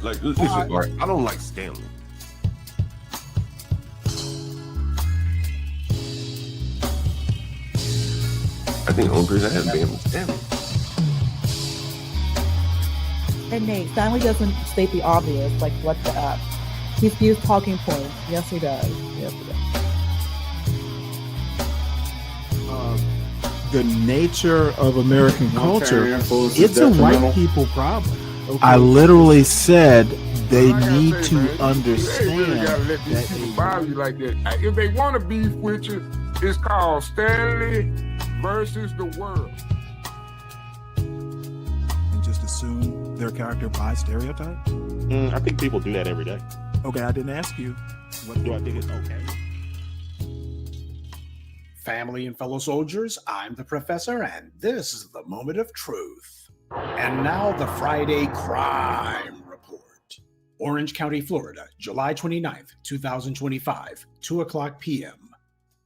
Like, listen, Art, I don't like Stanley. I think the only person I had been was Stanley. And Nate, Stanley doesn't state the obvious, like what the up. He spews talking points. Yes, he does. Yes, he does. The nature of American culture, it's a white people problem. Okay. I literally said they need to understand that people bother you like that. If they want to beef with you, it's called Stanley versus the world. And just assume their character by stereotype? I think people do that every day. Okay, I didn't ask you. What do I think is okay? Family and fellow soldiers, I'm the professor, and this is the moment of truth. And now the Friday Crime Report. Orange County, Florida, July 29th, 2025, 2 o'clock p.m.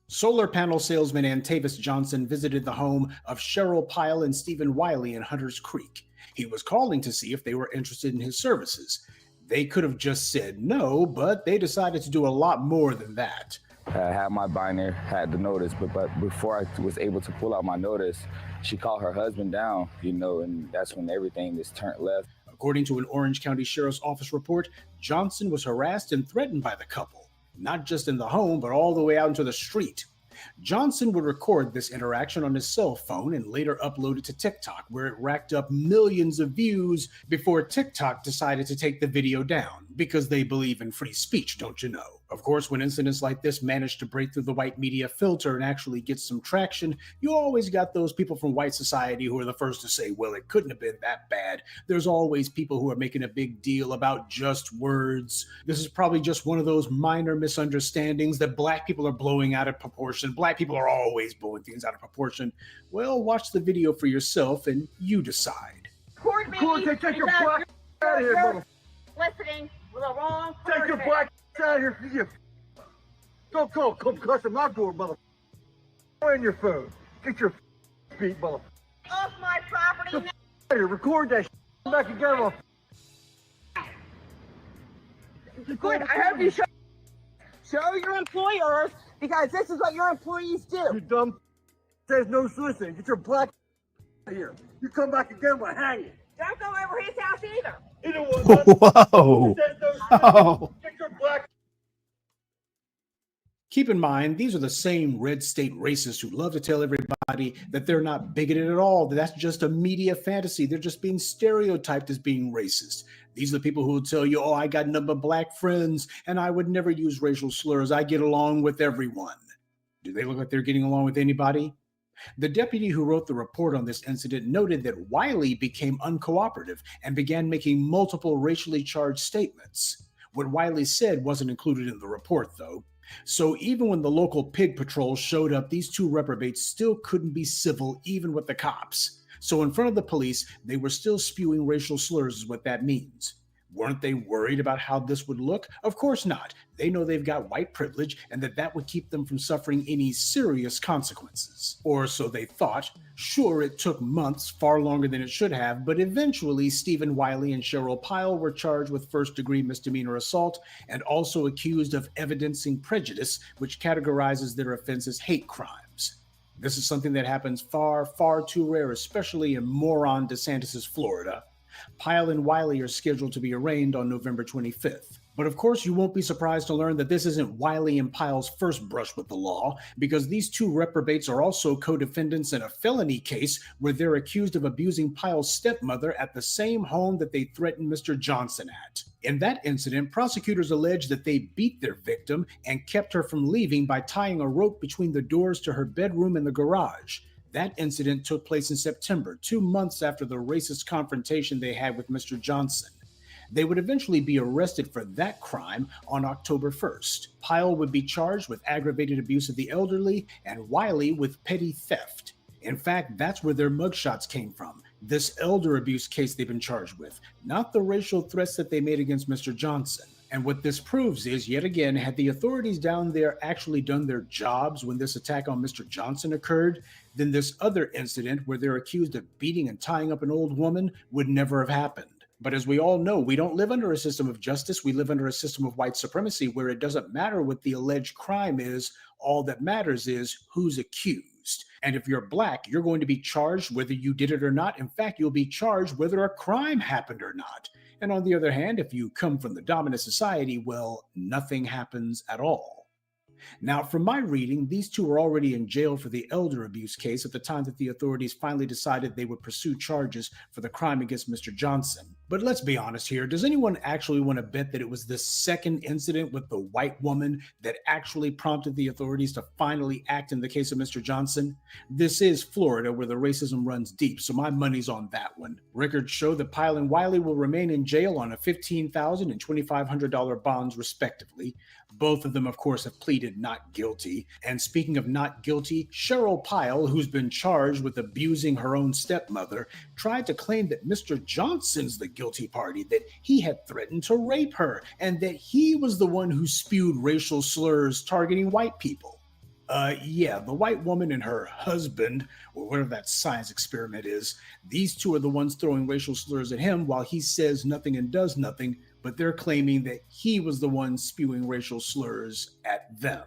Solar panel salesman Antavis Johnson visited the home of Cheryl Pyle and Stephen Wiley in Hunters Creek. He was calling to see if they were interested in his services. They could have just said no, but they decided to do a lot more than that. I had my binder, had the notice, but before I was able to pull out my notice, she called her husband down, and that's when everything just turned left. According to an Orange County Sheriff's Office report, Johnson was harassed and threatened by the couple, not just in the home, but all the way out into the street. Johnson would record this interaction on his cell phone and later upload it to TikTok, where it racked up millions of views before TikTok decided to take the video down, because they believe in free speech, don't you know? Of course, when incidents like this manage to break through the white media filter and actually get some traction, you always got those people from white society who are the first to say, well, it couldn't have been that bad. There's always people who are making a big deal about just words. This is probably just one of those minor misunderstandings that black people are blowing out of proportion. Black people are always blowing things out of proportion. Well, watch the video for yourself and you decide. Record me. Cool, take your black out of here, mother. Listening with a wrong person. Take your black out of here. You. Don't come cuss at my door, mother. On your phone. Get your feet, mother. Off my property now. Here, record that back again. Good. I hope you show your employers, because this is what your employees do. You dumb. There's no soliciting. Get your black out of here. You come back again, we'll hang you. Don't go over his house either. Either one. Whoa. Oh. Get your black. Keep in mind, these are the same red state racists who love to tell everybody that they're not bigoted at all, that that's just a media fantasy. They're just being stereotyped as being racist. These are the people who will tell you, oh, I got nothing but black friends, and I would never use racial slurs. I get along with everyone. Do they look like they're getting along with anybody? The deputy who wrote the report on this incident noted that Wiley became uncooperative and began making multiple racially charged statements. What Wiley said wasn't included in the report, though. So even when the local pig patrol showed up, these two reprobates still couldn't be civil, even with the cops. So in front of the police, they were still spewing racial slurs, is what that means. Weren't they worried about how this would look? Of course not. They know they've got white privilege and that would keep them from suffering any serious consequences. Or so they thought. Sure, it took months, far longer than it should have, but eventually Stephen Wiley and Cheryl Pyle were charged with first-degree misdemeanor assault and also accused of evidencing prejudice, which categorizes their offense as hate crimes. This is something that happens far, far too rare, especially in moron DeSantis' Florida. Pyle and Wiley are scheduled to be arraigned on November 25th. But of course, you won't be surprised to learn that this isn't Wiley and Pyle's first brush with the law, because these two reprobates are also co-defendants in a felony case where they're accused of abusing Pyle's stepmother at the same home that they threatened Mr. Johnson at. In that incident, prosecutors allege that they beat their victim and kept her from leaving by tying a rope between the doors to her bedroom and the garage. That incident took place in September, 2 months after the racist confrontation they had with Mr. Johnson. They would eventually be arrested for that crime on October 1st. Pyle would be charged with aggravated abuse of the elderly and Wiley with petty theft. In fact, that's where their mugshots came from. This elder abuse case they've been charged with, not the racial threats that they made against Mr. Johnson. And what this proves is, yet again, had the authorities down there actually done their jobs when this attack on Mr. Johnson occurred, then this other incident where they're accused of beating and tying up an old woman would never have happened. But as we all know, we don't live under a system of justice. We live under a system of white supremacy where it doesn't matter what the alleged crime is. All that matters is who's accused. And if you're black, you're going to be charged whether you did it or not. In fact, you'll be charged whether a crime happened or not. And on the other hand, if you come from the dominant society, well, nothing happens at all. Now, from my reading, these two were already in jail for the elder abuse case at the time that the authorities finally decided they would pursue charges for the crime against Mr. Johnson. But let's be honest here. Does anyone actually want to bet that it was this second incident with the white woman that actually prompted the authorities to finally act in the case of Mr. Johnson? This is Florida, where the racism runs deep, so my money's on that one. Records show that Pyle and Wiley will remain in jail on a $15,000 and $2,500 bonds, respectively. Both of them, of course, have pleaded not guilty. And speaking of not guilty, Cheryl Pyle, who's been charged with abusing her own stepmother, tried to claim that Mr. Johnson's the guilty party, that he had threatened to rape her, and that he was the one who spewed racial slurs targeting white people. Yeah, the white woman and her husband, or whatever that science experiment is, these two are the ones throwing racial slurs at him while he says nothing and does nothing, but they're claiming that he was the one spewing racial slurs at them.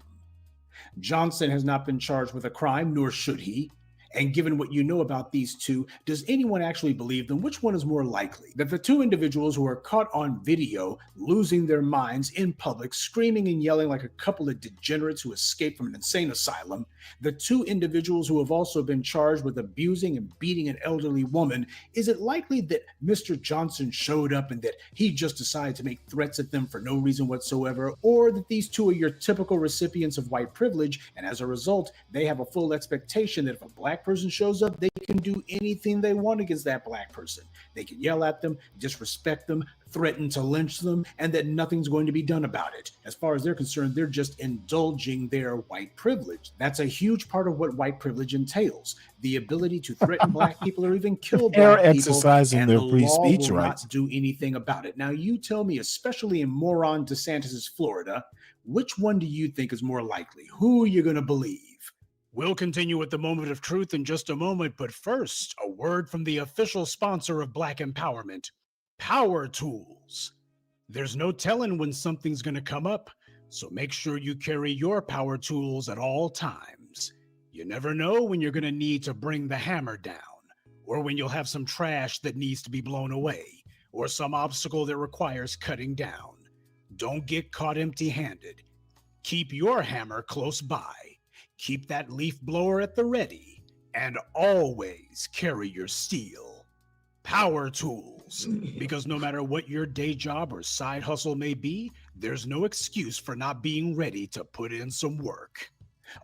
Johnson has not been charged with a crime, nor should he. And given what you know about these two, does anyone actually believe them? Which one is more likely? That the two individuals who are caught on video losing their minds in public, screaming and yelling like a couple of degenerates who escaped from an insane asylum, the two individuals who have also been charged with abusing and beating an elderly woman, is it likely that Mr. Johnson showed up and that he just decided to make threats at them for no reason whatsoever, or that these two are your typical recipients of white privilege, and as a result, they have a full expectation that if a black person shows up, they can do anything they want against that black person. They can yell at them, disrespect them, threaten to lynch them, and that nothing's going to be done about it. As far as they're concerned, they're just indulging their white privilege. That's a huge part of what white privilege entails. The ability to threaten black people or even kill black people, exercising their free speech will rights. not do anything about it. Now, you tell me, especially in moron DeSantis' Florida, which one do you think is more likely? Who are you going to believe? We'll continue with the moment of truth in just a moment, but first, a word from the official sponsor of Black Empowerment, Power Tools. There's no telling when something's going to come up, so make sure you carry your power tools at all times. You never know when you're going to need to bring the hammer down, or when you'll have some trash that needs to be blown away, or some obstacle that requires cutting down. Don't get caught empty-handed. Keep your hammer close by. Keep that leaf blower at the ready, and always carry your steel. Power tools, because no matter what your day job or side hustle may be, there's no excuse for not being ready to put in some work.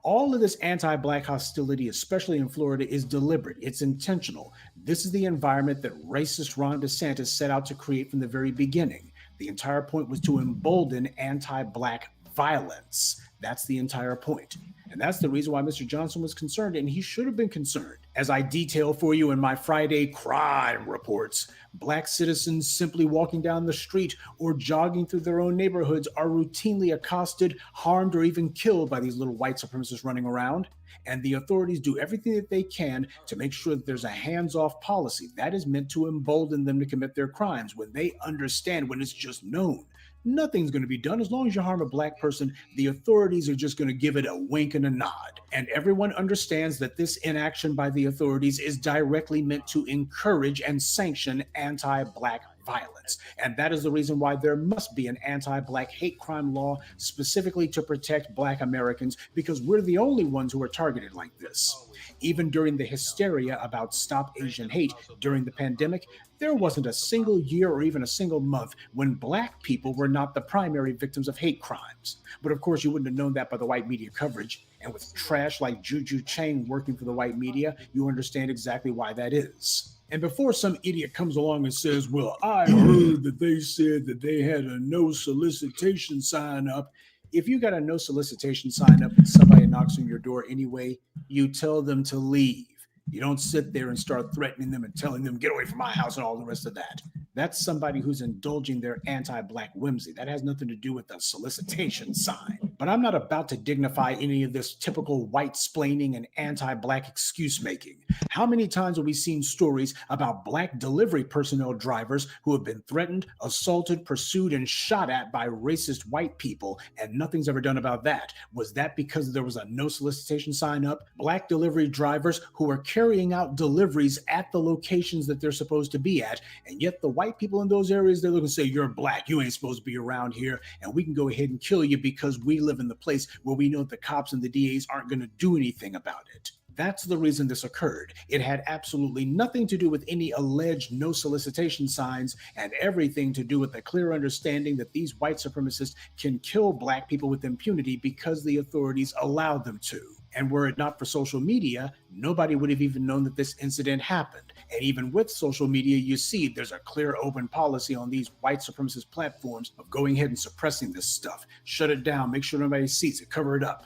All of this anti-black hostility, especially in Florida, is deliberate. It's intentional. This is the environment that racist Ron DeSantis set out to create from the very beginning. The entire point was to embolden anti-black violence. That's the entire point. And that's the reason why Mr. Johnson was concerned, and he should have been concerned. As I detail for you in my Friday crime reports, black citizens simply walking down the street or jogging through their own neighborhoods are routinely accosted, harmed, or even killed by these little white supremacists running around. And the authorities do everything that they can to make sure that there's a hands-off policy that is meant to embolden them to commit their crimes when they understand, when it's just known. Nothing's going to be done as long as you harm a black person. The authorities are just going to give it a wink and a nod. And everyone understands that this inaction by the authorities is directly meant to encourage and sanction anti-black violence. And that is the reason why there must be an anti-black hate crime law specifically to protect black Americans, because we're the only ones who are targeted like this. Even during the hysteria about Stop Asian Hate during the pandemic, there wasn't a single year or even a single month when black people were not the primary victims of hate crimes. But of course, you wouldn't have known that by the white media coverage. And with trash like Juju Chang working for the white media, you understand exactly why that is. And before some idiot comes along and says, well, I heard that they said that they had a no solicitation sign up. If you got a no solicitation sign up and somebody knocks on your door anyway, you tell them to leave. You don't sit there and start threatening them and telling them, get away from my house and all the rest of that. That's somebody who's indulging their anti-black whimsy. That has nothing to do with a solicitation sign. But I'm not about to dignify any of this typical white splaining and anti-black excuse making. How many times have we seen stories about black delivery personnel drivers who have been threatened, assaulted, pursued, and shot at by racist white people, and nothing's ever done about that? Was that because there was a no solicitation sign up? Black delivery drivers who are carrying out deliveries at the locations that they're supposed to be at, and yet the white people in those areas, they're looking to say, you're black, you ain't supposed to be around here, and we can go ahead and kill you because we live in the place where we know that the cops and the DAs aren't going to do anything about it. That's the reason this occurred. It had absolutely nothing to do with any alleged no solicitation signs and everything to do with a clear understanding that these white supremacists can kill black people with impunity because the authorities allowed them to. And were it not for social media, nobody would have even known that this incident happened. And even with social media, you see there's a clear open policy on these white supremacist platforms of going ahead and suppressing this stuff. Shut it down, make sure nobody sees it, cover it up.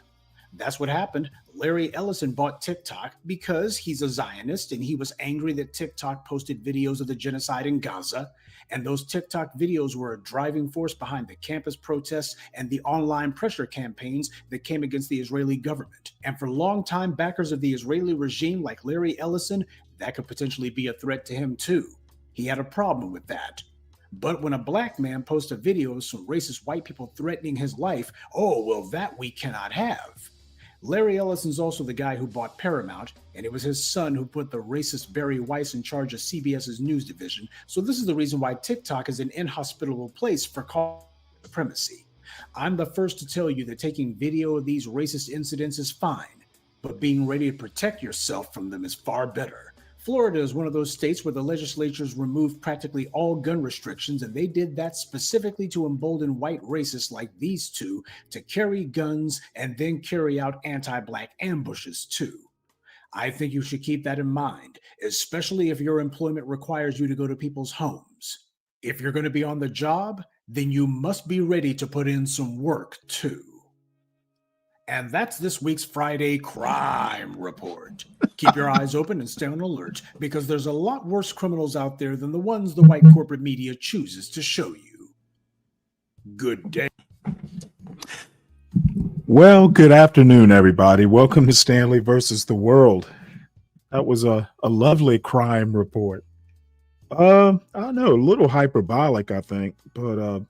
That's what happened. Larry Ellison bought TikTok because he's a Zionist and he was angry that TikTok posted videos of the genocide in Gaza. And those TikTok videos were a driving force behind the campus protests and the online pressure campaigns that came against the Israeli government. And for longtime backers of the Israeli regime like Larry Ellison, that could potentially be a threat to him too. He had a problem with that. But when a black man posts a video of some racist white people threatening his life, oh, well, that we cannot have. Larry Ellison's also the guy who bought Paramount, and it was his son who put the racist Barry Weiss in charge of CBS's news division. So this is the reason why TikTok is an inhospitable place for supremacy. I'm the first to tell you that taking video of these racist incidents is fine, but being ready to protect yourself from them is far better. Florida is one of those states where the legislatures removed practically all gun restrictions, and they did that specifically to embolden white racists like these two to carry guns and then carry out anti-black ambushes too. I think you should keep that in mind, especially if your employment requires you to go to people's homes. If you're going to be on the job, then you must be ready to put in some work too. And that's this week's Friday Crime Report. Keep your eyes open and stay on alert, because there's a lot worse criminals out there than the ones the white corporate media chooses to show you. Good day. Well, good afternoon, everybody. Welcome to Stanley versus the World. That was a lovely crime report. I don't know, a little hyperbolic, I think, but I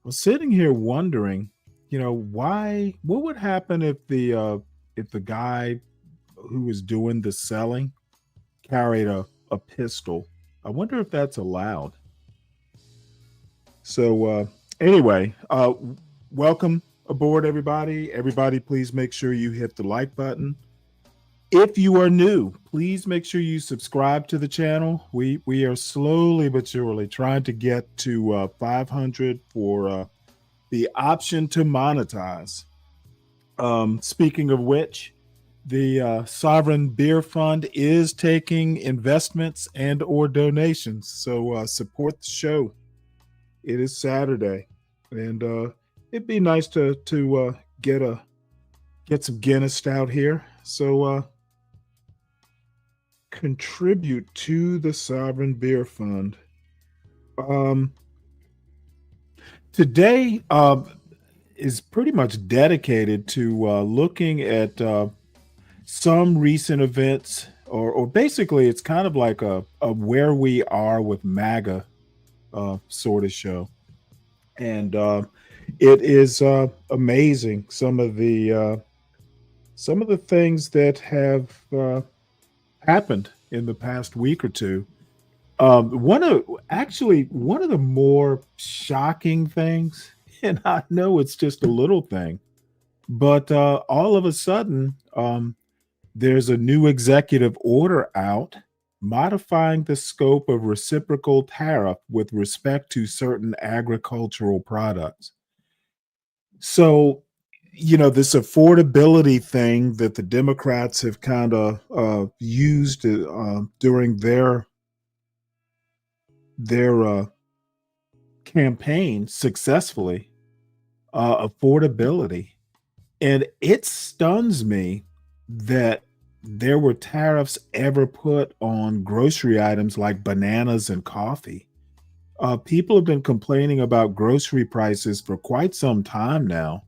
was sitting here wondering, what would happen if the guy who was doing the selling carried a pistol? I wonder if that's allowed. So anyway, welcome aboard, everybody. Everybody, please make sure you hit the like button. If you are new, please make sure you subscribe to the channel. We are slowly but surely trying to get to 500 for the option to monetize. Speaking of which, the Sovereign Beer Fund is taking investments and or donations. So support the show. It is Saturday, and it'd be nice to get some Guinness Stout here. So contribute to the Sovereign Beer Fund. Today is pretty much dedicated to looking at some recent events, or basically it's kind of like a where we are with MAGA sort of show. And it is amazing some of the things that have happened in the past week or two. One of the more shocking things, and I know it's just a little thing, but all of a sudden, there's a new executive order out modifying the scope of reciprocal tariff with respect to certain agricultural products. So, this affordability thing that the Democrats have kind of used during their campaign successfully, affordability. And it stuns me that there were tariffs ever put on grocery items like bananas and coffee. People have been complaining about grocery prices for quite some time now.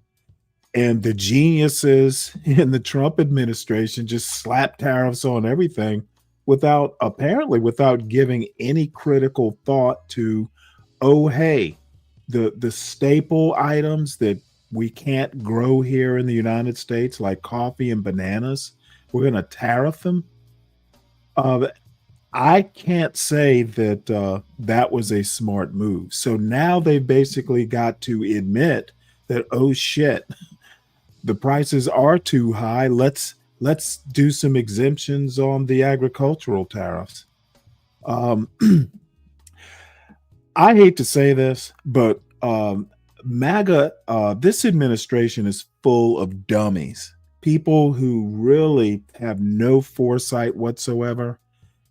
and the geniuses in the Trump administration just slap tariffs on everything without giving any critical thought to, oh, hey, the staple items that we can't grow here in the United States, like coffee and bananas, we're going to tariff them. I can't say that that was a smart move. So now they've basically got to admit that, oh shit, the prices are too high. Let's do some exemptions on the agricultural tariffs. I hate to say this, but MAGA, this administration is full of dummies, people who really have no foresight whatsoever.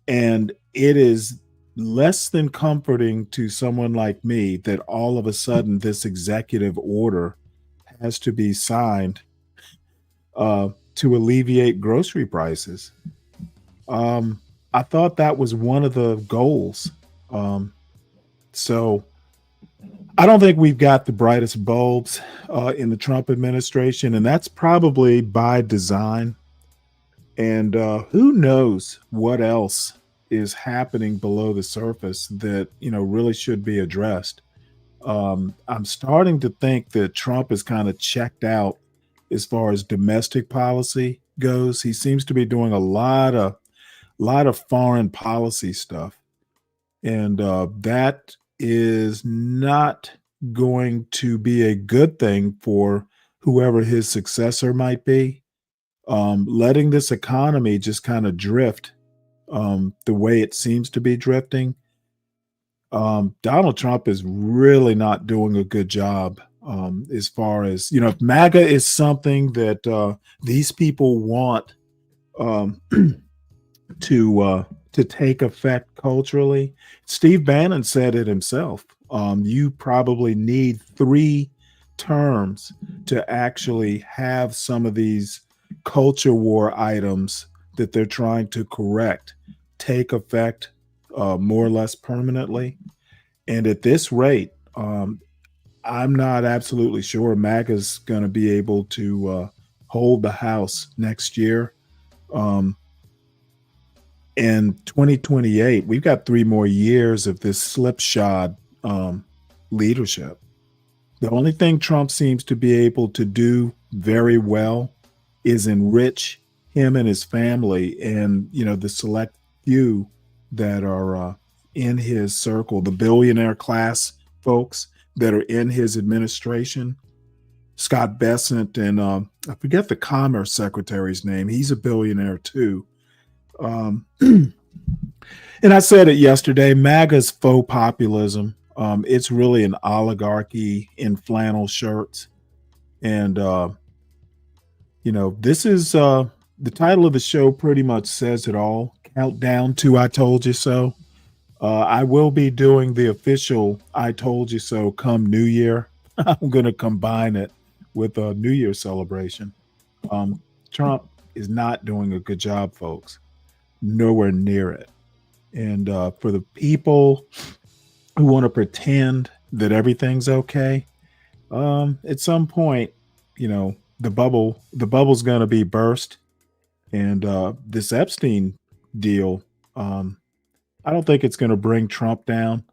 And it is less than comforting to someone like me that all of a sudden this executive order has to be signed to alleviate grocery prices. I thought that was one of the goals. So I don't think we've got the brightest bulbs in the Trump administration, and that's probably by design. And who knows what else is happening below the surface that, really should be addressed. I'm starting to think that Trump is kind of checked out as far as domestic policy goes. He seems to be doing a lot of foreign policy stuff. And that is not going to be a good thing for whoever his successor might be. Letting this economy just kind of drift the way it seems to be drifting. Donald Trump is really not doing a good job as far as, if MAGA is something that these people want to take effect culturally. Steve Bannon said it himself. You probably need 3 terms to actually have some of these culture war items that they're trying to correct take effect more or less permanently. And at this rate, I'm not absolutely sure MAGA's going to be able to hold the House next year. In 2028, we've got 3 more years of this slipshod leadership. The only thing Trump seems to be able to do very well is enrich him and his family and, the select few that are in his circle, the billionaire class folks that are in his administration. Scott Bessent and I forget the Commerce Secretary's name. He's a billionaire too. And I said it yesterday, MAGA's faux populism. It's really an oligarchy in flannel shirts. And, this is the title of the show pretty much says it all. Countdown to I Told You So. I will be doing the official I Told You So come New Year. I'm going to combine it with a New Year celebration. Trump is not doing a good job, folks. Nowhere near it. And for the people who want to pretend that everything's okay, at some point, the bubble's going to be burst. And this Epstein deal, I don't think it's going to bring Trump down.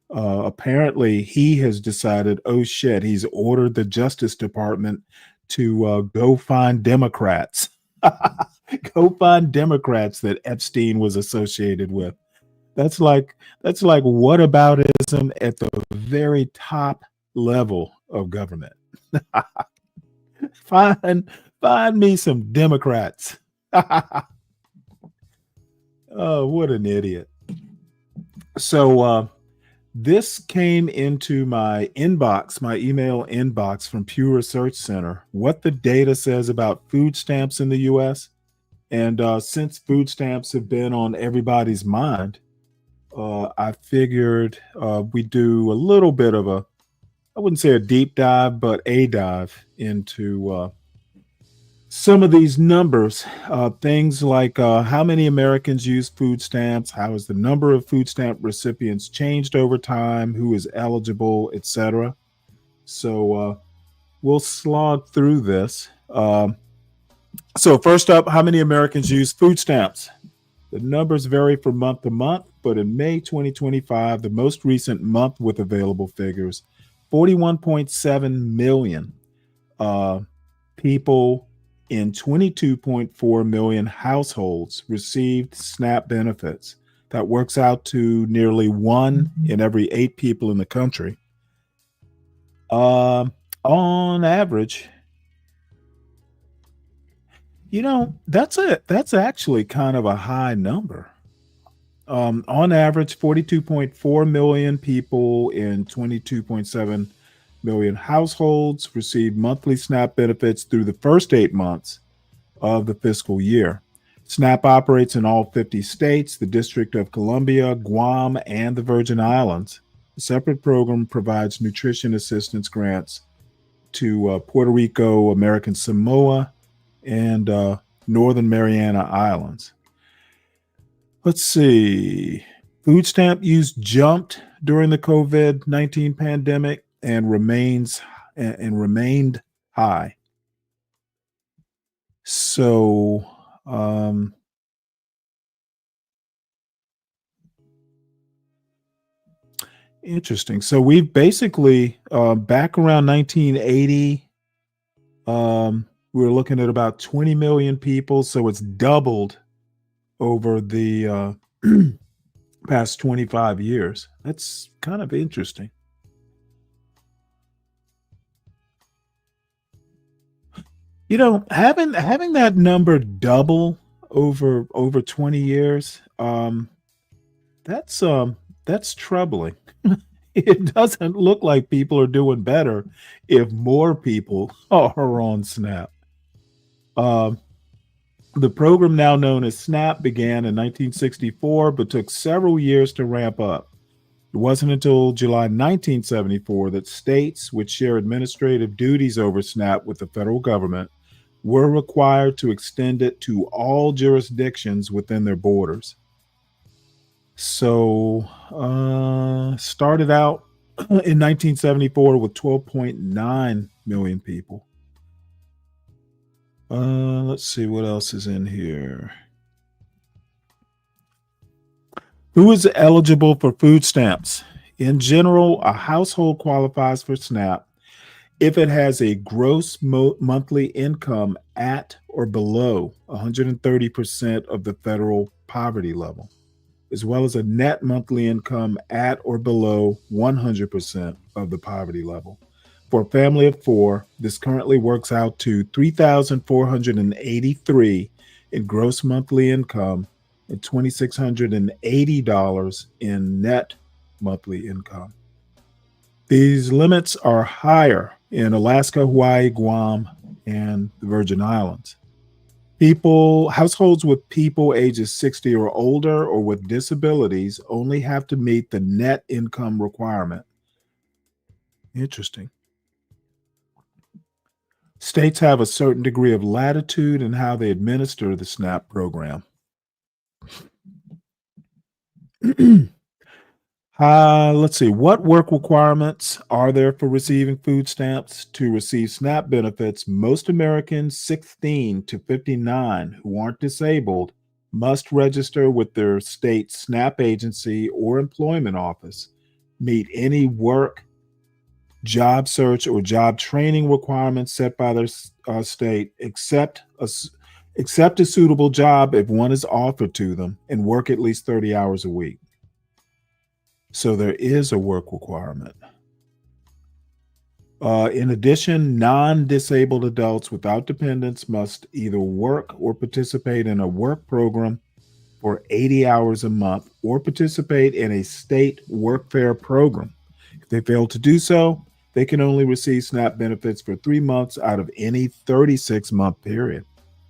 Apparently, he has decided, oh shit, he's ordered the Justice Department to go find Democrats. Go find Democrats that Epstein was associated with. That's like whataboutism at the very top level of government. Find me some Democrats. Oh, what an idiot. So this came into my inbox, my email inbox from Pew Research Center, what the data says about food stamps in the U.S. And since food stamps have been on everybody's mind, I figured we do a little bit of I wouldn't say a deep dive, but a dive into some of these numbers, things like how many Americans use food stamps, how has the number of food stamp recipients changed over time, who is eligible, etc. So we'll slog through this. So first up, how many Americans use food stamps? The numbers vary from month to month, but in May 2025, the most recent month with available figures, 41.7 million people in 22.4 million households received SNAP benefits. That works out to nearly 1 in every 8 people in the country. On average, that's actually kind of a high number. On average, 42.4 million people in 22.7 million households received monthly SNAP benefits through the first 8 months of the fiscal year. SNAP operates in all 50 states, the District of Columbia, Guam, and the Virgin Islands. A separate program provides nutrition assistance grants to Puerto Rico, American Samoa, and Northern Mariana Islands. Let's see. Food stamp use jumped during the COVID-19 pandemic and remained high. So, interesting. So we've basically back around 1980, we were looking at about 20 million people. So it's doubled over the past 25 years. That's kind of interesting. Having that number double over 20 years, that's troubling. It doesn't look like people are doing better if more people are on SNAP. The program, now known as SNAP, began in 1964, but took several years to ramp up. It wasn't until July 1974 that states, which share administrative duties over SNAP with the federal government, were required to extend it to all jurisdictions within their borders. So, started out in 1974 with 12.9 million people. Let's see what else is in here. Who is eligible for food stamps? In general, a household qualifies for SNAP if it has a gross monthly income at or below 130% of the federal poverty level, as well as a net monthly income at or below 100% of the poverty level. For a family of 4, this currently works out to $3,483 in gross monthly income and $2,680 in net monthly income. These limits are higher in Alaska, Hawaii, Guam, and the Virgin Islands. Households with people ages 60 or older or with disabilities only have to meet the net income requirement. Interesting. States have a certain degree of latitude in how they administer the SNAP program. Let's see. What work requirements are there for receiving food stamps? To receive SNAP benefits, most Americans 16 to 59 who aren't disabled must register with their state SNAP agency or employment office, meet any work, job search, or job training requirements set by their state, accept a suitable job if one is offered to them, and work at least 30 hours a week. So there is a work requirement. In addition, non-disabled adults without dependents must either work or participate in a work program for 80 hours a month or participate in a state workfare program. If they fail to do so, they can only receive SNAP benefits for 3 months out of any 36-month period.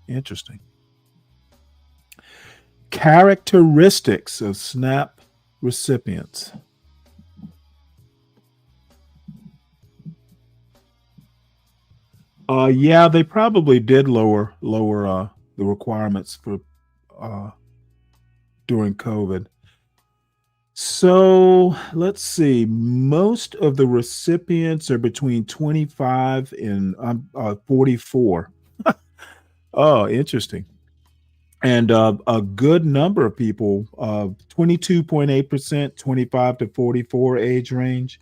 Interesting. Characteristics of SNAP recipients. Yeah, they probably did lower the requirements for during COVID. So let's see. Most of the recipients are between 25 and 44. Oh, interesting. And a good number of people, 22.8%, 25 to 44 age range,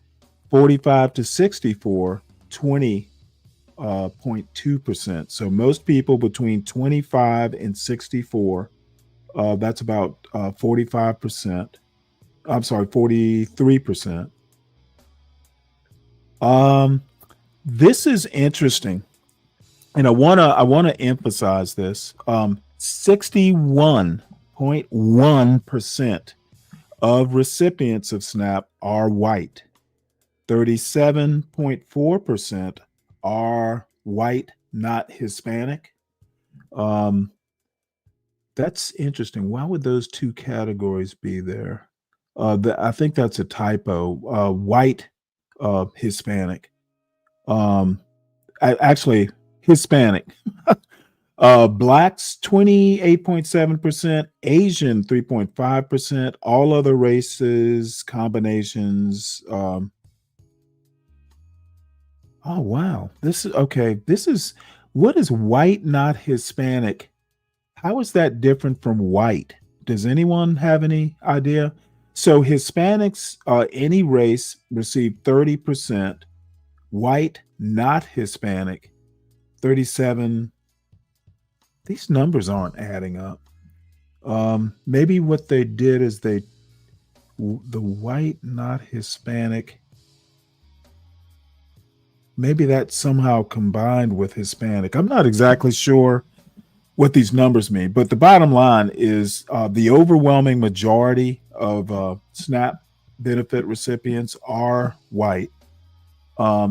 45 to 64, 20.2%. So most people between 25 and 64, that's about 45%. I'm sorry, 43%. Um, this is interesting, and I wanna emphasize this. 61.1% of recipients of SNAP are white. 37.4% are white, not Hispanic. Um, that's interesting. Why would those two categories be there? I think that's a typo. White, Hispanic. Um, actually, Hispanic. Blacks 28.7%, Asian 3.5%, all other races, combinations. Oh wow. This is okay. This is what is white, not Hispanic? How is that different from white? Does anyone have any idea? So Hispanics, any race, receive 30%. White, not Hispanic, 37. These numbers aren't adding up. Maybe what they did is the white, not Hispanic. Maybe that somehow combined with Hispanic. I'm not exactly sure what these numbers mean, but the bottom line is the overwhelming majority of SNAP benefit recipients are white.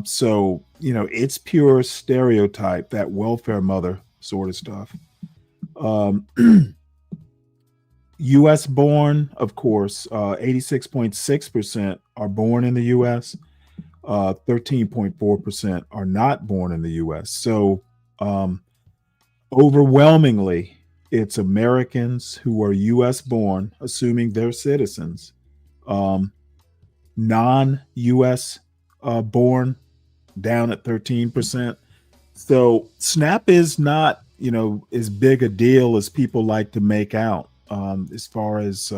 So it's pure stereotype, that welfare mother sort of stuff. Um, U.S. born, of course, 86.6% are born in the U.S. 13.4% are not born in the U.S. So overwhelmingly, it's Americans who are U.S. born, assuming they're citizens. Non-U.S. Born, down at 13%. So SNAP is not, as big a deal as people like to make out, as far as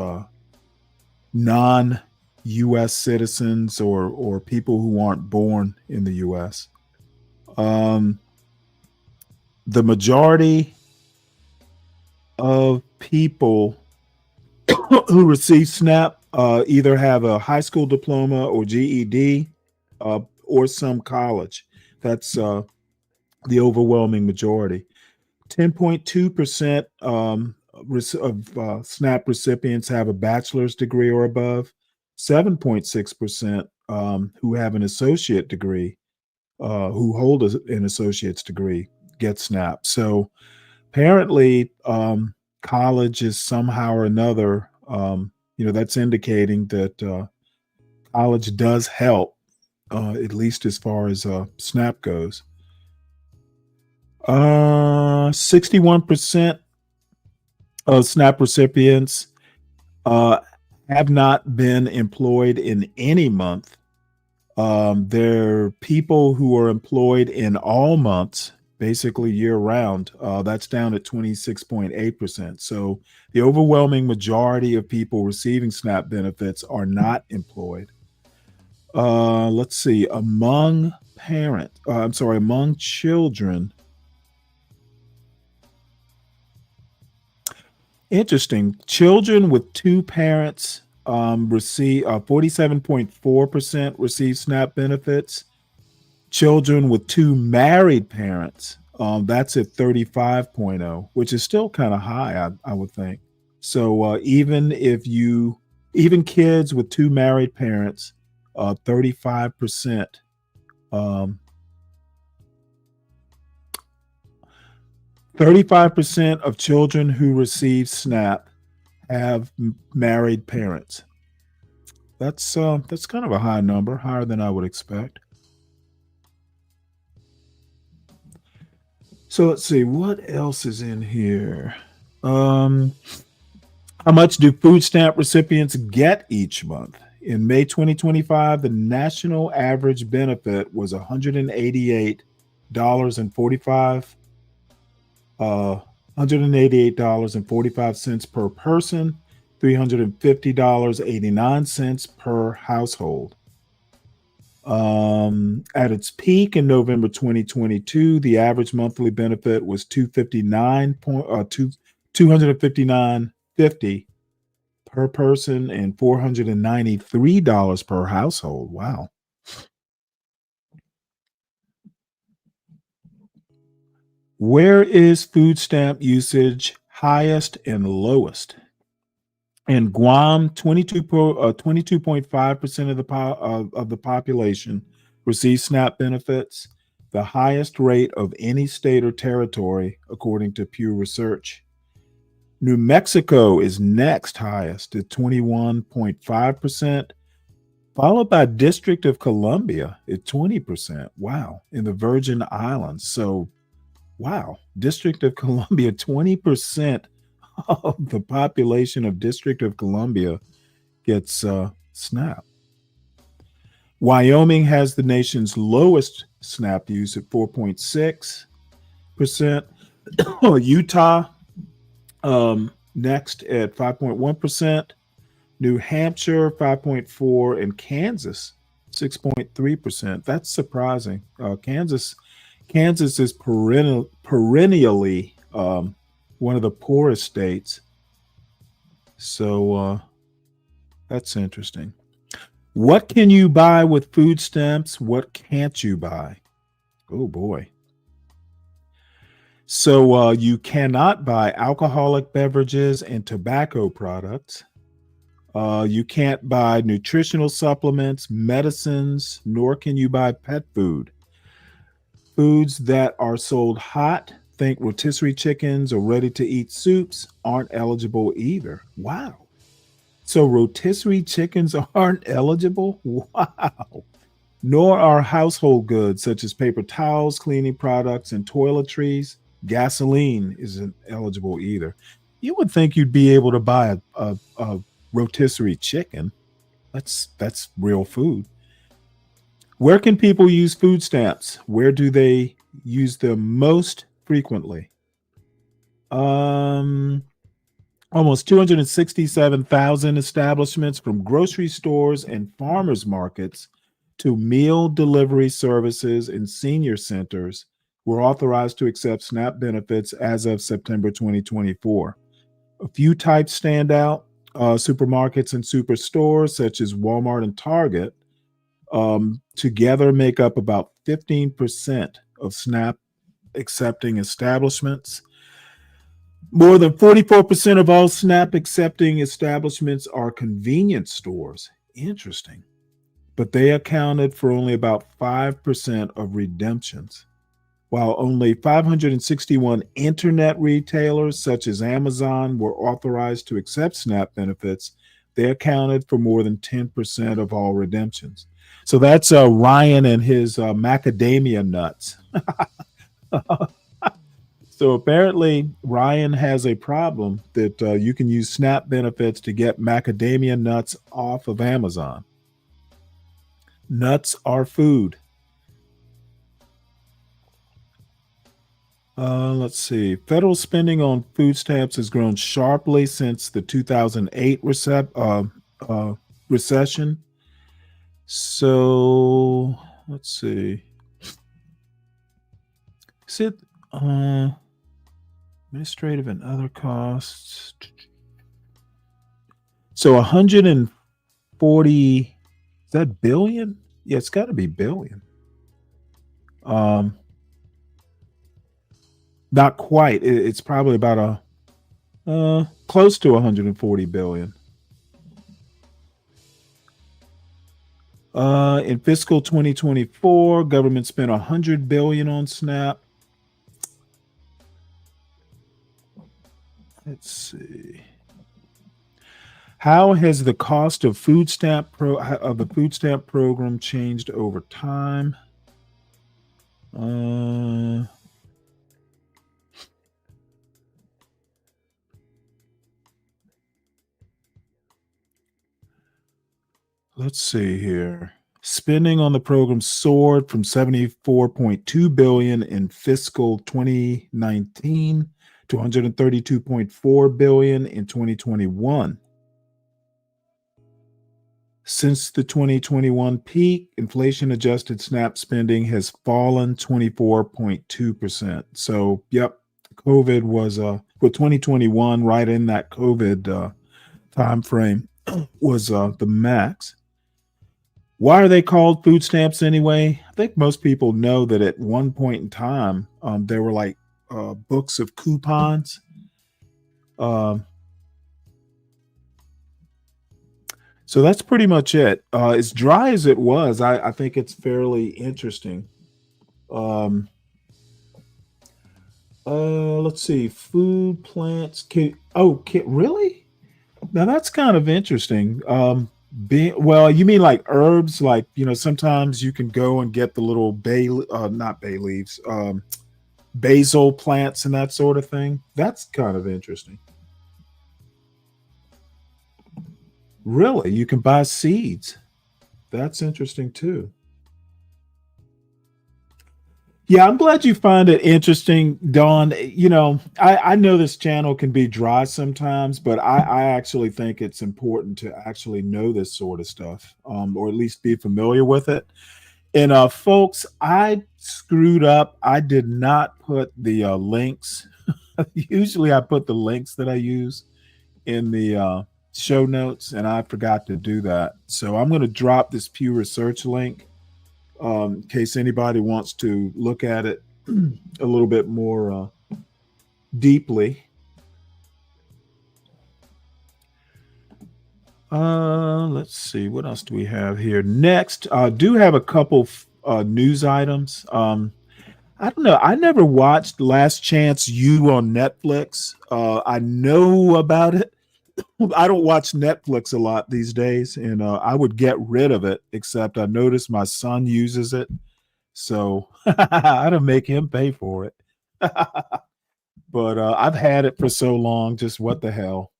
non-U.S. citizens or people who aren't born in the U.S. The majority of people who receive SNAP either have a high school diploma or GED or some college. That's the overwhelming majority. 10.2% of SNAP recipients have a bachelor's degree or above. 7.6% who have an associate degree, who hold an associate's degree, get SNAP. So apparently, college is somehow or another, that's indicating that college does help, at least as far as SNAP goes. 61% of SNAP recipients have not been employed in any month. There are people who are employed in all months, basically year round. That's down at 26.8%. So the overwhelming majority of people receiving SNAP benefits are not employed. Let's see. Among children. Interesting. Children with two parents receive 47.4% receive SNAP benefits. Children with two married parents, that's at 35.0, which is still kind of high, I would think. So even kids with two married parents, 35%. 35% of children who receive SNAP have married parents. That's kind of a high number, higher than I would expect. So let's see what else is in here. How much do food stamp recipients get each month? In May 2025, the national average benefit was $188.45 $188.45 per person, $350.89 per household. At its peak in November 2022, the average monthly benefit was $259.50 per person and $493 per household. Wow. Where is food stamp usage highest and lowest? In Guam, 22.5% of the population receives SNAP benefits, the highest rate of any state or territory, according to Pew Research. New Mexico is next highest at 21.5%, followed by District of Columbia at 20%. Wow. In the Virgin Islands. So, wow. District of Columbia, 20% of the population of District of Columbia gets SNAP. Wyoming has the nation's lowest SNAP use at 4.6%. Utah next at 5.1%. New Hampshire 5.4%, and Kansas 6.3%. That's surprising. Kansas is perennially one of the poorest states. So that's interesting. What can you buy with food stamps? What can't you buy? Oh boy. So you cannot buy alcoholic beverages and tobacco products. You can't buy nutritional supplements, medicines, nor can you buy pet food. Foods that are sold hot, think rotisserie chickens or ready-to-eat soups, aren't eligible either. Wow. So rotisserie chickens aren't eligible? Wow. Nor are household goods such as paper towels, cleaning products, and toiletries. Gasoline isn't eligible either. You would think you'd be able to buy a rotisserie chicken. That's real food. Where can people use food stamps? Where do they use them most frequently? Almost 267,000 establishments, from grocery stores and farmers markets to meal delivery services and senior centers, were authorized to accept SNAP benefits as of September 2024. A few types stand out. Supermarkets and superstores such as Walmart and Target together make up about 15% of SNAP accepting establishments. More than 44% of all SNAP accepting establishments are convenience stores. Interesting. But they accounted for only about 5% of redemptions. While only 561 internet retailers such as Amazon were authorized to accept SNAP benefits, they accounted for more than 10% of all redemptions. So that's Ryan and his macadamia nuts. So apparently Ryan has a problem that you can use SNAP benefits to get macadamia nuts off of Amazon. Nuts are food. Let's see. Federal spending on food stamps has grown sharply since the 2008 recession. So let's see. Is it administrative and other costs? So 140, is that billion? Yeah, it's got to be billion. Not quite. It's probably about close to 140 billion. In fiscal 2024, government spent 100 billion on SNAP. Let's see. How has the cost of the food stamp program changed over time? Let's see here. Spending on the program soared from 74.2 billion in fiscal 2019 to 132.4 billion in 2021. Since the 2021 peak, inflation adjusted SNAP spending has fallen 24.2%. So, yep, COVID was with 2021 right in that COVID time frame was the max. Why are they called food stamps anyway? I think most people know that at one point in time, there were like books of coupons. So that's pretty much it. As dry as it was, I think it's fairly interesting. Let's see. Food, plants. Really? Now that's kind of interesting. Well, you mean like herbs? Like, sometimes you can go and get the little not bay leaves, basil plants and that sort of thing. That's kind of interesting. Really? You can buy seeds. That's interesting too. Yeah, I'm glad you find it interesting, Dawn. I know this channel can be dry sometimes, but I actually think it's important to actually know this sort of stuff, or at least be familiar with it. And folks, I screwed up. I did not put the links. Usually I put the links that I use in the show notes, and I forgot to do that. So I'm going to drop this Pew Research link in case anybody wants to look at it a little bit more deeply. Let's see, what else do we have here? Next, do have a couple news items. I don't know. I never watched Last Chance U on Netflix. I know about it. I don't watch Netflix a lot these days, and I would get rid of it, except I noticed my son uses it. So I don't make him pay for it. But I've had it for so long, just what the hell,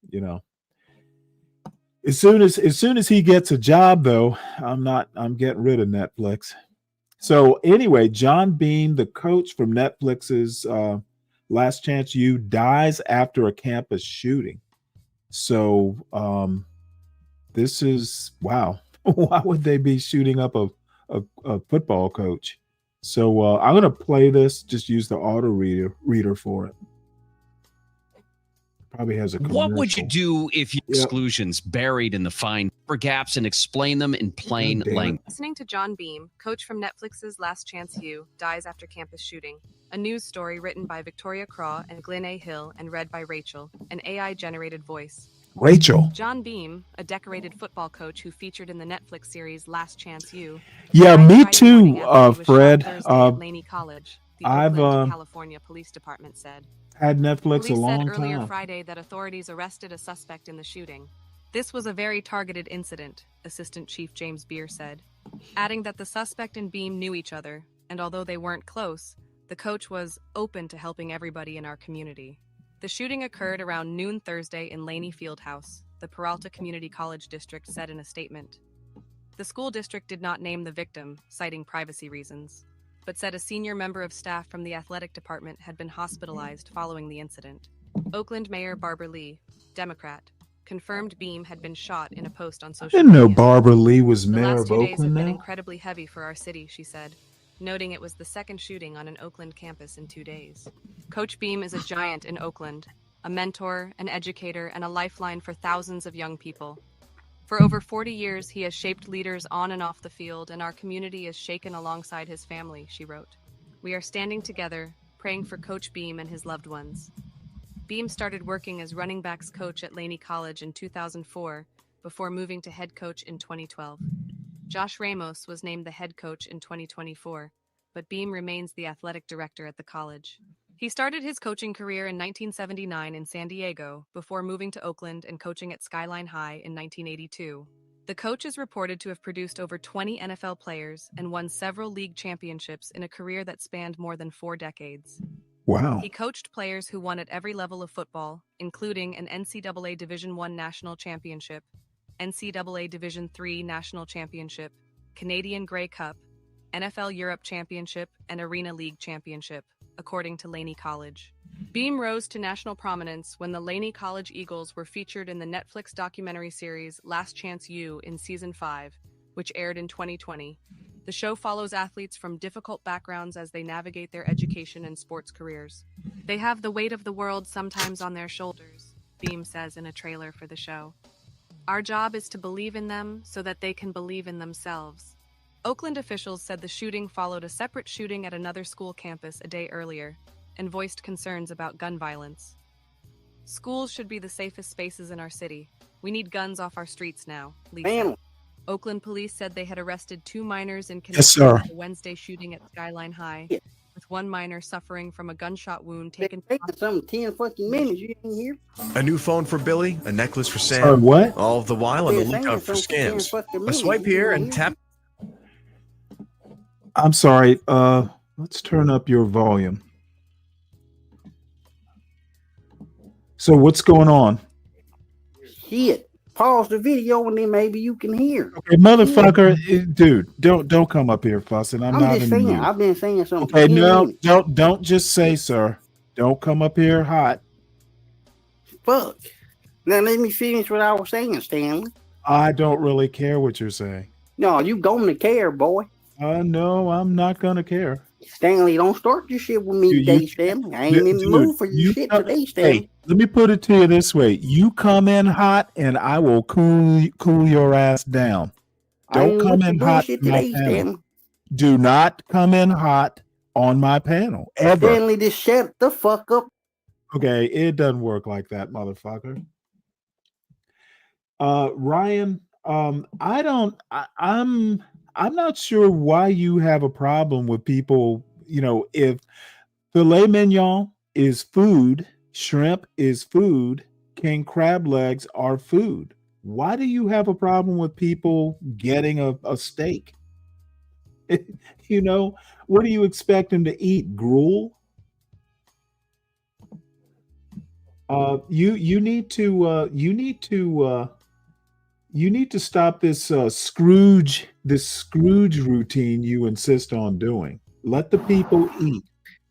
As soon as he gets a job, though, I'm getting rid of Netflix. So anyway, John Beam, the coach from Netflix's Last Chance U, dies after a campus shooting. So this is wow. Why would they be shooting up a football coach? So I'm gonna play this. Just use the auto reader for it. Probably has a commercial. What would you do if you exclusions buried in the fine for gaps and explain them in plain language? Listening to John Beam, coach from Netflix's Last Chance U, dies after campus shooting. A news story written by Victoria Craw and Glenn A. Hill and read by Rachel, an AI-generated voice. Rachel. John Beam, a decorated football coach who featured in the Netflix series Last Chance U. Yeah, me too, Fred. Laney College, the Oakland, California Police Department said. Had Netflix Police a long said earlier time. Friday that authorities arrested a suspect in the shooting. This was a very targeted incident, Assistant Chief James Beer said, adding that the suspect and Beam knew each other, and although they weren't close, the coach was open to helping everybody in our community. The shooting occurred around noon Thursday in Laney Fieldhouse, the Peralta Community College District said in a statement. The school district did not name the victim, citing privacy reasons, but said a senior member of staff from the athletic department had been hospitalized following the incident. Oakland Mayor Barbara Lee, Democrat, confirmed Beam had been shot in a post on social I didn't know media. Barbara Lee was The mayor last of 2 days have Oakland been now. incredibly heavy for our city, she said, noting it was the second shooting on an Oakland campus in 2 days. Coach Beam is a giant in Oakland, a mentor, an educator, and a lifeline for thousands of young people. For over 40 years, he has shaped leaders on and off the field, and our community is shaken alongside his family, she wrote. We are standing together, praying for Coach Beam and his loved ones. Beam started working as running backs coach at Laney College in 2004, before moving to head coach in 2012. Josh Ramos was named the head coach in 2024, but Beam remains the athletic director at the college. He started his coaching career in 1979 in San Diego, before moving to Oakland and coaching at Skyline High in 1982. The coach is reported to have produced over 20 NFL players and won several league championships in a career that spanned more than 4 decades. Wow. He coached players who won at every level of football, including an NCAA Division I national championship, NCAA Division III National Championship, Canadian Grey Cup, NFL Europe Championship, and Arena League Championship, according to Laney College. Beam rose to national prominence when the Laney College Eagles were featured in the Netflix documentary series Last Chance U in Season 5, which aired in 2020. The show follows athletes from difficult backgrounds as they navigate their education and sports careers. They have the weight of the world sometimes on their shoulders, Beam says in a trailer for the show. Our job is to believe in them so that they can believe in themselves. Oakland officials said the shooting followed a separate shooting at another school campus a day earlier and voiced concerns about gun violence. Schools should be the safest spaces in our city. We need guns off our streets now, Lee said. Oakland police said they had arrested 2 minors in connection with the Wednesday shooting at Skyline High, with 1 minor suffering from a gunshot wound taken. Some 10 fucking minutes you didn't hear. A new phone for Billy, a necklace for Sam. Sorry, what? All the while on the lookout for scams. A swipe here and tap. I'm sorry. Let's turn up your volume. So what's going on? Shit. Pause the video and then maybe you can hear. Okay, motherfucker, dude, don't come up here fussing. I'm not just in the saying. mood. I've been saying something. Okay, no, don't just say, sir. Don't come up here hot. Fuck. Now let me finish what I was saying, Stanley. I don't really care what you're saying. No, you gonna care, boy. No, I'm not gonna care. Stanley, don't start your shit with me today, Stanley. I ain't in the mood for your shit today, Stanley. Hey, let me put it to you this way. You come in hot and I will cool your ass down. Don't come in hot on my panel. Do not come in hot on my panel, ever. Stanley, just shut the fuck up. Okay, it doesn't work like that, motherfucker. Ryan, I'm not sure why you have a problem with people, if filet mignon is food, shrimp is food, king crab legs are food. Why do you have a problem with people getting a steak? What do you expect them to eat? Gruel? You need to stop this Scrooge routine you insist on doing. Let the people eat.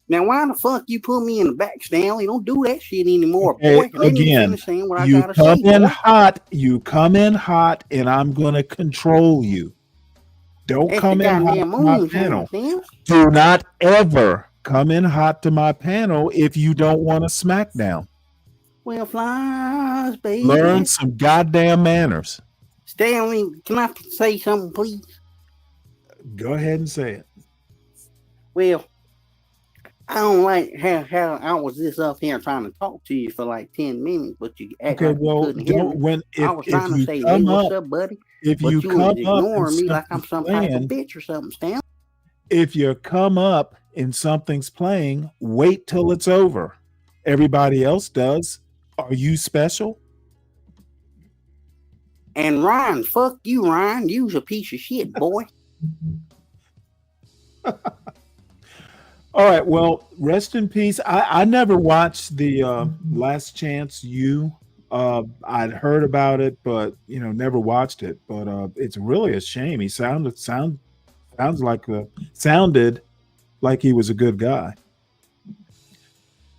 Now, why the fuck you put me in the back, Stanley? Don't do that shit anymore, Okay, boy. Let again, me finish what you I gotta come say, in boy. hot. You come in hot, and I'm gonna control you. Don't That's come the in hot goddamn to my moon, panel. Sam. Do not ever come in hot to my panel if you don't want a smackdown. Well, flies, baby. Learn some goddamn manners. Stanley, can I say something, please? Go ahead and say it. Well, I don't like how I was just up here trying to talk to you for like 10 minutes, but you act Okay, like you well, couldn't hear me. I was trying to say, hey, what's up, buddy? If But you you come was up ignoring and me like I'm some type of playing, bitch or something, Stanley. if you come up and something's playing, wait till it's over. Everybody else does. Are you special? And Ryan, fuck you, Ryan. You's a piece of shit, boy. All right. Well, rest in peace. I never watched the Last Chance U. I'd heard about it, but never watched it. But it's really a shame. He sounded like he was a good guy.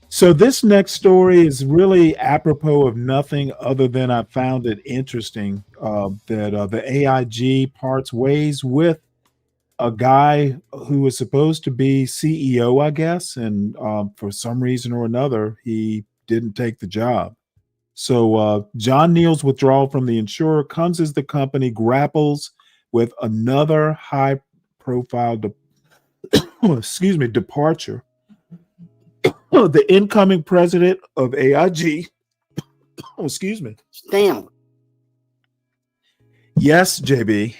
So this next story is really apropos of nothing other than I found it interesting that the AIG parts ways with a guy who was supposed to be CEO, I guess, and for some reason or another, he didn't take the job. So John Neal's withdrawal from the insurer comes as the company grapples with another high-profile departure. The incoming president of AIG, Stanley, Yes, JB.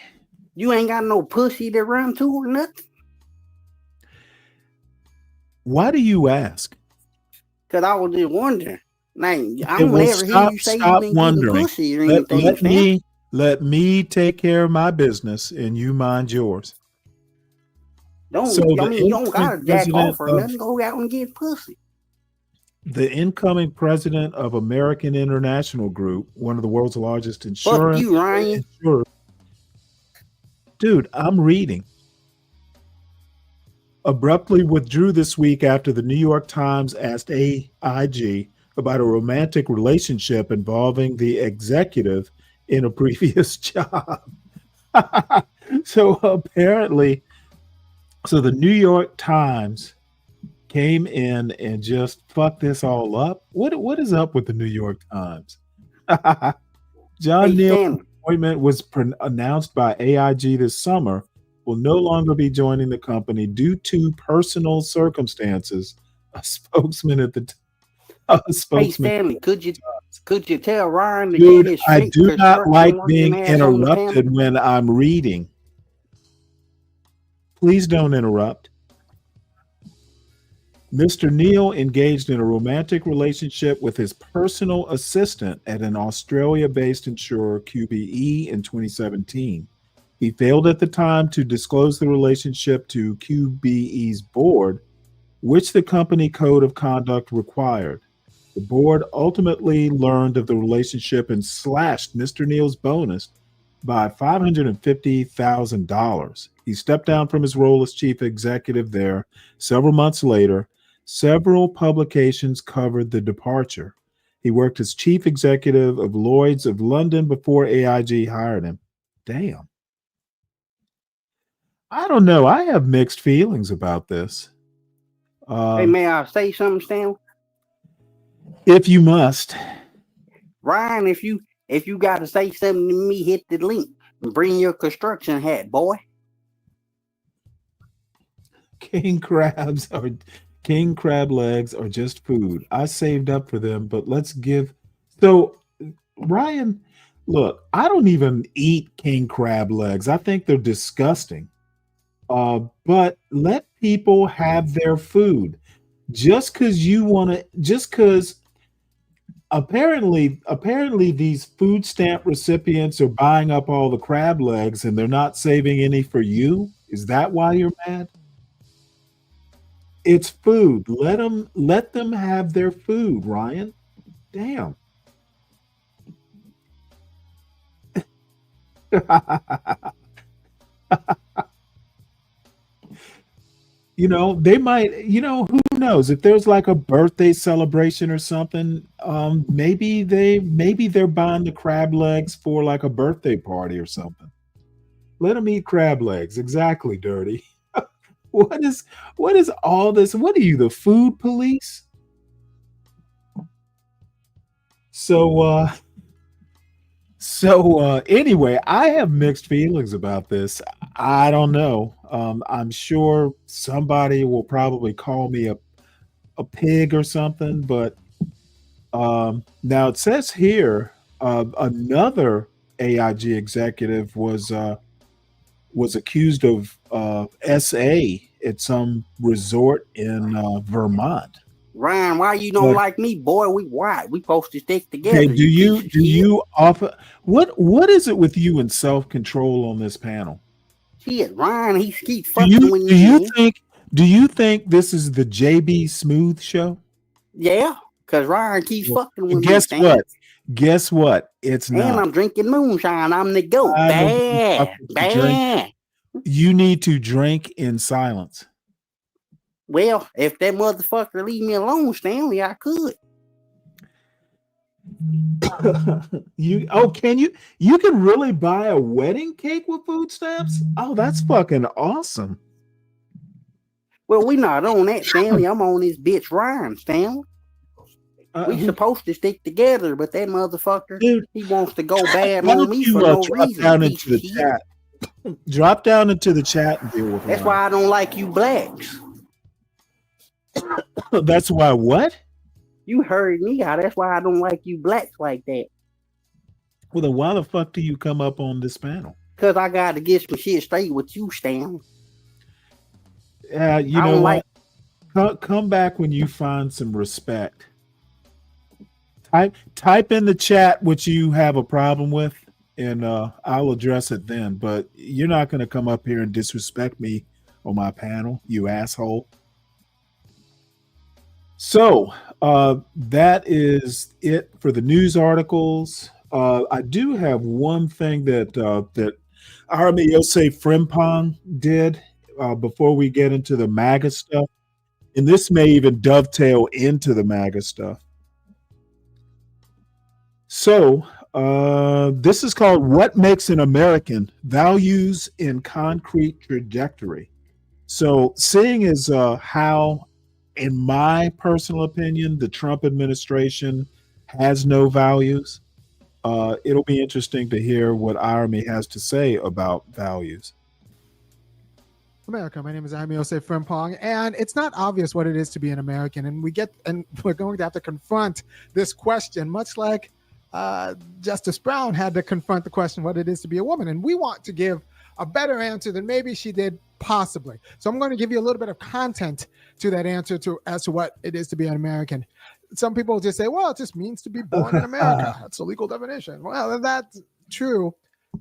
you ain't got no pussy to run to or nothing? Why do you ask? Because I was just wondering. Now, I Okay, don't well, ever hear you say you've been getting wondering. pussy or anything, Let me take care of my business and you mind yours. Don't, So I the mean, you don't got to jack president off or of- nothing. Go out and get pussy. the incoming president of American International Group, one of the world's largest Fuck insurance you, Ryan. Dude, I'm reading. Abruptly withdrew this week after the New York Times asked AIG about a romantic relationship involving the executive in a previous job. So apparently, the New York Times came in and just fucked this all up. What is up with the New York Times? John Neal's appointment was announced by AIG this summer. Will no longer be joining the company due to personal circumstances. A spokesman at the Hey Stanley, could you tell Ryan to Dude, get his I fake do not like construction being working ass on the interrupted panel? when I'm reading. Please don't interrupt. Mr. Neal engaged in a romantic relationship with his personal assistant at an Australia-based insurer, QBE, in 2017. He failed at the time to disclose the relationship to QBE's board, which the company code of conduct required. The board ultimately learned of the relationship and slashed Mr. Neal's bonus by $550,000. He stepped down from his role as chief executive there several months later. Several publications covered the departure. He worked as chief executive of Lloyd's of London before AIG hired him. Damn. I don't know. I have mixed feelings about this. Hey, may I say something, Stanley? If you must. Ryan, if you got to say something to me, hit the link and bring your construction hat, boy. King crab legs are just food. I saved up for them, but let's give. So, Ryan, look, I don't even eat king crab legs. I think they're disgusting. But let people have their food. Just because apparently these food stamp recipients are buying up all the crab legs and they're not saving any for you. Is that why you're mad? It's food. Let them have their food, Ryan. Damn. They might, who knows, if there's like a birthday celebration or something, maybe they're buying the crab legs for like a birthday party or something. Let them eat crab legs. Exactly, Dirty. What is all this? What are you, the food police? So anyway, I have mixed feelings about this. I don't know. I'm sure somebody will probably call me a pig or something, but now it says here another AIG executive was accused of SA at some resort in Vermont. Ryan, why you don't like me, boy? We white. We supposed to stick together. Hey, do you offer what is it with you and self-control on this panel? Shit, Ryan, he keeps fucking with you. Do you think this is the JB Smooth show? Yeah, because Ryan keeps fucking with me. Guess what? It's not. And I'm drinking moonshine. I'm the goat. Bad. You need to drink in silence. Well, if that motherfucker leave me alone, Stanley, I could. Can you can really buy a wedding cake with food stamps? Oh, that's fucking awesome. Well, we not on that, Stanley. I'm on this bitch Ryan, Stanley. We supposed to stick together, but that motherfucker, dude, he wants to go bad on me for no reason. Down into the chat. Drop down into the chat and deal with That's why I don't like you blacks. That's why what? You heard me out. That's why I don't like you blacks like that. Well, then why the fuck do you come up on this panel? Because I got to get some shit straight with you, Stan. You know what? Come back when you find some respect. Type in the chat what you have a problem with, and I'll address it then. But you're not going to come up here and disrespect me on my panel, you asshole. So that is it for the news articles. I do have one thing that Army Yosef Frimpong did before we get into the MAGA stuff, and this may even dovetail into the MAGA stuff. So this is called "What Makes an American: Values in Concrete Trajectory." So, seeing as how, in my personal opinion, the Trump administration has no values, it'll be interesting to hear what Army has to say about values. America. My name is Amy Yosef Frimpong, and it's not obvious what it is to be an American, and we're going to have to confront this question, much like Justice Brown had to confront the question what it is to be a woman, and we want to give a better answer than maybe she did possibly. So I'm going to give you a little bit of content to that answer as to what it is to be an American. Some people just say, well, it just means to be born in America. That's a legal definition. Well, that's true.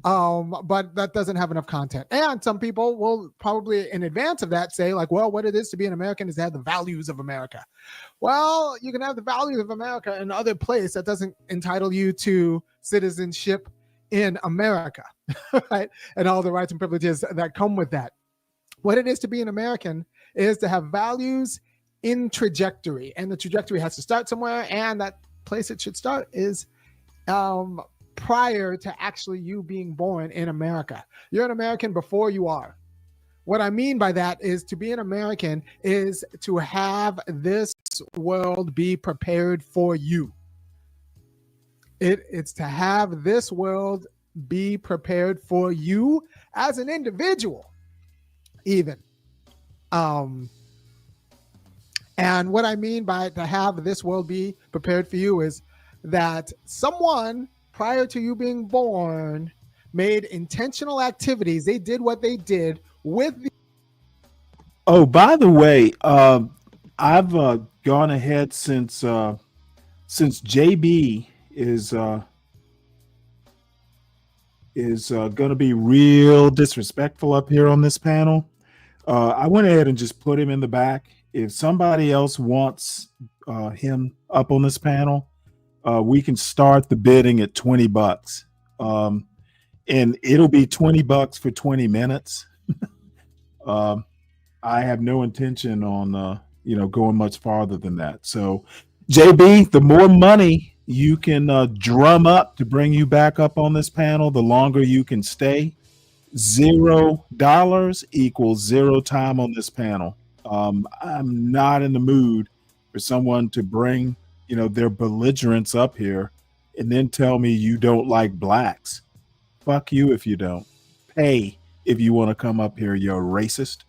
But that doesn't have enough content. And some people will probably in advance of that say like, well, what it is to be an American is to have the values of America. Well, you can have the values of America in other place. That doesn't entitle you to citizenship in America, right? And all the rights and privileges that come with that. What it is to be an American is to have values in trajectory, and the trajectory has to start somewhere, and that place it should start is prior to actually you being born in America. You're an American before you are. What I mean by that is to be an American is to have this world be prepared for you. It's to have this world be prepared for you as an individual, even. And what I mean by to have this world be prepared for you is that someone prior to you being born made intentional activities. They did what they did with the. Oh, by the way, I've gone ahead since JB is going to be real disrespectful up here on this panel. I went ahead and just put him in the back. If somebody else wants him up on this panel, we can start the bidding at $20, and it'll be $20 for 20 minutes. I have no intention on going much farther than that. So, JB, the more money you can drum up to bring you back up on this panel, the longer you can stay. $0 equals 0 time on this panel. I'm not in the mood for someone to bring their belligerents up here and then tell me you don't like blacks. Fuck you if you don't. Pay if you want to come up here, you're racist.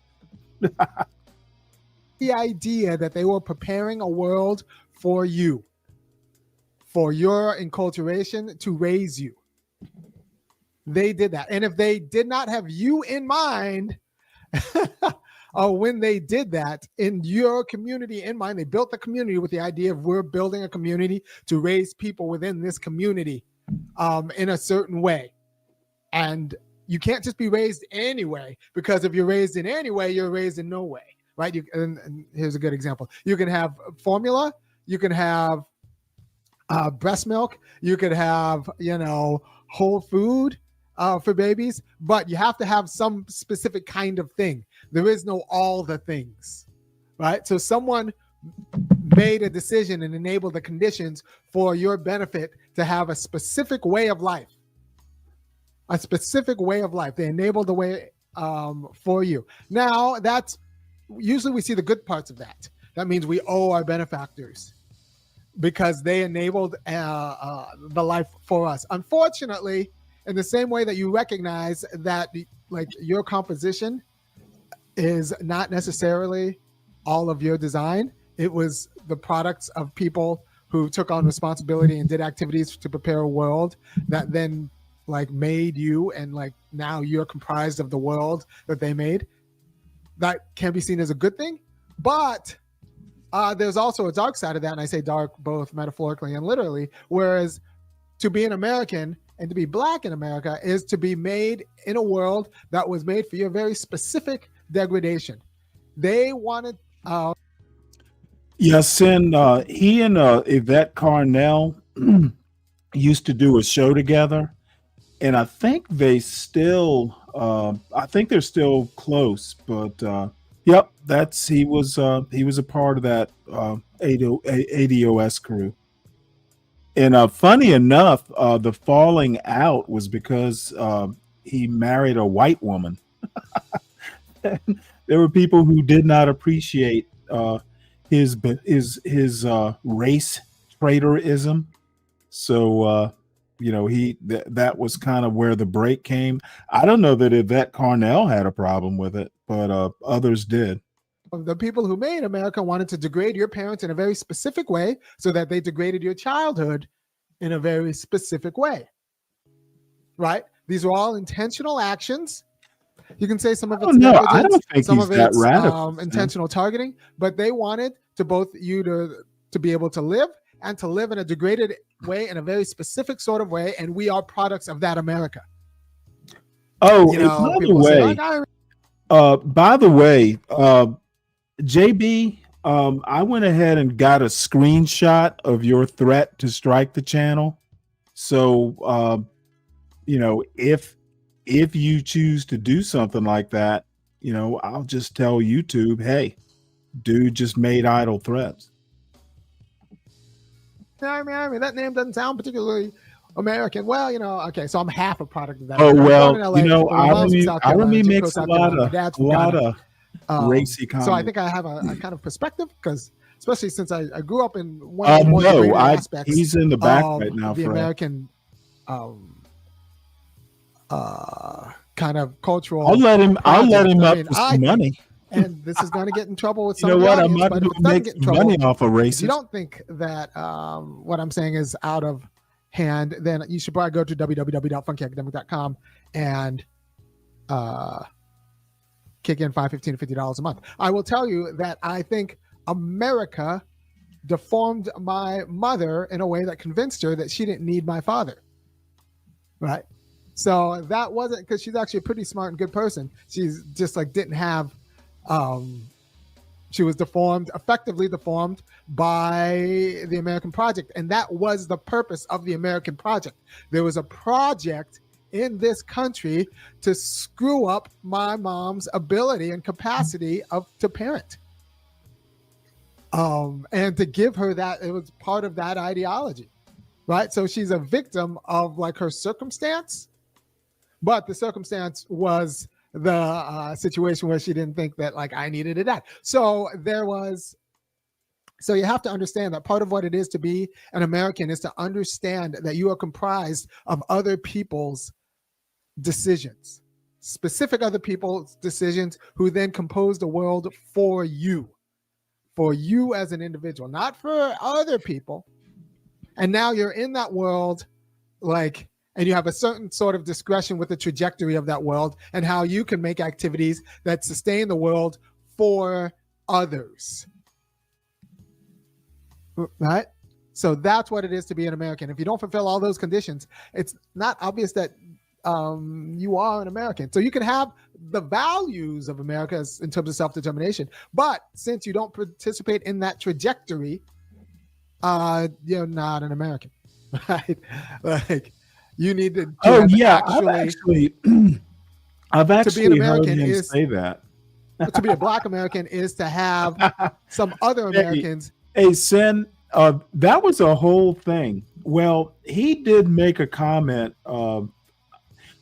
The idea that they were preparing a world for you, for your enculturation to raise you. They did that. And if they did not have you in mind, or when they did that in your community in mind, they built the community with the idea of we're building a community to raise people within this community in a certain way. And you can't just be raised anyway, because if you're raised in any way, you're raised in no way, right? And here's a good example. You can have formula, you can have breast milk, you could have, whole food for babies, but you have to have some specific kind of thing. There is no all the things, right? So someone made a decision and enabled the conditions for your benefit to have a specific way of life. A specific way of life. They enabled the way for you. Now, that's usually we see the good parts of that. That means we owe our benefactors because they enabled the life for us. Unfortunately, in the same way that you recognize that like your composition is not necessarily all of your design, it was the products of people who took on responsibility and did activities to prepare a world that then like made you, and like now you're comprised of the world that they made. That can be seen as a good thing, but there's also a dark side of that, and I say dark both metaphorically and literally, whereas to be an American and to be black in America is to be made in a world that was made for your very specific degradation. They wanted Yes, and he and Yvette Carnell used to do a show together, and I think they're still close. But yep, he was a part of that ADOS crew. And funny enough, the falling out was because he married a white woman. There were people who did not appreciate his race traitorism. So that was kind of where the break came. I don't know that Yvette Carnell had a problem with it, but others did. The people who made America wanted to degrade your parents in a very specific way so that they degraded your childhood in a very specific way. Right? These were all intentional actions. You can say some of it's negligence, I don't think some he's of that it's radical. intentional targeting, but they wanted to both you to be able to live and to live in a degraded way, in a very specific sort of way, and we are products of that America. Oh, You know, and people say, by the way, JB, I went ahead and got a screenshot of your threat to strike the channel. So, if you choose to do something like that, I'll just tell YouTube, hey, dude just made idle threats. I mean, that name doesn't sound particularly American. Well, okay, so I'm half a product of that. Oh, I'm well, born in LA, Army makes a lot of racy comments. So I think I have a kind of perspective, because especially since I grew up in one of the more degraded aspects. He's in the back right now, the Fred. American kind of cultural. I'll let him up for some money. And this is going to get in trouble with some You know of the what? audience, I'm not but going if it to doesn't make get in some trouble, money off of if you racist. don't think that what I'm saying is out of hand, then you should probably go to www.funkyacademic.com and kick in $5, $15, to $50 a month. I will tell you that I think America deformed my mother in a way that convinced her that she didn't need my father. Right? So that wasn't, because she's actually a pretty smart and good person. She's just like didn't have she was effectively deformed by the American project. And that was the purpose of the American project. There was a project in this country to screw up my mom's ability and capacity to parent. And to give her that, it was part of that ideology, right? So she's a victim of like her circumstance, but the circumstance was the situation where she didn't think that like I needed a dad. So you have to understand that part of what it is to be an American is to understand that you are comprised of other people's decisions, specific other people's decisions, who then compose the world for you as an individual, not for other people. And now you're in that world, and you have a certain sort of discretion with the trajectory of that world and how you can make activities that sustain the world for others. Right? So that's what it is to be an American. If you don't fulfill all those conditions, it's not obvious that you are an American. So you can have the values of America in terms of self-determination, but since you don't participate in that trajectory, you're not an American, right? Like you need to. I've actually to be an American heard him say that. To be a Black American is to have some other Americans. Hey, Sen, that was a whole thing. Well, he did make a comment.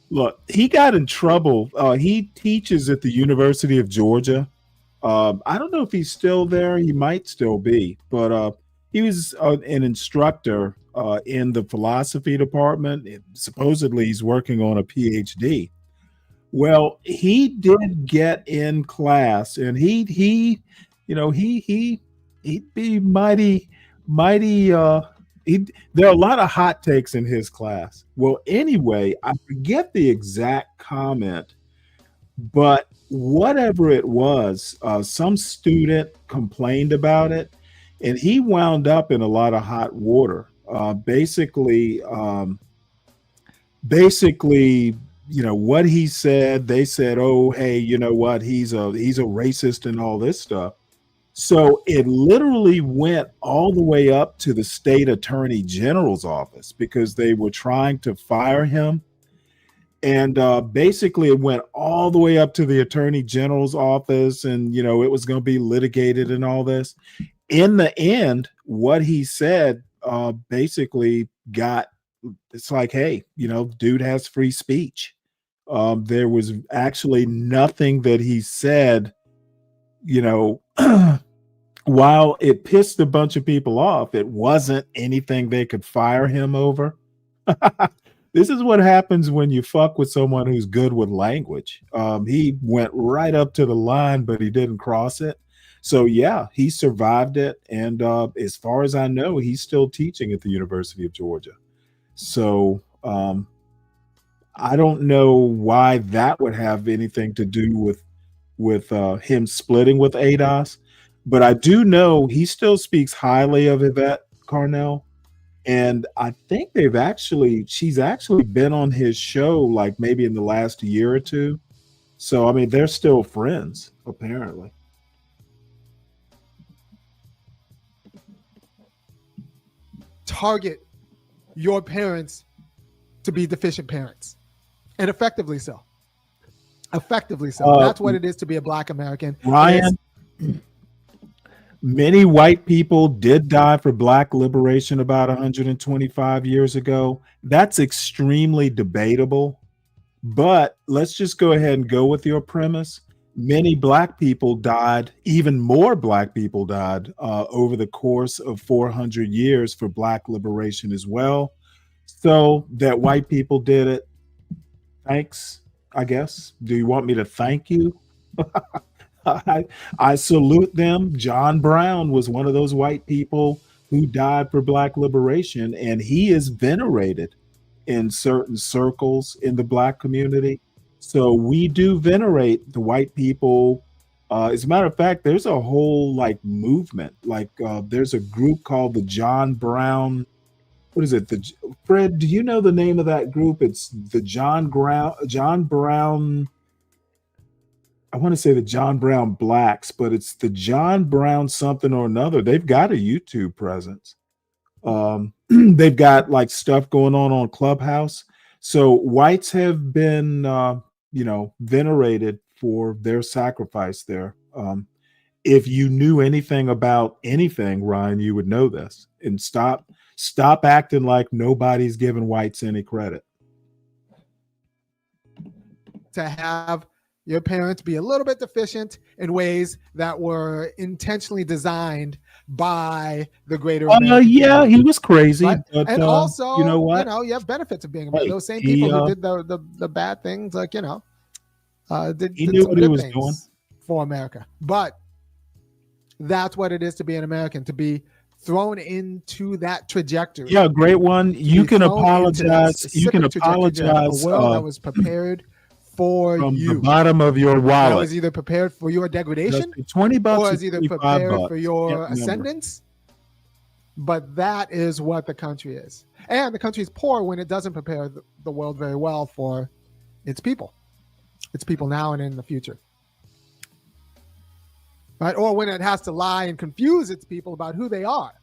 Look, he got in trouble. He teaches at the University of Georgia. I don't know if he's still there. He might still be, but he was an instructor in the philosophy department. Supposedly, he's working on a PhD. Well, he did get in class, and he'd be mighty. There are a lot of hot takes in his class. Well, anyway, I forget the exact comment, but whatever it was, some student complained about it, and he wound up in a lot of hot water. Basically, what he said, they said, "Oh, hey, you know what? He's a racist and all this stuff." So it literally went all the way up to the state attorney general's office because they were trying to fire him. And basically, it went all the way up to the attorney general's office, and it was going to be litigated and all this. In the end, what he said basically it's like, hey, dude has free speech. There was actually nothing that he said, while it pissed a bunch of people off, it wasn't anything they could fire him over. This is what happens when you fuck with someone who's good with language. He went right up to the line, but he didn't cross it. So yeah, he survived it. And as far as I know, he's still teaching at the University of Georgia. So I don't know why that would have anything to do with him splitting with ADOS. But I do know he still speaks highly of Yvette Carnell. And I think she's actually been on his show like maybe in the last year or two. So, I mean, they're still friends, apparently. Target your parents to be deficient parents, and effectively so. Effectively so. That's what it is to be a Black American. Ryan, many white people did die for Black liberation about 125 years ago. That's extremely debatable. But let's just go ahead and go with your premise. Many Black people died, even more Black people died over the course of 400 years for Black liberation as well. So that white people did it. Thanks, I guess. Do you want me to thank you? I salute them. John Brown was one of those white people who died for Black liberation, and he is venerated in certain circles in the Black community. So we do venerate the white people. As a matter of fact, there's a whole movement. There's a group called the John Brown. What is it? Fred, do you know the name of that group? It's the John Brown. I want to say the John Brown Blacks, but it's the John Brown something or another. They've got a YouTube presence. They've got stuff going on Clubhouse. So whites have been, venerated for their sacrifice there. If you knew anything about anything, Ryan, you would know this. And stop acting like nobody's giving whites any credit. To have your parents be a little bit deficient in ways that were intentionally designed by the greater American yeah, community. he was crazy. Right? But, and also, you know what? You have benefits of being American. Those same people who did the bad things, did he knew some what he good was things doing for America. But that's what it is to be an American, to be thrown into that trajectory. Yeah, great one. You can apologize. You can apologize. A world that was prepared for from you. the bottom of your wallet. That was either prepared for your degradation, $20 or is either prepared $25. for your Can't remember. ascendance. But that is what the country is. And the country is poor when it doesn't prepare the world very well for its people now and in the future. Right? Or when it has to lie and confuse its people about who they are.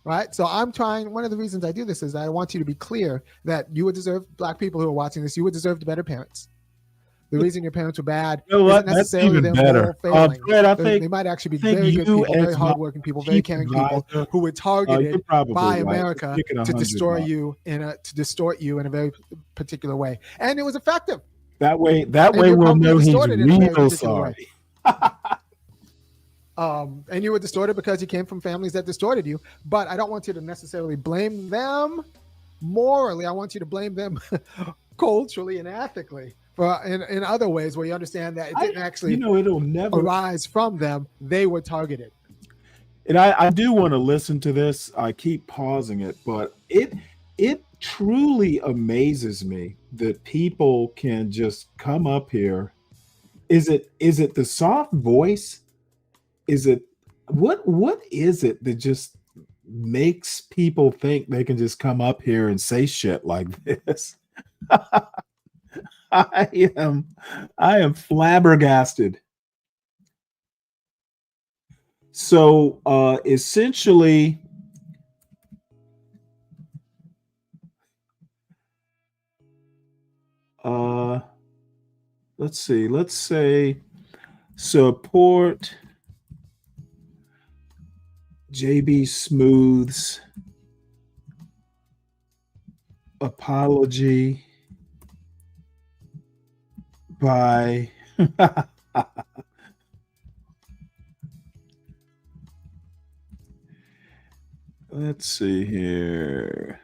Right? So one of the reasons I do this is I want you to be clear that you would deserve, Black people who are watching this, you would deserve better parents. The reason your parents were bad isn't necessarily their moral failing. Fred, I they might actually be very good people, very hardworking people, very caring people who were targeted by America to distort you in a very particular way, and it was effective. That way we'll know he's real sorry. And you were distorted because you came from families that distorted you. But I don't want you to necessarily blame them morally. I want you to blame them culturally and ethically. In other ways where you understand that it didn't actually it'll never arise from them. They were targeted. And I do want to listen to this. I keep pausing it, but it truly amazes me that people can just come up here. Is it the soft voice? Is it what is it that just makes people think they can just come up here and say shit like this? I am flabbergasted. So essentially, let's see. Let's say support JB Smooth's apology by let's see here.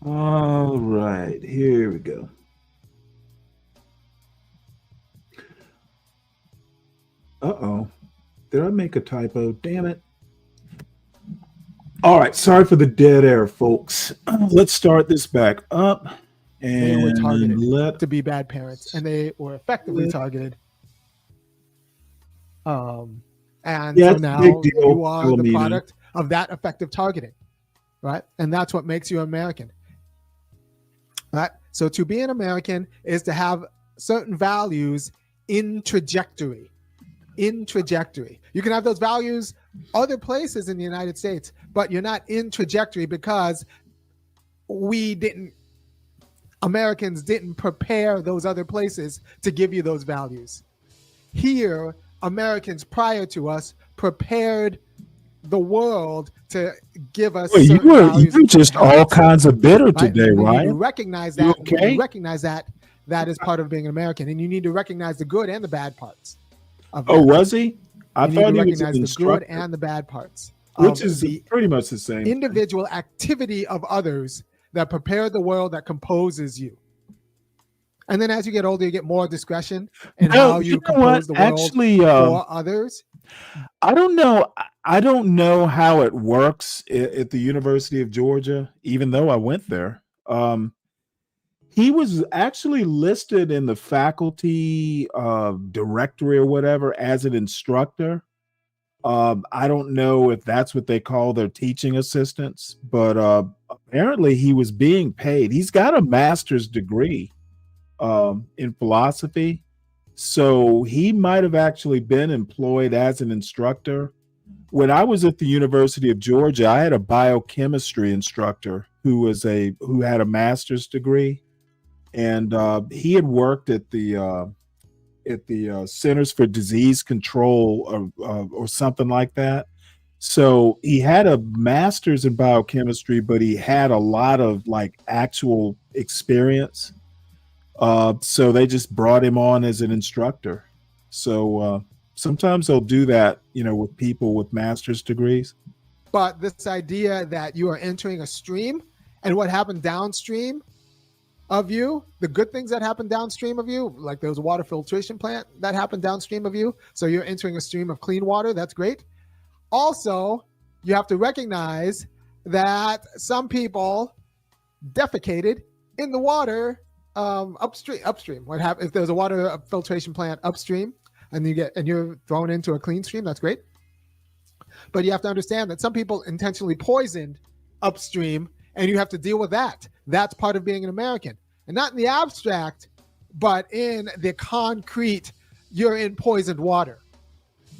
All right, here we go. Uh-oh. Did I make a typo? Damn it. All right, sorry for the dead air, folks. Let's start this back up. They were And targeted to be bad parents, and they were effectively targeted. And Yeah, so it's a now big deal, you are the Philomena. product of that effective targeting, right? And that's what makes you American, right? So to be an American is to have certain values in trajectory. In trajectory. You can have those values other places in the United States, but you're not in trajectory because Americans didn't prepare those other places to give you those values. Here, Americans prior to us prepared the world to give us Well, certain values. you just all kinds of bitter today, And when right? you recognize You that, okay? when you recognize that, that is part of being an American, and you need to recognize the good and the bad parts. Oh, was he? I You need thought to he was an recognize the good instructor, and the bad parts, which of is the pretty much the same. individual activity of others that prepare the world that composes you. And then as you get older, you get more discretion in how you compose the world Actually, for others. I don't know. I don't know how it works at the University of Georgia, even though I went there. He was actually listed in the faculty directory or whatever as an instructor. I don't know if that's what they call their teaching assistants, but apparently he was being paid. He's got a master's degree in philosophy. So he might have actually been employed as an instructor. When I was at the University of Georgia, I had a biochemistry instructor who had a master's degree, and he had worked at the Centers for Disease Control or something like that. So he had a master's in biochemistry, but he had a lot of like actual experience. So they just brought him on as an instructor. So sometimes they'll do that, with people with master's degrees. But this idea that you are entering a stream and what happened downstream of you, the good things that happen downstream of you, like there was a water filtration plant that happened downstream of you. So you're entering a stream of clean water. That's great. Also, you have to recognize that some people defecated in the water upstream. What happens if there's a water filtration plant upstream and you're thrown into a clean stream? That's great. But you have to understand that some people intentionally poisoned upstream, and you have to deal with that. That's part of being an American. And not in the abstract, but in the concrete, you're in poisoned water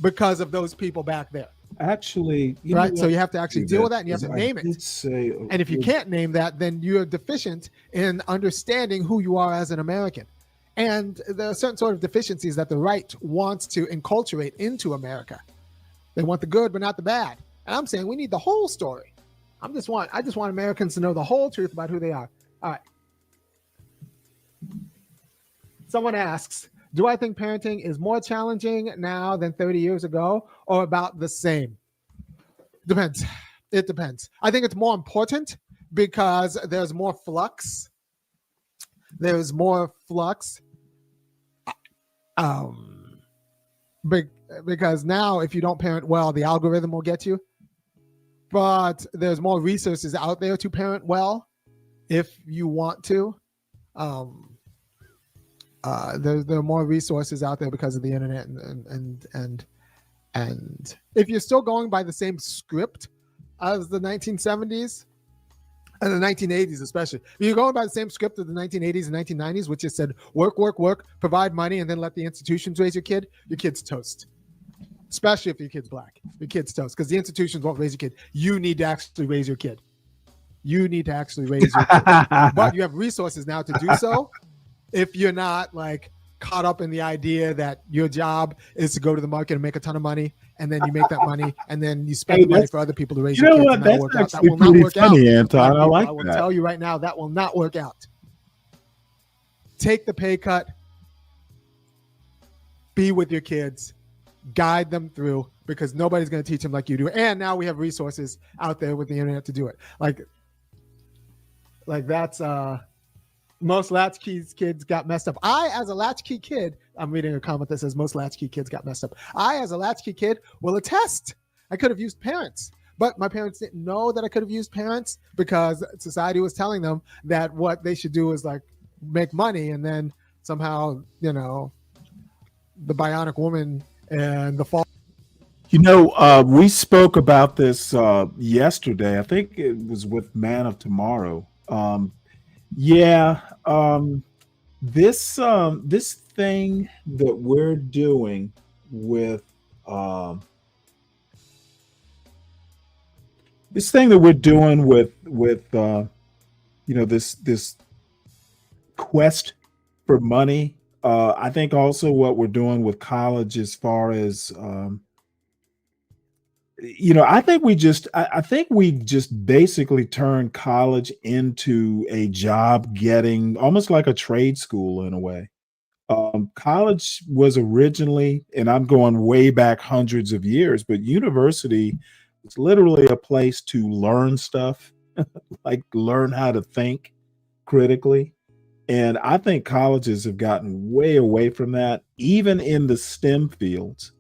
because of those people back there. Actually, right. So you have to actually deal with that, and you have to name it. And if you can't name that, then you're deficient in understanding who you are as an American. And there are certain sort of deficiencies that the right wants to enculturate into America. They want the good, but not the bad. And I'm saying we need the whole story. I just want Americans to know the whole truth about who they are. All right. Someone asks, do I think parenting is more challenging now than 30 years ago, or about the same? Depends. It depends. I think it's more important because there's more flux. There's more flux. Because now if you don't parent well, the algorithm will get you. But there's more resources out there to parent well if you want to. There are more resources out there because of the internet and if you're still going by the same script as the 1970s, In the 1980s, especially. If you're going by the same script of the 1980s and 1990s, which just said work, work, work, provide money, and then let the institutions raise your kid's toast. Especially if your kid's black. Your kid's toast. Because the institutions won't raise your kid. You need to actually raise your kid. You need to actually raise your kid. But you have resources now to do so if you're not like caught up in the idea that your job is to go to the market and make a ton of money, and then you make that money, and then you spend the money for other people to raise your kids. What? That's that actually will not pretty work funny, out. Anton. I like I will that. tell you right now, that will not work out. Take the pay cut. Be with your kids. Guide them through, because nobody's going to teach them like you do. And now we have resources out there with the internet to do it. Like that's most latchkey kids got messed up. I, as a latchkey kid, I'm reading a comment that says most latchkey kids got messed up. I, as a latchkey kid, will attest. I could have used parents, but my parents didn't know that I could have used parents because society was telling them that what they should do is like make money, and then somehow, the bionic woman and the fall. We spoke about this yesterday. I think it was with Man of Tomorrow. This thing that we're doing with this quest for money. I think also what we're doing with college, as far as I think we just basically turned college into a job getting, almost like a trade school in a way. College was originally, and I'm going way back hundreds of years, but university was literally a place to learn stuff, like learn how to think critically. And I think colleges have gotten way away from that, even in the STEM fields.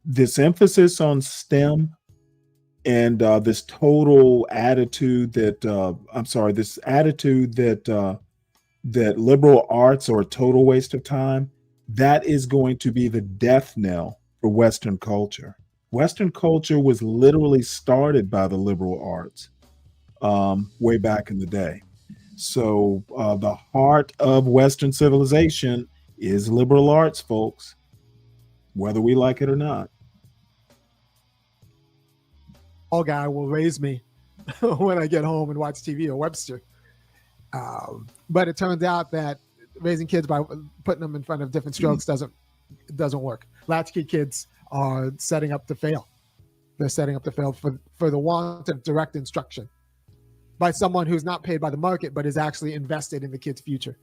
This emphasis on STEM and this total attitude that that liberal arts are a total waste of time, that is going to be the death knell for Western culture. Western culture was literally started by the liberal arts way back in the day. So the heart of Western civilization is liberal arts, folks, whether we like it or not. All guy will raise me when I get home and watch TV, or Webster. But it turns out that raising kids by putting them in front of different strokes doesn't work. Latchkey kids are setting up to fail. They're setting up to fail for the want of direct instruction by someone who's not paid by the market, but is actually invested in the kid's future.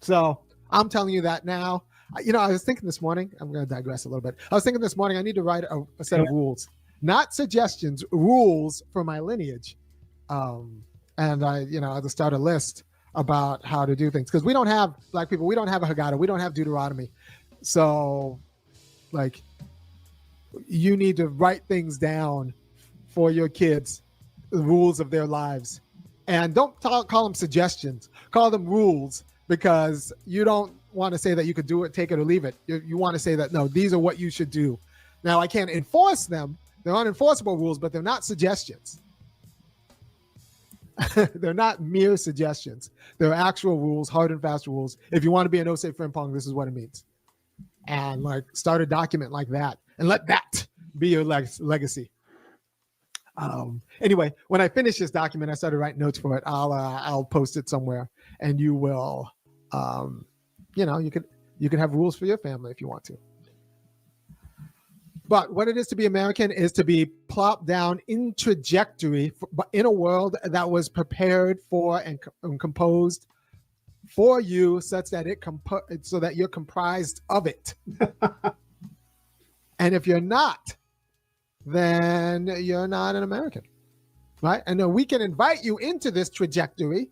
So I'm telling you that now. I was thinking this morning, I'm going to digress a little bit. I was thinking this morning, I need to write a set of rules, not suggestions, rules for my lineage. And I had to start a list about how to do things, because we don't have, black people, we don't have a Haggadah, we don't have Deuteronomy. So like, you need to write things down for your kids, the rules of their lives. And don't call them suggestions, call them rules, because you don't want to say that you could do it, take it or leave it. You want to say that, no, these are what you should do. Now, I can't enforce them. They're unenforceable rules, but they're not suggestions. They're not mere suggestions. They're actual rules, hard and fast rules. If you want to be a no safe friend pong, this is what it means. And like, start a document like that and let that be your legacy. Anyway, when I finish this document, I started writing notes for it. I'll post it somewhere, and you will, you can have rules for your family if you want to. But what it is to be American is to be plopped down in trajectory in a world that was prepared for and composed for you, such that so that you're comprised of it. And if you're not, then you're not an American, right? And then we can invite you into this trajectory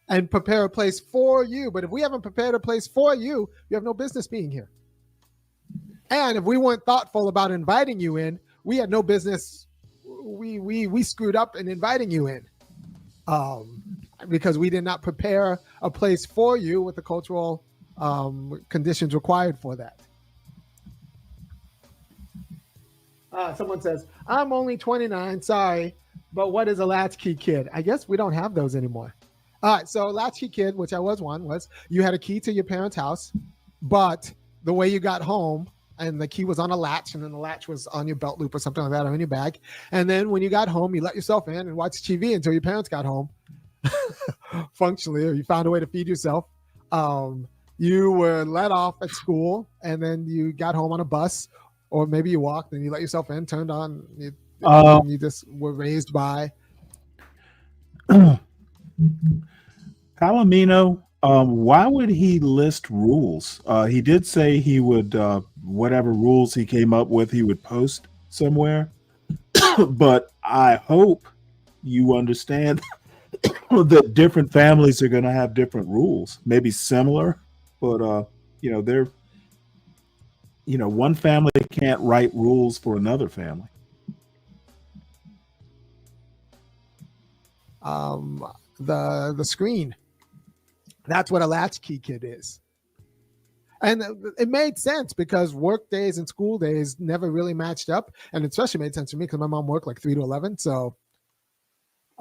and prepare a place for you. But if we haven't prepared a place for you, you have no business being here. And if we weren't thoughtful about inviting you in, we had no business. We screwed up in inviting you in, because we did not prepare a place for you with the cultural conditions required for that. Someone says, I'm only 29, sorry, but what is a latchkey kid? I guess we don't have those anymore. All right, so latchkey kid, which I was one, was you had a key to your parents' house, but the way you got home, and the key was on a latch, and then the latch was on your belt loop or something like that, or in your bag. And then when you got home, you let yourself in and watched TV until your parents got home, functionally, or you found a way to feed yourself. You were let off at school, and then you got home on a bus, or maybe you walked and you let yourself in, turned on, and you just were raised by. Palomino, why would he list rules? He did say he would, whatever rules he came up with, he would post somewhere. But I hope you understand that different families are going to have different rules, maybe similar, but they're, one family can't write rules for another family. The screen. That's what a latchkey kid is. And it made sense because work days and school days never really matched up. And it especially made sense to me because my mom worked like 3 to 11. So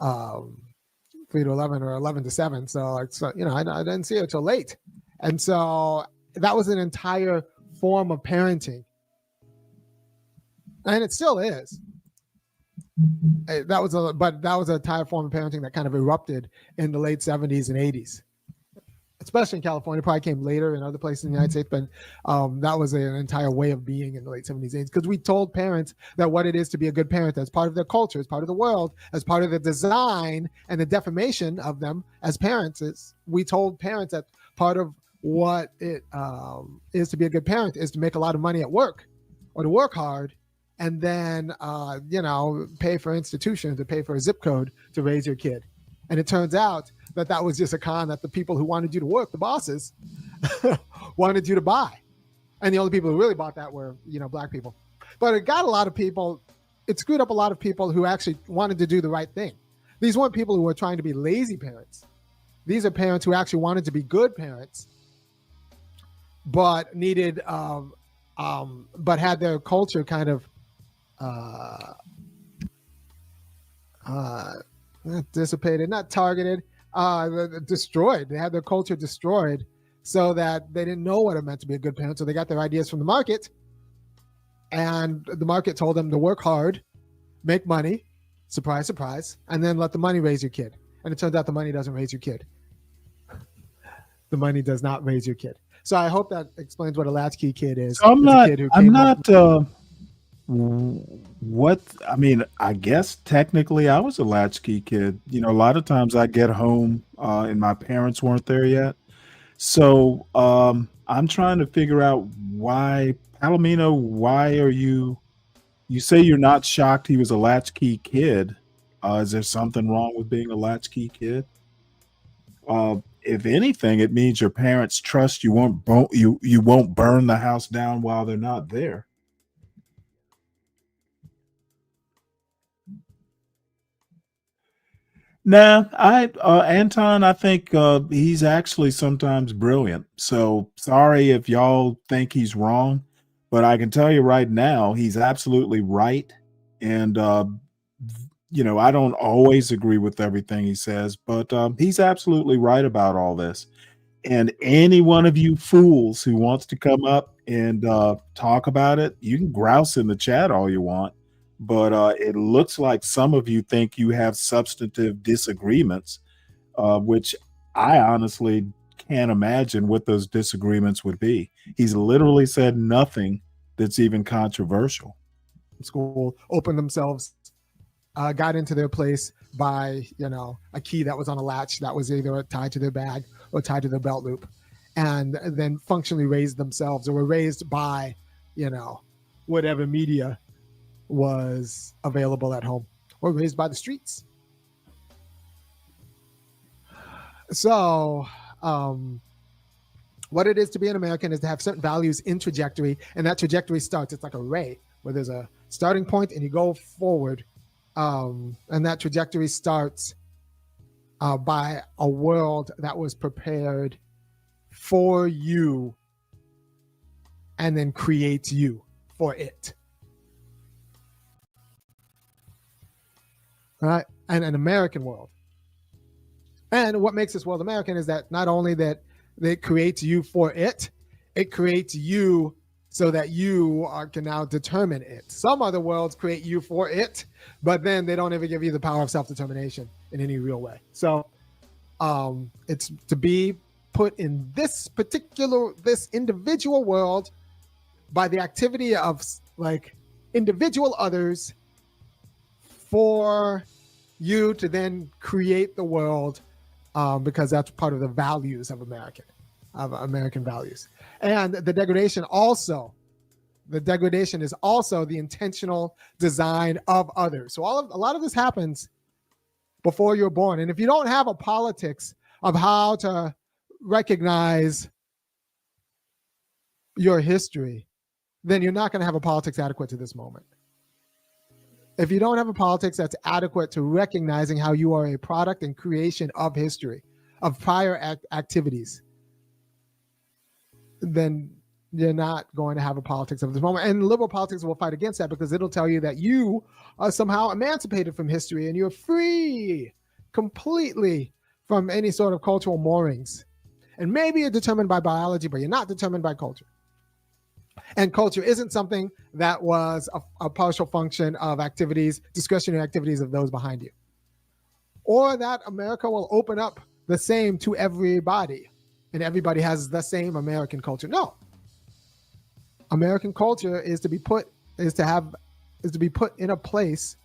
3 to 11 or 11 to 7. So, I didn't see her till late. And so that was an entire form of parenting. And it still is. That was an entire form of parenting that kind of erupted in the late 70s and 80s. Especially in California, probably came later in other places in the United States, but that was an entire way of being in the late 70s, 80s, because we told parents that what it is to be a good parent as part of their culture, as part of the world, as part of the design and the defamation of them as parents. We told parents that part of what it is to be a good parent is to make a lot of money at work or to work hard and then, pay for institutions or pay for a zip code to raise your kid. And it turns out that was just a con that the people who wanted you to work, the bosses, wanted you to buy. And the only people who really bought that were, black people. But it got a lot of people, it screwed up a lot of people who actually wanted to do the right thing. These weren't people who were trying to be lazy parents. These are parents who actually wanted to be good parents, but needed, but had their culture kind of, not dissipated, not targeted, destroyed. They had their culture destroyed so that they didn't know what it meant to be a good parent. So they got their ideas from the market, and the market told them to work hard, make money, surprise, surprise, and then let the money raise your kid. And it turns out the money doesn't raise your kid. The money does not raise your kid. So I hope that explains what a latchkey kid is. So I guess technically I was a latchkey kid. A lot of times I get home and my parents weren't there yet. So I'm trying to figure out why, Palomino, why are you say you're not shocked he was a latchkey kid. Is there something wrong with being a latchkey kid? If anything, it means your parents trust you won't burn the house down while they're not there. Nah, Anton, I think he's actually sometimes brilliant. So sorry if y'all think he's wrong, but I can tell you right now, he's absolutely right. And I don't always agree with everything he says, but he's absolutely right about all this. And any one of you fools who wants to come up and talk about it, you can grouse in the chat all you want. But it looks like some of you think you have substantive disagreements, which I honestly can't imagine what those disagreements would be. He's literally said nothing that's even controversial. School opened themselves, got into their place by, a key that was on a latch that was either tied to their bag or tied to their belt loop, and then functionally raised themselves or were raised by, whatever media was available at home, or raised by the streets. So what it is to be an American is to have certain values in trajectory, and that trajectory starts, it's like a ray where there's a starting point and you go forward, and that trajectory starts by a world that was prepared for you and then creates you for it. right? And an American world. And what makes this world American is that not only that it creates you for it, it creates you so that you can now determine it. Some other worlds create you for it, but then they don't ever give you the power of self-determination in any real way. So it's to be put in this individual world by the activity of like individual others for you to then create the world, because that's part of the values of American values. And the degradation is also the intentional design of others. So a lot of this happens before you're born. And if you don't have a politics of how to recognize your history, then you're not going to have a politics adequate to this moment. If you don't have a politics that's adequate to recognizing how you are a product and creation of history, of prior activities, then you're not going to have a politics of this moment. And liberal politics will fight against that because it'll tell you that you are somehow emancipated from history and you're free completely from any sort of cultural moorings. And maybe you're determined by biology, but you're not determined by culture. And culture isn't something that was a partial function of activities, discretionary activities of those behind you. Or that America will open up the same to everybody and everybody has the same American culture. No. American culture is to be put in a place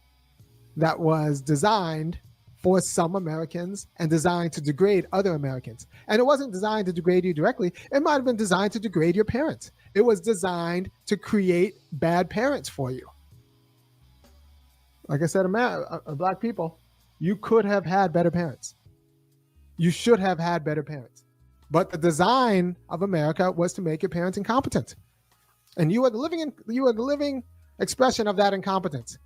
that was designed for some Americans and designed to degrade other Americans. And it wasn't designed to degrade you directly. It might have been designed to degrade your parents. It was designed to create bad parents for you. Like I said, Black people, you could have had better parents. You should have had better parents. But the design of America was to make your parents incompetent. And you are the living expression of that incompetence.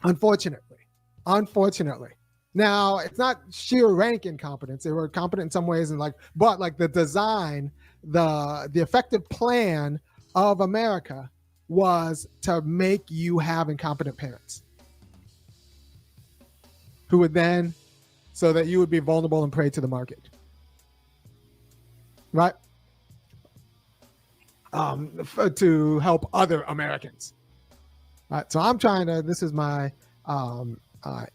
Unfortunately. Now, it's not sheer rank incompetence. They were competent in some ways, but the design, the effective plan of America was to make you have incompetent parents who would then, so that you would be vulnerable and prey to the market. Right? To help other Americans. Right? So I'm trying to, this is my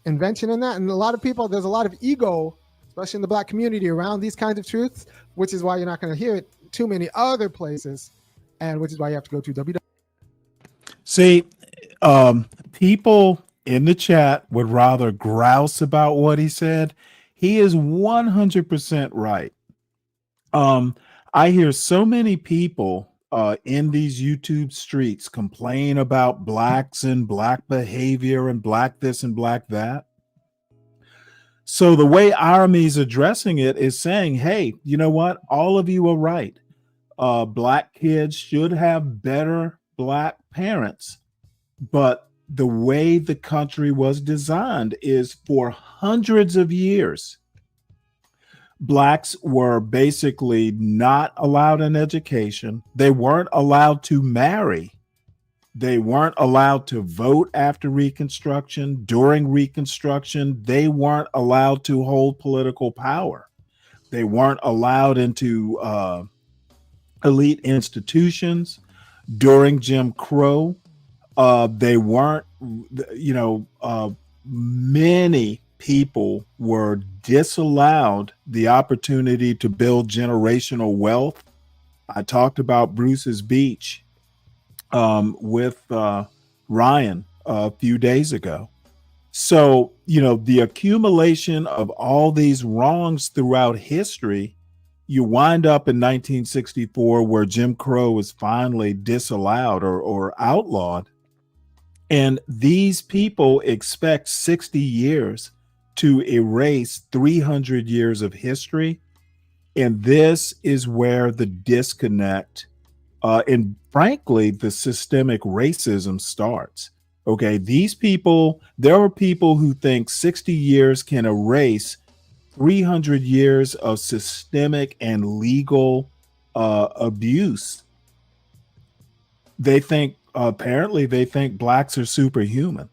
invention in that. And a lot of people, there's a lot of ego, especially in the Black community, around these kinds of truths, which is why you're not going to hear it too many other places, and which is why you have to go to www. See, people in the chat would rather grouse about what he said. He is 100% right. I hear so many people in these YouTube streets complain about Blacks and Black behavior and Black this and Black that. So the way Army's addressing it is saying, hey, you know what? All of you are right. Black kids should have better Black parents. But the way the country was designed is for hundreds of years, Blacks were basically not allowed an education. They weren't allowed to marry. They weren't allowed to vote after Reconstruction. During Reconstruction, they weren't allowed to hold political power. They weren't allowed into elite institutions. During Jim Crow, they weren't, many people were disallowed the opportunity to build generational wealth. I talked about Bruce's Beach with Ryan a few days ago. So, the accumulation of all these wrongs throughout history, you wind up in 1964 where Jim Crow was finally disallowed or outlawed. And these people expect 60 years to erase 300 years of history. And this is where the disconnect and frankly, the systemic racism starts. Okay, these people, there are people who think 60 years can erase 300 years of systemic and legal abuse. They think, apparently they think Blacks are superhuman.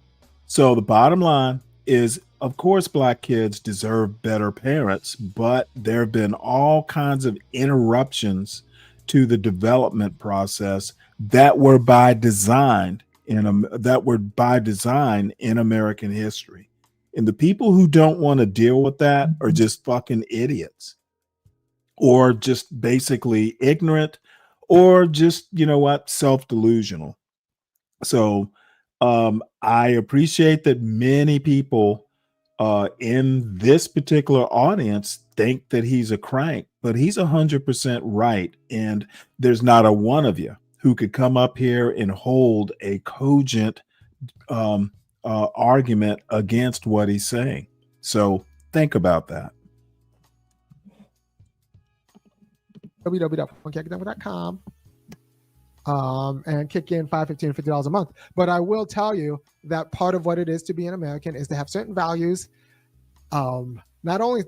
So the bottom line is, of course, black kids deserve better parents, but there have been all kinds of interruptions to the development process that were by design in American history. And the people who don't want to deal with that are just fucking idiots, or just basically ignorant, or just, you know what, self-delusional. So I appreciate that many people in this particular audience think that he's a crank, but he's 100% right. And there's not a one of you who could come up here and hold a cogent argument against what he's saying. So think about that. www.funkyacademic.com and kick in $5, $15, $50 a month. But I will tell you that part of what it is to be an American is to have certain values. Not only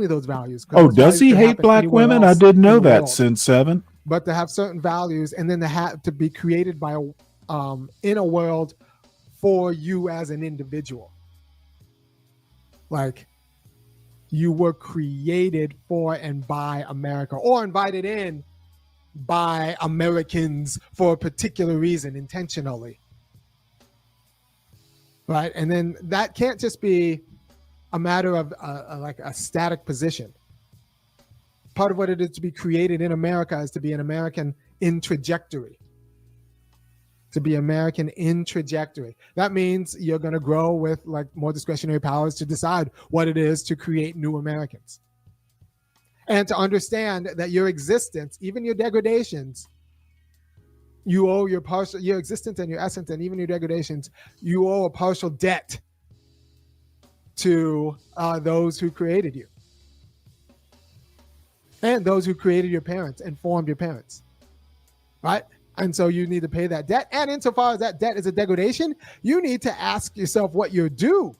those values. Oh, does he hate black women? I didn't know that, Sin 7. But to have certain values, and then to be created by in a world for you as an individual. Like, you were created for and by America, or invited in by Americans for a particular reason, intentionally. Right? And then that can't just be a matter of like a static position. Part of what it is to be created in America is to be an American in trajectory. To be American in trajectory. That means you're going to grow with like more discretionary powers to decide what it is to create new Americans. And to understand that your existence, even your degradations, you owe your existence and your essence, and even your degradations, you owe a partial debt to those who created you. And those who created your parents and formed your parents. Right? And so you need to pay that debt. And insofar as that debt is a degradation, you need to ask yourself what you're due.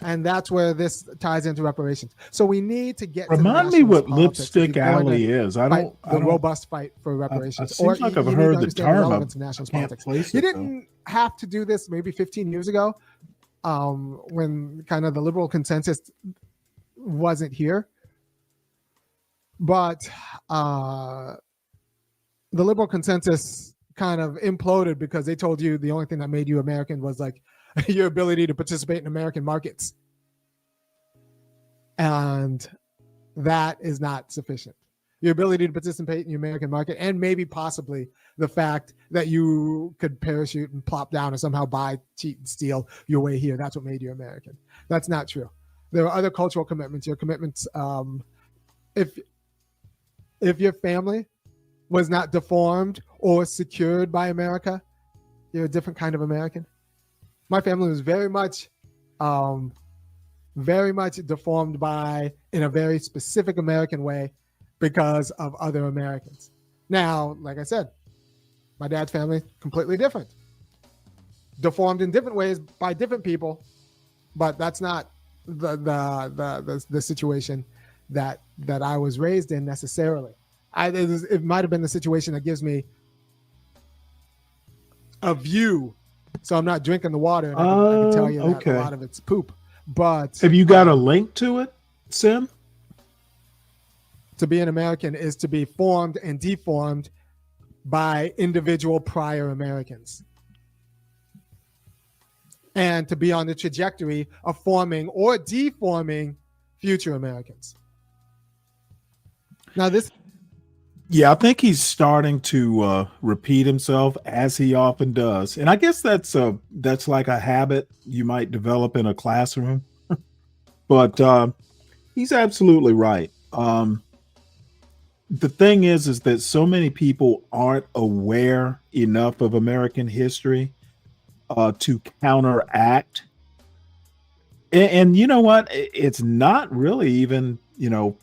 And that's where this ties into reparations. So we need to get. Remind me what Lipstick Alley is. I don't. Robust fight for reparations. It seems like I've heard the term. Of national politics. You didn't have to do this maybe 15 years ago, when kind of the liberal consensus wasn't here. But the liberal consensus kind of imploded because they told you the only thing that made you American was like your ability to participate in American markets. And that is not sufficient. Your ability to participate in the American market, and maybe possibly the fact that you could parachute and plop down or somehow buy, cheat, and steal your way here. That's what made you American. That's not true. There are other cultural commitments. Your commitments, if your family was not deformed or secured by America, you're a different kind of American. My family was very much deformed in a very specific American way because of other Americans. Now, like I said, my dad's family, completely different. Deformed in different ways by different people, but that's not the situation that I was raised in necessarily. It might have been the situation that gives me a view, so I'm not drinking the water. And I can tell you that a lot of it's poop. But have you got a link to it, Sim? To be an American is to be formed and deformed by individual prior Americans, and to be on the trajectory of forming or deforming future Americans. Now this. Yeah, I think he's starting to repeat himself, as he often does, and I guess that's like a habit you might develop in a classroom. But he's absolutely right. The thing is that so many people aren't aware enough of American history to counteract. And you know what? It's not really even,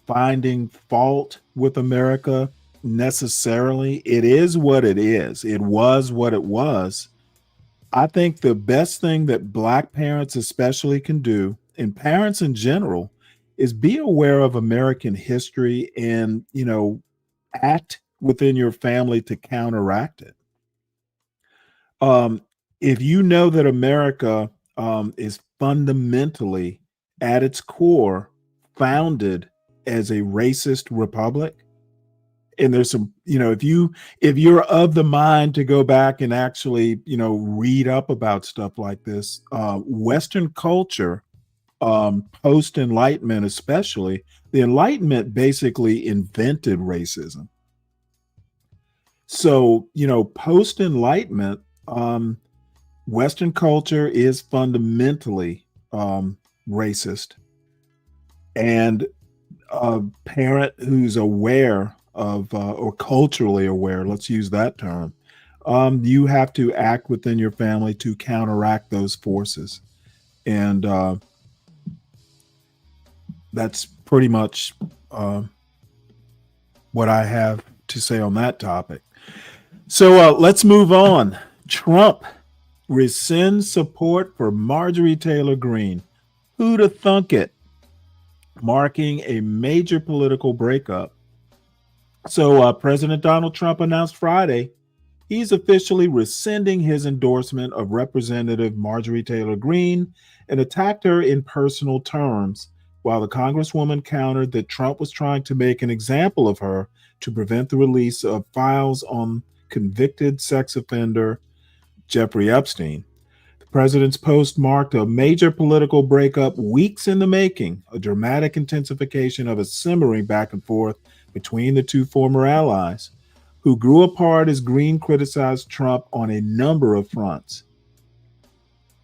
finding fault with America necessarily. It is what it is. It was what it was. I think the best thing that Black parents especially can do, and parents in general, is be aware of American history and, act within your family to counteract it. if you know that America is fundamentally at its core founded as a racist republic, and there's some, if you're of the mind to go back and actually, read up about stuff like this, Western culture, post Enlightenment, especially the Enlightenment, basically invented racism. So, post Enlightenment, Western culture is fundamentally racist, and a parent who's aware of, or culturally aware, let's use that term, you have to act within your family to counteract those forces. And that's pretty much what I have to say on that topic. So let's move on. Trump rescinds support for Marjorie Taylor Greene. Who'da thunk it? Marking a major political breakup. So President Donald Trump announced Friday he's officially rescinding his endorsement of Representative Marjorie Taylor Greene and attacked her in personal terms, while the Congresswoman countered that Trump was trying to make an example of her to prevent the release of files on convicted sex offender Jeffrey Epstein. The president's post marked a major political breakup weeks in the making, a dramatic intensification of a simmering back and forth between the two former allies, who grew apart as Greene criticized Trump on a number of fronts.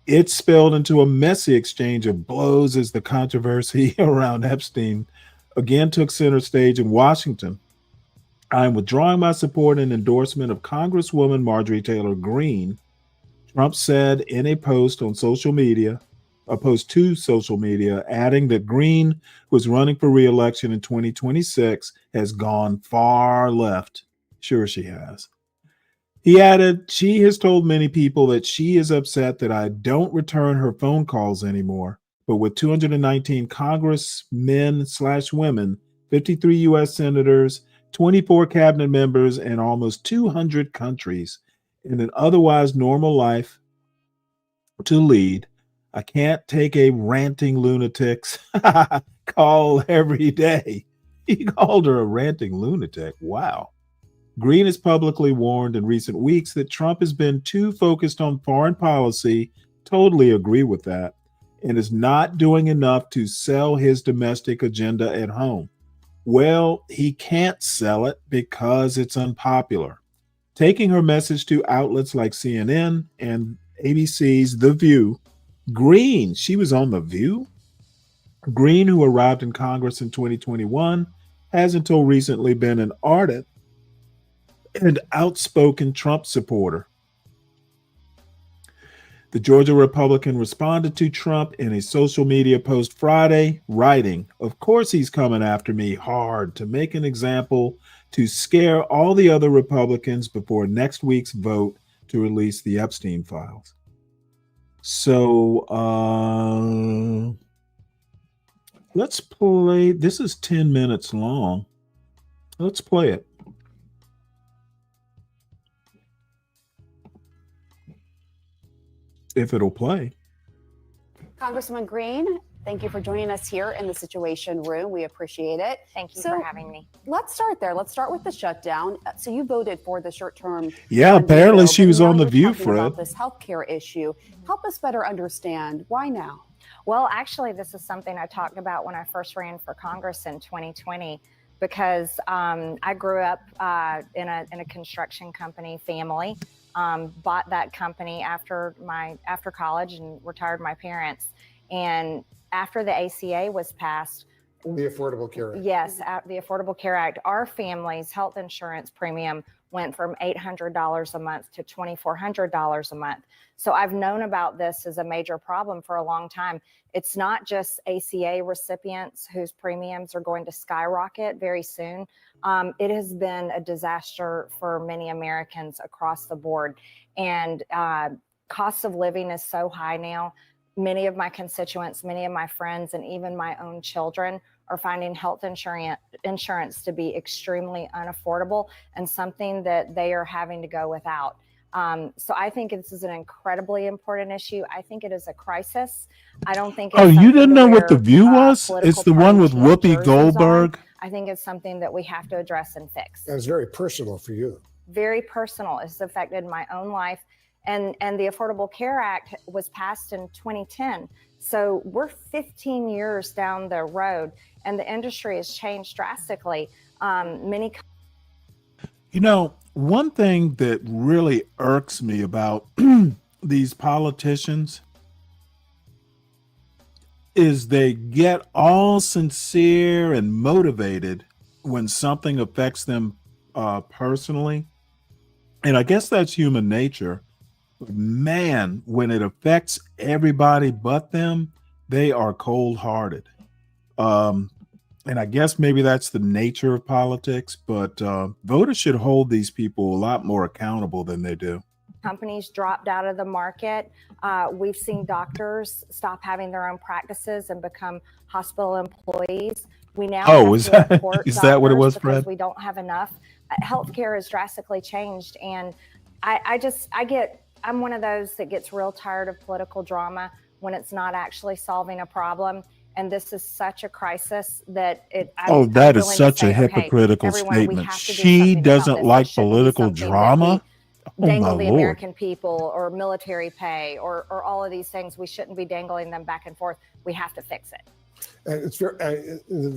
It spilled into a messy exchange of blows as the controversy around Epstein again took center stage in Washington. I'm withdrawing my support and endorsement of Congresswoman Marjorie Taylor Greene, Trump said in a post to social media, adding that Greene, who is running for re-election in 2026, has gone far left. Sure she has. He added, she has told many people that she is upset that I don't return her phone calls anymore, but with 219 congressmen/women, 53 U.S. senators, 24 cabinet members, and almost 200 countries in an otherwise normal life to lead, I can't take a ranting lunatic's call every day. He called her a ranting lunatic. Wow. Greene has publicly warned in recent weeks that Trump has been too focused on foreign policy, totally agree with that, and is not doing enough to sell his domestic agenda at home. Well, he can't sell it because it's unpopular. Taking her message to outlets like CNN and ABC's The View, Greene, she was on The View? Greene, who arrived in Congress in 2021, has until recently been an ardent and outspoken Trump supporter. The Georgia Republican responded to Trump in a social media post Friday, writing, "Of course he's coming after me hard to make an example to scare all the other Republicans before next week's vote to release the Epstein files." So let's play. This is 10 minutes long. Let's play it. If it'll play. Congresswoman Greene, thank you for joining us here in the Situation Room. We appreciate it. Thank you for having me. Let's start there. Let's start with the shutdown. So you voted for the short-term. Yeah, apparently bill, she was on The View, talking Fred. about this healthcare issue. Help us better understand why now. Well, actually, this is something I talked about when I first ran for Congress in 2020, because I grew up in a construction company family. Bought that company after college and retired my parents. And after the ACA was passed, the Affordable Care Act. Yes, the Affordable Care Act, our family's health insurance premium went from $800 a month to $2,400 a month. So I've known about this as a major problem for a long time. It's not just ACA recipients whose premiums are going to skyrocket very soon. It has been a disaster for many Americans across the board. And cost of living is so high now. Many of my constituents, many of my friends, and even my own children are finding health insurance to be extremely unaffordable and something that they are having to go without. So I think this is an incredibly important issue. I think it is a crisis. I don't think. Oh, It's you didn't know something what the where, View was? political It's the one party with change Whoopi jerseys on. Goldberg. I think it's something that we have to address and fix. That's very personal for you. Very personal. It's affected my own life. And the Affordable Care Act was passed in 2010. So we're 15 years down the road, and the industry has changed drastically. You know, one thing that really irks me about these politicians is they get all sincere and motivated when something affects them personally. And I guess that's human nature. But man, when it affects everybody but them, they are cold-hearted. And I guess maybe that's the nature of politics, but voters should hold these people a lot more accountable than they do. Companies dropped out of the market. We've seen doctors stop having their own practices and become hospital employees. We now have is to that report is that what it doctors was, because Fred? we don't have enough. Healthcare has drastically changed, and I'm one of those that gets real tired of political drama when it's not actually solving a problem. And this is such a crisis that I'm That is willing to such say, a okay, hypocritical everyone, we statement. have to do She something about doesn't this. like This shouldn't be political something that drama. we dangle my the Lord. American people or military pay or all of these things. We shouldn't be dangling them back and forth. We have to fix it. It's very,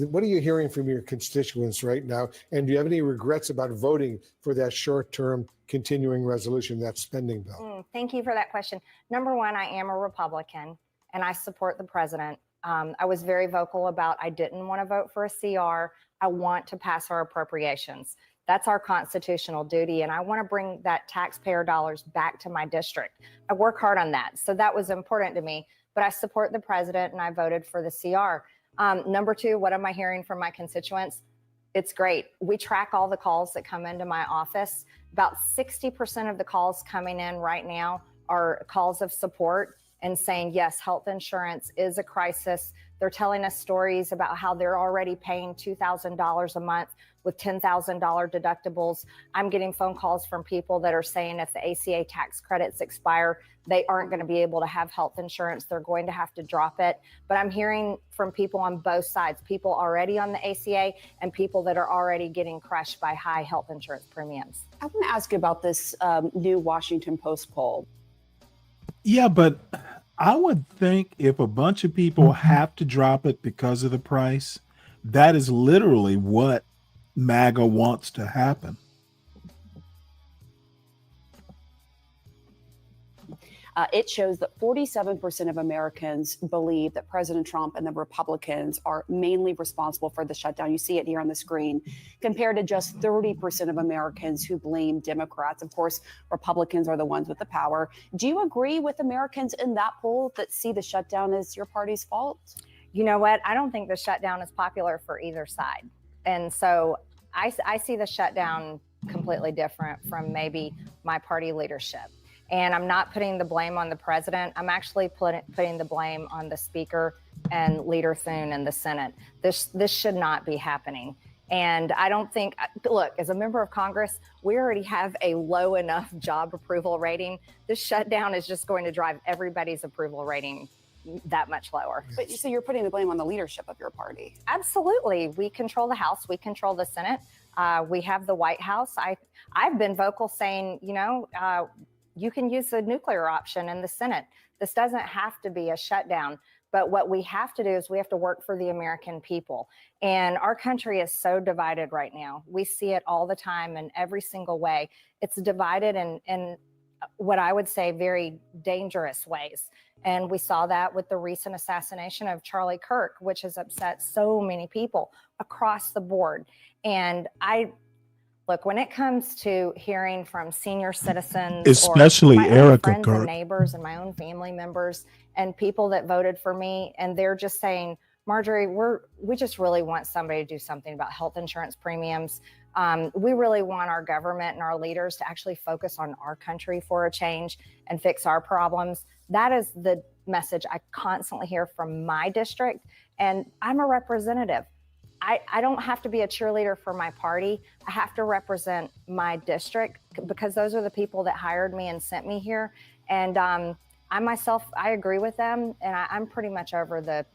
what are you hearing from your constituents right now? And do you have any regrets about voting for that short-term continuing resolution, that spending bill? Thank you for that question. Number one, I am a Republican and I support the president. I was very vocal about I didn't want to vote for a CR. I want to pass our appropriations. That's our constitutional duty. And I want to bring that taxpayer dollars back to my district. I work hard on that. So that was important to me. But I support the president and I voted for the CR. Number two, what am I hearing from my constituents? It's great. We track all the calls that come into my office. About 60% of the calls coming in right now are calls of support and saying, yes, health insurance is a crisis. They're telling us stories about how they're already paying $2,000 a month with $10,000 deductibles. I'm getting phone calls from people that are saying if the ACA tax credits expire, they aren't going to be able to have health insurance. They're going to have to drop it. But I'm hearing from people on both sides, people already on the ACA and people that are already getting crushed by high health insurance premiums. I want to ask you about this new Washington Post poll. Yeah, but I would think if a bunch of people have to drop it because of the price, that is literally what MAGA wants to happen. It shows that 47% of Americans believe that President Trump and the Republicans are mainly responsible for the shutdown. You see it here on the screen, compared to just 30% of Americans who blame Democrats. Of course, Republicans are the ones with the power. Do you agree with Americans in that poll that see the shutdown as your party's fault? You know what? I don't think the shutdown is popular for either side. And so I see the shutdown completely different from maybe my party leadership. And I'm not putting the blame on the president. I'm actually putting the blame on the speaker and Leader Thune in the Senate. This should not be happening. And I don't think, look, as a member of Congress, we already have a low enough job approval rating. This shutdown is just going to drive everybody's approval rating that much lower. But so you're putting the blame on the leadership of your party. Absolutely. We control the House. We control the Senate. We have the White House. I've been vocal saying, you can use the nuclear option in the Senate. This doesn't have to be a shutdown. But what we have to do is we have to work for the American people. And our country is so divided right now. We see it all the time in every single way. It's divided in what I would say very dangerous ways. And we saw that with the recent assassination of Charlie Kirk, which has upset so many people across the board. And look, when it comes to hearing from senior citizens, especially or my Erica own friends Kirk, and neighbors and my own family members and people that voted for me, and they're just saying, Marjorie, we just really want somebody to do something about health insurance premiums. We really want our government and our leaders to actually focus on our country for a change and fix our problems. That is the message I constantly hear from my district. And I'm a representative. I don't have to be a cheerleader for my party. I have to represent my district because those are the people that hired me and sent me here. And I myself, I agree with them. And I'm pretty much over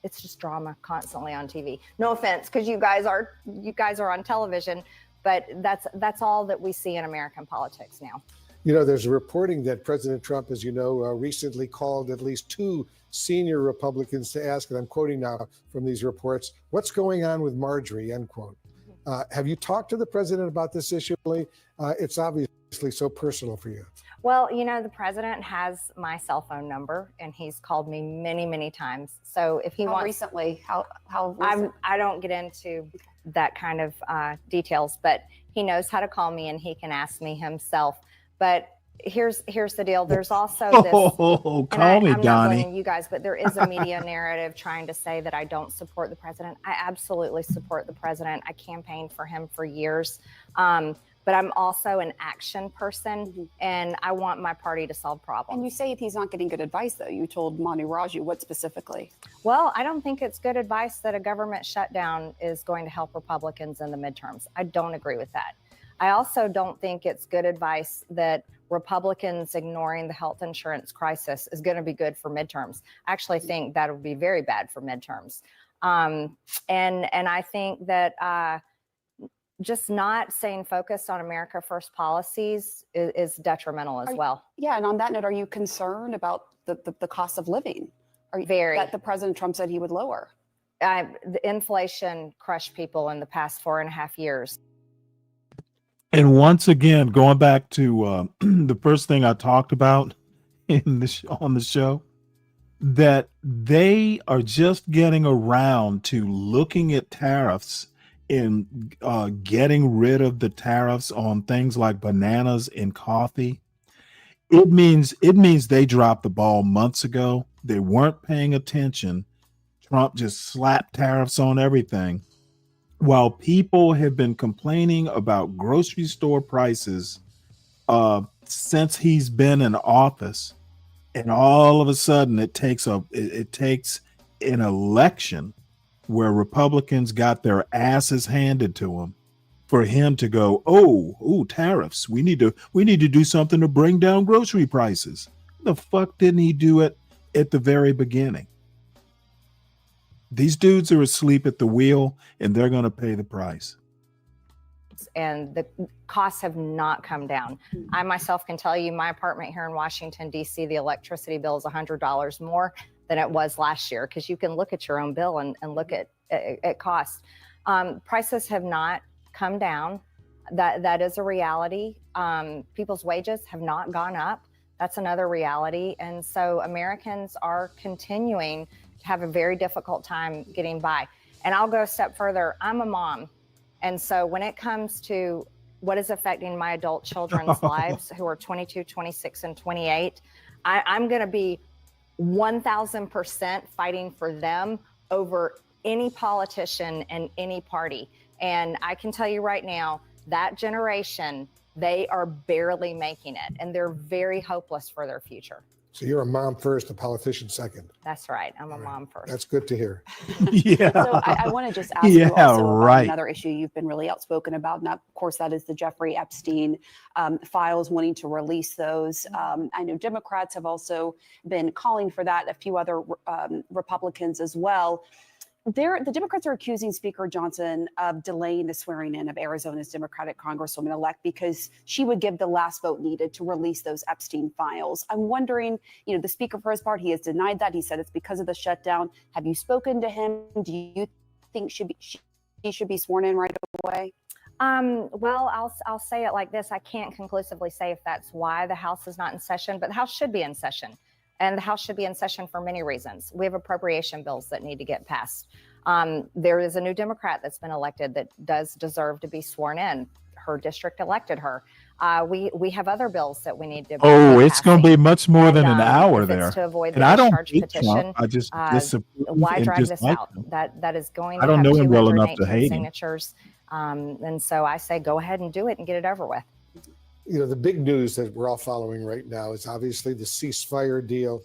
it's just drama constantly on TV. No offense, because you guys are on television, but that's all that we see in American politics now. You know, there's a reporting that President Trump, as you know, recently called at least 2 senior Republicans to ask, and I'm quoting now from these reports, what's going on with Marjorie, end quote. Have you talked to the president about this issue? It's obviously so personal for you. Well, you know, the president has my cell phone number and he's called me many, many times. So if he wants recently, how recent? I don't get into that kind of details, but he knows how to call me and he can ask me himself. But here's the deal. There's also this. Oh, call me, I'm not Donnie. blaming you guys, but there is a media narrative trying to say that I don't support the president. I absolutely support the president. I campaigned for him for years. But I'm also an action person, and I want my party to solve problems. And you say he's not getting good advice, though. You told Manu Raju. What specifically? Well, I don't think it's good advice that a government shutdown is going to help Republicans in the midterms. I don't agree with that. I also don't think it's good advice that Republicans ignoring the health insurance crisis is going to be good for midterms. I actually think that would be very bad for midterms. And I think that just not staying focused on America First policies is detrimental as well. Yeah, and on that note, are you concerned about the cost of living? Very. That the President Trump said he would lower? The inflation crushed people in the past 4.5 years. And once again, going back to the first thing I talked about on the show, that they are just getting around to looking at tariffs and getting rid of the tariffs on things like bananas and coffee. It means they dropped the ball months ago. They weren't paying attention. Trump just slapped tariffs on everything. While people have been complaining about grocery store prices since he's been in office, and all of a sudden it takes an election where Republicans got their asses handed to them for him to go, oh, tariffs. We need to do something to bring down grocery prices. The fuck didn't he do it at the very beginning? These dudes are asleep at the wheel and they're going to pay the price. And the costs have not come down. I myself can tell you my apartment here in Washington, D.C., the electricity bill is $100 more than it was last year, because you can look at your own bill and look at costs. Prices have not come down. That is a reality. People's wages have not gone up. That's another reality. And so Americans are continuing to have a very difficult time getting by. And I'll go a step further. I'm a mom. And so when it comes to what is affecting my adult children's lives, who are 22, 26, and 28, I'm going to be 1,000% fighting for them over any politician and any party. And I can tell you right now, that generation, they are barely making it, and they're very hopeless for their future. So you're a mom first, a politician second. That's right. I'm a mom first. That's good to hear. So I want to just ask you also about another issue you've been really outspoken about. And of course, that is the Jeffrey Epstein files, wanting to release those. I know Democrats have also been calling for that, a few other Republicans as well. The Democrats are accusing Speaker Johnson of delaying the swearing in of Arizona's Democratic Congresswoman-elect because she would give the last vote needed to release those Epstein files. I'm wondering, the Speaker, for his part, he has denied that. He said it's because of the shutdown. Have you spoken to him? Do you think she should be sworn in right away? Well, I'll say it like this. I can't conclusively say if that's why the House is not in session, but the House should be in session. And the House should be in session for many reasons. We have appropriation bills that need to get passed. There is a new Democrat that's been elected that does deserve to be sworn in. Her district elected her. We have other bills that we need to. It's going to be much more than an hour there. To avoid and the I don't discharge petition. Trump. I just why drag this out? That is going to I don't have know him well enough to 218 hate him. signatures. And so I say go ahead and do it and get it over with. The big news that we're all following right now is obviously the ceasefire deal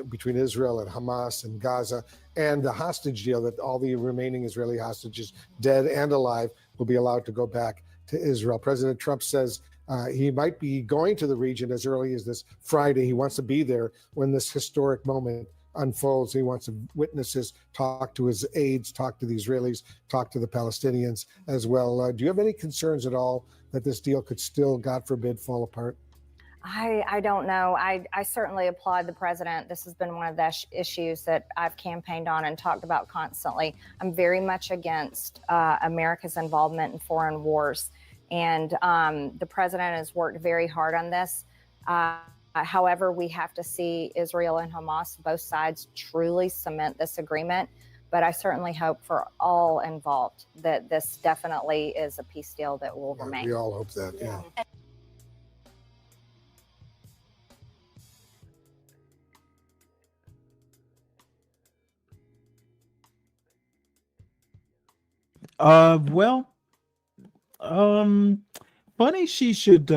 between Israel and Hamas and Gaza, and the hostage deal that all the remaining Israeli hostages, dead and alive, will be allowed to go back to Israel. President Trump says he might be going to the region as early as this Friday. He wants to be there when this historic moment unfolds. He wants to witness this, talk to his aides, talk to the Israelis, talk to the Palestinians as well. Do you have any concerns at all that this deal could still, God forbid, fall apart? I don't know. I certainly applaud the president. This has been one of the issues that I've campaigned on and talked about constantly. I'm very much against America's involvement in foreign wars. And the president has worked very hard on this. However, we have to see Israel and Hamas, both sides, truly cement this agreement. But I certainly hope for all involved that this definitely is a peace deal that will remain. We all hope that, yeah. Well, funny she should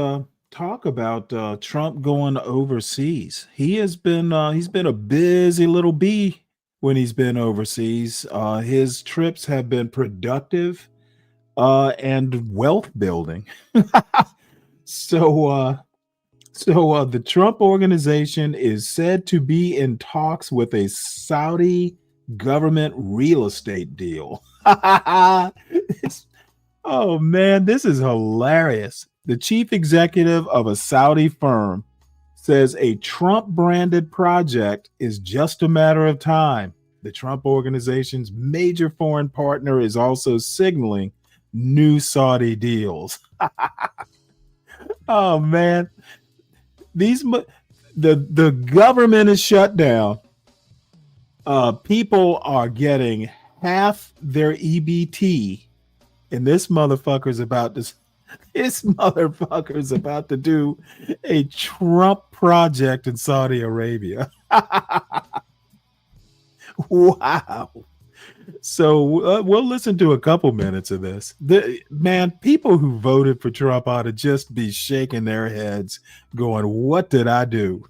talk about Trump going overseas. He's been a busy little bee when he's been overseas. His trips have been productive and wealth building. So the Trump organization is said to be in talks with a Saudi government real estate deal. Oh man, this is hilarious. The chief executive of a Saudi firm says a Trump branded project is just a matter of time. The Trump organization's major foreign partner is also signaling new Saudi deals. Oh man, the government is shut down. People are getting half their EBT, and this motherfucker's about to do a Trump project in Saudi Arabia. Wow. So we'll listen to a couple minutes of this. People who voted for Trump ought to just be shaking their heads going, what did I do?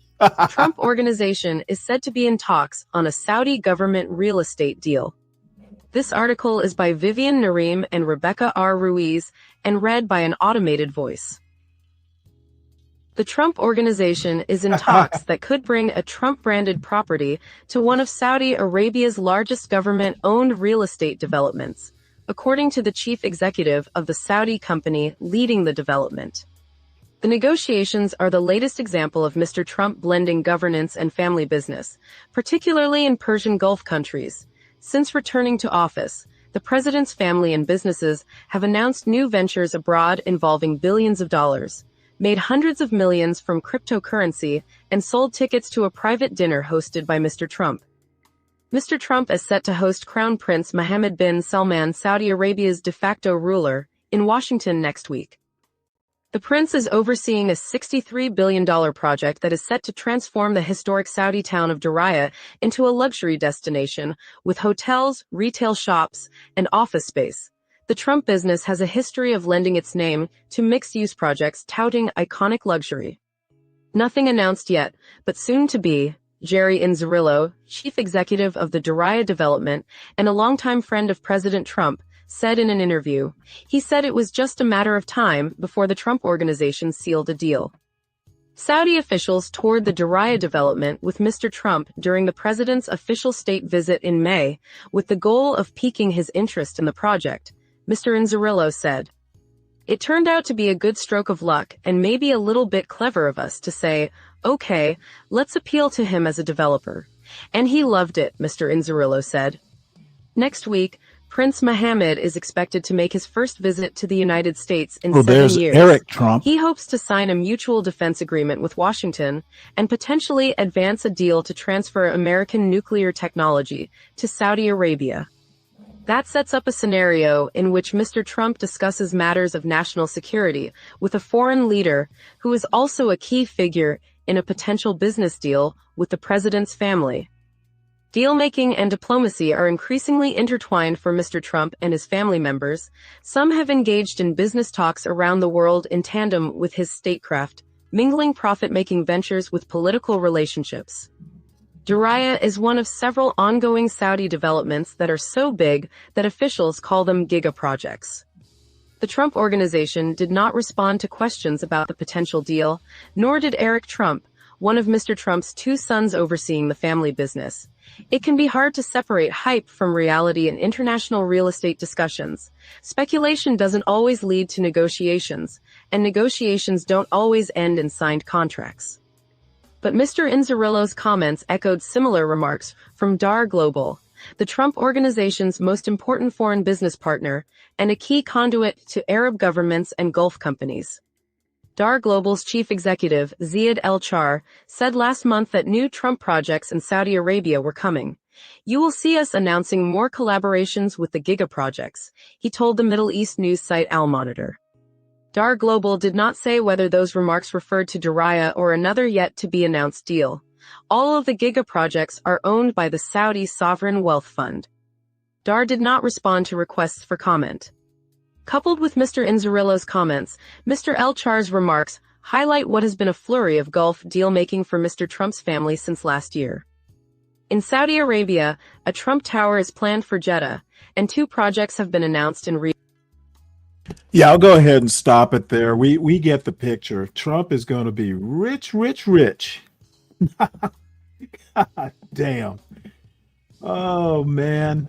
Trump Organization is said to be in talks on a Saudi government real estate deal. This article is by Vivian Nareem and Rebecca R. Ruiz and read by an automated voice. The Trump Organization is in talks that could bring a Trump-branded property to one of Saudi Arabia's largest government-owned real estate developments, according to the chief executive of the Saudi company leading the development. The negotiations are the latest example of Mr. Trump blending governance and family business, particularly in Persian Gulf countries. Since returning to office, the president's family and businesses have announced new ventures abroad involving billions of dollars, made hundreds of millions from cryptocurrency, and sold tickets to a private dinner hosted by Mr. Trump. Mr. Trump is set to host Crown Prince Mohammed bin Salman, Saudi Arabia's de facto ruler, in Washington next week. The prince is overseeing a $63 billion project that is set to transform the historic Saudi town of Diriyah into a luxury destination with hotels, retail shops, and office space. The Trump business has a history of lending its name to mixed-use projects touting iconic luxury. Nothing announced yet, but soon to be. Jerry Inzerillo, chief executive of the Diriyah development and a longtime friend of President Trump, said in an interview, he said it was just a matter of time before the Trump Organization sealed a deal. Saudi officials toured the Diriyah development with Mr. Trump during the president's official state visit in May, with the goal of piquing his interest in the project, Mr. Inzerillo said. It turned out to be a good stroke of luck and maybe a little bit clever of us to say, okay, let's appeal to him as a developer. And he loved it, Mr. Inzerillo said. Next week, Prince Mohammed is expected to make his first visit to the United States in 7 years. Eric Trump. He hopes to sign a mutual defense agreement with Washington and potentially advance a deal to transfer American nuclear technology to Saudi Arabia. That sets up a scenario in which Mr. Trump discusses matters of national security with a foreign leader who is also a key figure in a potential business deal with the president's family. Deal-making and diplomacy are increasingly intertwined for Mr. Trump and his family members. Some have engaged in business talks around the world in tandem with his statecraft, mingling profit-making ventures with political relationships. Diriyah is one of several ongoing Saudi developments that are so big that officials call them giga projects. The Trump Organization did not respond to questions about the potential deal, nor did Eric Trump, one of Mr. Trump's two sons overseeing the family business. It can be hard to separate hype from reality in international real estate discussions. Speculation doesn't always lead to negotiations, and negotiations don't always end in signed contracts. But Mr. Inzerillo's comments echoed similar remarks from DAR Global, the Trump Organization's most important foreign business partner and a key conduit to Arab governments and Gulf companies. DAR Global's chief executive, Ziad El-Char, said last month that new Trump projects in Saudi Arabia were coming. You will see us announcing more collaborations with the Giga projects, he told the Middle East news site Al Monitor. DAR Global did not say whether those remarks referred to Diriyah or another yet-to-be-announced deal. All of the Giga projects are owned by the Saudi Sovereign Wealth Fund. DAR did not respond to requests for comment. Coupled with Mr. Inzerillo's comments, Mr. El-Char's remarks highlight what has been a flurry of Gulf deal-making for Mr. Trump's family since last year. In Saudi Arabia, a Trump Tower is planned for Jeddah, and two projects have been announced in Riyadh. Yeah, I'll go ahead and stop it there. We get the picture. Trump is going to be rich, rich, rich. God damn. Oh, man.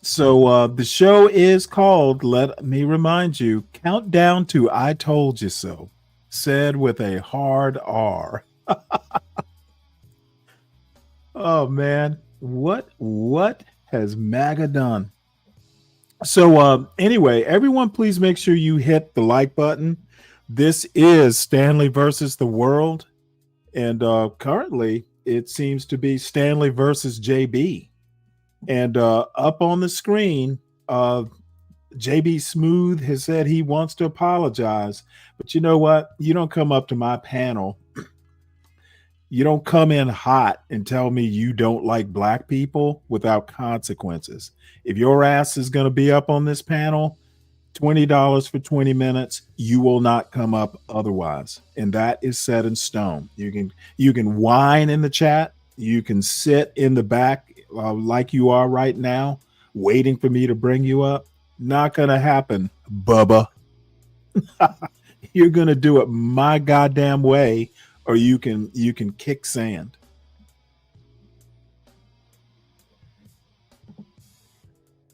So the show is called, let me remind you, Countdown to I Told You So, said with a hard R. Oh, man. What has MAGA done? So anyway, everyone, please make sure you hit the like button. This is Stanley versus the world. And currently, it seems to be Stanley versus JB. And up on the screen, JB Smooth has said he wants to apologize. But you know what? You don't come up to my panel. You don't come in hot and tell me you don't like black people without consequences. If your ass is going to be up on this panel, $20 for 20 minutes, you will not come up otherwise. And that is set in stone. You can whine in the chat. You can sit in the back like you are right now, waiting for me to bring you up. Not going to happen, Bubba. You're going to do it my goddamn way, or you can kick sand.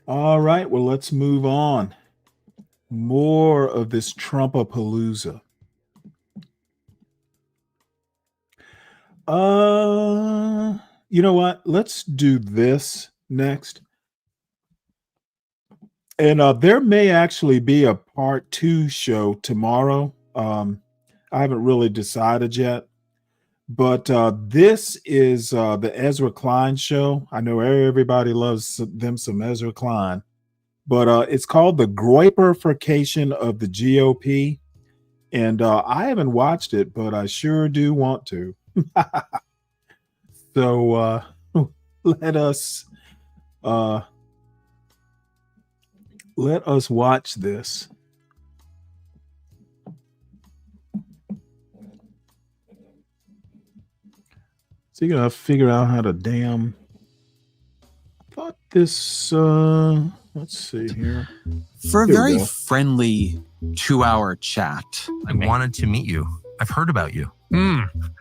All right, well, let's move on. More of this Trumpapalooza. You know what? Let's do this next. And there may actually be a part 2 show tomorrow. I haven't really decided yet. But this is the Ezra Klein show. I know everybody loves them some Ezra Klein. But it's called The Groyperfication of the GOP. And I haven't watched it, but I sure do want to. So let us watch this. So you gotta figure out how to damn. Thought this. Let's see here. For a Here we very go. friendly 2-hour chat. I wanted to meet you. I've heard about you.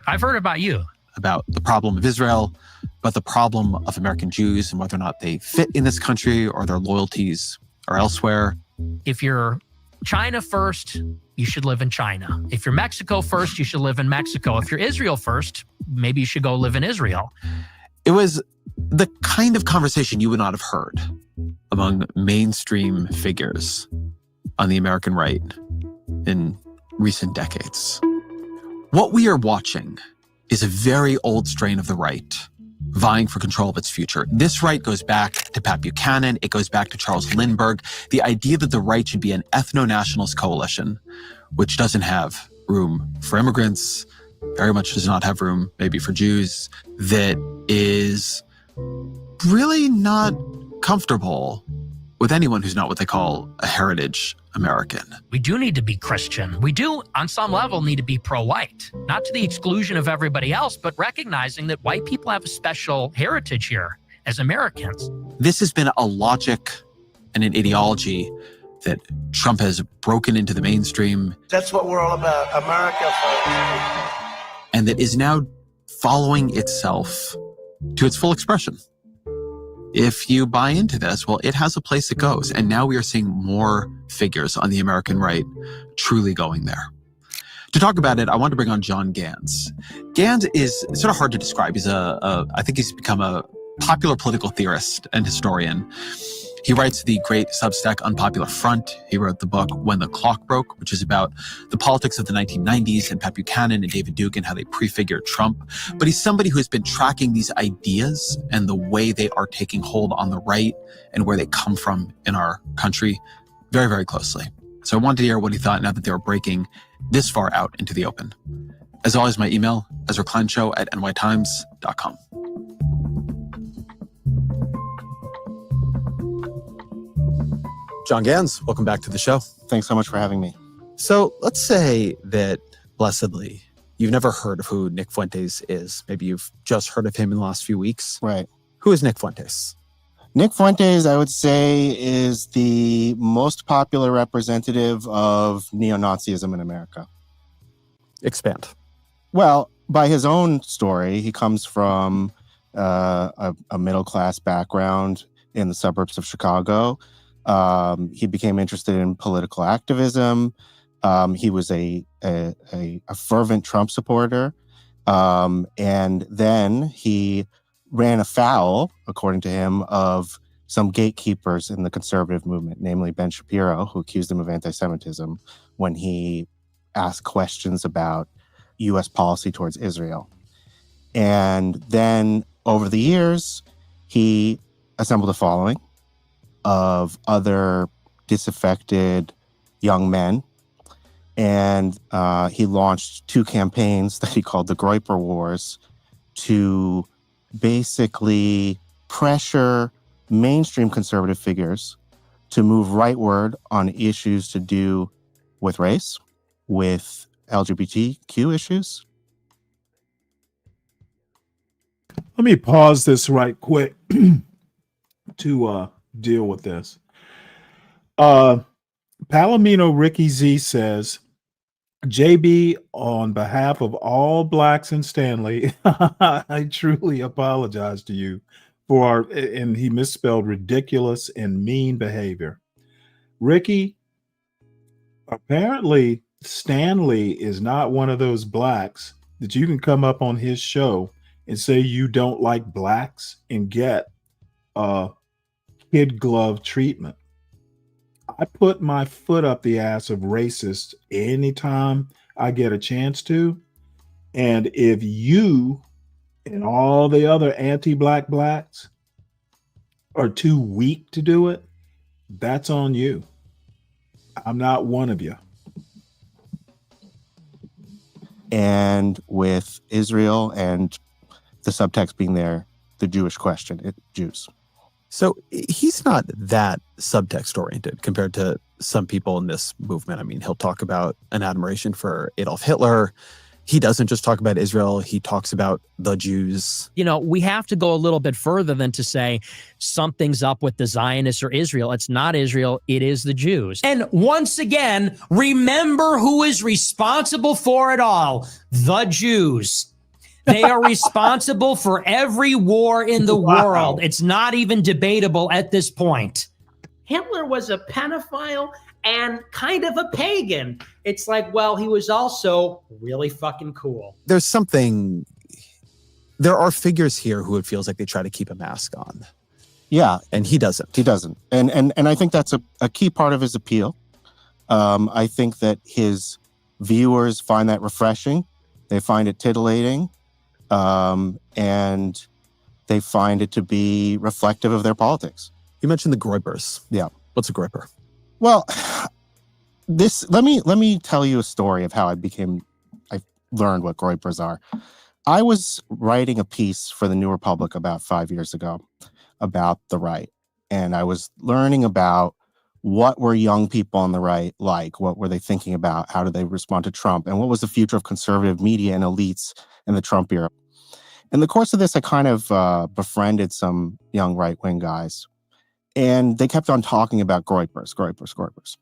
I've heard about you. About the problem of Israel, about the problem of American Jews and whether or not they fit in this country or their loyalties are elsewhere. If you're China first, you should live in China. If you're Mexico first, you should live in Mexico. If you're Israel first, maybe you should go live in Israel. It was the kind of conversation you would not have heard among mainstream figures on the American right in recent decades. What we are watching is a very old strain of the right vying for control of its future. This right goes back to Pat Buchanan. It goes back to Charles Lindbergh. The idea that the right should be an ethno-nationalist coalition, which doesn't have room for immigrants, very much does not have room maybe for Jews, that is really not comfortable with anyone who's not what they call a heritage American. We do need to be Christian. We do, on some level, need to be pro-white, not to the exclusion of everybody else, but recognizing that white people have a special heritage here as Americans. This has been a logic and an ideology that Trump has broken into the mainstream. That's what we're all about, America first. And that is now following itself to its full expression. If you buy into this, well, it has a place it goes. And now we are seeing more figures on the American right truly going there. To talk about it, I want to bring on John Gans. Gans is sort of hard to describe. I think he's become a popular political theorist and historian. He writes the great Substack Unpopular Front. He wrote the book When the Clock Broke, which is about the politics of the 1990s and Pat Buchanan and David Duke and how they prefigured Trump. But he's somebody who has been tracking these ideas and the way they are taking hold on the right and where they come from in our country very, very closely. So I wanted to hear what he thought now that they were breaking this far out into the open. As always, my email, EzraKleinShow@nytimes.com. John Gans, welcome back to the show. Thanks so much for having me. So let's say that, blessedly, you've never heard of who Nick Fuentes is. Maybe you've just heard of him in the last few weeks. Right. Who is Nick Fuentes? Nick Fuentes, I would say, is the most popular representative of neo-Nazism in America. Expand. Well, by his own story, he comes from a middle-class background in the suburbs of Chicago. He became interested in political activism. He was a fervent Trump supporter. And then he ran afoul, according to him, of some gatekeepers in the conservative movement, namely Ben Shapiro, who accused him of anti-Semitism when he asked questions about U.S. policy towards Israel. And then over the years, he assembled a following of other disaffected young men. And he launched 2 campaigns that he called the Groyper Wars to basically pressure mainstream conservative figures to move rightward on issues to do with race, with LGBTQ issues. Let me pause this right quick to deal with this. Palomino Ricky Z says, JB, on behalf of all blacks in Stanley, I truly apologize to you for our, and he misspelled ridiculous and mean behavior. Ricky, apparently Stanley is not one of those blacks that you can come up on his show and say you don't like blacks and get kid glove treatment. I put my foot up the ass of racists anytime I get a chance to. And if you and all the other anti-black blacks are too weak to do it, that's on you. I'm not one of you. And with Israel and the subtext being there, the Jewish question, Jews. So he's not that subtext oriented compared to some people in this movement. I mean, he'll talk about an admiration for Adolf Hitler. He doesn't just talk about Israel. He talks about the Jews. You know, we have to go a little bit further than to say something's up with the Zionists or Israel. It's not Israel. It is the Jews. And once again, remember who is responsible for it all. The Jews. They are responsible for every war in the world. It's not even debatable at this point. Hitler was a pedophile and kind of a pagan. It's like, well, he was also really fucking cool. There are figures here who it feels like they try to keep a mask on. Yeah. And he doesn't. He doesn't. And I think that's a key part of his appeal. I think that his viewers find that refreshing. They find it titillating. And they find it to be reflective of their politics. You mentioned the Groypers. Yeah. What's a Groyper? Well, let me tell you a story of how I learned what Groypers are. I was writing a piece for the New Republic about 5 years ago about the right. and I was learning about what were young people on the right like, what were they thinking about, how did they respond to Trump, and what was the future of conservative media and elites in the Trump era. In the course of this, I kind of befriended some young right-wing guys, and they kept on talking about groypers.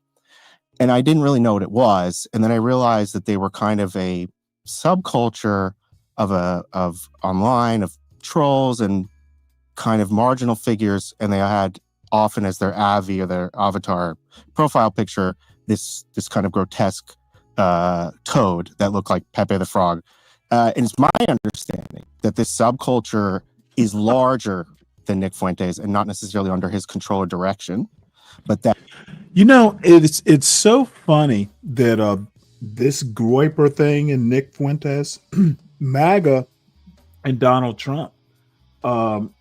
And I didn't really know what it was. And then I realized that they were kind of a subculture of online, of trolls and kind of marginal figures. And they had often as their avi or their avatar profile picture, this kind of grotesque toad that looked like Pepe the Frog. And it's my understanding that this subculture is larger than Nick Fuentes and not necessarily under his control or direction, but that it's so funny that this Groyper thing and Nick Fuentes, MAGA and Donald Trump,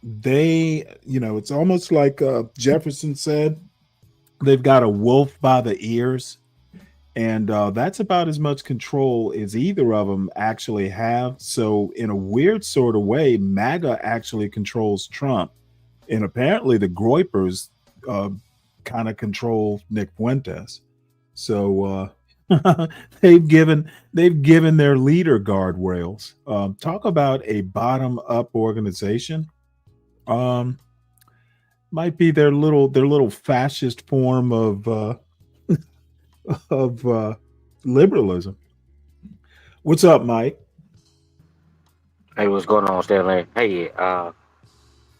they, it's almost like Jefferson said, they've got a wolf by the ears. And that's about as much control as either of them actually have. So in a weird sort of way, MAGA actually controls Trump. And apparently the Groypers kind of control Nick Fuentes. So they've given their leader guardrails. Talk about a bottom-up organization. Might be their little fascist form of liberalism. What's up, Mike? Hey, what's going on, Stanley? Hey,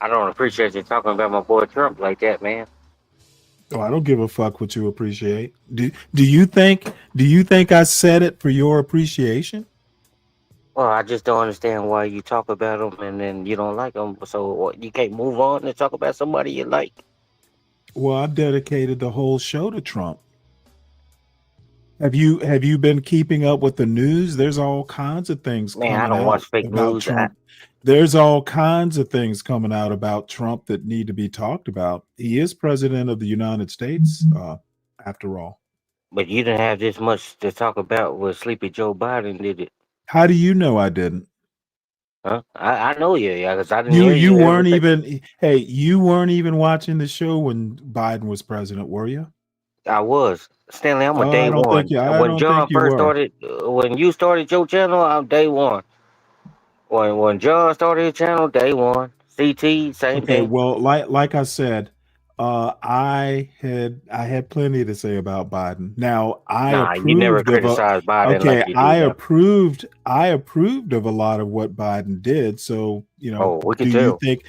I don't appreciate you talking about my boy Trump like that, man. Oh, I don't give a fuck what you appreciate. Do you think I said it for your appreciation? Well, I just don't understand why you talk about him and then you don't like him. So what, you can't move on and talk about somebody you like? Well, I've dedicated the whole show to Trump. Have you been keeping up with the news? There's all kinds of things coming out. Man, I don't watch fake about news. Trump. There's all kinds of things coming out about Trump that need to be talked about. He is president of the United States, after all. But you didn't have this much to talk about with Sleepy Joe Biden, did it? How do you know I didn't? Huh? I know you, yeah, because I didn't hear you. You weren't even. Hey, you weren't even watching the show when Biden was president, were you? I was. Stanley, I'm a day I don't one. think you. I When don't John think you first were. started, when you started your channel, I'm day one. When John started his channel, day one. CT, same Okay, thing. well, like I said, I had plenty to say about Biden. Now, I Nah, you never approved of criticized Biden okay, like you do now. I approved of a lot of what Biden did. So, Oh, we can do you tell. think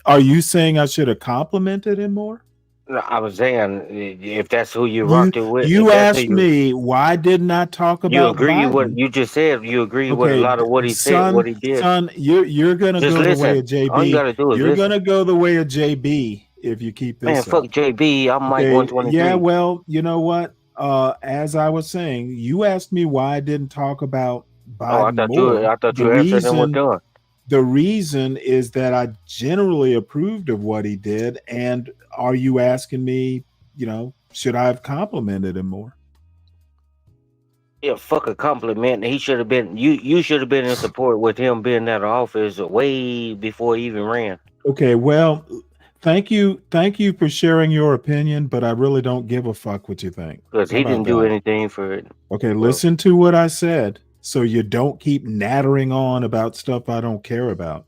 are you saying I should have complimented him more? No, I was saying if that's who you rocked it with, if You that's who asked me why didn't I talk you about agree what Biden? you just said. You agree with a Okay, lot of what he said, what he did. son, you're gonna Just go the way listen. of JB. All you gotta do is You're listen. gonna go the way of JB if you keep Man, this fuck up. JB. I'm Mike Okay, 123. yeah, well, you know what? As I was saying, you asked me why I didn't talk about Oh, Biden more. I thought you answered and we're done. The reason is that I generally approved of what he did. And are you asking me, should I have complimented him more? Yeah, fuck a compliment. He should have been. You should have been in support with him being out of office way before he even ran. Okay, well, thank you for sharing your opinion, but I really don't give a fuck what you think. Because How he about didn't do that? anything for it. Okay, listen to what I said so you don't keep nattering on about stuff I don't care about.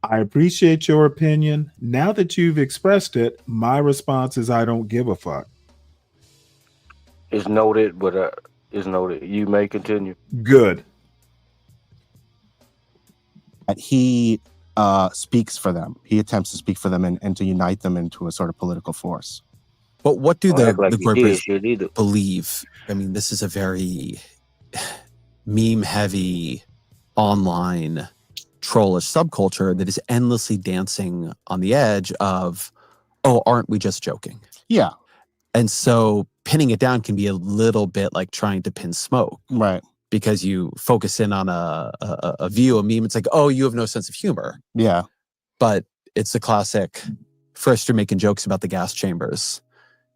I appreciate your opinion. Now that you've expressed it, my response is I don't give a fuck. It's noted, but it's noted. You may continue. Good. He speaks for them. He attempts to speak for them and to unite them into a sort of political force. But what do the Groypers shit either. believe? I mean, this is a very meme-heavy online trollish subculture that is endlessly dancing on the edge of, oh, aren't we just joking? Yeah. And so pinning it down can be a little bit like trying to pin smoke. Right. Because you focus in on a view, a meme. It's like, oh, you have no sense of humor. Yeah. But it's the classic, first you're making jokes about the gas chambers,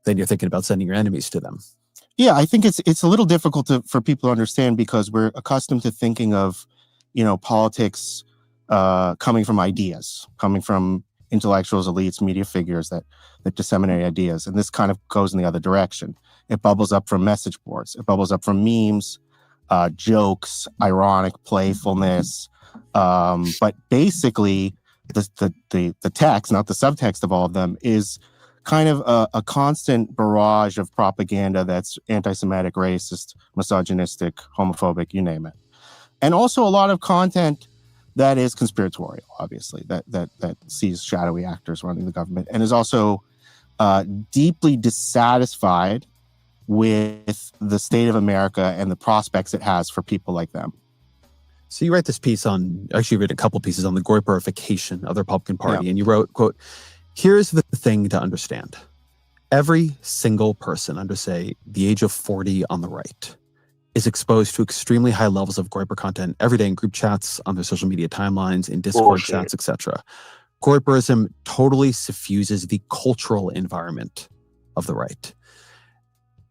then you're thinking about sending your enemies to them. Yeah, I think it's a little difficult for people to understand because we're accustomed to thinking of, politics coming from ideas, coming from intellectuals, elites, media figures that disseminate ideas. And this kind of goes in the other direction. It bubbles up from message boards. It bubbles up from memes, jokes, ironic playfulness. But basically, the text, not the subtext of all of them, is kind of a constant barrage of propaganda that's anti-Semitic, racist, misogynistic, homophobic, you name it. And also a lot of content that is conspiratorial, obviously, that sees shadowy actors running the government, and is also deeply dissatisfied with the state of America and the prospects it has for people like them. So you write this piece on, actually you read a couple pieces on the Groyperification of the Republican Party, and you wrote, quote, "Here's the thing to understand. Every single person under, say, the age of 40 on the right is exposed to extremely high levels of Groyper content every day in group chats, on their social media timelines, in Discord chats, etc. Groyperism totally suffuses the cultural environment of the right."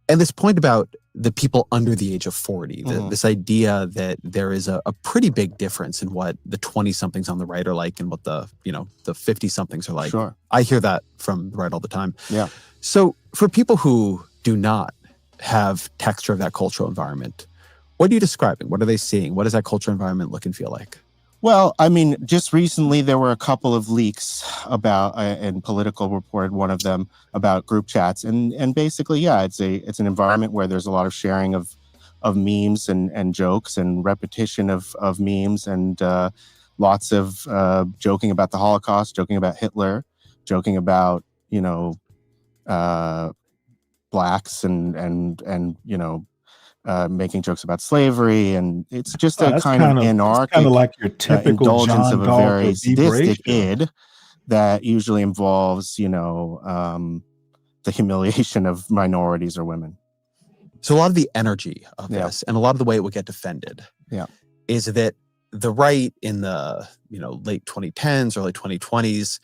And this point about the people under the age of 40, this idea that there is a pretty big difference in what the 20-somethings on the right are like and what the 50-somethings are like. Sure. I hear that from the right all the time. Yeah. So for people who do not have texture of that cultural environment, what are you describing? What are they seeing? What does that cultural environment look and feel like? Well, I mean, just recently there were a couple of leaks about, and Political reported one of them, about group chats, and basically, yeah, it's an environment where there's a lot of sharing of memes and jokes and repetition of memes and lots of joking about the Holocaust, joking about Hitler, joking about blacks and making jokes about slavery, and it's just a kind of anarchic, like your typical indulgence John of a Galt very or sadistic Vibration. id that usually involves, the humiliation of minorities or women. So a lot of the energy of this, and a lot of the way it would get defended, is that the right in the late 2010s, early 2020s,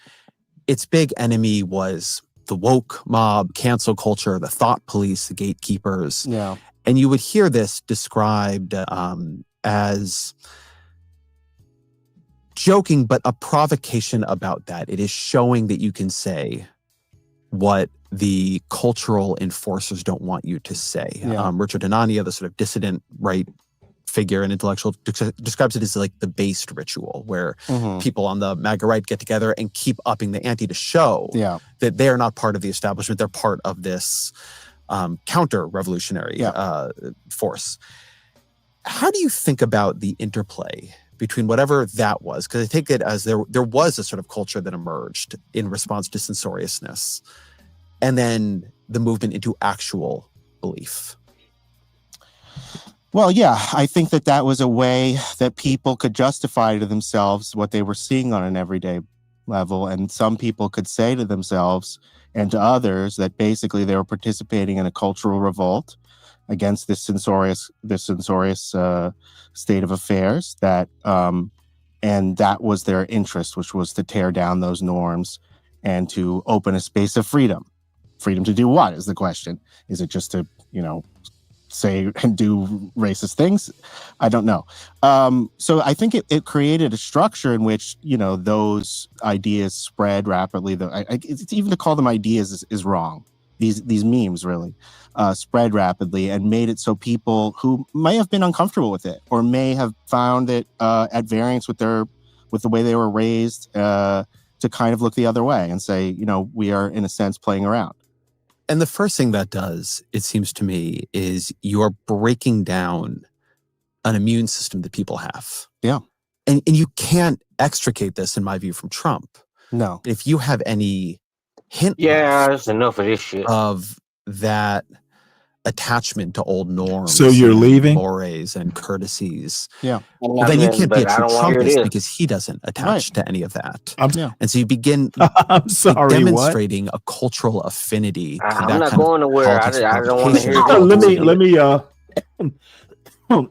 its big enemy was the woke mob, cancel culture, the thought police, the gatekeepers. Yeah. And you would hear this described as joking, but a provocation about that. It is showing that you can say what the cultural enforcers don't want you to say. Yeah. Richard Hanania, the sort of dissident right figure and intellectual, describes it as like the based ritual, where people on the MAGA right get together and keep upping the ante to show that they are not part of the establishment. They're part of this counter-revolutionary force. How do you think about the interplay between whatever that was? Because I take it as there was a sort of culture that emerged in response to censoriousness, and then the movement into actual belief. Well, yeah, I think that was a way that people could justify to themselves what they were seeing on an everyday level. And some people could say to themselves and to others that basically they were participating in a cultural revolt against this censorious state of affairs, that and that was their interest, which was to tear down those norms and to open a space of freedom. Freedom to do what is the question? Is it just to, say and do racist things? I don't know. So I think it created a structure in which, those ideas spread rapidly. It's even to call them ideas is wrong. These memes really spread rapidly and made it so people who may have been uncomfortable with it or may have found it at variance with the way they were raised to kind of look the other way and say, we are in a sense playing around. And the first thing that does, it seems to me, is you're breaking down an immune system that people have. Yeah. And you can't extricate this, in my view, from Trump. No. If you have any hint that's enough of this shit. Of that attachment to old norms, so you're leaving, mores and courtesies, well, then you can't be a true Trumpist it. because he doesn't attach to any of that. Yeah. And so you begin I'm sorry, demonstrating a cultural affinity to I'm that not kind going of nowhere. I don't want to hear that. let me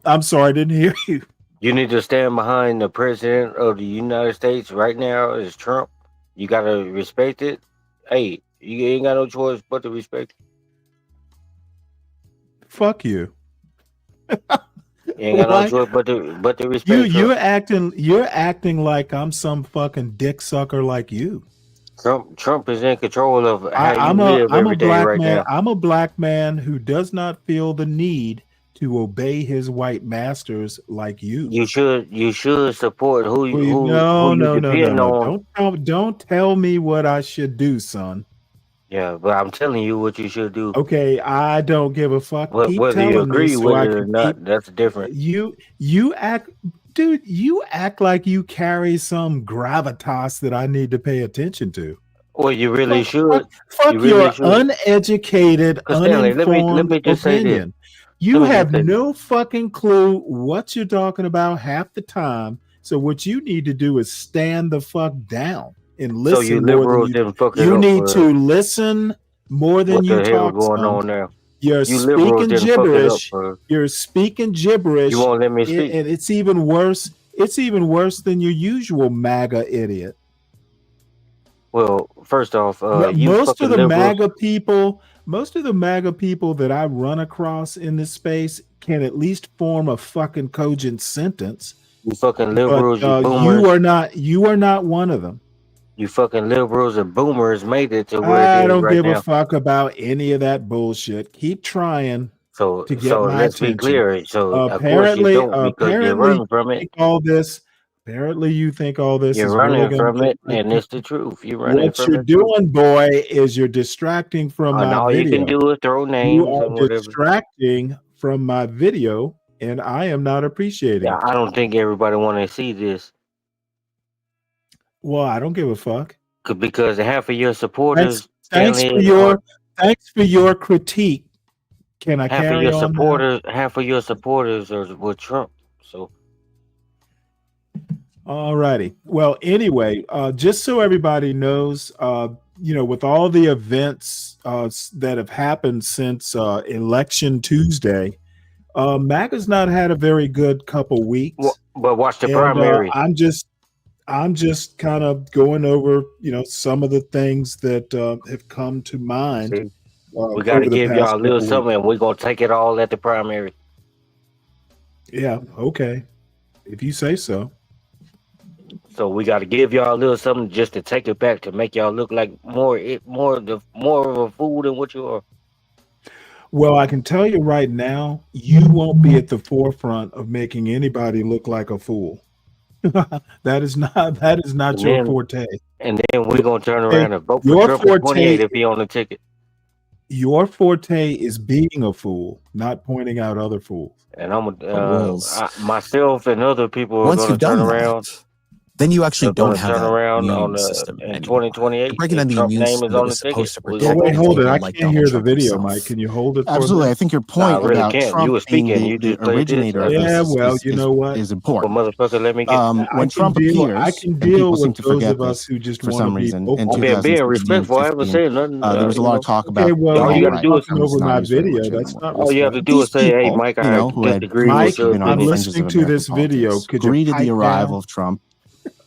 I'm sorry, I didn't hear you. You need to stand behind the president of the United States right now is Trump. You got to respect it. Hey, you ain't got no choice but to respect it. Fuck you. You ain't got no choice but to respect you're acting like I'm some fucking dick sucker like you. Trump is in control of how I'm you live a every day black right man. now. I'm a black man who does not feel the need to obey his white masters like you. You should support who Well, who you no. depend on. Don't tell me what I should do, son. Yeah, but I'm telling you what you should do. Okay, I don't give a fuck. Keep Whether you telling me agree so with I it or can keep not, that's different. you act, dude, you act like you carry some gravitas that I need to pay attention to. Well, you really should. You Fuck really your should. uneducated, 'Cause Stanley, let uninformed me just say this. opinion. You Let me just have say this. no fucking clue what you're talking about half the time. So what you need to do is stand the fuck down and So you listen more than liberals you. didn't fuck it You up need for to listen more than what you the hell talk, going son. on now. You're You liberals speaking didn't fuck it up gibberish. for. You're speaking gibberish, You won't let me speak. and it's even worse. It's even worse than your usual MAGA idiot. Well, first off, you Most of fucking the liberals. most of the MAGA people that I run across in this space can at least form a fucking cogent sentence. You fucking But liberals. You boomers. you are not one of them. You fucking liberals and boomers made it to where it I is don't right give a now. fuck about any of that bullshit. Keep trying So to get my let's be attention. clear. So of course you don't because you're running from it. Apparently you think all this You're is really running going to from get it, my and it's attention. the truth. You're running What from you're the truth. doing, boy, is you're distracting from And my all you can video. do is throw You names are and whatever. distracting from my video, and I am not appreciating Yeah, it. I don't think everybody want to see this Well, I don't give a fuck. because half of your supporters, Thanks Stanley, are for your critique. Can I half of carry your on now? supporters are with Trump. So All righty. Well, anyway, just so everybody knows, with all the events that have happened since Election Tuesday, MAGA's not had a very good couple weeks. but watch the And primary. I'm just kind of going over, some of the things that have come to mind. See, we got to over the give past y'all a little couple something, weeks. and we're gonna take it all at the primary. Yeah, okay, if you say so. So we got to give y'all a little something just to take it back to make y'all look like more of a fool than what you are. Well, I can tell you right now, you won't be at the forefront of making anybody look like a fool. that is not And your then, forte. and then we're gonna turn Hey, around and vote for your Trump in 28 forte if he on the ticket. Your forte is being a fool, not pointing out other fools. And I'm Rules. myself and other people are Once going to you've turn done around. that, then you actually They're going don't to have turn that around on immune system in anymore. 2028. You're breaking If down the Trump immune name is system that on the was ticket, supposed to we're protect going Wait, to hold it. people I like can't Donald hear the Trump video, himself. Mike. Can you hold it for a Absolutely. I minute? think your Nah, I point really about can't. You Trump were being speaking. You the just played this. originator of this Yeah, well, you know what? is Well, important. motherfucker, let me get. When Trump I appears, can and deal people seem with to those forget of us this who just for want to some be reason, in vocal. I'm being 2016, respectful. I haven't 15, said nothing. there was a lot of talk Okay, about well, the All you got to alt-right do is term was over not my used very video. much That's anymore. not all you have to respect. do is These say, "Hey, people, Mike, I who had disagree with previously your been on I'm the opinion." fringes listening of to American this video. politics, Could you greeted the pipe arrival down? of Trump,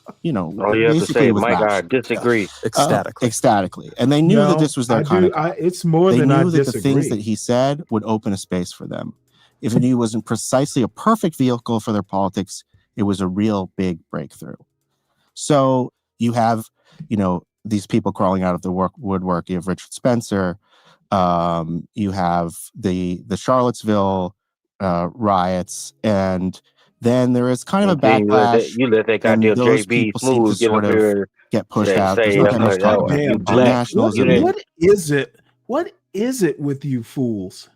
All you have to basically say, with Mike, I rapture. disagree. Ecstatically. And they knew that No, this was their I kind do. of guy. It's more They than I knew that the things that disagree. he said would open a space for them. If he wasn't precisely a perfect vehicle for their politics, it was a real big breakthrough. So you have, these people crawling out of the woodwork. You have Richard Spencer. You have the Charlottesville riots, and then there is kind of And a then backlash, you let that and goddamn those JB people seem to Smooth get sort up of here get pushed and out. There's say, not that much talk about you Damn, black. nationalism. You didn't. what is it? What is it with you fools?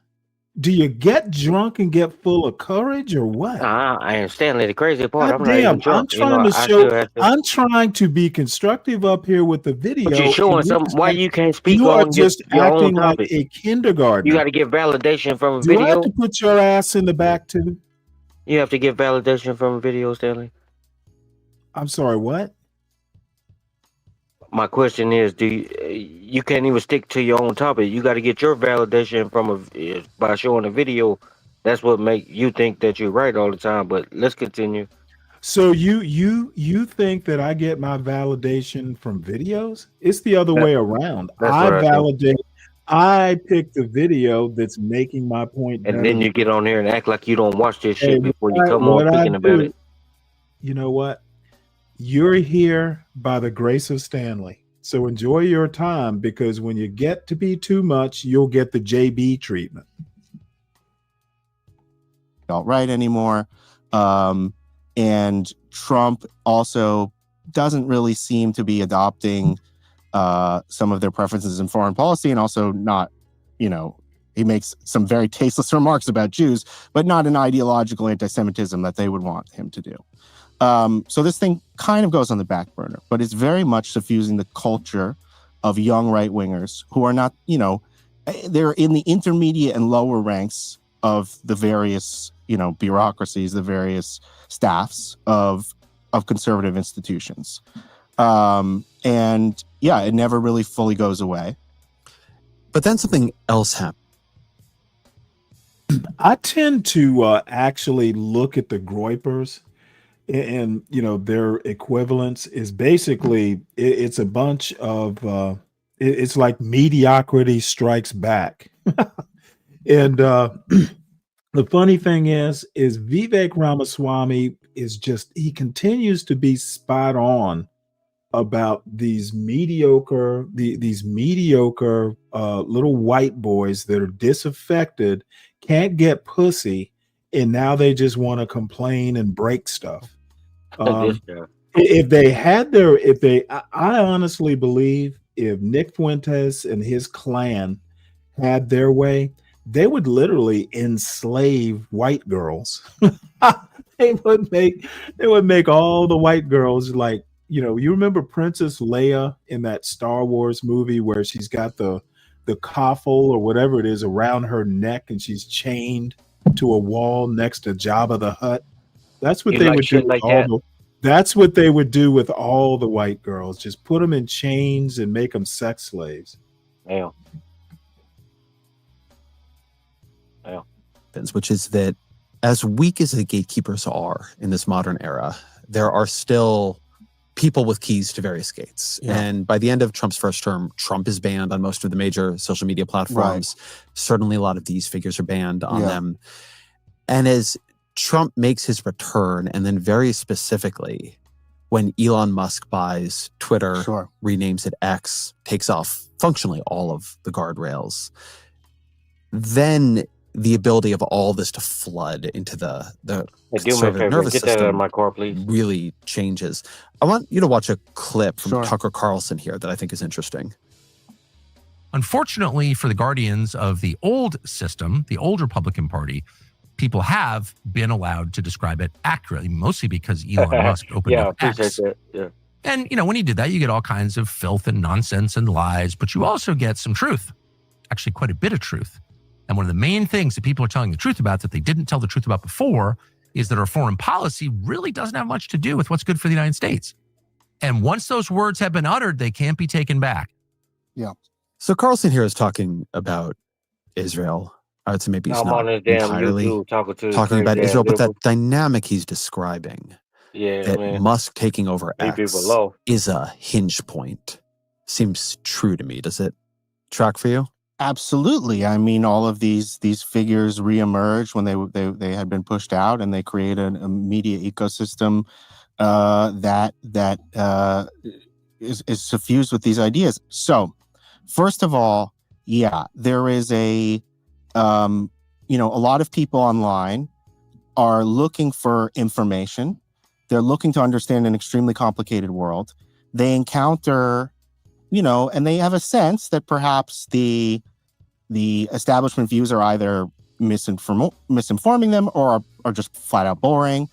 Do you get drunk and get full of courage, or what? I am Stanley. The crazy part, God I'm not damn, even drunk. I'm trying to be constructive up here with the But you're video, showing and something. Why you can't speak you are on just your own acting like topic? a You got kindergartner. to get validation from a Do I have video. to put your ass in the back too? You have to get validation from a video, Stanley. I'm sorry, what? My question is, you can't even stick to your own topic? You got to get your validation by showing a video. That's what make you think that you're right all the time. But let's continue. So you think that I get my validation from videos? It's the other That- way around. That's I what I think. validate. I pick the video that's making my point And better. then you get on here and act like you don't watch this shit before you come on what I speaking about do, it. you know what? You're here by the grace of Stanley. So enjoy your time, because when you get to be too much, you'll get the JB treatment. Alt-right anymore. And Trump also doesn't really seem to be adopting some of their preferences in foreign policy, and also not, he makes some very tasteless remarks about Jews, but not an ideological anti-Semitism that they would want him to do. So this thing kind of goes on the back burner, but it's very much suffusing the culture of young right-wingers who are not, they're in the intermediate and lower ranks of the various, bureaucracies, the various staffs of conservative institutions. And yeah, it never really fully goes away. But then something else happened. I tend to actually look at the Groypers, and their equivalents is basically it's a bunch of it's like mediocrity strikes back. And the funny thing is Vivek Ramaswamy he continues to be spot on about these mediocre little white boys that are disaffected, can't get pussy, and now they just want to complain and break stuff. I honestly believe if Nick Fuentes and his clan had their way, they would literally enslave white girls. They would make all the white girls like, you remember Princess Leia in that Star Wars movie where she's got the coffle or whatever it is around her neck and she's chained to a wall next to Jabba the Hutt? That's what they would do. That's what they would do with all the white girls. Just put them in chains and make them sex slaves. Yeah. Which is that as weak as the gatekeepers are in this modern era, there are still people with keys to various gates. Yeah. And by the end of Trump's first term, Trump is banned on most of the major social media platforms. Right. Certainly a lot of these figures are banned on them. And as Trump makes his return, and then very specifically when Elon Musk buys Twitter, renames it X, takes off functionally all of the guardrails, then the ability of all this to flood into the conservative nervous system, get that out of my car, please, really changes. I want you to watch a clip from Tucker Carlson here that I think is interesting. Unfortunately for the guardians of the old system, the old Republican Party, people have been allowed to describe it accurately, mostly because Elon Musk opened up X. Yeah. And, when he did that, you get all kinds of filth and nonsense and lies, but you also get some truth, actually quite a bit of truth. And one of the main things that people are telling the truth about that they didn't tell the truth about before is that our foreign policy really doesn't have much to do with what's good for the United States. And once those words have been uttered, they can't be taken back. Yeah. So Carlson here is talking about Israel. I would say maybe he's not entirely talking about Israel, but that dynamic he's describing, that Musk taking over X is a hinge point, seems true to me. Does it track for you? Absolutely. I mean, all of these figures reemerge when they had been pushed out, and they create a media ecosystem that is suffused with these ideas. So, first of all, there is a lot of people online are looking for information. They're looking to understand an extremely complicated world. They encounter, and they have a sense that perhaps the establishment views are either misinforming them or are just flat out boring.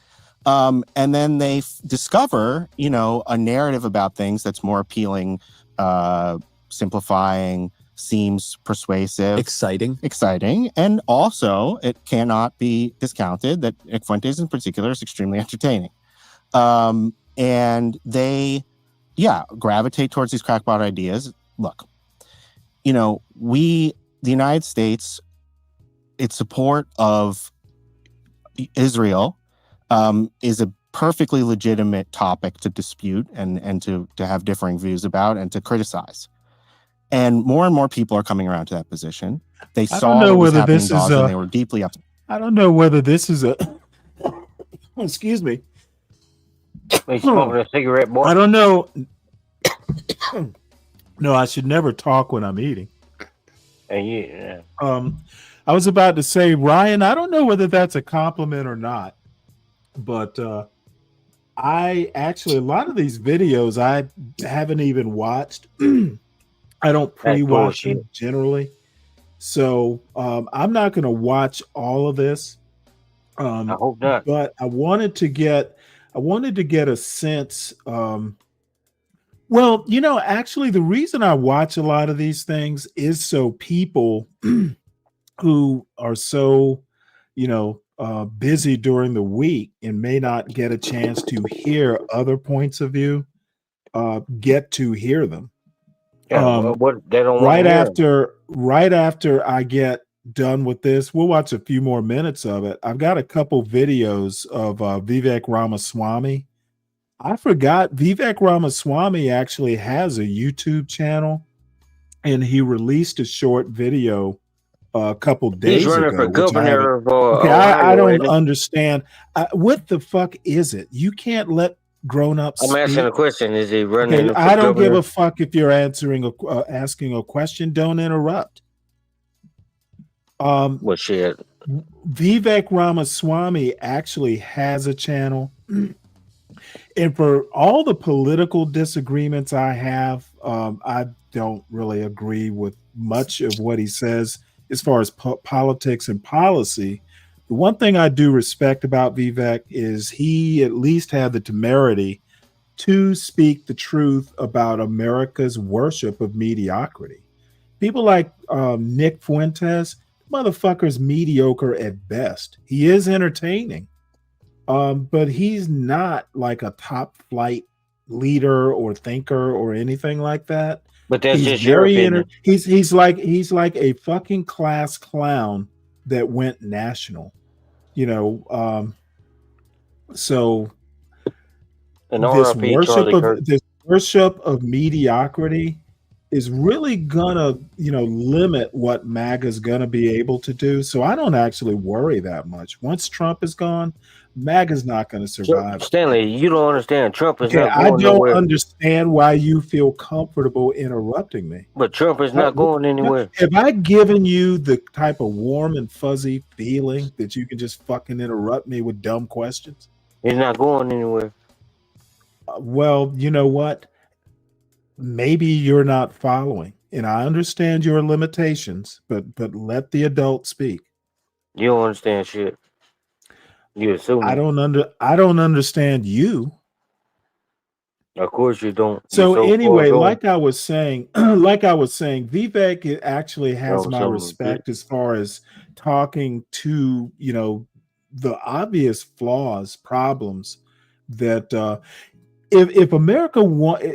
And then they discover, a narrative about things that's more appealing, simplifying, seems persuasive, exciting, and also it cannot be discounted that Nick Fuentes in particular is extremely entertaining, and they gravitate towards these crackpot ideas. Look, the United States, its support of Israel is a perfectly legitimate topic to dispute and to have differing views about and to criticize. And more people are coming around to that position. They saw what was happening in Gaza, and they were deeply upset. I don't know whether this is a excuse me. He's smoking a cigarette, boy. I don't know. No, I should never talk when I'm eating. And yeah. I was about to say, Ryan, I don't know whether that's a compliment or not, but I actually, a lot of these videos I haven't even watched. I don't pre-watch them generally. So I'm not going to watch all of this. I hope not. But I wanted to get a sense. Well, actually, the reason I watch a lot of these things is so people who are so, busy during the week and may not get a chance to hear other points of view, get to hear them. Yeah, what they don't want Right to hear. right after I get done with this, we'll watch a few more minutes of it. I've got a couple videos of Vivek Ramaswamy. I forgot Vivek Ramaswamy actually has a YouTube channel, and he released a short video a couple days He's running ago. for governor of Okay, Ohio. I don't understand. What the fuck is it? You can't let grown-ups I'm asking speak? a question. Is he running Okay, for I don't give governor? a fuck if you're asking a question. Don't interrupt. Well, shit. Vivek Ramaswamy actually has a channel. And for all the political disagreements I have, I don't really agree with much of what he says as far as politics and policy. The one thing I do respect about Vivek is he at least had the temerity to speak the truth about America's worship of mediocrity. People like Nick Fuentes, motherfucker's mediocre at best. He is entertaining, but he's not like a top flight leader or thinker or anything like that. But that's He's just your very opinion. he's like a fucking class clown that went national. So An RIP Charlie Kirk. this worship of mediocrity is really gonna limit what MAGA's gonna be able to do. So I don't actually worry that much. Once Trump is gone, MAGA's not going to survive. Stanley, you don't understand. Trump is Okay, not I going don't nowhere. understand why you feel comfortable interrupting me. But Trump is not going anywhere. Have I given you the type of warm and fuzzy feeling that you can just fucking interrupt me with dumb questions? He's not going anywhere. Well, you know what? Maybe you're not following, and I understand your limitations, but let the adult speak. You don't understand shit. You assume. I don't understand you. Of course you don't. So anyway, like I was saying, Vivek actually has my respect as far as talking to, the obvious flaws, problems that if America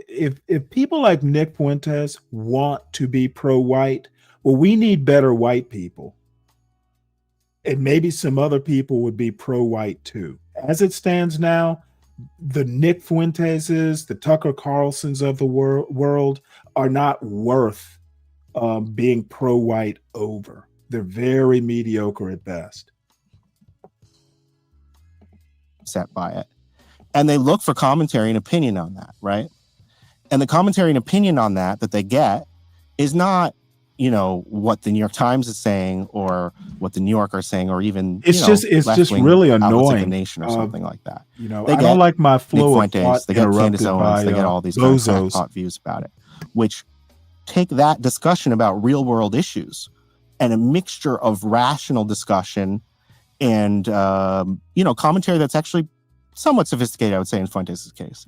if people like Nick Fuentes want to be pro-white, well, we need better white people. And maybe some other people would be pro-white too. As it stands now, the Nick Fuenteses, the Tucker Carlsons of the world are not worth being pro-white over. They're very mediocre at best. Set by it. And they look for commentary and opinion on that, right? And the commentary and opinion on that they get is not, what the New York Times is saying or what the New Yorker is saying, or even it's just really annoying. Like The Nation or something like that. I don't like my flow of thought they get Candace interrupted Owens, by they get all these bozos. crackpot views about it, which take that discussion about real world issues and a mixture of rational discussion and commentary that's actually somewhat sophisticated, I would say, in Fuentes' case,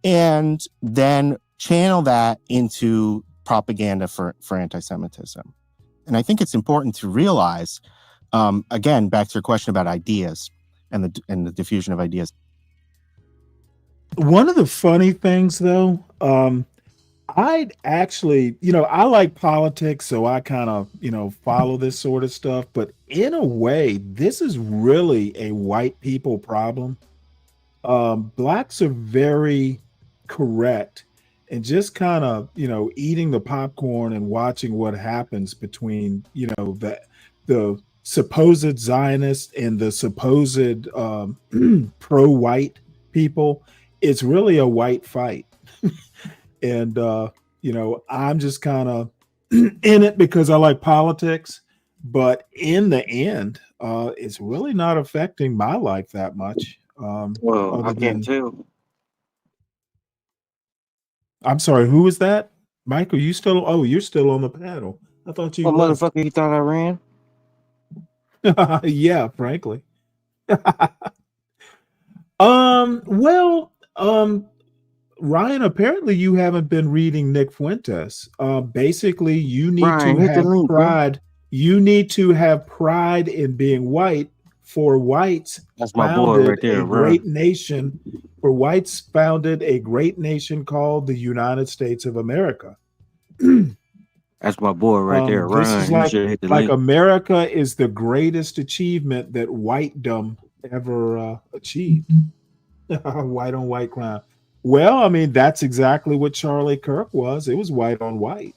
and then channel that into propaganda for anti-Semitism. And I think it's important to realize, again, back to your question about ideas and the diffusion of ideas. One of the funny things, though, I'd actually, I like politics, so I kind of, follow this sort of stuff. But in a way, this is really a white people problem. Blacks are very correct and just kind of, eating the popcorn and watching what happens between, the supposed Zionists and the supposed pro-white people. It's really a white fight. And, I'm just kind of in it because I like politics. But in the end, it's really not affecting my life that much. Well, I Other can't than, tell. I'm sorry, who was that? Michael, you still? Oh, you're still on the panel. I thought you What left. motherfucker you thought I ran? Yeah, frankly. Well, Ryan, apparently you haven't been reading Nick Fuentes. Basically, you need to Ryan, hit the have link, bro. pride. You need to have pride in being white. For whites That's my boy right founded there, a Ryan. great nation. For whites founded a great nation called the United States of America. That's my boy right there, This is Ryan. You should hit the like link. America is the greatest achievement that whitedom ever achieved. White on white crime. Well, I mean, that's exactly what Charlie Kirk was. It was white on white.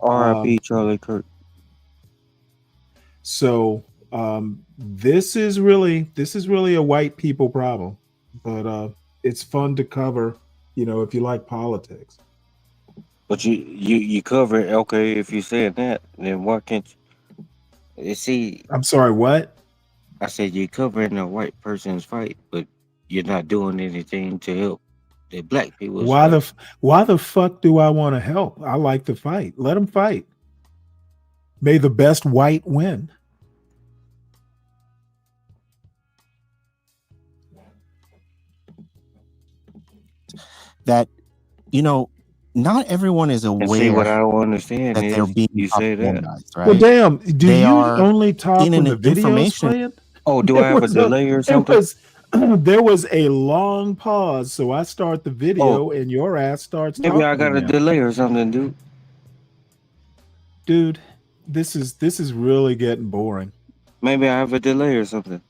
R.I.P. Charlie Kirk. So this is really a white people problem, but it's fun to cover. If you like politics. But you cover it. Okay, if you said that, then why can't you see? I'm sorry, what? I said you're covering a white person's fight, but you're not doing anything to help the black people's Why fight. why the fuck do I want to help? I like the fight. Let them fight. May the best white win. That, not everyone is And see, what I aware don't understand that they're is being you say that. propagandized, Well, right? damn. Do They you are only talk in when an the video's information. playing? Oh, do I have a delay or something? There was a long pause, so I start the Oh, video and your ass starts maybe I talking got a again. delay or something, dude. Dude, this is really getting boring. Maybe I have a delay or something.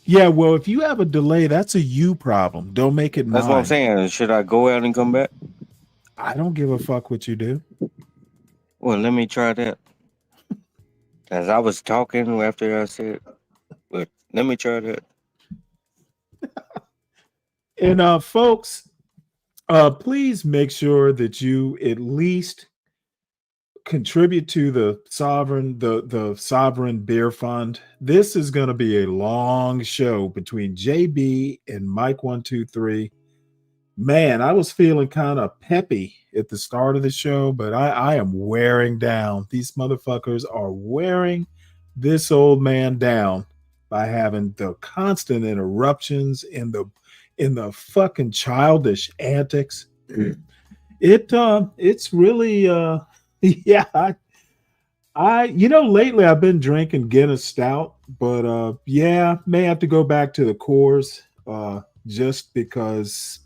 Yeah, well, if you have a delay, that's a you problem. Don't make it That's what I'm mine. saying. Should I go out and come back? I don't give a fuck what you do. Well, let me try that. As I was talking after I said, but let me try that. And folks, please make sure that you at least contribute to the sovereign beer fund. This is going to be a long show between JB and Mike 123. Man, I was feeling kind of peppy at the start of the show, but I am wearing down. These motherfuckers are wearing this old man down by having the constant interruptions and the fucking childish antics. It's really yeah, I lately I've been drinking Guinness Stout, but yeah, may have to go back to the cores just because.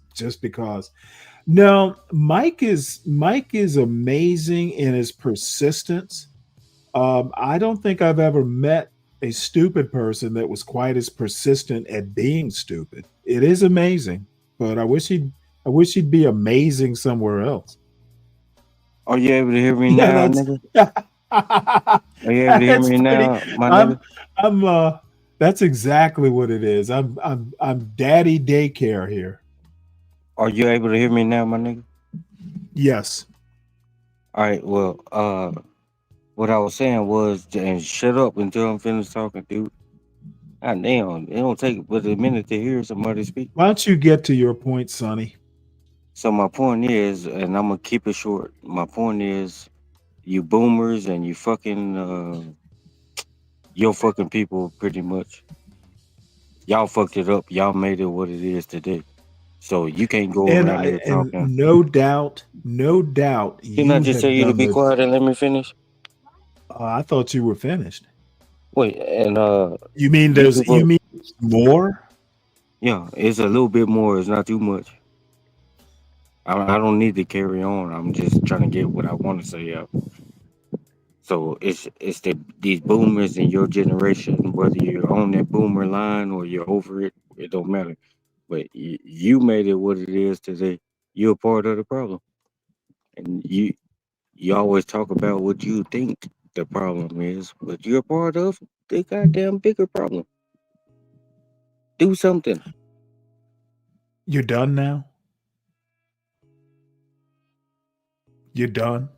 No, Mike is amazing in his persistence. I don't think I've ever met a stupid person that was quite as persistent at being stupid. It is amazing, but I wish he'd be amazing somewhere else. Are you able to hear me Yeah, now, that's nigga? Are you able to hear that's me pretty. now, my I'm nigga? that's exactly what it is. I'm daddy daycare here. Are you able to hear me now, my nigga? Yes. All right. Well, what I was saying was, and shut up until I'm finished talking, dude. God damn, it don't take but a minute to hear somebody speak. Why don't you get to your point, Sonny? So my point is, and I'm gonna keep it short. My point is, you boomers and you fucking your fucking people, pretty much. Y'all fucked it up. Y'all made it what it is today. So you can't go And around there talking. no doubt, Didn't I you just tell have you to done be the. quiet and let me finish? I thought you were finished. Wait, and You mean you you people, mean more? yeah, it's a little bit more. It's not too much. I don't need to carry on. I'm just trying to get what I want to say out. So it's these boomers in your generation, whether you're on that boomer line or you're over it, it don't matter. But you made it what it is today. You're a part of the problem, and you always talk about what you think the problem is, but you're a part of the goddamn bigger problem. Do something. You're done now? You done?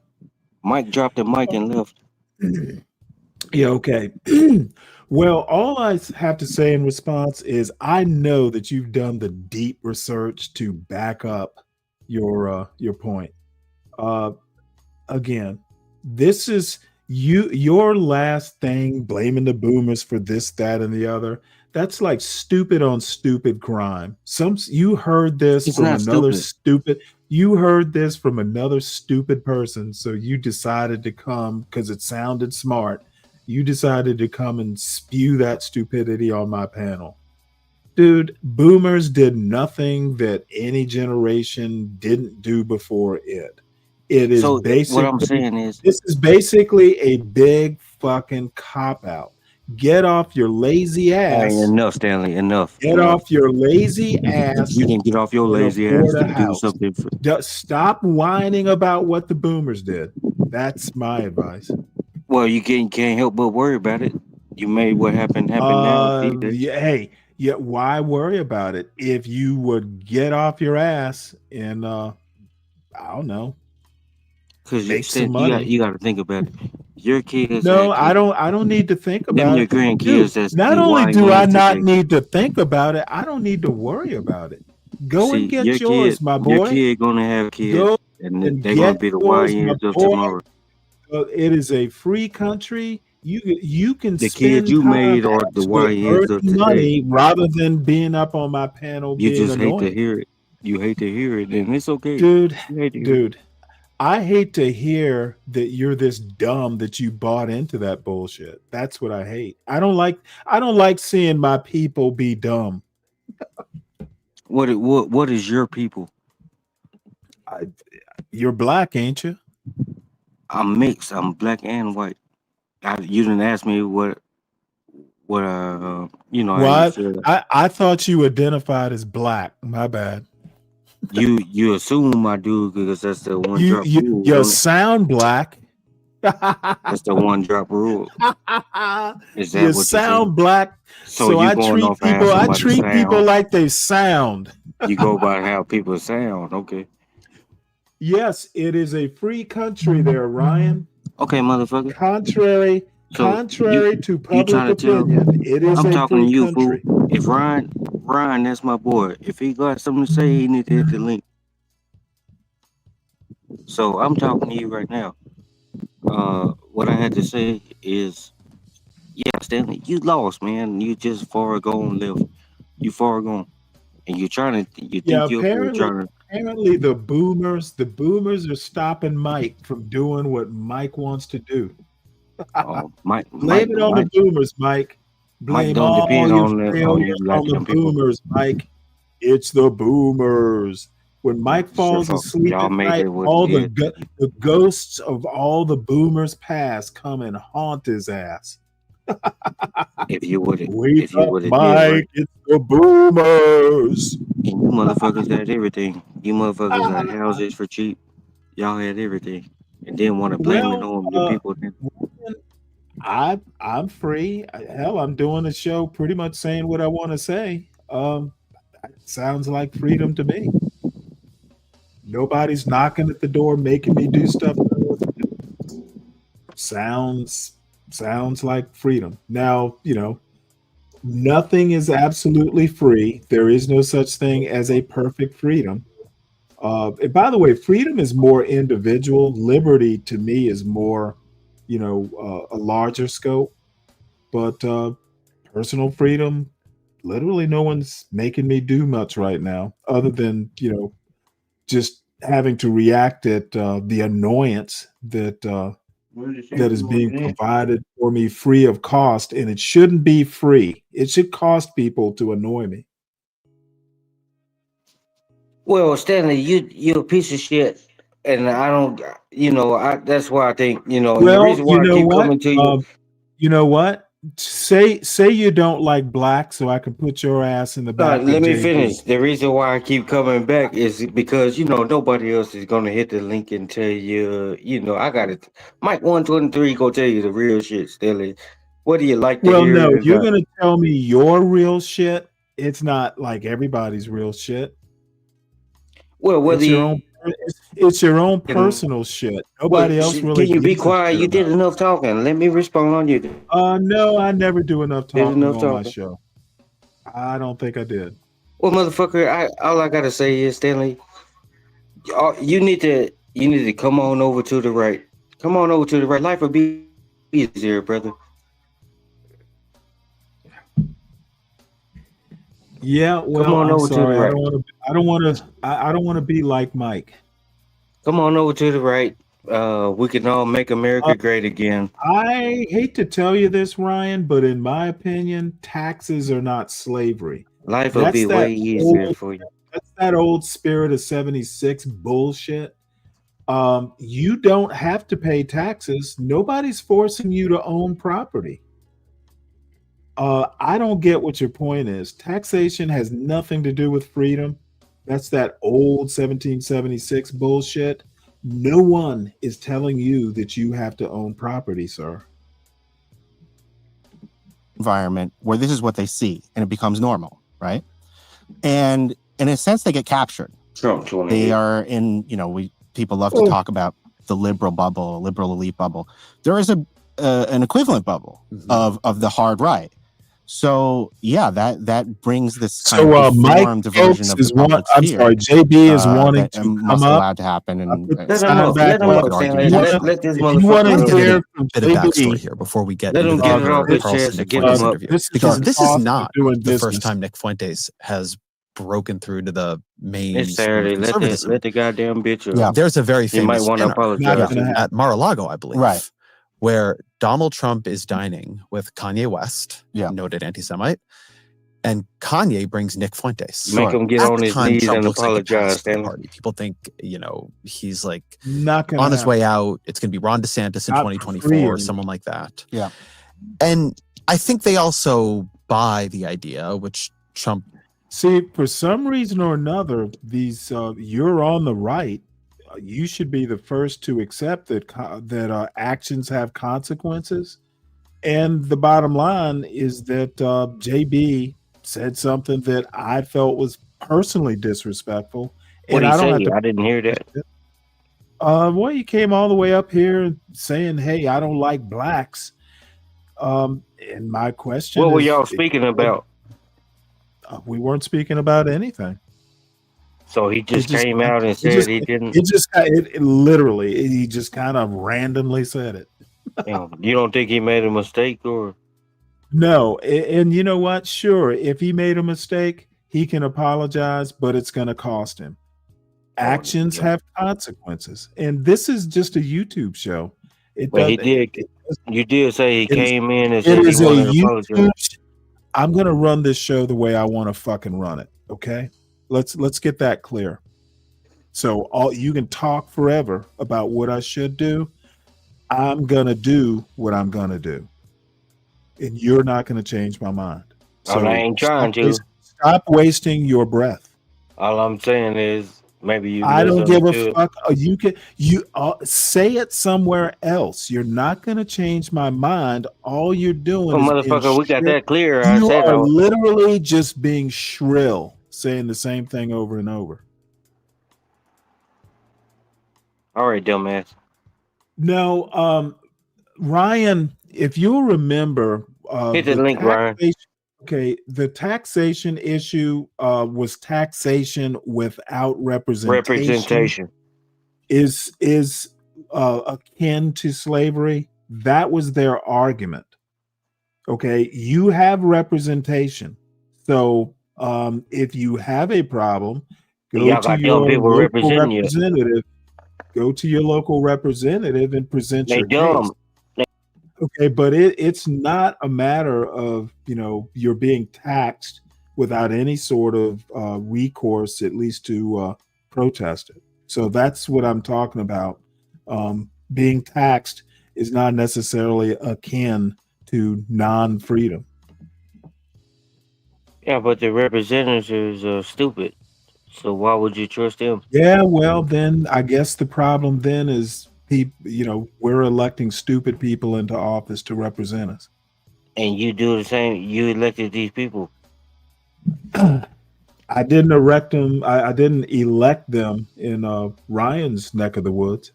Mike dropped the mic and left. Yeah, okay. Well, all I have to say in response is I know that you've done the deep research to back up your point. Uh Again, this is your last thing blaming the boomers for this, that, and the other. That's like stupid on stupid crime. You heard this It's from not another stupid. stupid. You heard this from another stupid person, so you decided to come because it sounded smart. You decided to come and spew that stupidity on my panel. Dude, boomers did nothing that any generation didn't do before it. It is So what I'm basically saying is, This is basically a big fucking cop out. Get off your lazy all right, ass. enough, Stanley, enough, Get enough. off your lazy ass You can get off your and lazy afford ass a and do house. something. Stop whining about what the boomers did. That's my advice. Well, you can't help but worry about it. You made what happened happen now these days. Yeah, hey, yeah, why worry about it? If you would get off your ass and I don't know, Because make some money. you got to think about it. Your kids No, had kids. I don't need to think Them about your it. Dude, grandkids that's not the only do I YNs not today. need to think about it, I don't need to worry about it. Go and See, get yours, my boy. your kid gonna have kids, Go and and they're gonna get be the yours, my YNs of boy. tomorrow. It is a free country. You can The kids spend you time made are the actually YNs of earning today. money rather than being up on my panel You being just hate to annoying. hear it. You hate to hear it, and it's okay. Dude, You hate to hear it. dude, I hate to hear that you're this dumb that you bought into that bullshit. That's what I hate. I don't like seeing my people be dumb. What is your people? You're black, ain't you? I'm mixed. I'm black and white. You didn't ask me what how you What? feel. I thought you identified as black. My bad. You assume I do because that's the one drop rule, You don't it? sound black. That's the one drop rule. Is that You what you're saying? sound black. So So you I going treat off of how somebody people sound? like they sound. You go by how people sound, okay? Yes, it is a free country there, Ryan. Okay, motherfucker. Contrary So to you public trying to tell? opinion, it is I'm a talking to free you, fool. country. If Ryan, that's my boy. If he got something to say, he need to hit the link. So I'm talking to you right now. What I had to say is, yeah, Stanley, you lost, man. You just far gone left. You far gone, and you Yeah, think you're here trying to. apparently the boomers are stopping Mike from doing what Mike wants to do. Oh, Mike, Blame it on the boomers, Mike. Mike Blame don't all depend your on you failures like on the them people. boomers, Mike. It's the boomers. When Mike Sure, falls asleep y'all at made night, it what all it the ghosts of all the boomers past come and haunt his ass. If you would Wake if you up, would have did right, Mike. It's the boomers. and you motherfuckers had everything. You motherfuckers had houses for cheap. Y'all had everything, and then want to blame it Well, on the people. I'm free. Hell, I'm doing a show pretty much saying what I want to say. Sounds like freedom to me. Nobody's knocking at the door making me do stuff I don't want to do. Sounds like freedom. Now, nothing is absolutely free. There is no such thing as a perfect freedom. And by the way, freedom is more individual. Liberty to me is more, a larger scope. But personal freedom, literally no one's making me do much right now other than, just having to react at the annoyance that is being provided for me free of cost. And it shouldn't be free. It should cost people to annoy me. Well, Stanley, you're a piece of shit, and I don't. That's why I think. And the Well, reason you why I know keep what? coming to you. You know what? Say you don't like black, so I can put your ass in the back of Let me JP. finish. The reason why I keep coming back is because nobody else is gonna hit the link and tell you. I got it. Mike 123 go tell you the real shit, Stanley. What do you like to Well, hear? no, Is you're gonna tell me your real shit. It's not like everybody's real shit. well, whether It's your you own It's your own Can- personal shit. Nobody else Can really. you be gives a quiet? shit You did about it. enough talking. Let me respond. You did No, I never do enough talking enough on my talking. show. I don't think I did. Well, motherfucker, all I gotta say is, Stanley, you need to come on over to the right. Come on over to the right. Life will be easier, brother. Yeah, Come well, on I'm over to the sorry. right. I don't want to be like Mike. Come on over to the right. We can all make America Uh, great again. I hate to tell you this, Ryan, but in my opinion, taxes are not slavery. Life will That's be that way easier old, for you. that's that old spirit of 76 bullshit. You don't have to pay taxes. Nobody's forcing you to own property. I don't get what your point is. Taxation has nothing to do with freedom. That's that old 1776 bullshit. No one is telling you that you have to own property, sir. Environment where this is what they see and it becomes normal, right? And in a sense, they get captured. Trump 20. They are in, people love to talk about the liberal bubble, liberal elite bubble. There is an equivalent bubble of the hard right. So yeah, that brings this kind of deformed version of the public sphere. I'm sorry, JB is wanting that to come must up. allowed to happen, and Let him up. Let him up, Stanley. Let this motherfucker get a go. bit of backstory here before we get Let into him the get it off his Carlson chest and Nick get Fuentes him up. interview, because this is not the first time Nick Fuentes has broken through to the main It's Saturday. Let the goddamn bitch up. Yeah, there's a very You might famous want to dinner apologize. at Mar-a-Lago, I believe, right, where Donald Trump is dining with Kanye West, noted anti-Semite, and Kanye brings Nick Fuentes. Make him get At on the his time, knees Trump and looks like a apologize, pass for the Stanley. party. People think, he's like Not gonna on his way happen. out. It's going to be Ron DeSantis in Not 2024 free. or someone like that. Yeah. And I think they also buy the idea, which Trump. See, for some reason or another, these you're on the right. You should be the first to accept that actions have consequences. And the bottom line is that JB said something that I felt was personally disrespectful. What And did he I don't say? have to. I didn't hear that. Well, he came all the way up here saying, "Hey, I don't like blacks." And my question What were is, y'all speaking about? We weren't speaking about anything. So he just came out and It said just, he didn't. it literally, he just kind of randomly said it. You don't think he made a mistake, or? No, and you know what? Sure, if he made a mistake, he can apologize, but it's going to cost him. Actions have consequences, and this is just a YouTube show. But he did. You did say he came in and It said he is a wanted to YouTube. apologize. I'm going to run this show the way I want to fucking run it. Okay, let's get that clear. So you can talk forever about what I should do. I'm going to do what I'm going to do. And you're not going to change my mind. So I ain't trying to. Stop wasting your breath. All I'm saying is maybe you. I don't give a fuck. You can say it somewhere else. You're not going to change my mind. All you're doing Well, is being motherfucker, we got shrill. that clear. You I said are literally just being shrill, saying the same thing over and over. All right, dumbass. No, Ryan, if you'll remember, hit the link, Ryan. Okay, the taxation issue was taxation without representation. Is akin to slavery. That was their argument. Okay, you have representation. So if you have a problem, go to your local representative. Go to your local representative and present your case. Okay, but it's not a matter of, you're being taxed without any sort of recourse, at least to protest it. So that's what I'm talking about. Being taxed is not necessarily akin to non-freedom. Yeah, but the representatives are stupid. So why would you trust them? Yeah, well, then I guess the problem then is we're electing stupid people into office to represent us. And you do the same. You elected these people. I didn't erect them. I didn't elect them in Ryan's neck of the woods.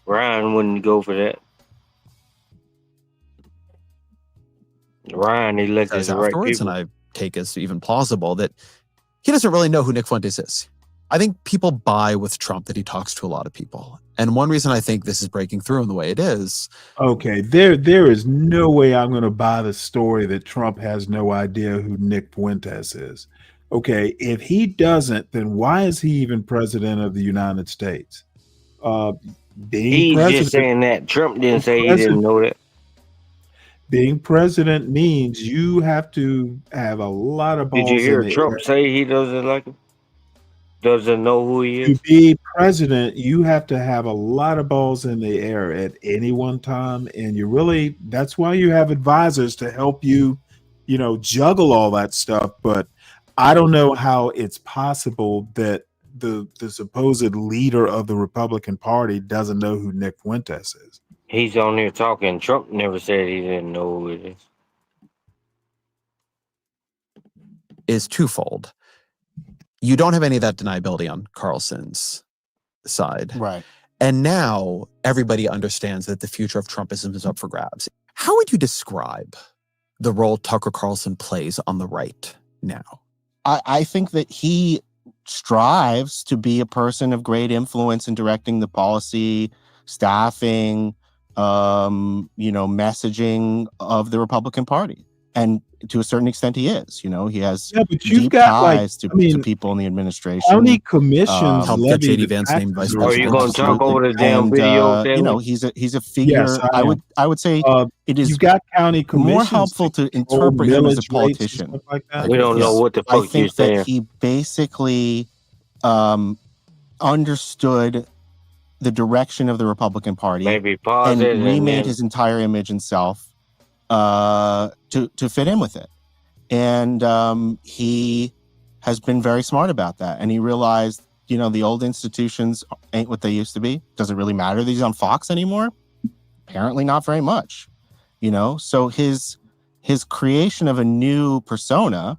Ryan wouldn't go for that. Ryan elected Says the right afterwards, and people. I take as even plausible that he doesn't really know who Nick Fuentes is. I think people buy with Trump that he talks to a lot of people. And one reason I think this is breaking through in the way it is. Okay, there is no way I'm going to buy the story that Trump has no idea who Nick Fuentes is. Okay, if he doesn't, then why is he even president of the United States? Being He's president, just saying that. Trump didn't say he president- didn't know that. being president means you have to have a lot of balls Did you hear in the Trump air. say he doesn't like him? Doesn't know who he To is? be president, you have to have a lot of balls in the air at any one time. And that's why you have advisors to help you, juggle all that stuff. But I don't know how it's possible that the supposed leader of the Republican Party doesn't know who Nick Fuentes is. He's on there talking. Trump never said he didn't know who it Is twofold. You don't have any of that deniability on Carlson's side. Right. And now everybody understands that the future of Trumpism is up for grabs. How would you describe the role Tucker Carlson plays on the right now? I think that he strives to be a person of great influence in directing the policy, staffing, messaging of the Republican Party. And to a certain extent, he is. He has but you've deep got ties to people in the administration. County commissions helped get levy J.D. the Vance named vice taxes. Are you going to talk over the damn And, video? Stanley? he's a figure. Yes, I would say it is You've got county commissions more helpful to control interpret him as a millage rates and politician. stuff like that. We don't know what the I fuck you're think that saying. he basically understood the direction of the Republican Party Maybe pause and it and remade then- his entire image and self to fit in with it. And he has been very smart about that. And he realized, the old institutions ain't what they used to be. Does it really matter that he's on Fox anymore? Apparently not very much. So his creation of a new persona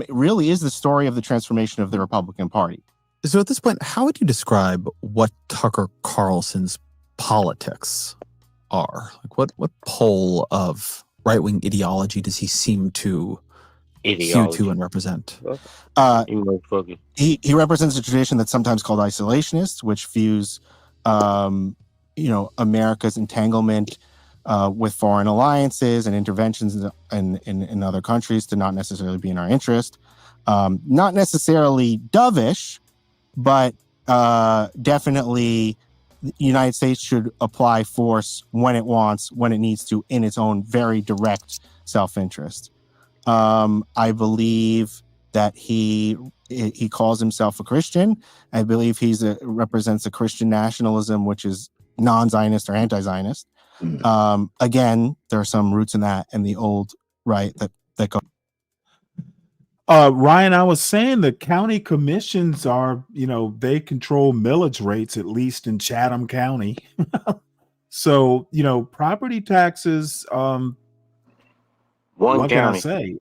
really is the story of the transformation of the Republican Party. So at this point, how would you describe what Tucker Carlson's politics are? Like what pole of right-wing ideology does he seem to hew to and represent? He represents a tradition that's sometimes called isolationist, which views America's entanglement with foreign alliances and interventions in other countries to not necessarily be in our interest. Not necessarily dovish, but definitely the United States should apply force when it wants, when it needs to, in its own very direct self-interest. I believe that he calls himself a Christian. I believe represents a Christian nationalism, which is non-Zionist or anti-Zionist. Again, there are some roots in that and the old right that go. Ryan, I was saying the county commissions are, they control millage rates, at least in Chatham County. So, property taxes, One what can I county. say?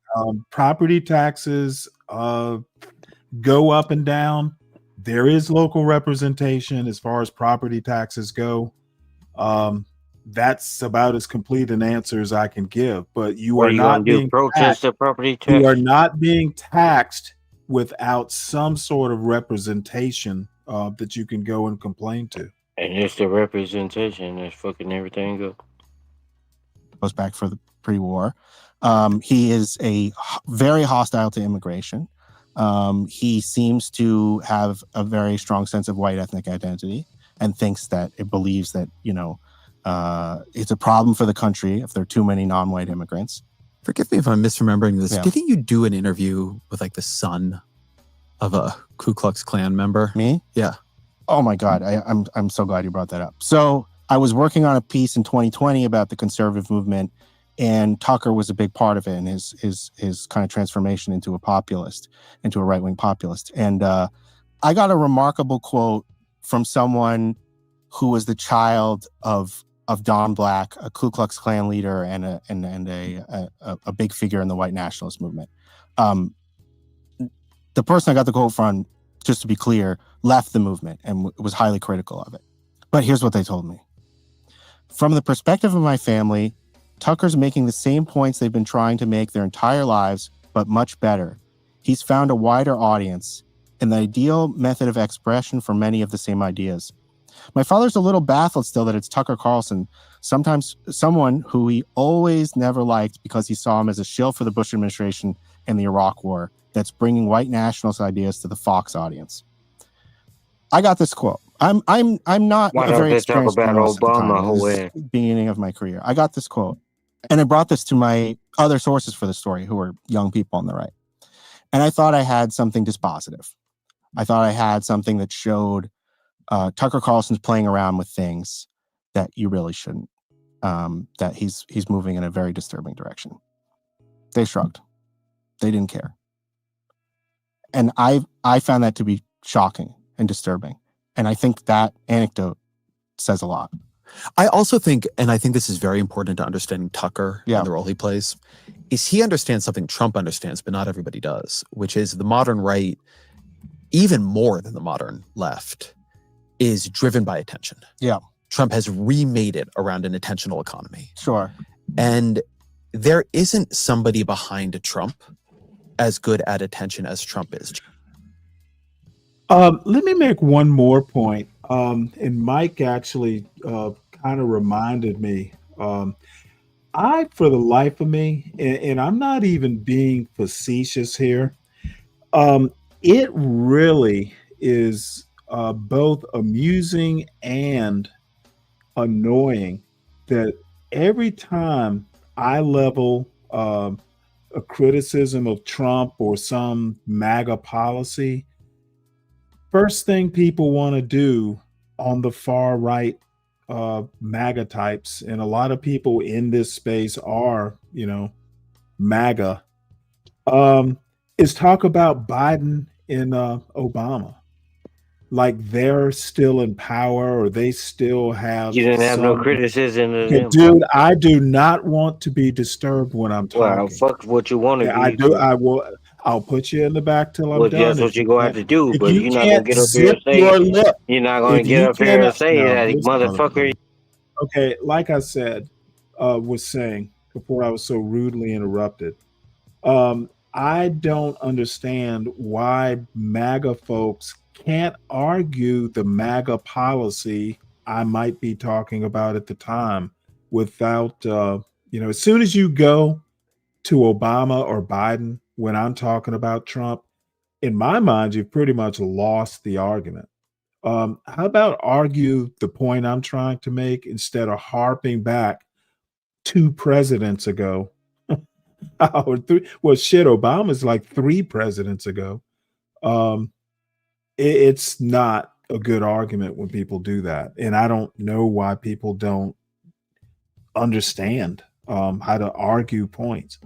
Property taxes go up and down. There is local representation as far as property taxes go. That's about as complete an answer as I can give. But you What are are you not gonna do? being Protest taxed. the property tax? You are not being taxed without some sort of representation that you can go and complain to. And it's the representation that's fucking everything up. Goes back for the pre-war. He is very hostile to immigration. He seems to have a very strong sense of white ethnic identity and believes that, it's a problem for the country if there are too many non-white immigrants. Forgive me if I'm misremembering this. Yeah. Didn't you do an interview with the son of a Ku Klux Klan member? Me? Yeah. Oh my God. I'm so glad you brought that up. So I was working on a piece in 2020 about the conservative movement, and Tucker was a big part of it and his kind of transformation into a right-wing populist. And I got a remarkable quote from someone who was the child of Don Black, a Ku Klux Klan leader and a big figure in the white nationalist movement. The person I got the quote from, just to be clear, left the movement and was highly critical of it. But here's what they told me. From the perspective of my family, Tucker's making the same points they've been trying to make their entire lives, but much better. He's found a wider audience and the ideal method of expression for many of the same ideas. My father's a little baffled still that it's Tucker Carlson, sometimes someone who he always never liked because he saw him as a shill for the Bush administration and the Iraq War, that's bringing white nationalist ideas to the Fox audience. I got this quote. I'm not Why a don't very they talk experienced about journalist at the time. Obama It whole was way? beginning of my career. I got this quote, and I brought this to my other sources for the story, who were young people on the right. And I thought I had something dispositive. I thought I had something that showed Tucker Carlson's playing around with things that you really shouldn't. That he's moving in a very disturbing direction. They shrugged. They didn't care. And I found that to be shocking and disturbing. And I think that anecdote says a lot. I also think, and I think this is very important to understanding Tucker and the role he plays, is he understands something Trump understands, but not everybody does, which is the modern right, even more than the modern left, is driven by attention. Yeah. Trump has remade it around an attentional economy. Sure. And there isn't somebody behind Trump as good at attention as Trump is. Let me make one more point. And Mike actually kind of reminded me. I, for the life of me, and I'm not even being facetious here, it really is both amusing and annoying that every time I level a criticism of Trump or some MAGA policy, first thing people want to do on the far right MAGA types, and a lot of people in this space are, MAGA, is talk about Biden and Obama. Like they're still in power, or they still have. You didn't have no criticism of them. Dude, I do not want to be disturbed when I'm talking. Well, fuck what you want to be. I do. I will. I'll put you in the back till I'm Well, done. that's what you're gonna have to do, but you're not gonna get up here Zip and say your lip. you're not gonna If get you up here and cannot- say No, that, this motherfucker. Okay, like I said, was saying before I was so rudely interrupted. I don't understand why MAGA folks can't argue the MAGA policy I might be talking about at the time without, as soon as you go to Obama or Biden when I'm talking about Trump, in my mind, you've pretty much lost the argument. How about argue the point I'm trying to make instead of harping back 2 presidents ago? Or 3, well, shit, Obama's like 3 presidents ago. It's not a good argument when people do that. And I don't know why people don't understand how to argue points.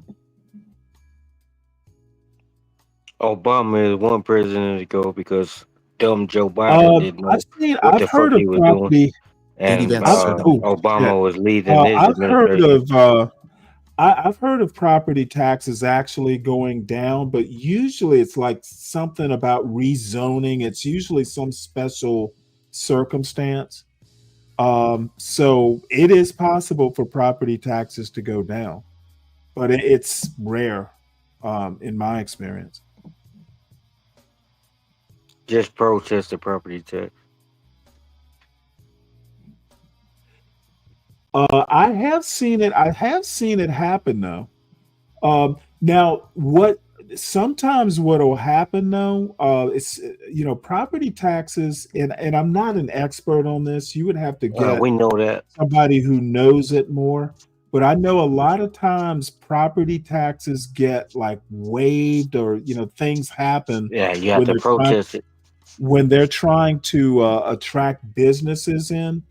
Obama is one president ago because dumb Joe Biden didn't know what the fuck he was doing, and Obama was leading his administration. I've heard of property taxes actually going down, but usually it's like something about rezoning. It's usually some special circumstance. So it is possible for property taxes to go down, but it's rare in my experience. Just protest the property tax. I have seen it. I have seen it happen though. Now, sometimes what'll happen though, it's property taxes, and I'm not an expert on this. You would have to get we know that somebody who knows it more. But I know a lot of times property taxes get like waived, or things happen. Yeah, you have to protest it when they're trying to attract businesses in.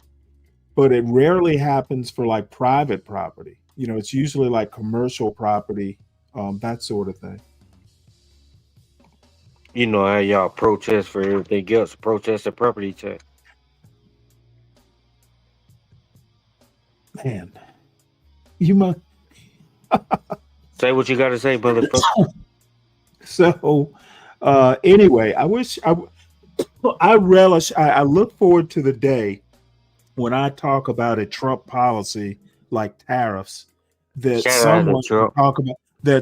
But it rarely happens for like private property. It's usually like commercial property, that sort of thing. You know how y'all protest for everything else, protest the property tax. Man, you must say what you got to say, motherfucker. So, Anyway, I relish. I look forward to the day when I talk about a Trump policy like tariffs that Shout out to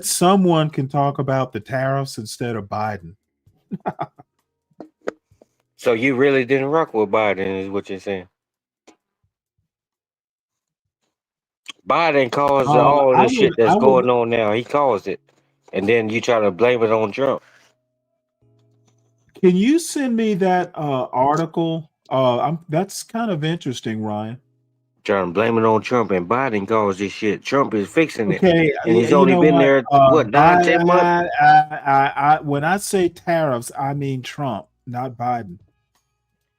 someone can Trump. talk about the tariffs instead of Biden. So you really didn't rock with Biden, is what you're saying? Biden caused all I this shit would that's I would going on now. He caused it, and then you try to blame it on Trump. Can you send me that article? That's kind of interesting, Ryan. Trying to blame it on Trump, and Biden caused this shit. Trump is fixing it, Okay, and he's you only know been what? there what 9-10 months. When I say tariffs, I mean Trump, not Biden.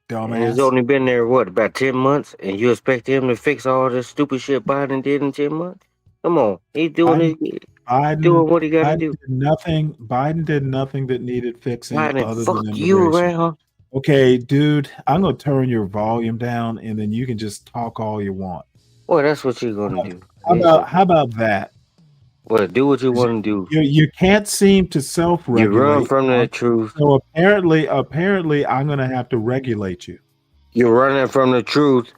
And he's Dumbass. only been there what about 10 months, and you expect him to fix all this stupid shit Biden did in 10 months? Come on, he's doing doing what he got to do. Did nothing. Biden did nothing that needed fixing Biden, other fuck than you, immigration. around. Okay, dude, I'm gonna turn your volume down, and then you can just talk all you want. Well, that's what you're gonna do. How about that? Well, do what you want to do. You can't seem to self-regulate. You run from the truth. So apparently, I'm gonna have to regulate you. You're running from the truth.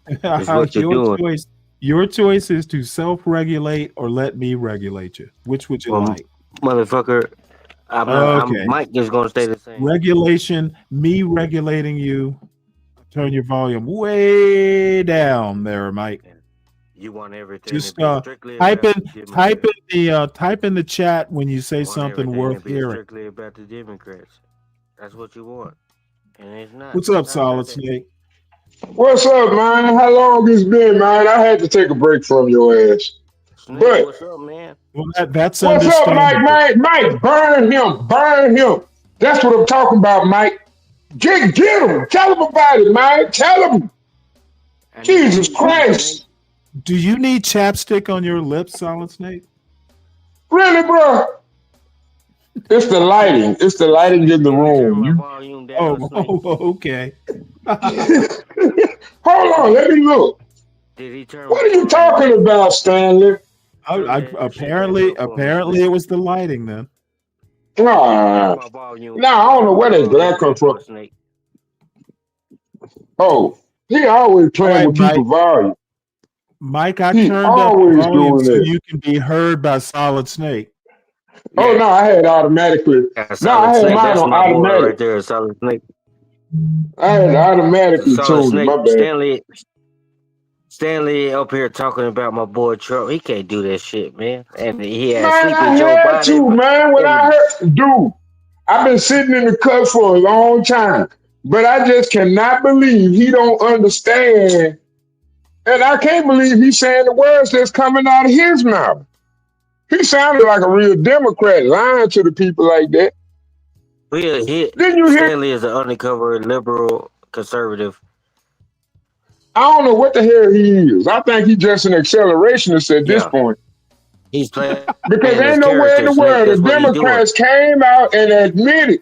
Is what you're doing. Your choice is to self-regulate or let me regulate you. Which would you like? Motherfucker, I'm Mike just gonna stay the same. Regulation, me regulating you. Turn your volume way down there, Mike. You want everything Just to be strictly type about in the chat when you say something worth hearing. Strictly about the Democrats. That's what you want, and it's not. What's up, Solid Snake? What's up, man? How long it's been, man? I had to take a break from your ass. Snake, But what's up, man? Well, that's what's up, understandable. Mike? Burn him. That's what I'm talking about, Mike. Get him. Tell him about it, Mike. Tell him. Jesus Christ. Do you need chapstick on your lips, Solid Snake? Really, bro? It's the lighting. It's the lighting in the room. Okay. Hold on, let me look. What are you talking about, Stanley? Apparently, it was the lighting then. Nah, I don't know where that glare comes from. Oh, he always playing with people's volume. Mike, I turned up the volume so you can be heard by Solid Snake. Oh no, I had automatically. No, I had mine on automatic. Right there, Solid Snake. I had automatically Solid tuned it. Snake. My bad. Stanley up here talking about my boy Trump. He can't do that shit, man. And he had Man, I sleepy Joe had Biden. to, man. When I heard, dude, I've been sitting in the cut for a long time, but I just cannot believe he don't understand, and I can't believe he's saying the words that's coming out of his mouth. He sounded like a real Democrat lying to the people like that. Didn't you hear? Stanley is an undercover liberal conservative. I don't know what the hell he is. I think he's just an accelerationist at this point. He's playing because ain't nowhere in the world the Democrats came out and admitted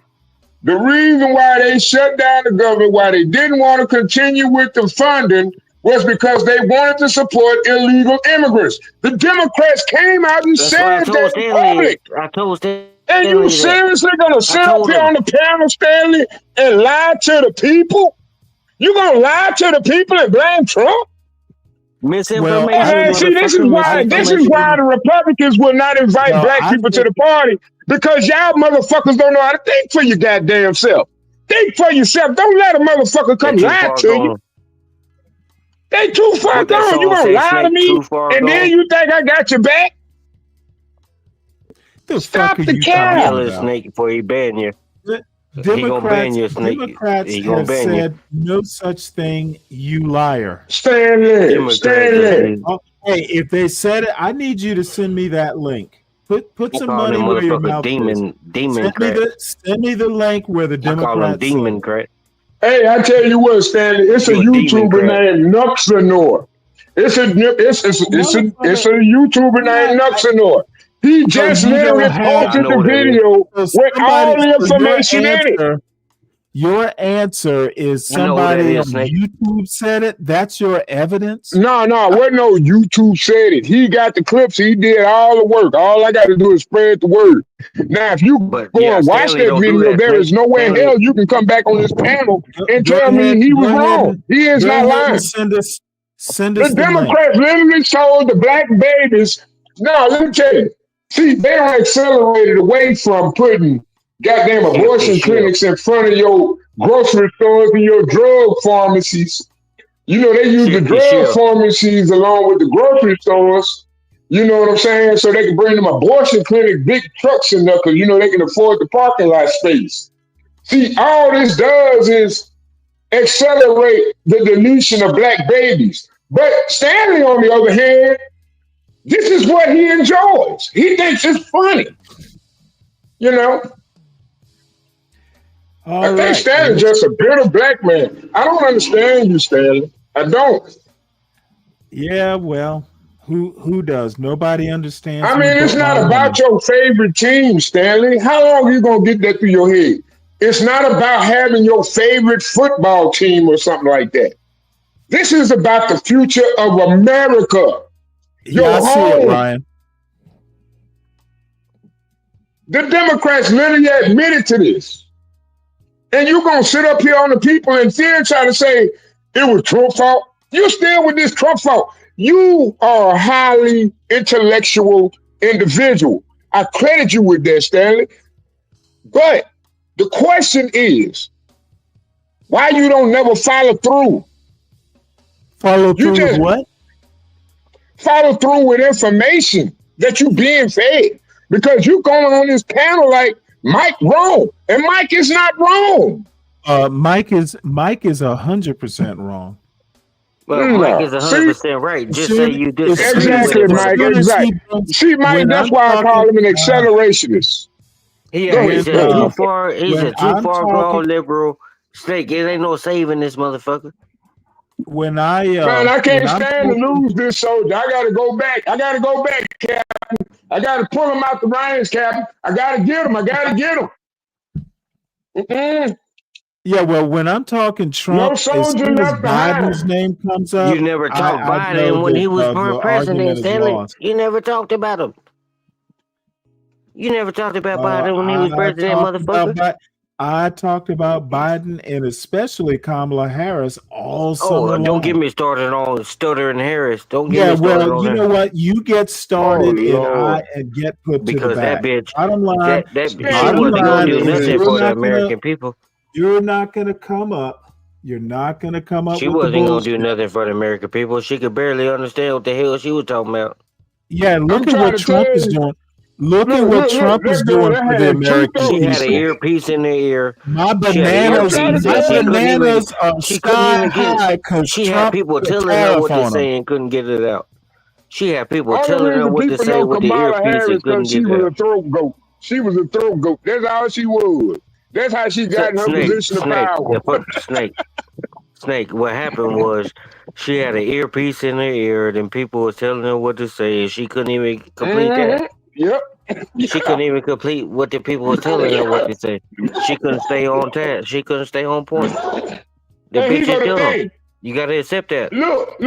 the reason why they shut down the government, why they didn't want to continue with the funding, was because they wanted to support illegal immigrants. The Democrats came out and said that in public. I told Stanley. And you seriously gonna sit up here on the panel, Stanley, and lie to the people? You gonna lie to the people and blame Trump? Misinformation. See, this is why the Republicans will not invite black people to the party, because y'all motherfuckers don't know how to think for your goddamn self. Think for yourself. Don't let a motherfucker come lie to you. They too far gone. You gonna lie to me, and then you think I got your back? Stop the cap. Yell at Snake before he ban you. Democrats have said no such thing, you liar. Stanley. Oh, hey, if they said it, I need you to send me that link. Put some money where your mouth is. Send me the link where the Democrats demon crack. Hey, I tell you what, Stanley, it's a YouTuber named Nuxanor. It's a YouTuber named Nuxanor. He just literally posted the video with all the information in it. Your answer is I know who that somebody on is, Snake. YouTube said it. That's your evidence. No, wasn't no YouTube said it. He got the clips. He did all the work. All I got to do is spread the word. Now, if you But go yeah, and watch Stanley that don't do video, that, there Snake. is no way in Stanley, hell you can come back on this panel and Go tell me ahead. he was Go ahead. wrong. He is Go not ahead lying. and send us The the link. Democrats literally told the black babies, no, let me tell you. See, they don't accelerate away from putting goddamn yeah, for abortion sure. clinics in front of your grocery stores and your drug pharmacies. You know, they use Yeah, the for drug sure. pharmacies along with the grocery stores. You know what I'm saying? So they can bring them abortion clinic big trucks in there because, you know, they can afford the parking lot space. See, all this does is accelerate the deletion of black babies. But Stanley, on the other hand, this is what he enjoys. He thinks it's funny. You know, I think Stanley's just a bitter black man. I don't understand you, Stanley. I don't. Yeah, well, who does? Nobody understands I me mean, it's but my not about woman. your favorite team, Stanley. How long are you going to get that through your head? It's not about having your favorite football team or something like that. This is about the future of America. Yeah, I Your see it, home. Ryan. The Democrats literally admitted to this. And you're going to sit up here on the people and then try to say it was Trump's fault. You still with this Trump fault. You are a highly intellectual individual. I credit you with that, Stanley. But the question is, why you don't never follow through? Follow You through with just what? follow through with information that you being fed. Because you going on this panel like Mike wrong. And Mike is not wrong. Mike is 100% wrong. Well, Mike is No. See? 100% right. Just say you disagree with Exactly, it, Mike. motherfucker. Exactly. See, Mike, that's why I call him an accelerationist. Yeah, Go he's ahead. a Go too ahead. far. He's a too far gone liberal. Snake, it ain't no saving this motherfucker. When Man, I can't stand to lose this soldier. I gotta go back. Captain. I gotta pull him out the reins, Captain. I gotta get him. Yeah, well, when I'm talking Trump, No as soldier soon as left Biden's behind. name comes up, You never talked I know Biden when he was that the president, argument is Stanley. lost. You never talked about him. You never talked about Biden when he was I president, motherfucker. talked about Biden and especially Kamala Harris all summer Oh, don't get long. me started on stuttering Harris. Don't get Yeah, me started well, on you that. know what? You get started Lord. and get put to the Because that back. bitch, Bottom line, she wasn't gonna do nothing you're for the not gonna American people. you're not gonna come up. You're not gonna come up She with the wasn't gonna do bullshit. nothing for the American people. She could barely understand what the hell she was talking about. Yeah, look I'm at trying what to Trump tell is you. doing. Look at what Trump is That girl doing that for the had two American throats. She had an people. earpiece in her ear. My She had an bananas, earpiece, my and she couldn't even. bananas are She couldn't sky even get. high because She had Trump people put a telling her tariff what to on them. say and couldn't get it out. She had people Only telling her reason what to people say know with the Kamala earpiece Harris and couldn't because she get it was out. a throat goat. She was a throat goat. That's all she was. That's how she got in her position of power. Snake. What happened was she had an earpiece in her ear, and people was telling her what to say, and she couldn't even complete that. Yep. She couldn't even complete what the people was telling her what to say. She couldn't stay on task. She couldn't stay on point. The And bitch here is go the dumb. thing. You gotta accept that. Look.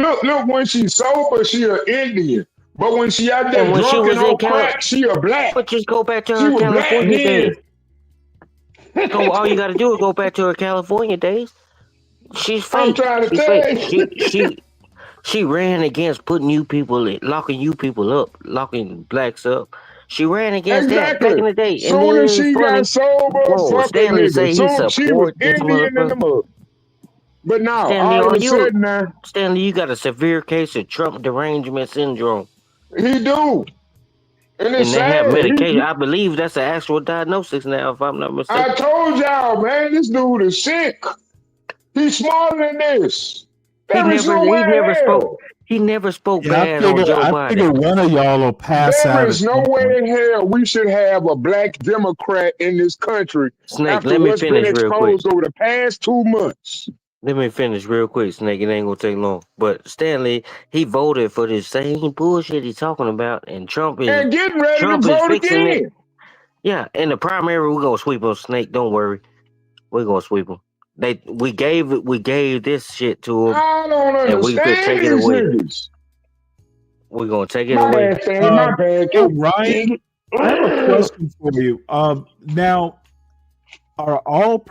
When she's sober, she an Indian. But when she out there And when she drunk and was in on crack, she a black. but just go back to She her was black California then. days. So all you gotta do is go back to her California days. She's I'm fake. trying to She's tell fake. you. She ran against putting you people in, locking you people up, locking blacks up. She ran against that back in Exactly. the day, and then Soon as it's she got funny. sober, Whoa, fuck a Stanley nigga. say he Soon she was support this Indian in motherfucker. the mud. But now, Stanley, all of are a you sudden now, Stanley? You got a severe case of Trump derangement syndrome, he do. And it's and they have sad. medication. I believe that's an actual diagnosis now, if I'm not I mistaken. told y'all, man, this dude is sick. He's smarter than this. He There is never, no he way in never spoke. hell. He never spoke Yeah, bad on Joe I Biden. figure one of y'all will pass There out is at no some way point. in hell we should have a black Democrat in this country Snake, after let me what's been finish real quick. exposed over the past 2 months. Let me finish real quick, Snake. It ain't gonna take long. But Stanley, he voted for this same bullshit he's talking about, and Trump is And getting ready to vote fixing it. again. Yeah, in the primary, we're gonna sweep on Snake. Don't worry. We're gonna sweep them. We gave this shit to them, I don't and we could understand take it these away. niggas. We're gonna take it My away. bad, Stanley. My bad. Hey, Ryan, I have a question for you. Now, are all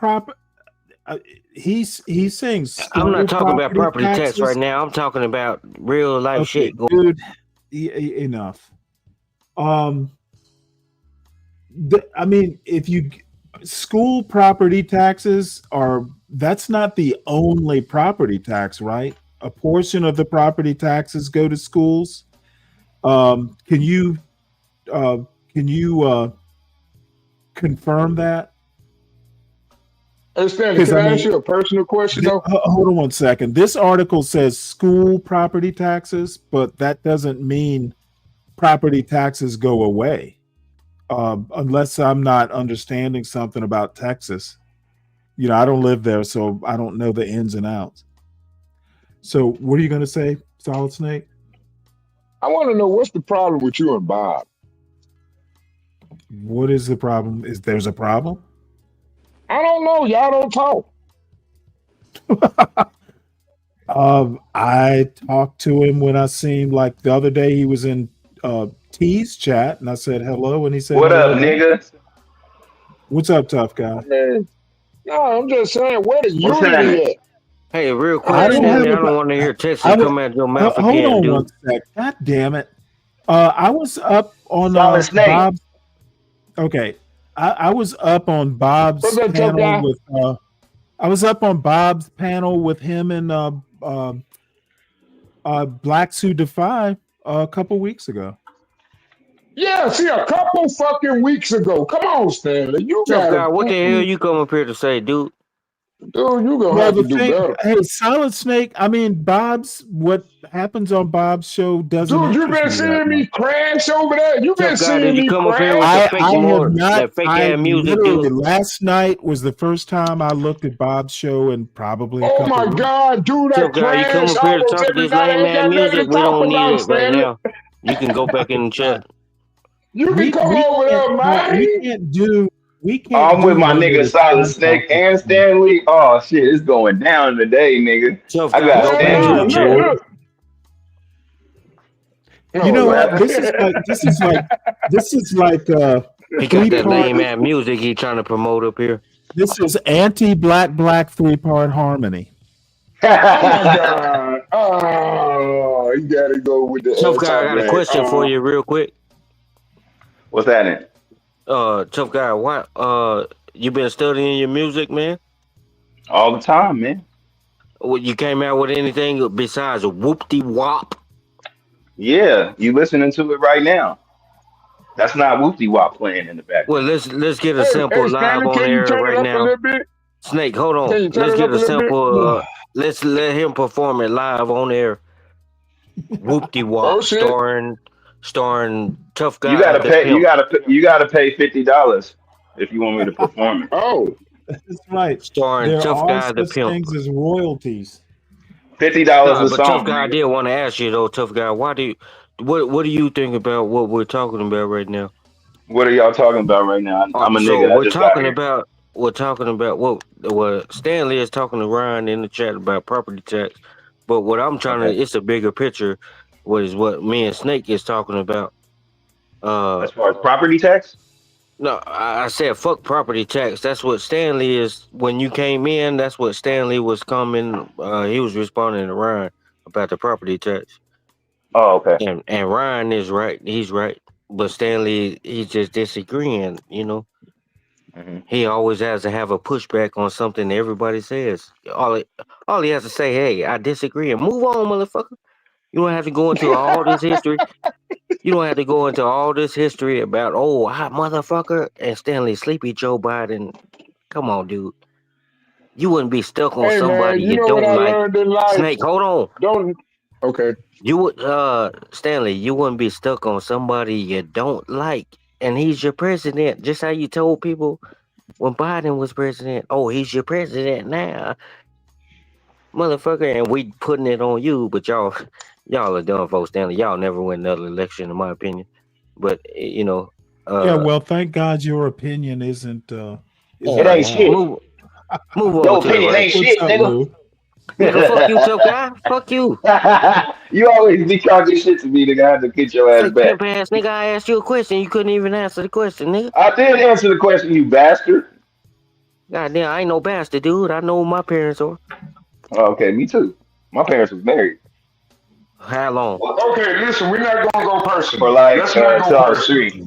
he's saying I'm not talking about property tax taxes? right now. I'm talking about real life Okay, shit. Going. dude, enough. I mean, if you school property taxes that's not the only property tax, right? A portion of the property taxes go to schools. Can you confirm that? Hey, Stanley, can I ask you a personal question, though? Hold on one second. This article says school property taxes, but that doesn't mean property taxes go away, unless I'm not understanding something about Texas. You know, I don't live there, so I don't know the ins and outs. So what are you going to say, Solid Snake? I want to know what's the problem with you and Bob. What is the problem? Is there's a problem? I don't know. Y'all don't talk. I talked to him when I seen, like, the other day he was in T's chat, and I said hello, and he said, "What hello up, nigga? What's up, tough guy?" Man, no, I'm just saying, where the What's unity happening?" at? Hey, real quick, I don't Stanley, have I don't want to hear Texas I was- come out your mouth hold again, on dude. one sec. God damn it. I was up on Solid Snake. Bob's. Okay, I was up on Bob's What's up, tough guy? panel with. I was up on Bob's panel with him and Blacks Who Defy a couple weeks ago. Yeah, see, a couple fucking weeks ago. Come on, Stanley. You Tough gotta, guy, what the hell you come up here to say, dude? dude, you gonna Well, have the to do thing, better. hey, Solid Snake. I mean, what happens on Bob's show doesn't Dude, you interest been me that seeing me much. crash over there. You been Tough guy, seeing did you me come up here crash. with the fake I have not. that fake I ass music, literally dude? last night was the first time I looked at Bob's show in probably a Oh couple my weeks. God, dude, I Tough guy, you come crash up here to almost talk every this night. I lame ain't ass got nothing music. to We talk don't need about, it right Stanley. now. You can go back in the chat. You can come over there, man. We can't do. I'm with my one nigga at a Solid time Snake talking. and Stanley. Oh shit, it's going down today, nigga. Tough I guy, got go back to Stanley. the Look, chat. look. You know what what? happened? This is like He got that three-part. lame ass music he trying to promote up here. This is anti-black 3-part harmony. Oh my God. Oh, you gotta go with the Tough guy, I got a anti-black. question for you real quick. What's happening? Tough guy, why you been studying your music, man? All the time, man. Well, you came out with anything besides a whoop-de-wop? Yeah, you listening to it right now. That's not Whoopty Wop playing in the Well, background. let's get a Hey, sample live Stanley, on can you air turn it right up a now. little bit? Snake, hold on. Can you turn Let's it get up a a little bit? sample. Let's let him perform it live on air. Whoop-de-wop, Oh shit. starring Tough Guy You gotta the pay. Pimp. You gotta pay $50 if you want me to perform it. Oh, That's right. Starring There Tough are Guy the such Pimp. things as royalties. $50 Nah, a but Tough song, Guy, I nigga. did want to ask you though, Tough Guy, what do you think about what we're talking about right now? What are y'all talking about right now? I'm a So nigga. I we're just got talking here. about what Stanley is talking to Ryan in the chat about property tax, but what I'm trying to, Okay. it's a bigger picture. What me and Snake is talking about. As far as property tax, No, I said fuck property tax. That's what Stanley is. When you came in, that's what Stanley was coming. He was responding to Ryan about the property tax. oh okay. And Ryan is right. He's right. But Stanley, he's just disagreeing. You know, he always has to have a pushback on something everybody says. All he has to say, hey, I disagree, and move on, motherfucker. You don't have to go into all this history. You don't have to go into all this history about hot motherfucker and Stanley Sleepy Joe Biden. Come on, dude. You wouldn't be stuck on hey somebody man, you you know what don't I like. learned in life? Snake, hold on. Don't. Okay. You would Stanley, you wouldn't be stuck on somebody you don't like. And he's your president. Just how you told people when Biden was president, he's your president now. Motherfucker, and we putting it on you, but y'all are dumb folks, Stanley. Y'all never win another election, in my opinion. But you know, Yeah, well, thank God your opinion isn't It ain't wrong. shit. Move Your over to the opinion right. ain't shit, up, nigga. Lou? Nigga, fuck you, tough guy. Fuck you. You always be talking shit to me, nigga. I have to get your ass Fake back. pimp ass nigga. I asked you a question. You couldn't even answer the question, nigga. I did answer the question, you bastard. Goddamn, I ain't no bastard, dude. I know who my parents are. Oh, okay, me too. My parents was married How long? Okay, listen, we're not gonna go personal. for like Let's not till go I was personal. 3.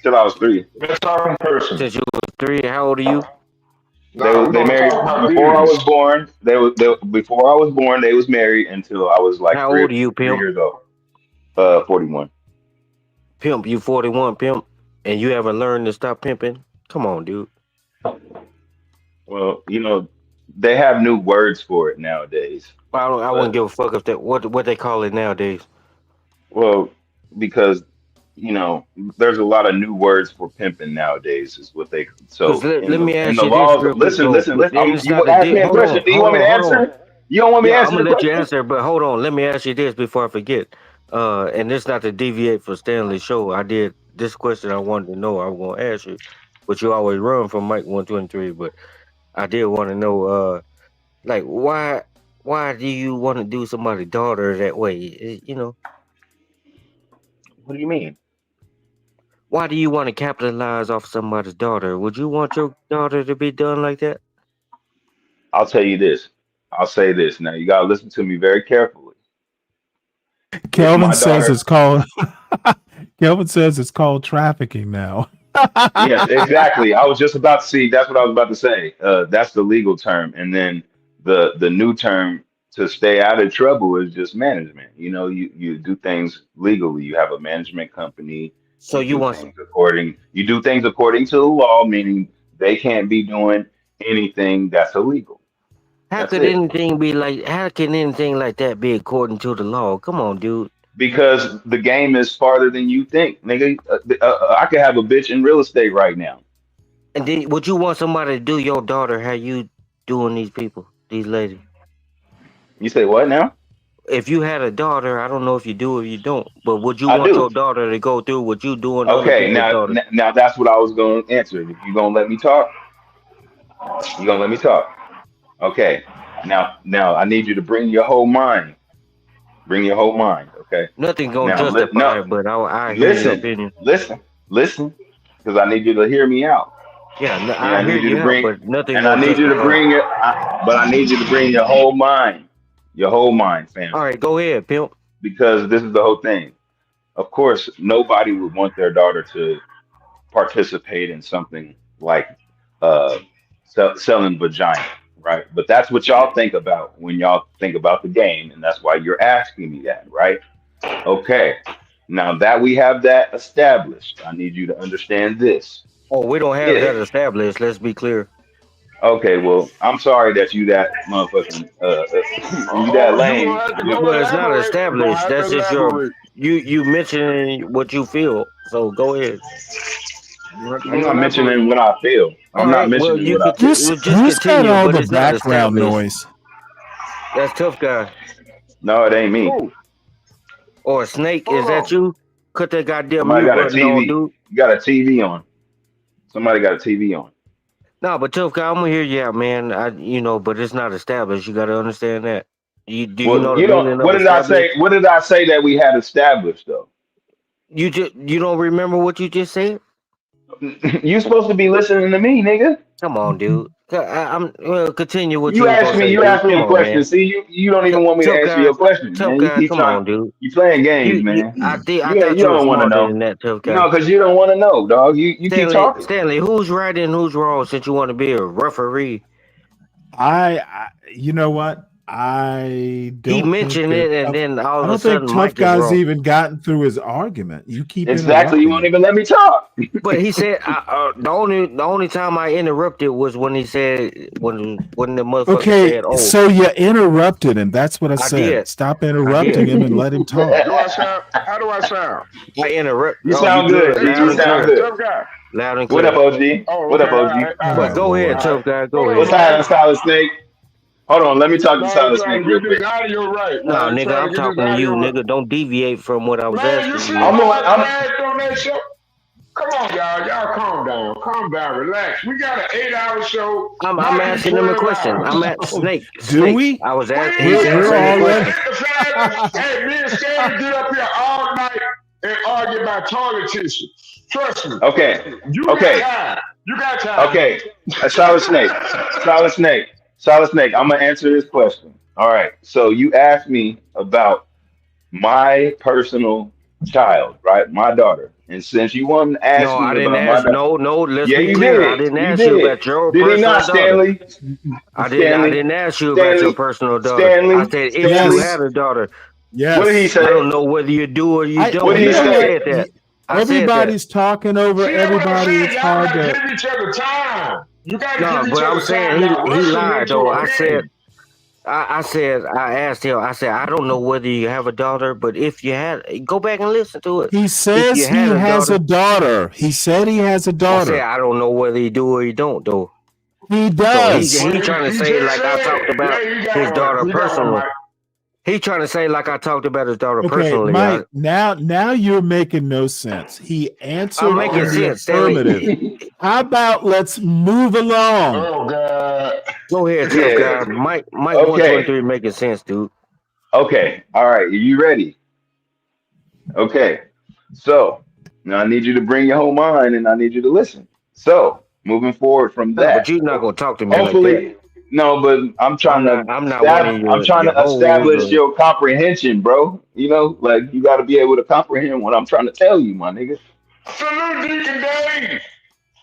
Till I was 3. Let's talk personal. Since you was 3, how old are you? Nah, we're They gonna married talk about before I was business. born. Before I was born. They was married until I was like How 3 old are you, 3 pimp? years old. 41. Pimp, you 41, pimp, and you haven't learned to stop pimping? Come on, dude. Well, they have new words for it nowadays. I wouldn't But give a fuck if that what they call it nowadays. well, because there's a lot of new words for pimping nowadays. Is what they Cause so let me in ask the you this laws. real quick Listen, though. listen, listen. And it's You not a ask me dick. a question. Do you want me to Hold on. answer? You don't want me to Yeah, answer I'm the gonna let you question? answer, but hold on. Let me ask you this before I forget. And this not to deviate for Stanley's show. I did this question I wanted to know. I was gonna ask you, but you always run from Mike 123. But I did want to know, like why do you want to do somebody's daughter that way? What do you mean? Why do you want to capitalize off somebody's daughter? Would you want your daughter to be done like that? I'll tell you this. I'll say this. Now you gotta listen to me very carefully. If Kelvin my says daughter, it's called. Kelvin says it's called trafficking now. yes, exactly. I was just about to see. That's what I was about to say. That's the legal term, and then the new term to stay out of trouble is just management. You do things legally. You have a management company. So you want You do things according to the law, meaning they can't be doing anything that's illegal. how That's could it. anything be like? How can anything like that be according to the law? Come on, dude. Because the game is farther than you think, nigga. I could have a bitch in real estate right now. And then would you want somebody to do your daughter how you doing these people, these ladies? You say what now? If you had a daughter, I don't know if you do or you don't, but would you I want your do. daughter to go through what you doing other Okay, people's now daughters? now that's what I was gonna answer. If you gonna let me talk, you gonna let me talk. Okay. Now I need you to bring your whole mind. Bring your whole mind. Okay. Nothing gonna Now justify it, but I hear your listen, opinion. listen, because I need you to hear me out. Yeah, And I I hear need you to you out, bring, but nothing and I gonna need you to justify it. bring but I need you to bring your whole mind, fam. All right, go ahead, pimp. Because this is the whole thing. Of course, nobody would want their daughter to participate in something like uh, selling vagina, right? But that's what y'all think about when y'all think about the game, and that's why you're asking me that, right? Okay. Now that we have that established, I need you to understand this. Oh, we don't have that If established. Let's be clear. Okay, well, I'm sorry that you that motherfucking you that Oh, you're lame. gonna have to With, go Well, it's not elaborate. You're gonna established. have to That's just your elaborate. you mentioning what you feel. So go ahead. You have to I'm go not elaborate. mentioning what I feel. All I'm not right. Well, mentioning you what I could feel. just Who's got continue, all but the it's not background established. noise? That's tough guy No, it ain't me. Who? or a snake. Hold Is that on. you? Cut that goddamn Somebody mute got a button on, TV. dude. You got a TV on. Somebody got a TV on. No, but tough guy, I'm gonna hear you out, man. But it's not established. You got to understand that. Do you Well, know the you don't. meaning What of did I established? say? What did I say that we had established though? You don't remember what you just said? You supposed to be listening to me, nigga. Come on, dude. I'm well. Continue what You you was asked gonna me. say, You dude. asked me Come a on, question. man. See, you don't even want me to Tough answer guy, your question, tough man. You guy. keep Come trying. on, dude. You playing games, man. I You thought you were don't want to smarter know. than that, tough guy. No, because you don't want to know, dog. You keep talking. Stanley, who's right and who's wrong since you want to be a referee? You know what? I He don't think mentioned that it, and then all I of a don't think sudden Tough Mike is Guy's wrong. even gotten through his argument. You keep Exactly. You interrupting won't him. even let me talk. But he said the only time I interrupted was when he said when the motherfucker Okay, said, "Oh, so you interrupted him. That's what I I said. did, Stop I interrupting did, him and let him talk. Do I sound? How do I sound? I interrupt." You Oh, you sound good, good, Hey, G. loud You tough and guy. sound clear, good. Tough guy. loud and What up, clear. OG? Oh, What okay. up, All OG? right. All right. Oh But go ahead, Lord. All right. tough guy. Go Hold What's on, ahead. man. happening, Silent Snake? Hold on, let me talk to No, they're Silent trying Snake to real get this quick. audio right, No, man. They're nigga, trying I'm to get this talking to you, audio right. nigga. Don't deviate from what I was Man, you asking see you. I'm how on. I I'm. dragged on that show? Come on, y'all. Y'all calm down. Calm down. Relax. We got an 8-hour show. I'm Not asking him a 12 question. hours. I'm at Snake. Do Snake. we? I was We asking. ain't He's got We're answering the already. question. Hey, me and Stanley get up here all night and argue about toilet tissue. Trust me. Okay. You Okay. got time. You got time. Okay. Solid Snake. Solid Snake. Solid Snake. I'm gonna answer this question. All right. So you asked me about my personal child, right? My daughter. And since you wanted to ask No, I me didn't about my ask. daughter, No. Let's yeah, be you clear. I did. didn't You ask you did. about your Did he personal not, daughter. Stanley? I Stanley. didn't ask you about your Stanley. personal daughter. I Stanley. said if you Yes. had a daughter. Yes. What did he say? I don't know whether you do or you don't. What did he You know I say? what? said that. I said that. Everybody's talking over See, that's what I'm everybody. saying. It's Y'all hard gotta to. give each other time. You gotta No, give each but I'm other time. saying Y'all he rushing lied into though. opinion. I asked him. I said I don't know whether you have a daughter, but if you had, go back and listen to it. He If says you he had a has a daughter, daughter. He said he has a I said daughter. I don't know whether he do or he don't though. He So he does. trying to He say just like I said, talked about yeah, he got his daughter one. He got one, personally. Mike. He trying to say like I talked about his daughter Okay, personally. Mike. Now you're making no sense. He answered I'm making in the sense, Stanley. affirmative. How about let's move along? Oh God. Go ahead, tough Yeah. guy. Mike Okay. 123 making sense, dude. Okay. All right. Are you ready? Okay. So now I need you to bring your whole mind and I need you to listen. So moving forward from No, but that, you're not gonna talk to me like that. hopefully, no, but I'm trying to I'm not winning I'm trying your to holes establish or your comprehension, bro. You know, like you got to be able to comprehend what I'm trying to tell you, my nigga. Salute Deacon Dave.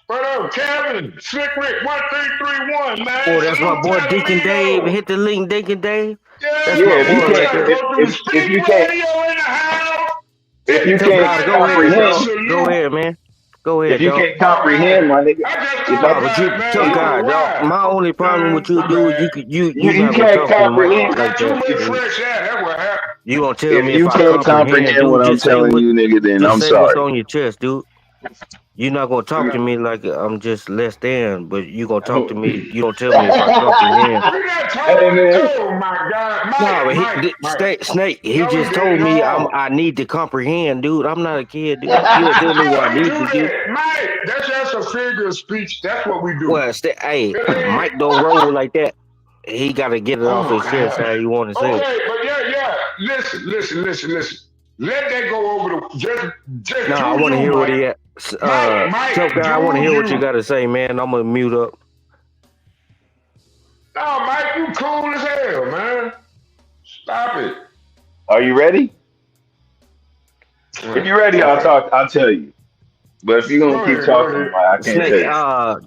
What up, Kevin? Slick Rick 1331, man. oh, that's my Salute boy Deacon Dave. Calamito. Hit the link, Deacon Dave. That's Yeah, my Yeah, if you boy we right can't, gotta there. go through the if speed you can't, radio in the house. if you Deacon Tough can't guy, Dave, go ahead, man, comprehend, dog. Go salute. ahead, man. Go if ahead, you dog. can't All comprehend, right. my nigga, I just if called I No, him but can, back, you man. tough I if guy, don't know dog. why. My only problem with you, My dude, bad. you you not gonna can't talk to me I comprehend, don't like got too that. much fresh air. That's what happened. You gonna tell if me if you I can't comprehend, comprehend what dude? I'm telling you, nigga, then I'm Just say what's sorry. on your chest, dude. You're not gonna talk to me like I'm just less than, but you gonna talk to me. You don't tell me if I comprehend. We're not Hey talking. man, Oh my God, No, but Mike. Snake. He No, we just didn't. told me No. I need to comprehend, dude. I'm not a kid, dude. You don't tell me what I Yeah, we need do to do. that, Mike. That's just a figure of speech. That's what we do. Well, hey, It ain't. Mike don't roll like that. He got to get it off Oh his chest God. how he want to say it. Okay, but yeah. Listen. Let that go over the just No, I do want to you, hear what Mike. he at. Tough Mike, guy, I want to do hear what you you. got to say, man. I'm gonna mute up. No, Mike, you cool as hell, man. Stop it. are you ready? If you're ready, I'll Okay. talk. I'll tell you. But if you're gonna keep Go talking, ahead. like, I can't tell Snake, you.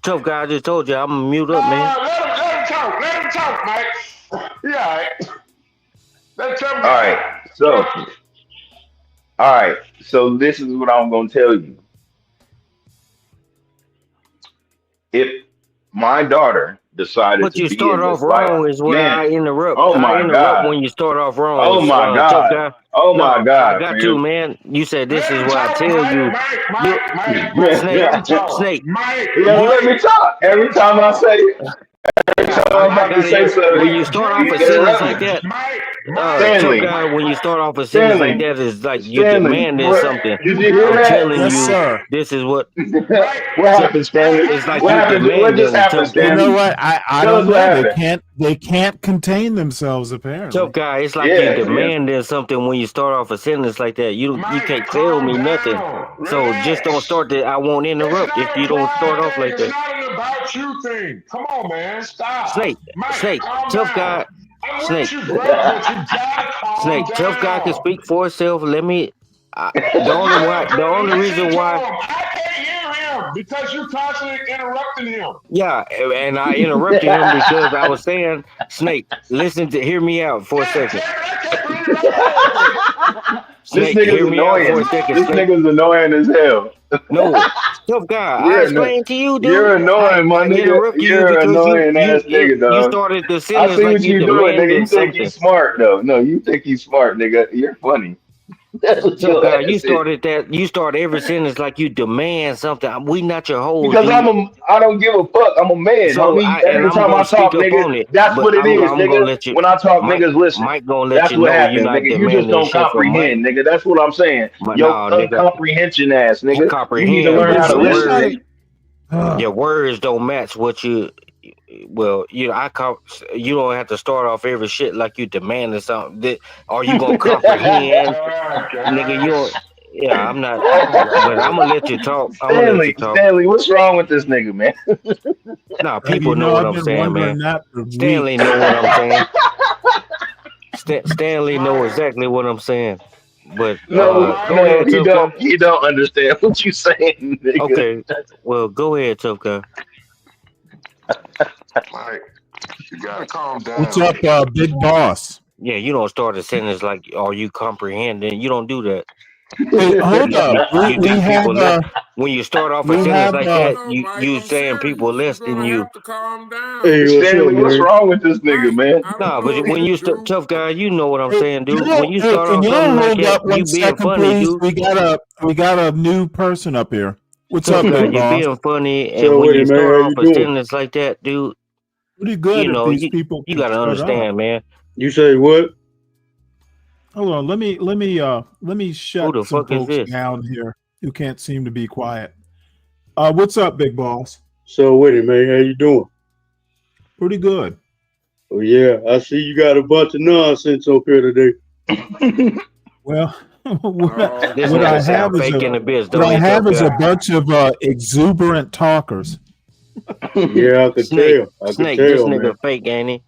tough guy, I just told you I'm gonna mute No, up, man. let him talk, Mike. Yeah, all right. Let him All go. right. So, all right. So this is what I'm gonna tell you. If my daughter decided But to you be start in off this life, wrong is where man. I interrupt. Oh I my interrupt God. when you start off wrong, Oh my tough God. guy. Oh my No, I God, got to, fam. man. You said this Let is him what I talk, tell you. You, Mike. Snake, Let him talk. Snake. You gotta let me talk. Let Every him time I talk. say it, every time I'm I about to got say it. When something, you start off you a sentence interrupt like me. that, tough Stanley. guy. When you start off a sentence like Stanley. that, is like you Stanley. demanding What, something. did you hear I'm that? telling Yes, you, sir. this is what. What happened, Stanley? It's like What you happened? What just demanding, happened, tough You guy. know Stanley? what? I Tell us don't what know. happened. They can't contain themselves apparently. Tough guy, it's like you Yeah, yeah. demanding something when you start off a sentence like that. You Mike, can't tell calm me nothing. down. So just don't Relax. start that. I won't It's interrupt if not a you don't pride start off thing. like It's that. not an about you thing. Come on, man. Stop. Snake, Mike, Snake, calm tough down. guy, I'm with Snake, you, bro, but you gotta calm Snake, tough guy can down. speak for itself. Let me. Yeah, The but only listen reason to why. him. I can't hear him because you constantly interrupting him. Yeah, and I interrupted him because I was saying, Snake, hear me out for a second. This Snake, nigga's hear me out for a annoying. second, This Snake. nigga's annoying as hell. No, tough guy. I You're explained to you, dude. you're annoying, my I nigga. interrupted you You're an because annoying ass nigga, you dog. started the I sentence see like what you you doing, nigga. demanding You think you something. smart though. No, you think you smart, nigga. You're funny. That's what Tough your guy, ass you is. started that. You start every sentence like you demand something. We not your hoes, Because dude. I don't give a fuck. I'm a man, So homie. Every I'm time I gonna talk, speak up nigga, on it, that's but what it is, I'm gonna nigga. let you. When I talk, Mike niggas listen. Mike gonna let That's you what know you happens, not nigga. You just demanding don't shit from Mike. comprehend, nigga. That's what I'm saying. But Yo, no, nigga, uncomprehension ass, I nigga. You need to comprehend, learn but how to your listen. words, your words don't match what you. Well, you know, you don't have to start off every shit like you demanding something. Are you gonna comprehend, nigga? Yeah, I'm not. But I'm gonna let you talk. I'm gonna let you talk. Stanley, what's wrong with this nigga, man? Nah, Baby, people you know know what I've I'm been saying, wondering man. that for Stanley weeks. know what I'm saying. Stanley know exactly what I'm saying. But go No, ahead, tough guy. he don't understand what you saying, nigga. Okay, well, go ahead, tough guy. Mike, you gotta calm What's down. up, big boss? Yeah, you don't start a sentence like "Are you comprehending?" You don't do that. Hey, hold up. You We think have people less when you start off a we sentence have like that? You saying people less than you. Hey, what's up, Stanley, what's man? wrong with this nigga, man? Nah, but when you tough guy, you know what I'm Hey, saying, dude. When you start can off y'all something like hold that, up you one being second, funny, please? dude. We got a new person up here. What's Tough up, guy, big you boss? being funny, and So when with you it, man, start how off you a doing? sentence like that, dude, Pretty good if these people you can gotta shut up. understand, man. You say what? Hold on, let me Who shut the some fuck is folks this? down here who can't seem to be quiet. What's up, big boss? So with it, man, how you doing? Pretty good. Oh yeah, I see you got a bunch of nonsense up here today. Well, This what I nigga have sound is fake in the biz, what don't I he, tough have is guy? a bunch of exuberant talkers. Yeah, I could Snake, tell. I could Snake, this tell, nigga man. fake, ain't he?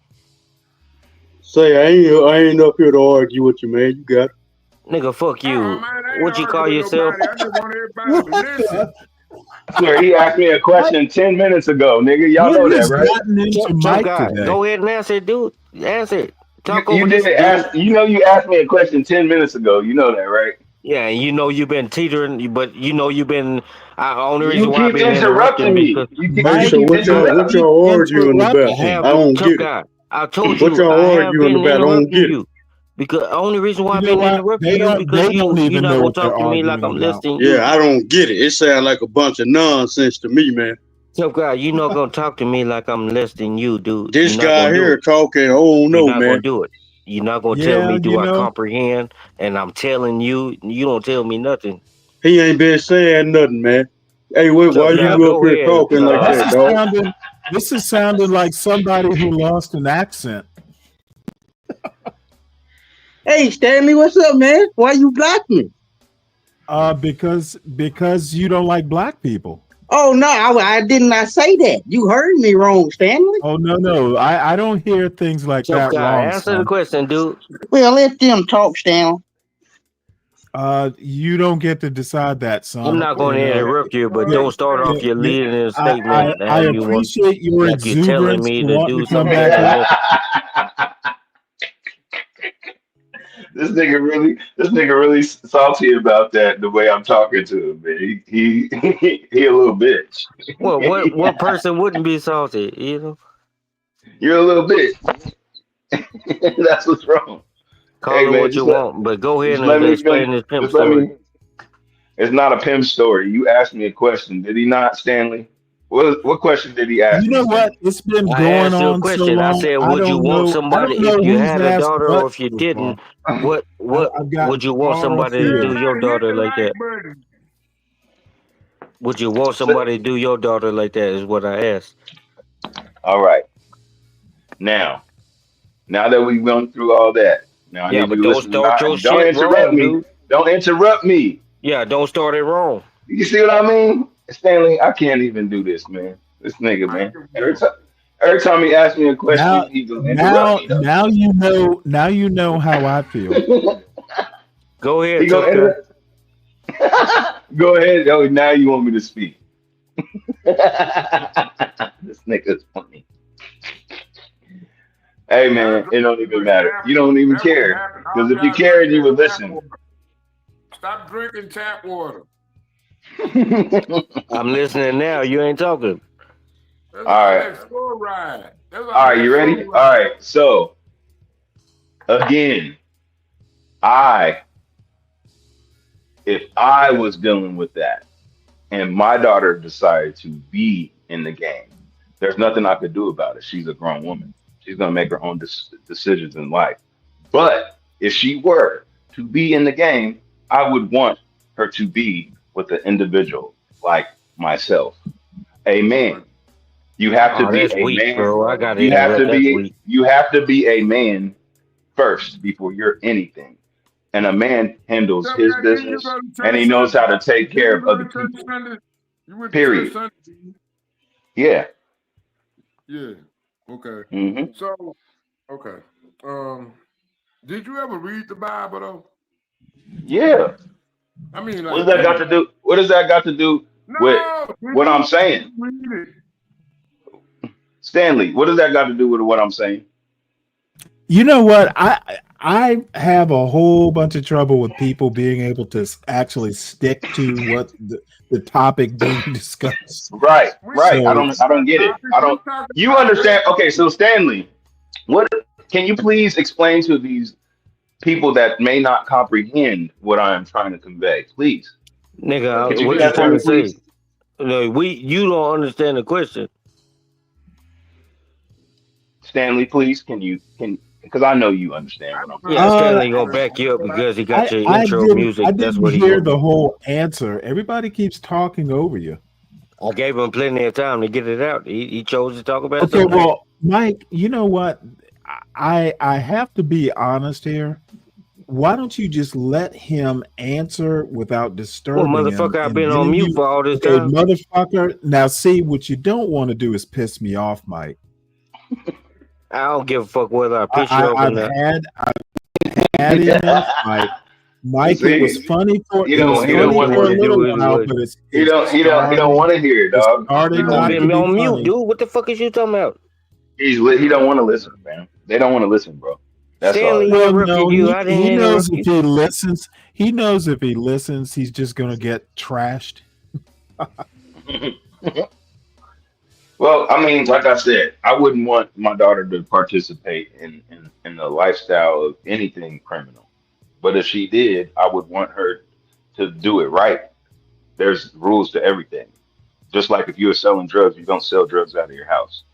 Say I ain't up here to argue with you, man. You got it. Nigga, fuck you. What you call yourself? Swear, he asked me a question 10 minutes ago, nigga. Y'all What know that, has right? gotten into Tough Mike guy, today? go ahead and answer it, dude. Answer it. Talk You over did this dude. ask. You know, you asked me a question 10 minutes ago. You know that, right? Yeah, and you know you've been teetering, but you know you've been. Only You reason why I've keep been interrupting interrupting me. because Hey, You Mike, so keep what you interrupting. keep y'all arguing I about interrupting. then? have I don't tough get it. guy. I told What you I y'all have arguing been about? I don't interrupting get it. you because only reason why You I've know been what? interrupting you because They don't you're even not know gonna what they're talk to me like arguing I'm less about. than you. Yeah, I don't get it. It sounds like a bunch of nonsense to me, man. Tough guy, you're not gonna talk to me like I'm less than you, dude. You're This not guy gonna do here it. talking, oh You're no, not gonna man. do it. You're not gonna tell Yeah, me you do I know, comprehend, and I'm telling you, you don't tell me nothing. He ain't been saying nothing, man. Hey, wait, why Tough guy, you up go here ahead. talking like this that, is dog? sounding like somebody who lost an accent. Hey, Stanley, what's up, man? Why you block me? Because you don't like black people. Oh no, I did not say that. You heard me wrong, Stanley. Oh no, I don't hear things like Tough that guy, wrong, answer the son. question, dude. Well, let them talk, Stanley. You don't get to decide that, I'm son. not going You to know, interrupt you, but yeah, don't start off your yeah. leading in I statement how you want, appreciate your like you're telling exuberance me to to want to do come something back like I'm up. listening. This nigga really salty about that. The way I'm talking to him, man. He a little bitch. Well, what person wouldn't be salty? You know, You're a little bitch. That's what's wrong. Hey call it man, what you want, but go ahead just and let me finish. explain this pimp Just let story. me. It's not a pimp story. You asked me a question, did he not, Stanley? What question did he ask You me, know what? Stanley? It's been I going asked you a on so question. I long. said, I would you don't want know. I somebody don't if know you who's had a asked daughter or what if you so far. didn't? What I've would gotten you want far somebody to do afield. your daughter like that? Would you want somebody to do your daughter like that? Is what I asked. All right. Now, now that we've gone through all that, now I Yeah, need you but to don't listen to start your my. Don't shit interrupt wrong, me. dude. Don't interrupt me. Yeah, don't start it wrong. You see what I mean, Stanley? I can't even do this, man. This nigga, man. Every time he asks me a question, he gonna interrupt me. Now you know how I feel. Go He ahead, gonna tough guy. interrupt. Go ahead. Oh, now you want me to speak. This nigga's funny. Hey man, it don't even matter. You don't even care. Because if you cared, you would listen. Stop drinking tap water. I'm listening now. You ain't talking. That's All all right. that fluoride. That's All all right, that you ready? fluoride. All right. So again, I if I was dealing with that and my daughter decided to be in the game, there's nothing I could do about it. She's a grown woman. She's going to make her own decisions in life. But if she were to be in the game, I would want her to be with an individual like myself, a man. You have to Oh, be that's a weak, man. bro. I gotta You have interrupt. to That's be weak. you have to be a man first before you're anything. And a man handles his business and he knows how to take care of other people. You went to church Period. Sunday? Yeah. Yeah. Okay. Mm-hmm. So, okay. Did you ever read the Bible though? Yeah. I mean, What does like, that got to do? What does that got to do with no, what I'm saying? read it. Stanley, what does that got to do with what I'm saying? You know what? I have a whole bunch of trouble with people being able to actually stick to what the topic being discussed. Right. So, I don't get it. You understand? Okay, so Stanley, what can you please explain to these people that may not comprehend what I am trying to convey? Please. Nigga, Could you do what you that for trying me, to say? please? No, you don't understand the question. Stanley, please, because I know you understand what I'm Yeah, saying. Stanley gonna back you up because he got your I intro didn't music. That's what he hear gonna the do. whole answer. Everybody keeps talking over you. I gave him plenty of time to get it out. He chose to talk about Okay, something. well, Mike, you know what? I have to be honest here. Why don't you just let him answer without Well, disturbing him? motherfucker, I've And been on then mute for all this okay, time. motherfucker. Now, see, what you don't want to do is piss me off, Mike. I don't give a fuck whether I piss you off or I've not. had enough, Mike. Mike, it was funny for He it was don't funny want for a to little do it while, anyway. but it's he don't want to hear it, it's dog. starting I've not to been be on mute, funny. dude. What the fuck is you talking about? He don't want to listen, man. They don't want to listen, bro. That's all. Stanley Well, interrupted no, you. I didn't he knows interrupt if you. he listens. He knows if he listens, he's just gonna get trashed. Well, I mean, like I said, I wouldn't want my daughter to participate in the lifestyle of anything criminal. But if she did, I would want her to do it right. There's rules to everything. Just like if you're selling drugs, you don't sell drugs out of your house.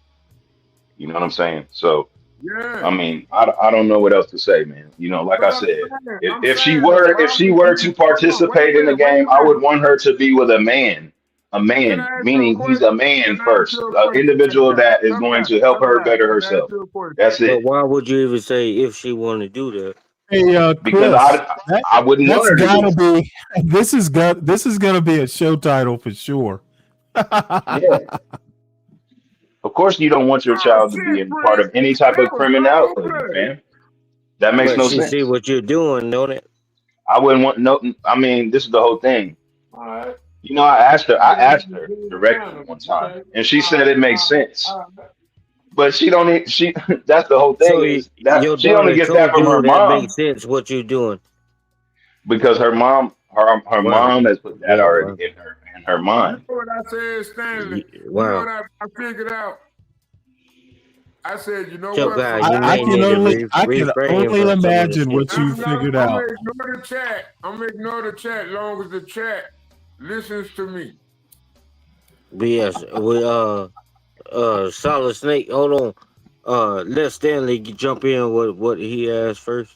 You know what I'm saying? So, I mean, I don't know what else to say, man. You know, like I said, if she were to participate in the game, I would want her to be with a man. A man, meaning he's a man first, an individual that is going to help her better herself. That's But it. why would you even say if she want to do that? Hey, Because Chris, I wouldn't want that's her to do gotta it. be. This is gonna be a show title for sure. Yeah. Of course, you don't want your child to be in part of any type of criminality, man. That makes But no she see sense. what you're doing, don't it? I wouldn't want no. I mean, this is the whole thing. You know, I asked her directly one time, and she said it makes sense. But she don't. She that's the whole So thing is that your she only daughter gets that told from her you that mom makes sense what you're doing. because her Wow. mom has put that Yeah, already wow. in her mind. You know what I said, Stanley? You know Wow. what I figured out? I said, you know So, what? guys, you I may can need to only refrain from some of the imagine shit. what you figured I'm out. gonna ignore the chat. I'm gonna ignore the chat long as the chat listens to me. But yes, we Solid Snake. Hold on. Let Stanley jump in with what he asked first.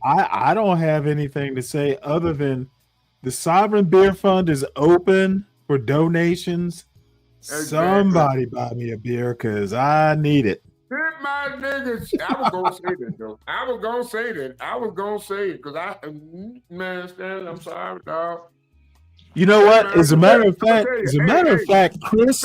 I don't have anything to say other than the Sovereign Beer Fund is open for donations. Somebody buy me a beer because I need it. Hit my niggas. I was gonna say that though. I was gonna say it because man, Stanley, I'm sorry, dog. You know what? Man, As a matter of fact, hey, Chris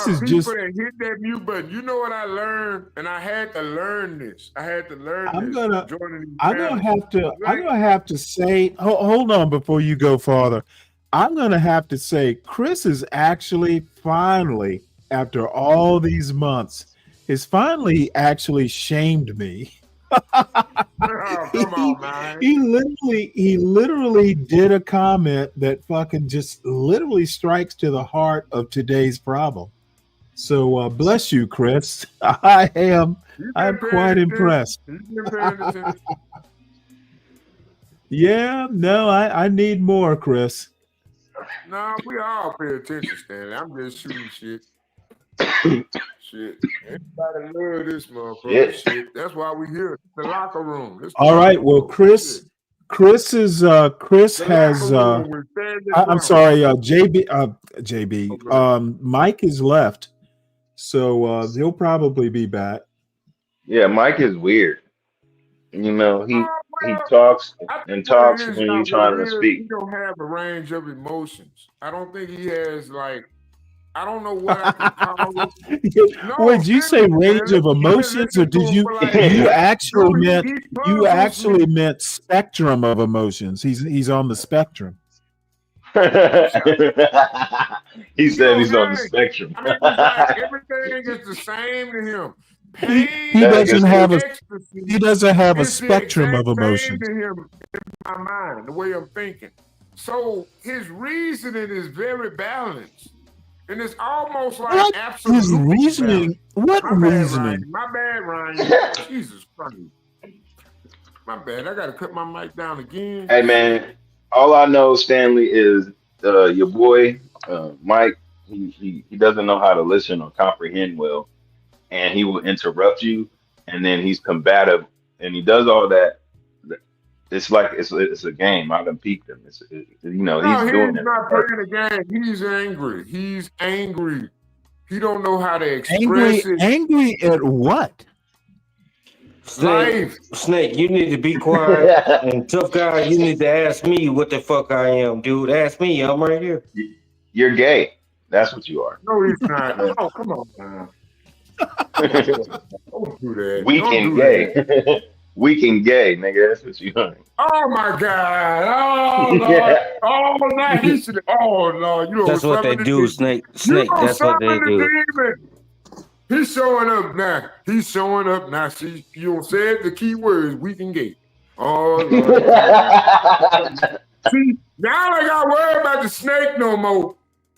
is people just. that hit that mute button. You know what I learned, and I had to learn this. I'm this. gonna joining have to say. Hold on before you go farther. I'm gonna have to say Chris is actually finally, after all these months, has finally actually shamed me. Come on, man. He literally did a comment that fucking just literally strikes to the heart of today's problem. So bless you, Chris. I'm quite impressed. Yeah, no, I need more, Chris. Nah, we all pay attention, Stanley. I'm just shooting shit. Shit. Everybody love this motherfucker shit. That's why we here. The locker room. All right. Well, Chris has I'm sorry, JB. Mike is left. So he'll probably be back. Yeah, Mike is weird. You know, he talks and talks when you're trying to speak. He don't have a range of emotions. I don't think he has I don't know what I can call it. No, Wait, did you say range of emotions, or did you actually meant spectrum of emotions? He's on the spectrum. He said he's on the spectrum. I mean, everything is the same to him. Pain, he doesn't have a spectrum of emotions. To him in my mind, the way I'm thinking. So his reasoning is very balanced. And it's almost like absolute. His reasoning? What reasoning? My bad, Ryan. Jesus Christ. My bad. I got to cut my mic down again. Hey, man. All I know, Stanley, is your boy, Mike, he doesn't know how to listen or comprehend well. And he will interrupt you. And then he's combative. And he does all that. It's like it's a game. I done peeked him. He's doing it. He's not playing a game. He's angry. He's angry. He don't know how to express it. Angry at what? Snake, you need to be quiet. And tough guy, you need to ask me what the fuck I am, dude. Ask me. I'm right here. You're gay. That's what you are. No, he's not. Oh, come on, man. Don't do that. Weak and gay. Weak and gay, nigga. That's what you are. Oh my God! Oh Lord! Oh Lord! He should. Oh Lord! You know that's what they do, Snake. Snake. That's what they do. He's showing up now. He's showing up now. See, you said the key words. Weak and gay. Oh Lord! See, now I got worried about the snake no more,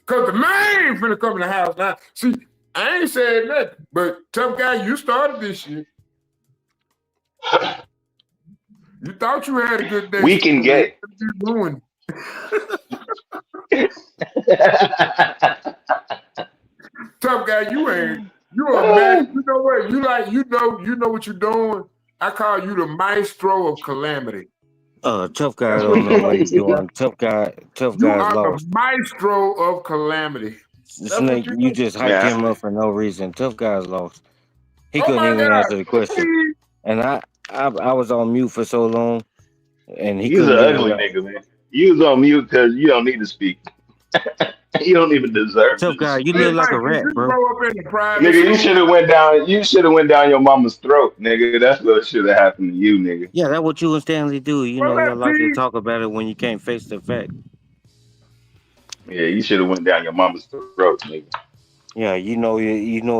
cause the man finna come in the house now. See, I ain't saying nothing, but tough guy, you started this shit. You thought you had a good day. We can get you doing. Tough guy, you ain't. You a man. You know what? You know what you're doing. I call you the maestro of calamity. Tough guy don't know what he's doing. Tough guy's lost. You are the maestro of calamity. Snake, you just hyped him up for no reason. Tough guy's lost. He couldn't even answer the question. And I was on mute for so long, and he's an ugly nigga, man. You was on mute because you don't need to speak. You don't even deserve. Tough guy, you look like a rat, bro. Nigga, you should have went down. You should have went down your mama's throat, nigga. That's what should have happened to you, nigga. Yeah, that's what you and Stanley do. You know, you like to talk about it when you can't face the fact. Yeah, you should have went down your mama's throat, nigga. Yeah, you know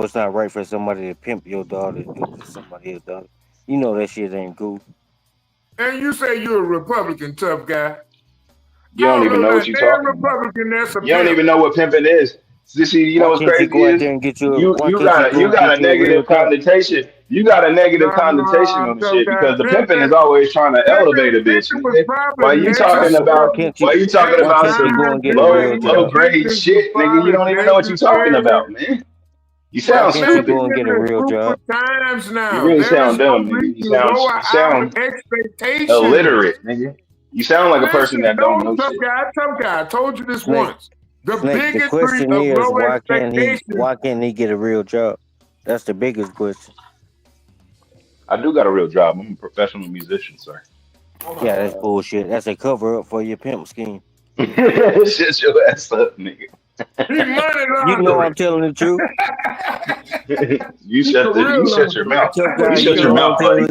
it's not right for somebody to pimp your daughter to somebody else's daughter. You know that shit ain't cool. And you say you're a Republican, tough guy. You don't even know what you're talking about. You don't even know what pimping is. See, you know what's crazy is you got a negative connotation. You got a negative connotation on the shit because the pimping is always trying to elevate a bitch. Why you talking about some low grade shit, nigga? You don't even know what you're talking about, man. You sound stupid. Go and get a real job. Times now. You really sound dumb, nigga. You sound illiterate, nigga. You sound like a person that don't know shit. Tough guy. I told you this once. The question is, why can't he get a real job? That's the biggest question. I do got a real job. I'm a professional musician, sir. Yeah, that's bullshit. That's a cover up for your pimp scheme. Shut your ass up, nigga. You know I'm telling the truth. You shut your mouth. You shut your mouth, buddy.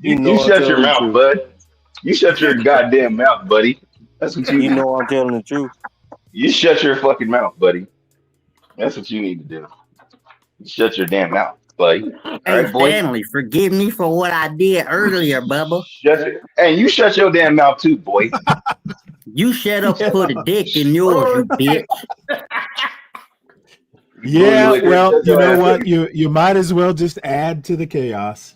You shut your mouth, bud. You shut your goddamn mouth, buddy. That's what you know I'm telling the truth. You shut your fucking mouth, buddy. That's what you need to do. You shut your damn mouth, buddy. Hey, right, Stanley, forgive me for what I did earlier, Bubba. And you shut your damn mouth too, boy. You shut up and put a dick in yours, you bitch. Yeah, well, you know what? You might as well just add to the chaos.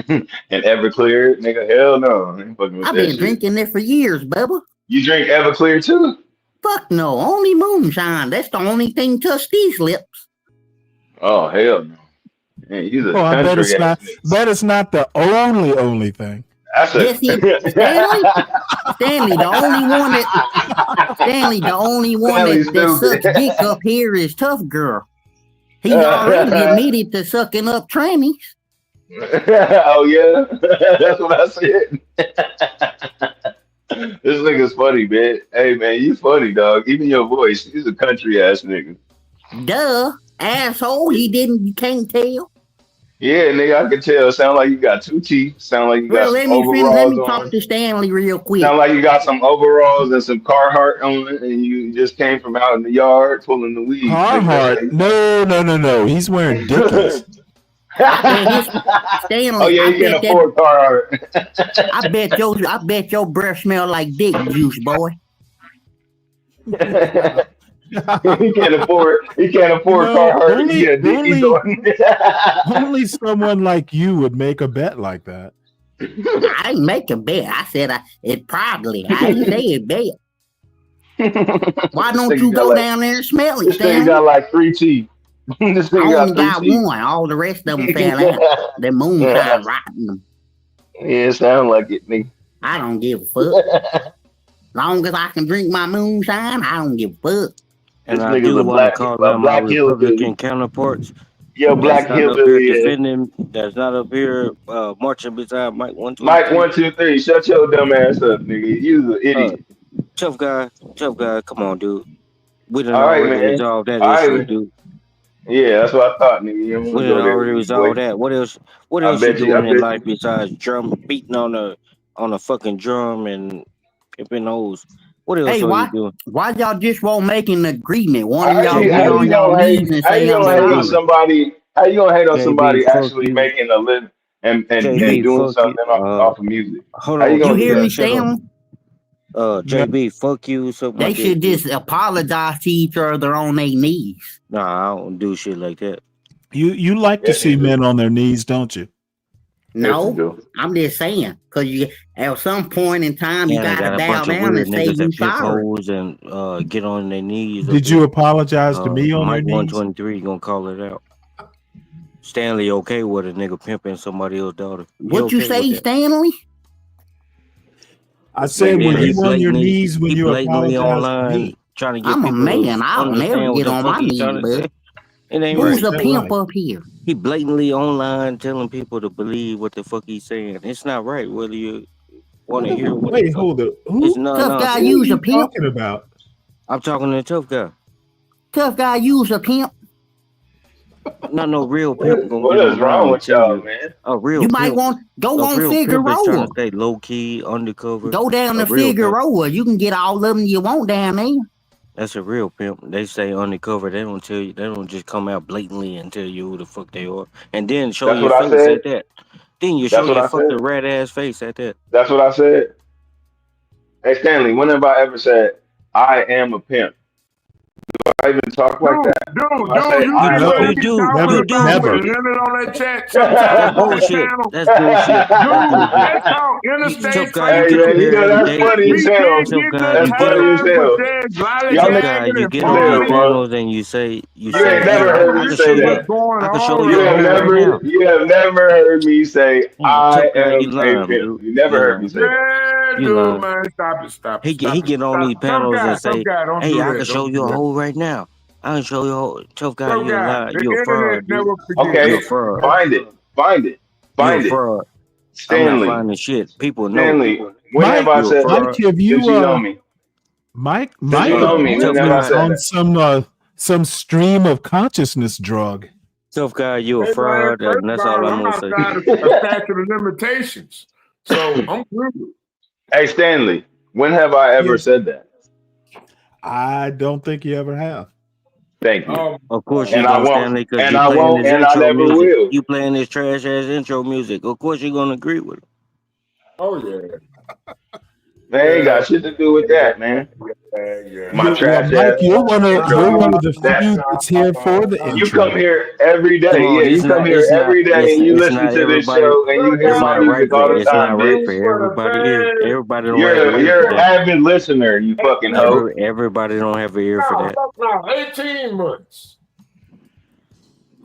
And Everclear, nigga, hell no. I ain't fucking with I've that been shit. drinking it for years, Bubba. You drink Everclear too? Fuck no, only moonshine. That's the only thing touched these lips. Oh hell no. Man, he's a Oh, I bet country it's ass not. nigga. Bet it's not the only thing. That's a Yes, Stanley, the only one that Stanley sucks dick up here is Tough Girl. He's already admitted to sucking up trannies. Oh yeah, that's what I said. This nigga's funny, man. Hey man, you funny, dog. Even your voice, he's a country ass nigga. Duh, asshole. You can't tell. Yeah, nigga, I can tell. Sound like you got two teeth. Sound like you got Well, some let overalls me talk on. to Stanley real quick. Sound like you got some overalls and some Carhartt on it, and you just came from out in the yard pulling the weeds. Carhartt? No. He's wearing Dickies. Stanley, Oh yeah, you can't afford Carhartt. I bet your breath smell like dick juice, boy. He can't afford Carhartt. Only someone like you would make a bet like that. I didn't make a bet. I said it probably. I didn't say it bet. Why don't you go down there and smell it, This Stanley? thing got like 3 teeth. This thing I only got 3 teeth. one. All the rest of them fell out. The moonshine rotting them. Yeah, it sound like it, nigga. I don't give a fuck. Long as I can drink my moonshine, I don't give a fuck. And This I nigga's do a want to call out my Republican hillbilly. counterparts. Yo, black that's not up hillbilly. here defending. That's not up here marching beside Mike 123. Mike 123, shut your dumb ass up, nigga. You an idiot. Tough guy. Come on, dude. We done All right, already man. resolved that All issue, right. dude. Yeah, that's what I thought, nigga. You don't We want to done go there already with me, resolved boy. that. What else? What I else you bet you. doing in life besides beating on a fucking drum and pimping hoes? What else Hey, are you doing? why y'all just won't make an agreement? One of How y'all you get on y'all gonna knees and how say you I'm gonna hate on sorry. somebody? How you gonna hate on JB, somebody fuck actually you. making a living and JB, doing fuck something you. off of music? Hold How you on, gonna tough do guy. that? Shut up. JB, fuck you. Something They like that. should just apologize to each other on their knees. Nah, I don't do shit like that. You like to Yes, see you do. men on their knees, don't you? Yes, you No, do. I'm just saying, because you at some point in time you And I gotta got a bow bunch of down weird and say niggas you that pimp sorry. hoes and get on their knees. Did you apologize to me on their Mike knees? 123 gonna call it out. Stanley okay with a nigga pimping somebody else's daughter. What you say, Stanley? I said, were you on your knees when you blatantly apologized to online me? trying to get I'm a people man. to I don't never understand what get the on fuck my he knees, trying to say. bud. It ain't Who's right. a pimp up here? He blatantly online telling people to believe what the fuck he's saying. It's not right whether you want to hear what the Wait, fuck. hold it. It's Who? not Tough guy, nonsense. use a What are you pimp. talking about? I'm talking to a tough guy. Tough guy, use a pimp. Not no real pimp gonna What get is wrong online and with tell y'all, you. man? A real You pimp. might want go A on real pimp is trying Figueroa. to stay low key, undercover. Go down A to real pimp. Figueroa. You can get all of them you want down there. That's a real pimp. They say undercover. They don't tell you. They don't just come out blatantly and tell you who the fuck they are, and then show That's your what I face said. at that. Then you That's show what your I fucking said. rat ass face at that. That's what I said. Hey Stanley, when have I ever said I am a pimp? Do I even talk like that? Dude, I say you I see am what a he be talking about with limit on that chat sometimes That's on that bullshit. channel? That's bullshit. That's Dude, bullshit. they talk Tough interstate guy, you Hey get up man, you here know every that's day. funny as We hell. can't Tough get guy, the you That's get up. funny as time hell. with that Y'all Tough niggas guy, lollygagging you and get on these live, party. bro. panels and you say, You ain't Man, never hey, heard I me can say show you, that. what's going I can on show You you a have around hole here, right never, now. man? you have never heard me say I Tough guy, you am a lying, pimp. dude. You never You heard me lying. say that. Man, You dude, lying. man, stop He it, get on these Tough panels and guy, say, don't hey, do I that, can show don't do you a that. hole right now. I can show you a hole. Tough guy, Tough you a guy, lie. the You a internet fraud, dude. never You a Okay, forgets. fraud. find it, find it, You a find it. fraud. I'm not Stanley, finding shit. People know. Stanley, when have Mike, I You a said Mike, that? fraud. have Since you you know me, Mike since you know me, when Tough have I apparently guy. said on that? some stream of consciousness drug. Tough guy, you a Hey, man, fraud, first and of that's all all, I'm I'm gonna say. outside of a statute of limitations, so I'm good. Hey Stanley, when have I ever Yes, said that? I don't think you ever have. Thank you. Of course you And I don't, won't, Stanley, because and you I playing won't, his and I intro never music. will. You playing his trash ass intro music. Of course you're gonna agree with him. Oh yeah. They ain't got shit to do with that, man. My Well, trash Mike, ass you're one intro of music. the few that's here for the You come intro. here every Come day. on, Yeah, you come here every day and you it's listen not to this everybody. show and you hear It's my not right music for all the time, bitch. everybody ear. Everybody don't have an You're ear for an that. avid listener, you fucking hoe. Everybody don't have an ear for that. No, 18 months.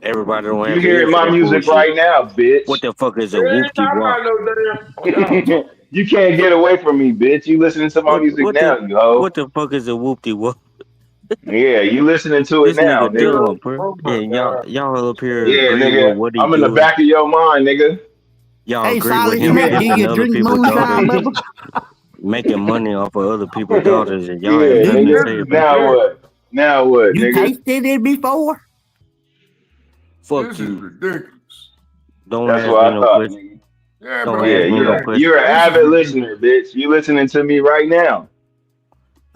Everybody don't You have an ear hearing for my that music bullshit. right now, bitch. What the fuck is a We ain't whoopty talking wop? about no damn. You can't get away from me, bitch. You listening to my music What now, the you hoe. what the fuck is a whoopty wop? Yeah, you listening to it This now, nigga nigga. dumb, bro. Oh my And God. y'all up here Yeah, agree with nigga. what he I'm in the doing. back of your mind, nigga. Y'all Hey, agree with Silas him Mack, do fucking you other drink people's moonshine, daughters, Bubba? making money off of other people's daughters, and y'all have Yeah, nothing to nigga. This say is about Now that. ridiculous. what? Now what, You nigga? tasted it before? Fuck This is you. ridiculous. Don't That's ask what me I no thought, question. nigga. Yeah, but Don't Yeah, ask me no you're question. you're an this is avid ridiculous. listener, bitch. You listening to me right now.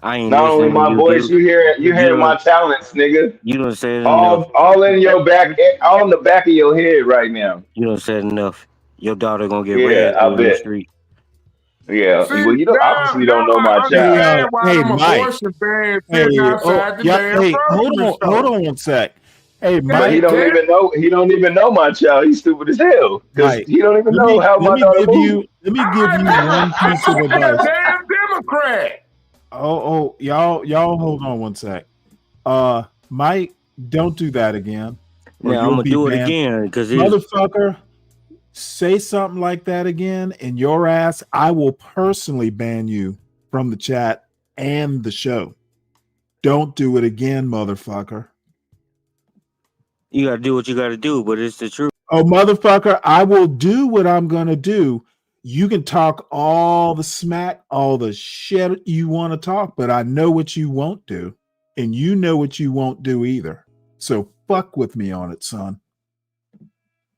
I ain't Not only listening to my you, voice, dude. you You hear my done talents, nigga. you done said enough. All in your back, all in the back of your head right now. You done said enough. Your daughter gonna get Yeah, ran I through in the bet. street. Yeah. See, Well, you don't obviously now don't know I my Hey, child, understand why hey, them Mike. abortion fans sitting Hey, oh, outside the yeah. damn Hey, grocery hold store. on one sec. Hey, Yeah, but they he Mike, don't can't. even know. He don't even know my child. He's stupid as hell because Mike. he don't even Let know me how let my me daughter give moves. you one I piece of might be a advice. damn Democrat. Y'all hold on one sec. Mike, don't do that again, or Now I'm you'll gonna be do it banned. again because Motherfucker, say something like that again, and your ass, I will personally ban you from the chat and the show. Don't do it again, motherfucker. you gotta do what you gotta do, but it's the truth. Oh, motherfucker, I will do what I'm gonna do. You can talk all the smack, all the shit you want to talk, but I know what you won't do, and you know what you won't do either. So fuck with me on it, son.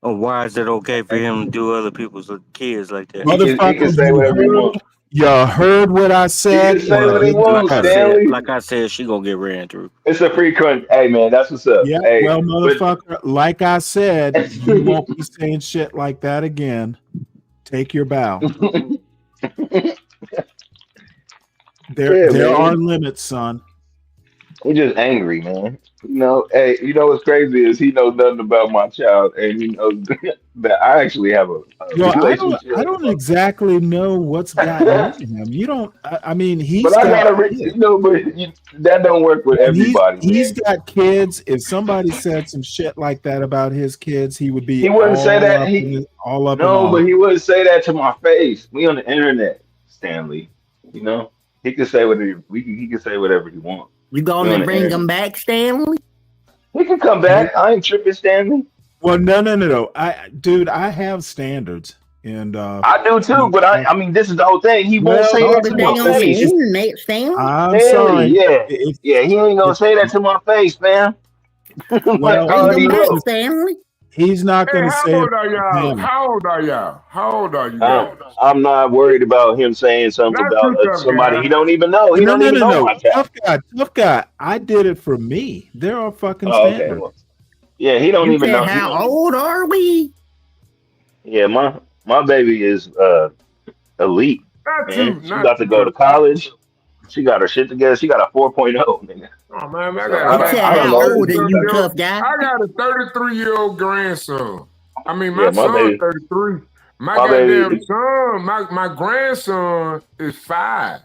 Oh, why is it okay for him to do other people's kids like that? He can Motherfucker, say whatever he wants. you heard what I He said, can say and what it he didn't wants, matter. Stanley. Like I said, she gonna get ran through. It's a free country. Hey man, that's what's up. Yeah, Hey, well, but motherfucker, like I said, you won't be saying shit like that again. Take your bow. yeah, There are man. limits, son. We're just angry, man. You know, hey, you know what's crazy is he knows nothing about my child, and he knows that I actually have a Well, relationship. I don't exactly know what's gotten into him. You don't. I mean, But he's I got gotta, kids, you know, that don't work with and everybody, he's man. got kids. If somebody said some shit like that about his kids, he would be He wouldn't say all that. up in all up in No, but arms. he wouldn't say that to my face. We on the internet, Stanley. You know, he could say whatever he can say whatever he wants. You We on gonna the bring internet. him back, Stanley? He can come back. I ain't tripping, Stanley. Well, no. Dude, I have standards, and I do too, but I mean, this is the whole thing. He won't well, say Oh, that but to they my on the face. internet, Stanley. I'm Stanley, sorry. yeah. Yeah, he ain't gonna say that to my face, man. I Well, Bring him already back, know. Stanley. he's not Hey, going to how say it old are on y'all? him. How old are y'all? How old are you guys? I'm not worried about him saying something Not about too tough somebody guy. he don't even know. He No, don't even know no. my child. Tough guy. I did it for me. There are fucking Oh, okay. standards. Well, yeah, he don't You even said, know. He how don't even. old are we? Yeah, my baby is elite, Not man. too, She not about to too go to tough guy. college. She got her shit together. She got a 4.0, nigga. Oh man, I So got a He said, I don't how know. 30 old are you, something year old. tough guy? I got a 33-year-old grandson. I mean, Yeah, my son 33. My my goddamn baby. son, my grandson is 5.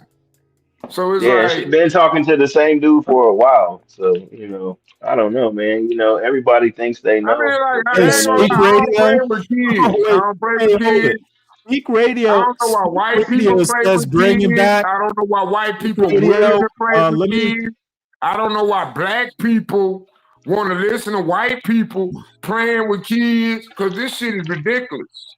So it's Yeah, she like, been talking to the same dude for a while. So I don't know, man. Everybody thinks they I know, mean, like, but they Hey, I don't ain't know gonna lie, Speak shit. I don't play Radio. with Oh, kids. I wait. don't play Hey, with hold it. kids. Speak I Radio. don't know why white Speak people Radio play says with bring him kids. back. I don't know why white Speak people Radio. willingly play with Let me. kids. I don't know why black people want to listen to white people playing with kids, because this shit is ridiculous.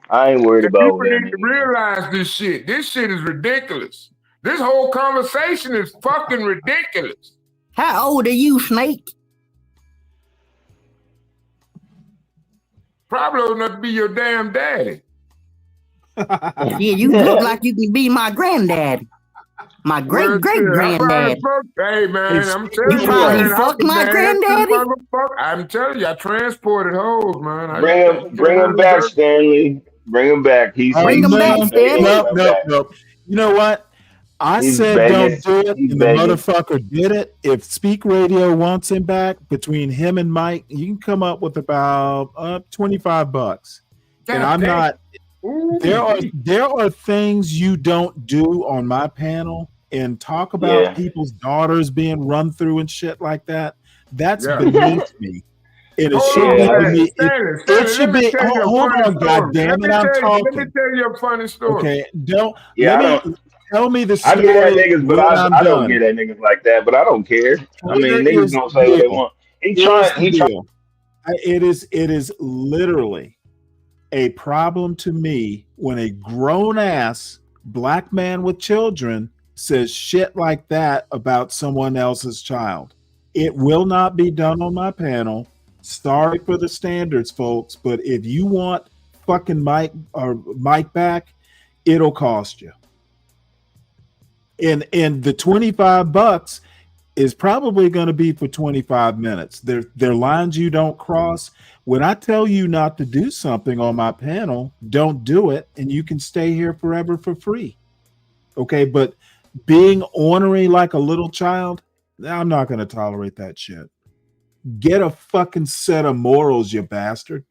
I ain't worried And about people need women, to man. realize this shit. This shit is ridiculous. This whole conversation is fucking ridiculous. How old are you, Snake? Probably old enough to be your damn daddy. Yeah, you look like you can be my granddaddy. My Well, great shit, I probably granddad. fucked. Hey man, I'm telling You you, probably man, I was fucked my nasty granddaddy. motherfucker. I'm telling you, I transported hoes, man. I Bring used to him, get bring him around the back, dirt. Stanley. Bring him back. Bring him back, He said he Stanley. gonna come back. No. You know what? I He's said begging. don't do it, He's and the begging. motherfucker did it. If Speak Radio wants him back, between him and Mike, you can come up with about $25. And I'm not. There are things you don't do on my panel, and talk about Yeah. people's daughters being run through and shit like that. That's beneath me. And it Hold should on, be Stanley. beneath. Stanley, It let should me be. tell you a Hold funny on, story. goddamn it! I'm Let me talking. tell you a funny story. Okay, don't Yeah, let I me don't. Tell me the I get at story. niggas, but When I'm I don't done. get at niggas like that. But I don't care. I mean, Here niggas is gonna the say what they deal. want. Here's the He trying. deal. It is literally a problem to me when a grown ass black man with children says shit like that about someone else's child. It will not be done on my panel. Sorry for the standards, folks, but if you want fucking Mike back, it'll cost you. And the $25 is probably going to be for 25 minutes. They're lines you don't cross. When I tell you not to do something on my panel, don't do it, and you can stay here forever for free. Okay, but being ornery like a little child, I'm not going to tolerate that shit. Get a fucking set of morals, you bastard.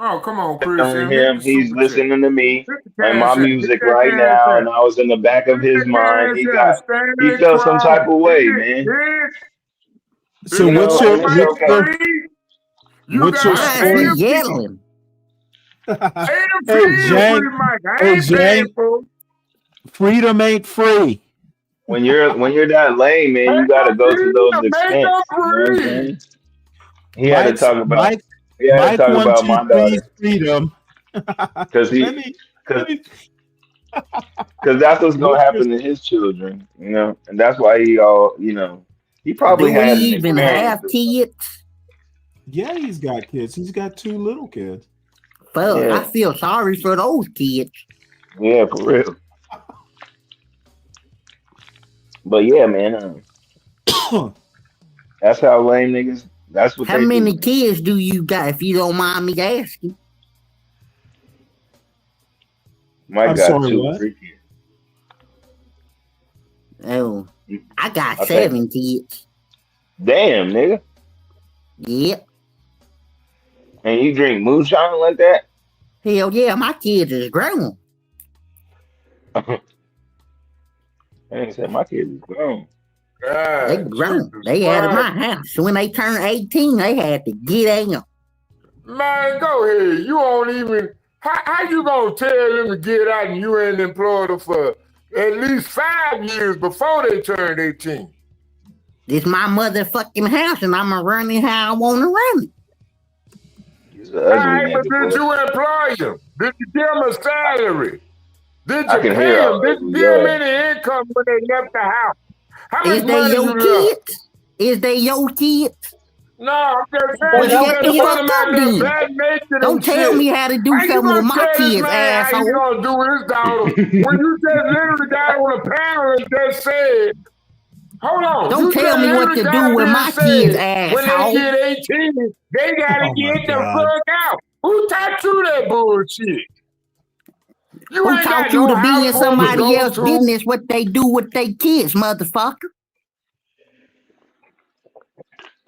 Oh, come on, Chris. Telling him he's listening to me and my music right now, and I was in the back of his mind. He felt some type of way, man. So what's your story? Yelling. Hey, Jane, freedom ain't free. When you're that lame, man, you got to go to those extents. You know what I'm saying? He had to talk about. He had to talk about my daughter. Freedom. Because that's what's gonna happen to his children, you know, and that's why he he probably Do had we even have kids? Yeah, he's got kids. He's got 2 little kids. Fuck, Yeah. I feel sorry for those kids. Yeah, for real. But yeah, man, that's how lame niggas. That's what. How many kids do you got, if you don't mind me asking? Mike got 2 or 3 kids. Oh, I got 7 kids. Damn, nigga. Yep. And you drink moonshine like that? Hell yeah, my kids is grown. I ain't said my kids is grown. They grown. They out of my house. When they turned 18, they had to get out. Man, go ahead. You don't even. How you gonna tell them to get out and you ain't employed them for at least 5 years before they turned 18? This my motherfucking house, and I'ma run it how I wanna run it. All right, but did you employ them? Did you give them a salary? Did you pay them? Did you give them any income when they left the house? How much Is they money your you kids? left? Is they your kids? No, I'm just saying. Well, You shut just the put fuck them up out there then. bad naked Don't and tell shit. me how to do How you something with gonna my tell this kids, man how asshole. you gonna do with his daughter when you just literally got on a panel and just said, hold on. Don't tell me what to do with my kids, asshole. When they get 18, they gotta get the fuck out. Who taught you that bullshit? You Who ain't taught got you no to be in household to somebody go else's to. business what they do with their kids, motherfucker?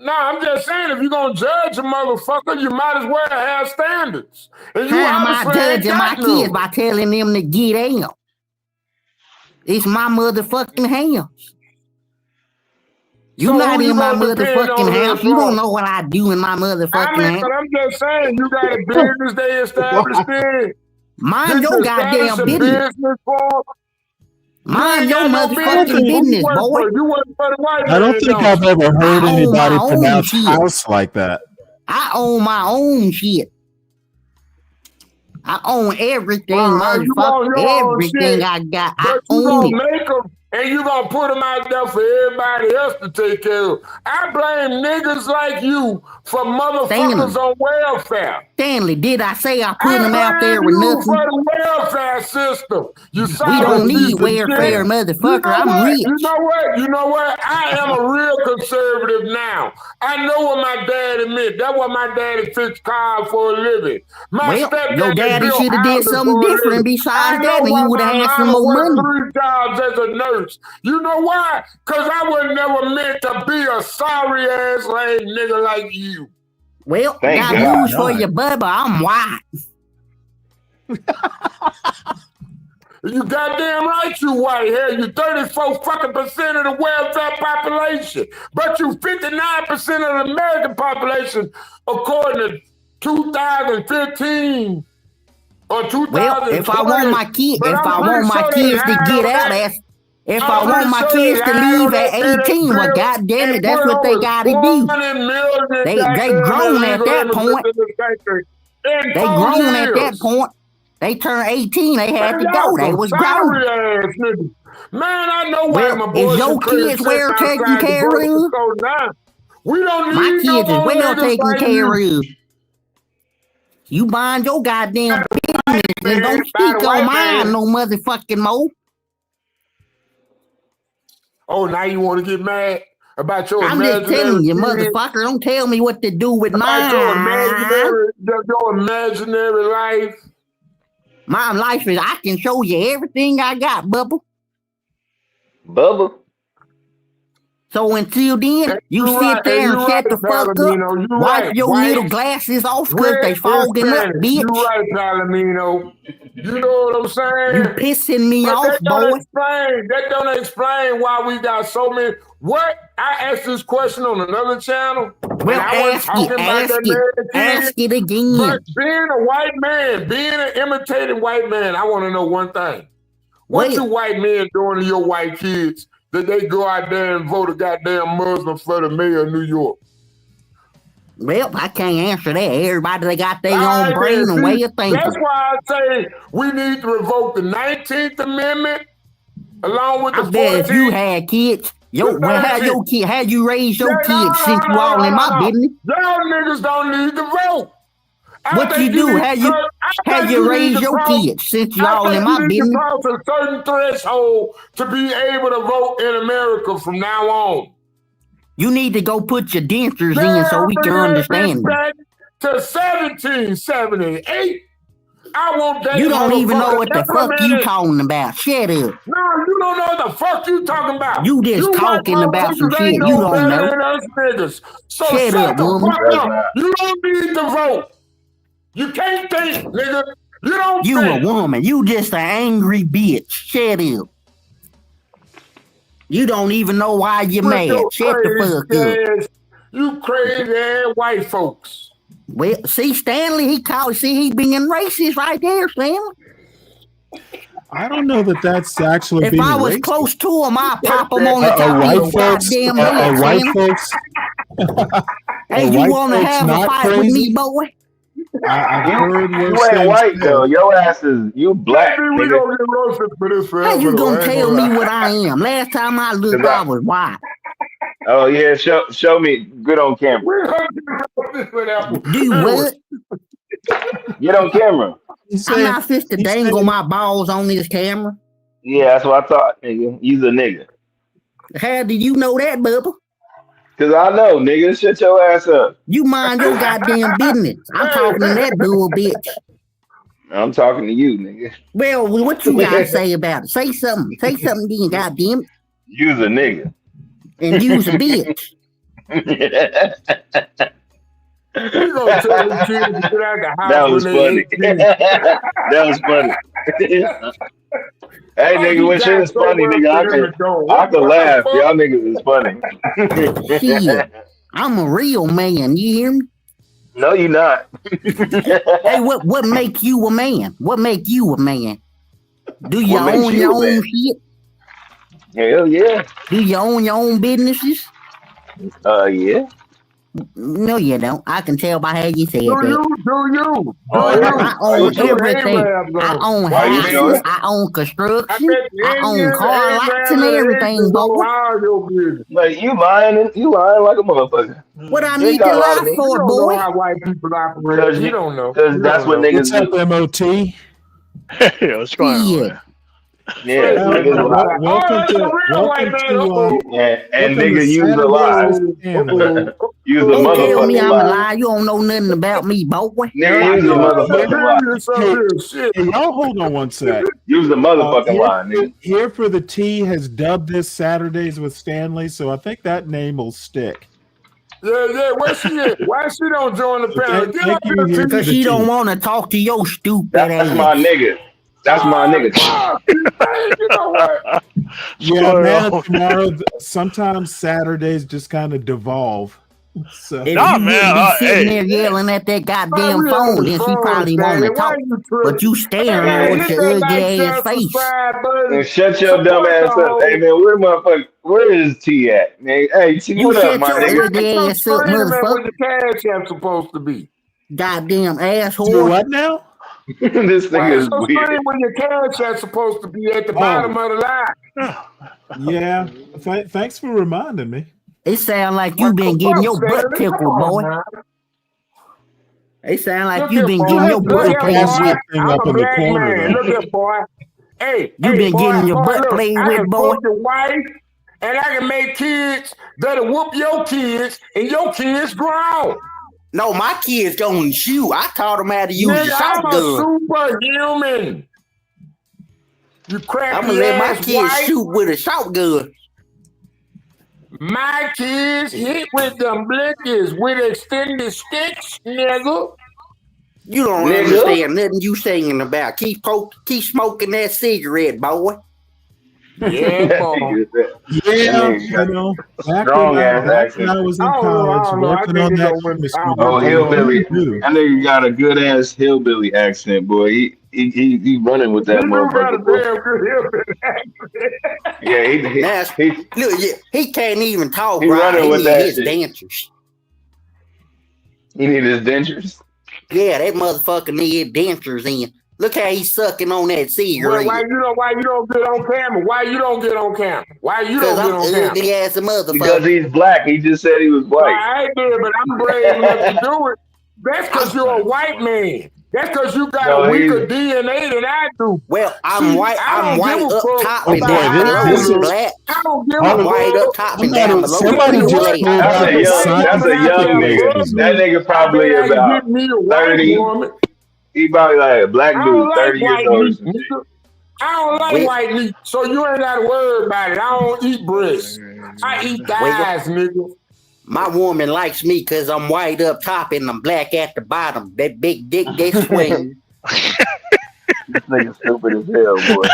No, I'm just saying, if you're gonna judge a motherfucker, you might as well have standards. And you How am I obviously ain't judging my got kids none. by telling them to get out? It's my motherfucking house. You not in my motherfucking house. You don't know what I do in my motherfucking house. But I'm just saying, you got a business they established in. Mind your goddamn business. Mind your motherfucking business, boy. You work for the white man. I don't think I've ever heard anybody pronounce house like that. I own my own shit. I own everything, motherfucker. Everything I got, I own it. Make them, and you gonna put them out there for everybody else to take care of. I blame niggas like you for motherfuckers on welfare. Stanley, did I say I put them out there with nothing? For the welfare system. We don't need welfare, motherfucker. I'm rich. You know what? I am a real conservative now. I know what my daddy meant. That's what my daddy fixed cars for a living. Your daddy should have did something different besides that, and you would have had some more money. 3 jobs as a nurse. You know why? Because I was never meant to be a sorry ass lame nigga like you. Well, got news for you, Bubba. I'm white. You goddamn right you white hair. You 34 fucking percent of the welfare population. But you 59% of the American population, according to 2015 or 2020. Well, if I want my kids to get out, If I want my kids to leave at 18, well, goddamn it, that's what they got to do. They grown at that point. They grown at that point. They turned 18. They had to go. They was grown. Man, I know why my Is your kids well taken care of? We don't need my kids no is well niggas taken like care you. of. You mind your goddamn business and don't speak on mine no motherfucking more. Oh, now you want to get mad about your I'm imaginary just telling you, kids? motherfucker, don't tell me what to do with About your mine. imaginary life. My life is, I can show you everything I got, Bubba. Bubba. So until then, you sit there and shut the fuck up, wipe your little glasses off because they fogging up, bitch. You right, Palomino. You know what I'm saying? You pissing me off, boy. That don't explain why we got so many. What? I asked this question on another channel. Well, ask it again. But being a white man, being an imitating white man, I want to know one thing. What you white men doing to your white kids that they go out there and vote a goddamn Muslim for the mayor of New York? Well, I can't answer that. Everybody, they got their own brain and way of thinking. That's why I say we need to revoke the 19th Amendment along with the 14th. I bet if you had kids, how you raise your kids since you all in my business? Y'all niggas don't need to vote. What you do? How you raise your kids since you all in my business? Cross a certain threshold to be able to vote in America from now on. You need to go put your dentures in so we can understand them. To 1778. I want that. You don't even know what the fuck you talking about. Shut up. No, you don't know what the fuck you talking about. You just talking about some shit you don't know. So shut up, woman. You don't need to vote. You can't think, nigga. You don't You think. a woman. You just an angry bitch. Shut up. You don't even know why you're mad. Shut the fuck up. You crazy ass white folks. Well, see, Stanley, he being racist right there, Stanley. I don't know that that's actually if being I was racist. close to him, I'd pop him on the top of his goddamn head. White folks. Hey, you want to have a fight with me, boy? I've heard you ain't white though. Your ass is you black. We don't get roasted for this forever. How you gonna tell me what I am? Last time I looked, I was white. Oh yeah, show me good on camera. Do what? Get on camera. I'm not fit to dangle my balls on this camera. Yeah, that's what I thought, nigga. You's a nigga. How did you know that, Bubba? Cause I know, nigga. Shut your ass up. You mind your goddamn business. I'm talking to that bull bitch. I'm talking to you, nigga. Well, what you gotta say about it? Say something. Say something then, goddamn. You's a nigga. And you's a bitch. You gonna tell them kids to get out the house. That was funny. That was funny. Hey, nigga, when shit is funny, nigga, I can laugh. Y'all niggas is funny. Shit, I'm a real man. You hear me? No, you not. Hey, what make you a man? What make you a man? Do you own your own shit? Hell yeah. Do you own your own businesses? Yeah. No, you don't. I can tell by how you say it. Do you? I own everything. I own houses. I own construction. I own car lots and everything, boy. Like you lying like a motherfucker. What I need to lie for, boy? How white people operate. You don't know. Because that's what niggas do. What's up, MOT? Hey, what's going on? Yeah, welcome to and nigga use a lie. Use a motherfucking lie. Tell me I'm a lie. You don't know nothing about me, boy. Nigga, use a motherfucking lie. Hey, y'all hold on one sec. Use the motherfucking lie, nigga. Here for the T has dubbed this Saturdays with Stanley, so I think that name will stick. Yeah. Where she at? Why she don't join the panel? Get up here, because she don't want to talk to your stupid ass. That's my nigga. That's my nigga. You know what? Yeah, man, tomorrow. Sometimes Saturdays just kind of devolve. So, If you wouldn't be sitting there yelling at that goddamn phone, then she probably want to talk. But you staring at her with your ugly ass face. And shut your dumb ass up. Hey man, where is T at? Man, hey T, You what up, shut my your nigga? ugly ass up, motherfucker. Where your cash app supposed to be? Goddamn asshole. do what now? This thing is so weird. when your cash app supposed to be at the bottom of the line. Yeah. Thanks for reminding me. It sound like you been getting your butt tickled, boy. It sound like you been getting your butt played with. I'm a black man. Look here, boy. Hey, you been getting your butt played with, boy. I can your wife, and I can make kids that'll whoop your kids, and your kids grown. No, my kids don't shoot. I taught them how to use the shotgun. I'm a superhuman. You crack. I'm gonna let my kids shoot with a shotgun. My kids hit with them blinkies with extended sticks, nigga. You don't understand nothing you singing about. Keep smoking that cigarette, boy. Yeah, boy. Yeah, you know, back when I was in college working on that chemistry. Oh, hillbilly. That nigga got a good ass hillbilly accent, boy. He running with that motherfucker. Yeah, he can't even talk He right. running He with need that his shit. dentures. He need his dentures? Yeah, that motherfucker need dentures in. Look how he's sucking on that cigarette. Why you don't get on camera? Why you don't get on camera? Why you don't get on camera? Ugly ass motherfucker. Because he's black. He just said he was white. I did, but I'm brave enough to do it. That's because you're a white man. That's because you got a weaker DNA than I do. Well, I'm white. I'm white up top and boy, down below. this You is- black. I don't give I'm a white up top and down below. Somebody You just black. pulled out the That's a young nigga. That nigga probably about 30. He probably like a black dude, 30 years old or some shit. I don't like white meat, so you ain't got to worry about it. I don't eat breasts. I eat thighs, nigga. My woman likes me because I'm white up top and I'm black at the bottom. That big dick, they swing. This nigga stupid as hell, boy.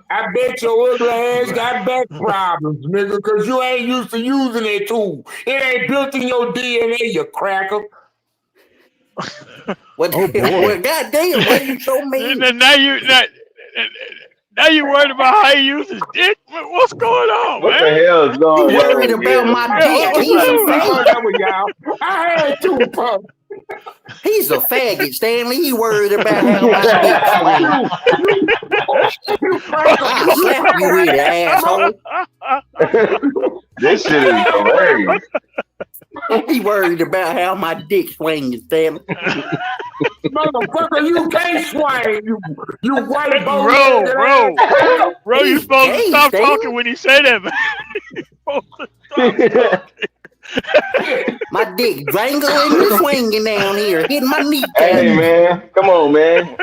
I bet your ugly ass got back problems, nigga, because you ain't used to using that tool. It ain't built in your DNA, you cracker. What? Well, goddamn, what you so mean? Now you worried about how he uses dick? What's going on, What man? the hell is going on? You worried about my dick? He's a faggot. I had two pumps. He's a faggot, Stanley. He worried about how my dick swings. I'll slap you with it, asshole. This shit is hilarious. He worried about how my dick swings, Stanley. Motherfucker, you can't swing. You white boy. Bro, you supposed to stop talking when you say that, man. My dick dangling and swinging down here, hitting my kneecap. Hey, man. Come on, man.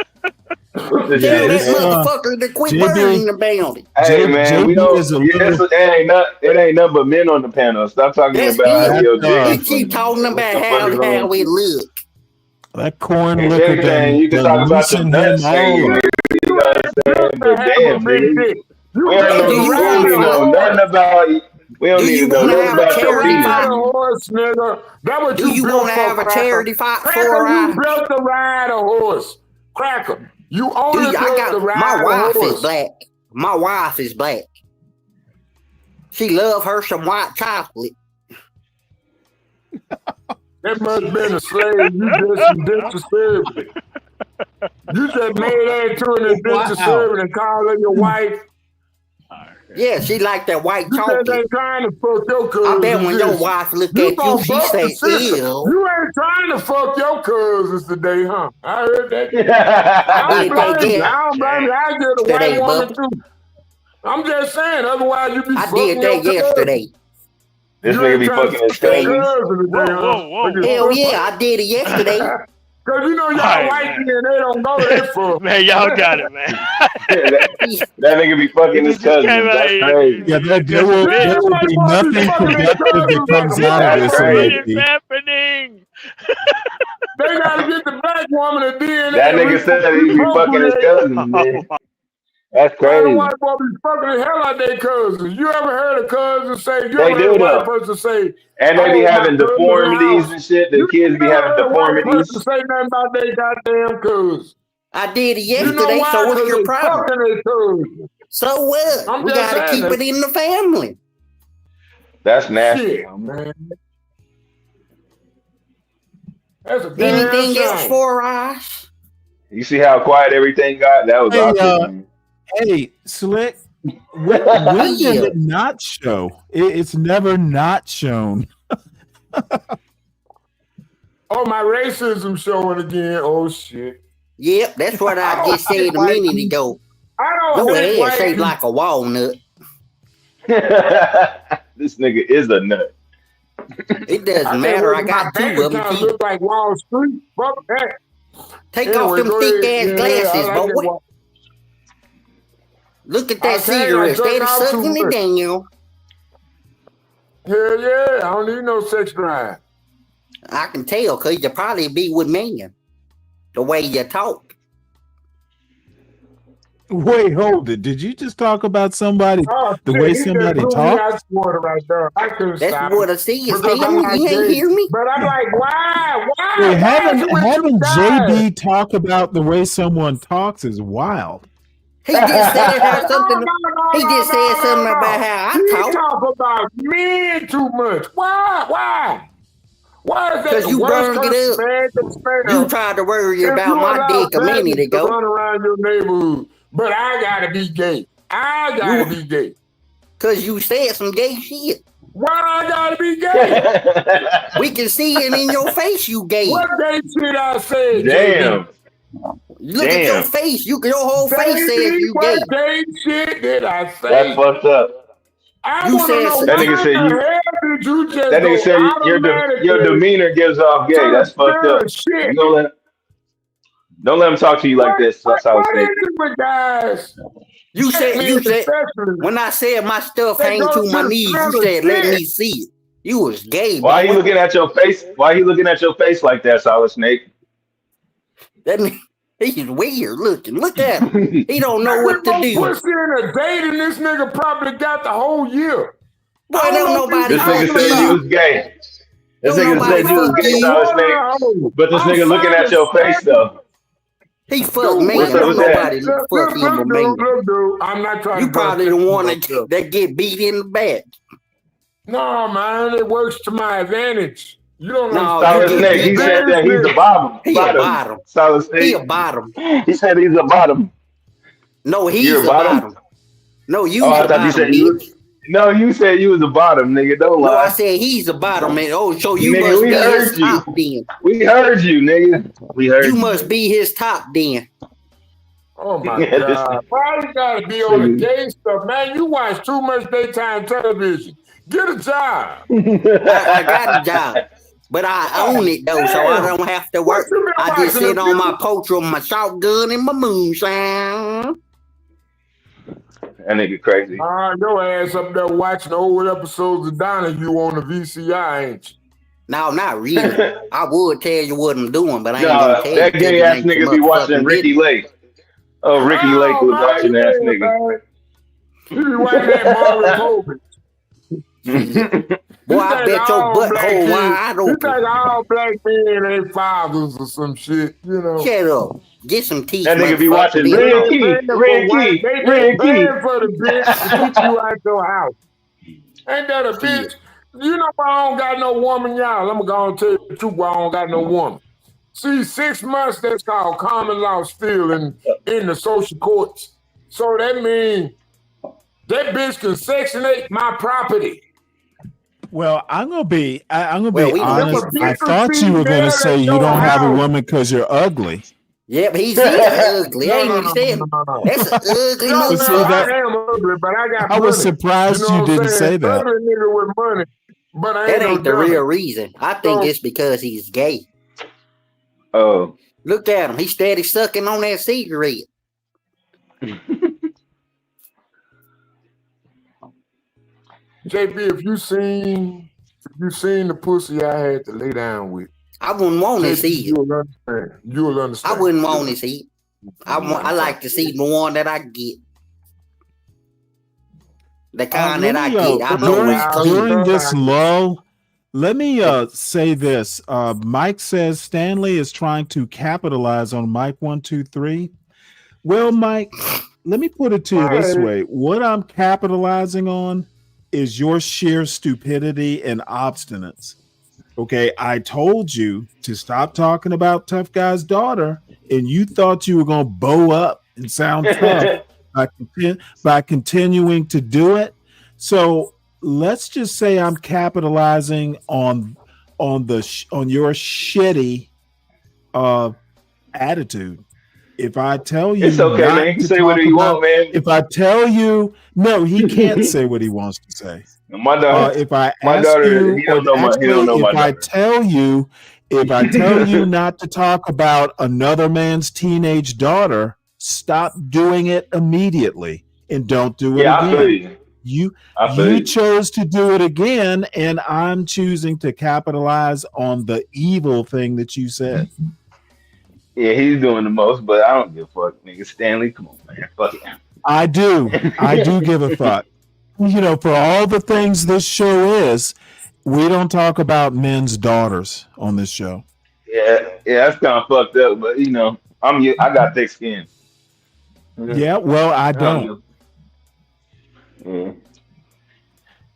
Tell that motherfucker to quit worrying about it. Hey, man. We don't. It ain't nothing but men on the panel. Stop talking about how your dick. He keep talking about how it look. That corn If liquor anything, you can talk about the nuts. You know what I'm saying? But damn, nigga. We don't even know nothing about you. We don't even know nothing about your penis. Do you want to have a charity fight for you built to ride a horse. Cracker. You only built to ride my wife a horse. is black. My wife is black. She love her some white chocolate. That must have been a slave. You did some indentured service. You just made that into an indentured servant and called her your wife. Yeah, she like that white chocolate. You ain't trying to fuck your cousin. I bet when your wife look at you, she say, ew. You ain't trying to fuck your cousins today, huh? I heard that. I don't blame you. I get a white woman too. I'm just saying, otherwise you be fucking your I did that yesterday. This nigga be fucking his cousins. Hell yeah, I did it yesterday. Cause you know y'all white men, they don't go that far. Man, y'all got it, man. That nigga be fucking his cousins. That's crazy. Yeah, there will be nothing productive that comes out of this. What is happening? They gotta get the black woman a DNA. That nigga said he be fucking his cousins, man. That's Why the crazy. white boy be fucking the hell out their cousins? You ever heard a cousin say? You They ever heard do a white though. person say, And "I they be want my having cousin in the deformities house"? and shit. The You kids be never having heard a white person deformities. say nothing about their goddamn cousin. I did it You know yesterday, why? so what's Because your they problem? fucking their cousin. So what? I'm We just got to saying keep that it in the family. That's nasty. shit, Homie. man. That's a damn Anything else shame. for us? You see how quiet everything got? That was awkward, man. Hey, Slick. When did it not show? It's never not shown. Oh, my racism showing again. Oh shit. Yep, that's what I just said a minute ago. I don't Your hate ass white shaped people. like a walnut. This nigga is a nut. It doesn't matter. I got two of them. Look like Wall Street. Fuck that. Take off them thick ass glasses, boy. Look at that cigarette. Steady sucking it down. Hell yeah. I don't need no sex drive. I can tell because you probably be with men. The way you talk. Wait, hold it. Did you just talk about somebody the way somebody talks? Right there. I couldn't That's stop what it. I see. You Because I'm not ain't gay. hear me? But I'm like, why? Wait, having you JB talk about the way someone talks is wild. He just said how something. He just said something about how I You talk. talk about men too much. Why? Why is that Because the you worst burned it up. You tried to worry about my dick a minute ago. Run around your neighborhood, but I gotta be gay. I gotta be gay. Because you said some gay shit. Why I gotta be gay? We can see it in your face, you gay. What gay shit I said? Damn. Look at your face. Your whole face says you gay. What gay shit did I say? That's fucked up. I You want to said know some- That why nigga said the you. hell did you just That nigga go said your automatically demeanor gives off gay. to That's fucked the up. shit? You don't let him talk to you like this, Solid What Snake. is it with guys? You said especially, when I said my stuff they hang go to my to knees, smell you of said let shit. me see it. You was gay. Why are you boy. looking at your face? Why are you looking at your face like that, Solid Snake? That he's weird looking. Look at him. He don't know what to do. Pussy in a date and this nigga probably got the whole year. Boy, don't nobody This nigga fuck said you you. was gay. This Don't nigga nobody said you was fuck gay, you. Solid Snake. But this nigga looking at your face though. He fucked me. What's And up don't with that? nobody fuck him but me. Look, dude, I'm not trying You to probably the one that get beat in the back. No, man, it works to my advantage. You don't No, Solid Snake, he said that he's a bottom. He a bottom. Solid Snake. He a bottom. He said he's a bottom. No, he's You're a bottom. No, you Oh, I the thought you bottom, said you. No, you said you was a bottom, nigga. Don't lie. No, I said he's a bottom, man. Oh, so you Nigga, must we be heard his you. top then. We heard you, nigga. We heard you. You must be his top then. Oh my Yeah, God. Why you gotta be on the gay stuff, man? You watch too much daytime television. Get a job. I got a job. But I own it though, so I don't have to work. I just sit on my porch with my shotgun and my moonshine. That nigga crazy. Your ass up there watching old episodes of Donahue on the VCI, ain't you? No, not really. I would tell you what I'm doing, but I ain't Nah, gonna tell you. that gay ass because it nigga ain't be watching motherfucking Ricky business. Lake. Oh, Ricky Lake was watching ass nigga. You be watching that Mario Povich. Boy, I bet your butthole wide You open. think all black men ain't fathers or some shit, you know? Shut up. Get some teeth. That nigga be motherfucker. watching Be Red alone. Key, Red Key, They Red Key. paying for the bitch to keep you out your house. Ain't that a bitch? You know why I don't got no woman, y'all? I'm gonna tell you the truth why I don't got no woman. See, 6 months, that's called common law still in the social courts. So that means that bitch can Section 8 my property. Well, I'm gonna be honest. don't- I thought you were gonna say you don't have a woman because you're ugly. Yep, he's ugly. I ain't saying that's an ugly But see, that- I am ugly, but I got I was money. surprised you what I'm didn't saying? say that. Ugly nigga with money, but I ain't That no ain't the dummy. real reason. I think So- it's because he's gay. Oh. Look at him. He's steady sucking on that cigarette. JB, if you seen the pussy I had to lay down with, I wouldn't want to see it. You'll understand. You'll understand. I wouldn't want to see it. I like to see the one that I get. The kind that I get, I know during, it's clean. during this lull, let me say this. Mike says Stanley is trying to capitalize on Mike 123. Well, Mike, let me put it to you this way. What I'm capitalizing on is your sheer stupidity and obstinance. Okay, I told you to stop talking about Tough Guy's daughter, and you thought you were going to bow up and sound tough by continuing to do it. So let's just say I'm capitalizing on your shitty attitude. If I tell you, It's okay, not man. You can to say talk whatever you about, want, man. if I tell you, no, he can't say what he wants to say. My daughter, If I my ask daughter, you, he or don't know my if I daughter. tell you, not to talk about another man's teenage daughter, stop doing it immediately and don't do it Yeah, I feel again. you. You chose to do it again, and I'm choosing to capitalize on the evil thing that you said. Yeah, he's doing the most, but I don't give a fuck, nigga. Stanley, come on, man. Fuck it. I do give a fuck. You know, for all the things this show is, we don't talk about men's daughters on this show. Yeah, that's kind of fucked up, but you know, I got thick skin. Yeah, well, I don't. Yeah.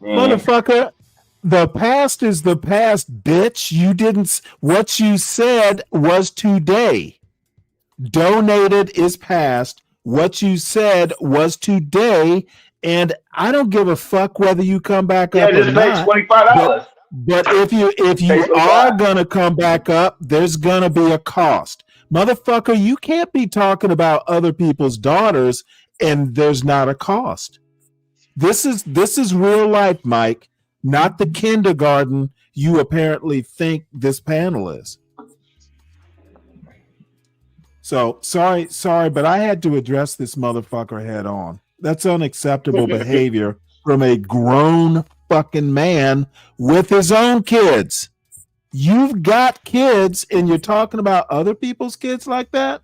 Motherfucker, the past is the past, bitch. What you said was today. Donated is past. What you said was today, and I don't give a fuck whether you come back up or just pay not. $25. But if you are gonna come back up, there's gonna be a cost. Motherfucker, you can't be talking about other people's daughters and there's not a cost. This is real life, Mike, not the kindergarten you apparently think this panel is. So sorry, but I had to address this motherfucker head on. That's unacceptable behavior from a grown fucking man with his own kids. You've got kids and you're talking about other people's kids like that?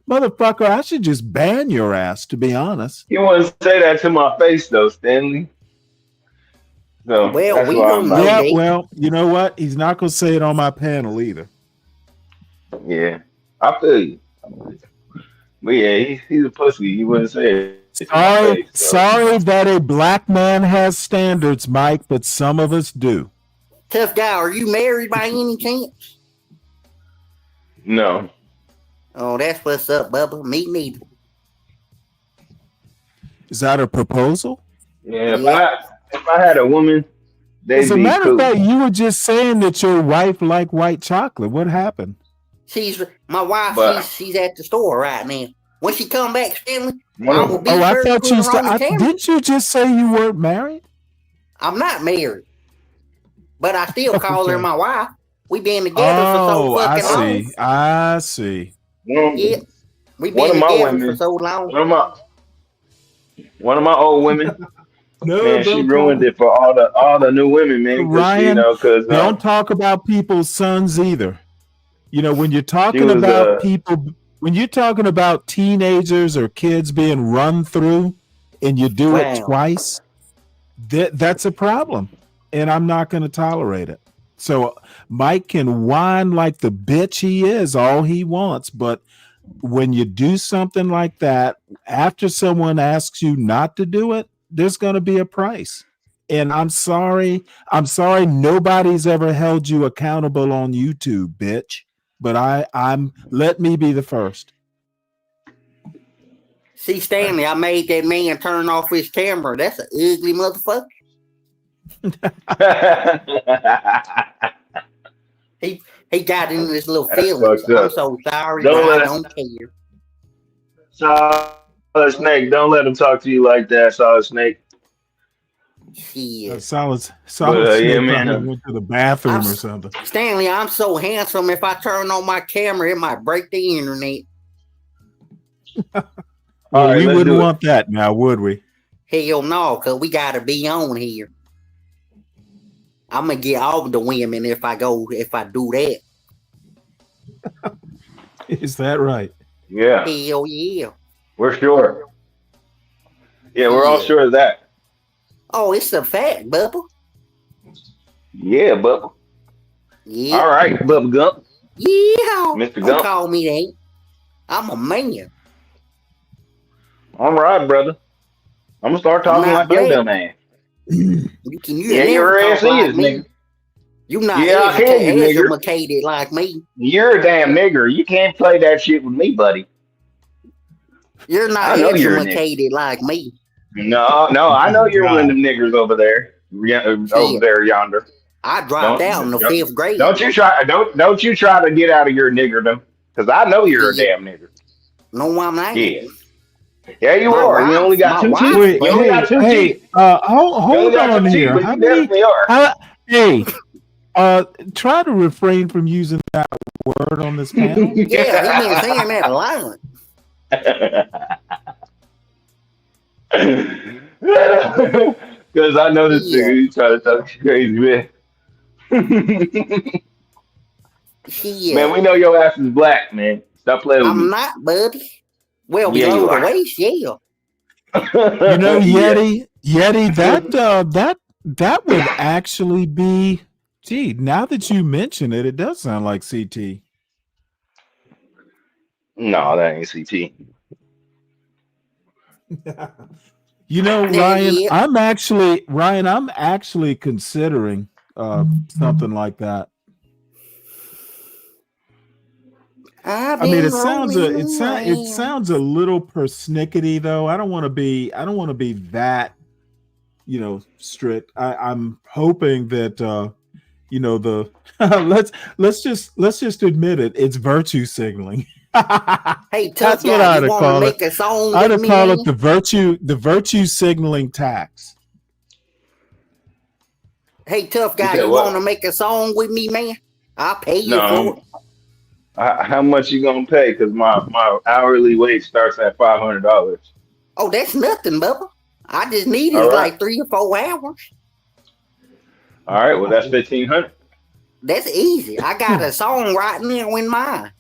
Motherfucker, I should just ban your ass, to be honest. You wouldn't say that to my face, though, Stanley. So that's why I'm like, yeah, well, you know what? He's not going to say it on my panel either. Yeah, I feel you. But yeah, he's a pussy. He wouldn't say it. Sorry that a black man has standards, Mike, but some of us do. Tough Guy, are you married by any chance? No. Oh, that's what's up, Bubba. Me neither. Is that a proposal? Yeah, if I had a woman, they'd as a be matter cool. of fact, you were just saying that your wife liked white chocolate. What happened? My wife. She's at the store right now. When she come back, Stanley, I will be I thought you camera. didn't you just say you weren't married? I'm not married, but I still call her my wife. We've been together for so fucking long. I see. Yeah, we've been together for so long. One of my old women. No, she ruined it for all the new women, man. Ryan, don't talk about people's sons either. You know, when you're talking about when you're talking about teenagers or kids being run through and you do it twice, that's a problem. And I'm not going to tolerate it. So Mike can whine like the bitch he is all he wants. But when you do something like that, after someone asks you not to do it, there's going to be a price. And I'm sorry nobody's ever held you accountable on YouTube, bitch. But I'm let me be the first. See, Stanley, I made that man turn off his camera. That's an ugly motherfucker. he got into this little feelings. I'm so sorry, but I don't care. Solid Snake, don't let him talk to you like that, Solid Snake. Shit. Solid Snake yeah, man. Went to the bathroom or something. Stanley, I'm so handsome. If I turn on my camera, it might break the internet. Well, we wouldn't want that now, would we? Hell no, because we got to be on here. I'm going to get all the women if I do that. Is that right? Yeah. Hell yeah. We're sure. Yeah, we're all sure of that. Oh, it's a fact, Bubba. Yeah, Bubba. Yeah. All right, Bubba Gump. Yeah. Mr. Don't Gump. call me that. I'm a man. All right, brother. I'm gonna start talking like your dumb ass. You Yeah, never your talk ass like is, me. nigga. You not Yeah, I can, you nigger. educated like me. You're a damn nigger. You can't play that shit with me, buddy. You're not I know you're a nigger. educated like me. No, I know you're one of them niggers over there. Over there yonder. I dropped out in the 5th grade. Don't you try to get out of your niggerdom, because I know you're a damn nigger. No, I'm not. Yeah. Yeah, you are. You only got 2 teeth. You only got 2 teeth. Hold on here. But you definitely are. Hey, try to refrain from using that word on this panel. Yeah, he been saying that a lot. Because I know this nigga, he trying to talk crazy, man. Man, we know your ass is black, man. Stop playing with me. I'm not, buddy. Well, Yeah, below you the are. waist, yeah. You know, Yeti, that would actually be. Gee, now that you mention it, it does sound like CT. No, that ain't CT. You know, Ryan, I'm actually considering something like that. I mean, it sounds a little persnickety though. I don't want to be that, strict. I'm hoping that let's just admit it. It's virtue signaling. Hey, That's what I'd call it. I'd call it the virtue signaling tax. Hey, tough guy, you want to make a song with me, man? I'll pay you for it. How much you gonna pay? Because my hourly wage starts at $500. Oh, that's nothing, Bubba. I just need it like 3 or 4 hours. All right, well that's $1,500. That's easy. I got a song right now in mind.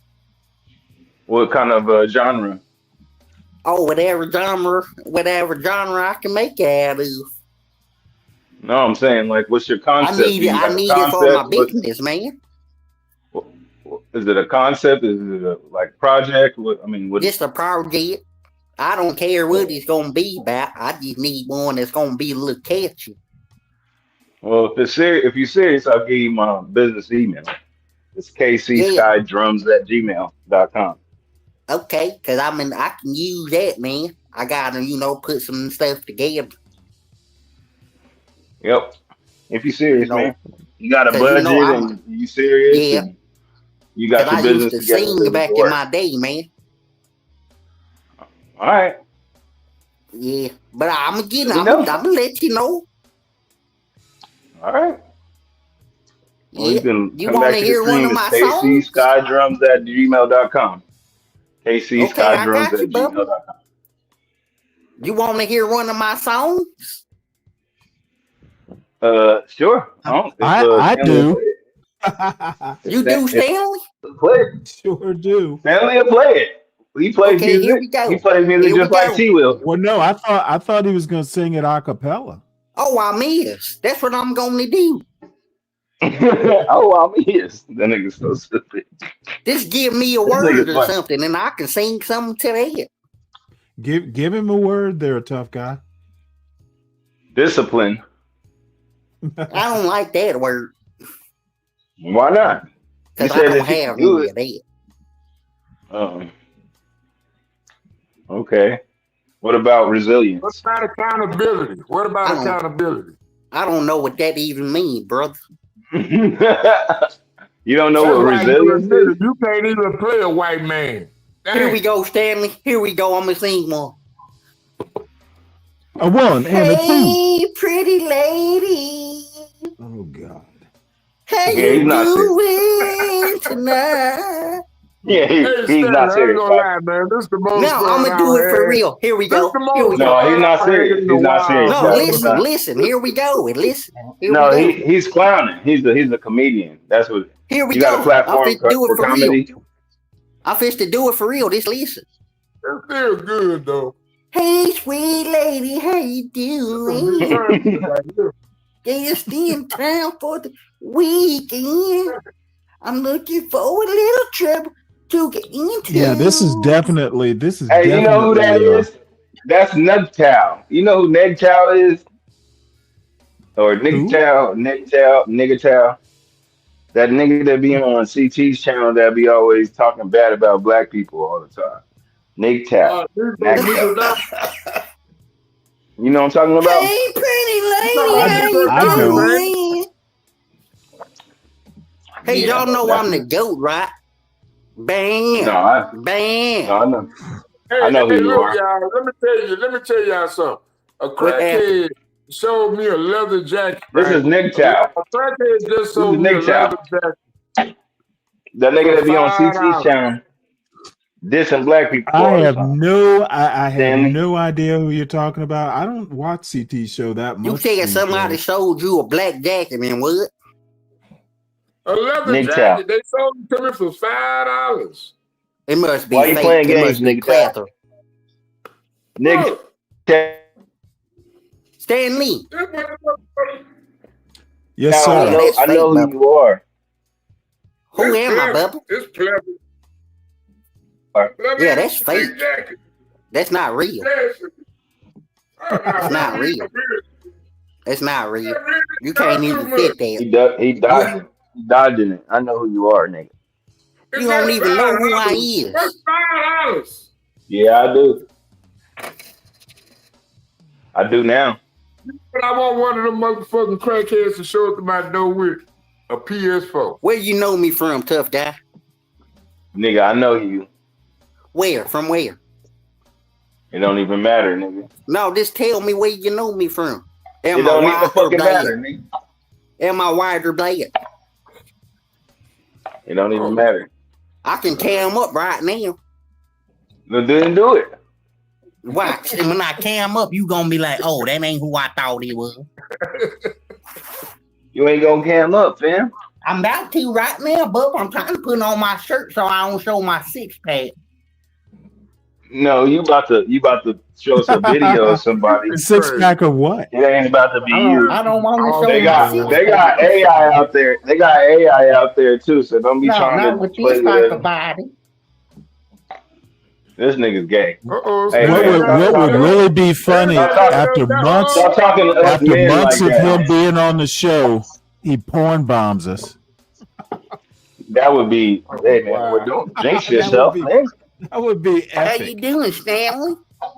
What kind of genre? Oh, whatever genre I can make it out of. No, I'm saying, like, what's your concept? I need it for my business, man. Is it a concept? Is it a project? What? Just a project. I don't care what it's gonna be about. I just need one that's gonna be a little catchy. Well, if you're serious, I'll give you my business email. It's kcskydrums@gmail.com. Okay, because I can use that, man. I gotta, put some stuff together. Yep. If you're serious, man, you got a budget and you serious. Yeah. And you got your business together. I used to sing back in my day, man. All right. Yeah, but I'm gonna let you know. All right. Well, you can you want to hear one of my songs? kcskydrums@gmail.com. kcskydrums@gmail.com. You want to hear one of my songs? Sure. I do. You do, Stanley? Play it. Sure do. Stanley will play it. He plays music. Here we go. He plays music just like T will. Well, no, I thought he was going to sing it a cappella. Oh, I miss. That's what I'm going to do. Oh, I miss. That nigga's so stupid. Just give me a word or something, and I can sing something to that. Give him a word there, tough guy. Discipline. I don't like that word. Why not? Because I don't have any of that. Okay. What about resilience? What about accountability? I don't know what that even means, brother. You don't know what resilience is? You can't even play a white man. Dang. Here we go, Stanley. Here we go. I'm going to sing one. A one and a two. Hey, pretty lady. Oh, God. How you doing tonight? Yeah, he's not serious. Lie, man. This the most no, I'm going to do it for real. Here we go. No, he's not serious. He's not serious. No, listen. Here we go. Listen. He's clowning. He's a comedian. That's what. Here we you go. got a platform for comedy. I fixed to do it for real. Just listen. It feels good, though. Hey, sweet lady, how you doing? Just in town for the weekend. I'm looking for a little trouble to get into. Yeah, this is definitely Hey, you know who that is? That's Nugtow. You know who Negtow is? Or Nigtow, Nigga Tow. That nigga that be on CT's channel that be always talking bad about black people all the time. Nigtow. You know what I'm talking about? Hey, pretty lady, how you doing? Hey, y'all know I'm the GOAT, right? Bam. Bam. No, I know. Hey, I know who you look, are. y'all. Let me tell y'all something. A crackhead showed me a leather jacket. This is Nigtow. A crackhead just sold me a leather jacket. The nigga that be on CT's channel dissing black people. I have no idea who you're talking about. I don't watch CT show that much. You said somebody sold you a black jacket, man. What? A leather jacket. They sold it to me for $5. It must be Why you fake. playing It games, must be nigga? Nigga. Stanley. Yes, sir. I know who you are. Who am I, Bubba? It's clever. Yeah, that's fake. That's not real. It's not real. It's not real. You can't even fit that. He dodging it. I know who you are, nigga. You don't even know who I is. That's $5. Yeah, I do. I do now. But I want one of them motherfucking crackheads to show up to my door with a PS4. Where you know me from, tough guy? Nigga, I know you. Where? From where? It don't even matter, nigga. No, just tell me where you know me from. It don't even fucking matter, nigga. Am I white or black? It don't even matter. I can cam up right now. No, didn't do it. Watch. And when I cam up, you gonna be like, oh, that ain't who I thought he was. You ain't gonna cam up, fam. I'm about to right now, bub. I'm trying to put on my shirt so I don't show my six pack. No, you about to show us a video of somebody. Six pack of what? It ain't about to be you. I don't want to show They got AI out there. They got AI out there too. So don't be trying to with play this with type of body. This nigga's gay. Hey, what would really be funny after months of him being on the show, he porn bombs us. That would be, hey man, don't jinx yourself, man. That would be epic. How you doing, Stanley?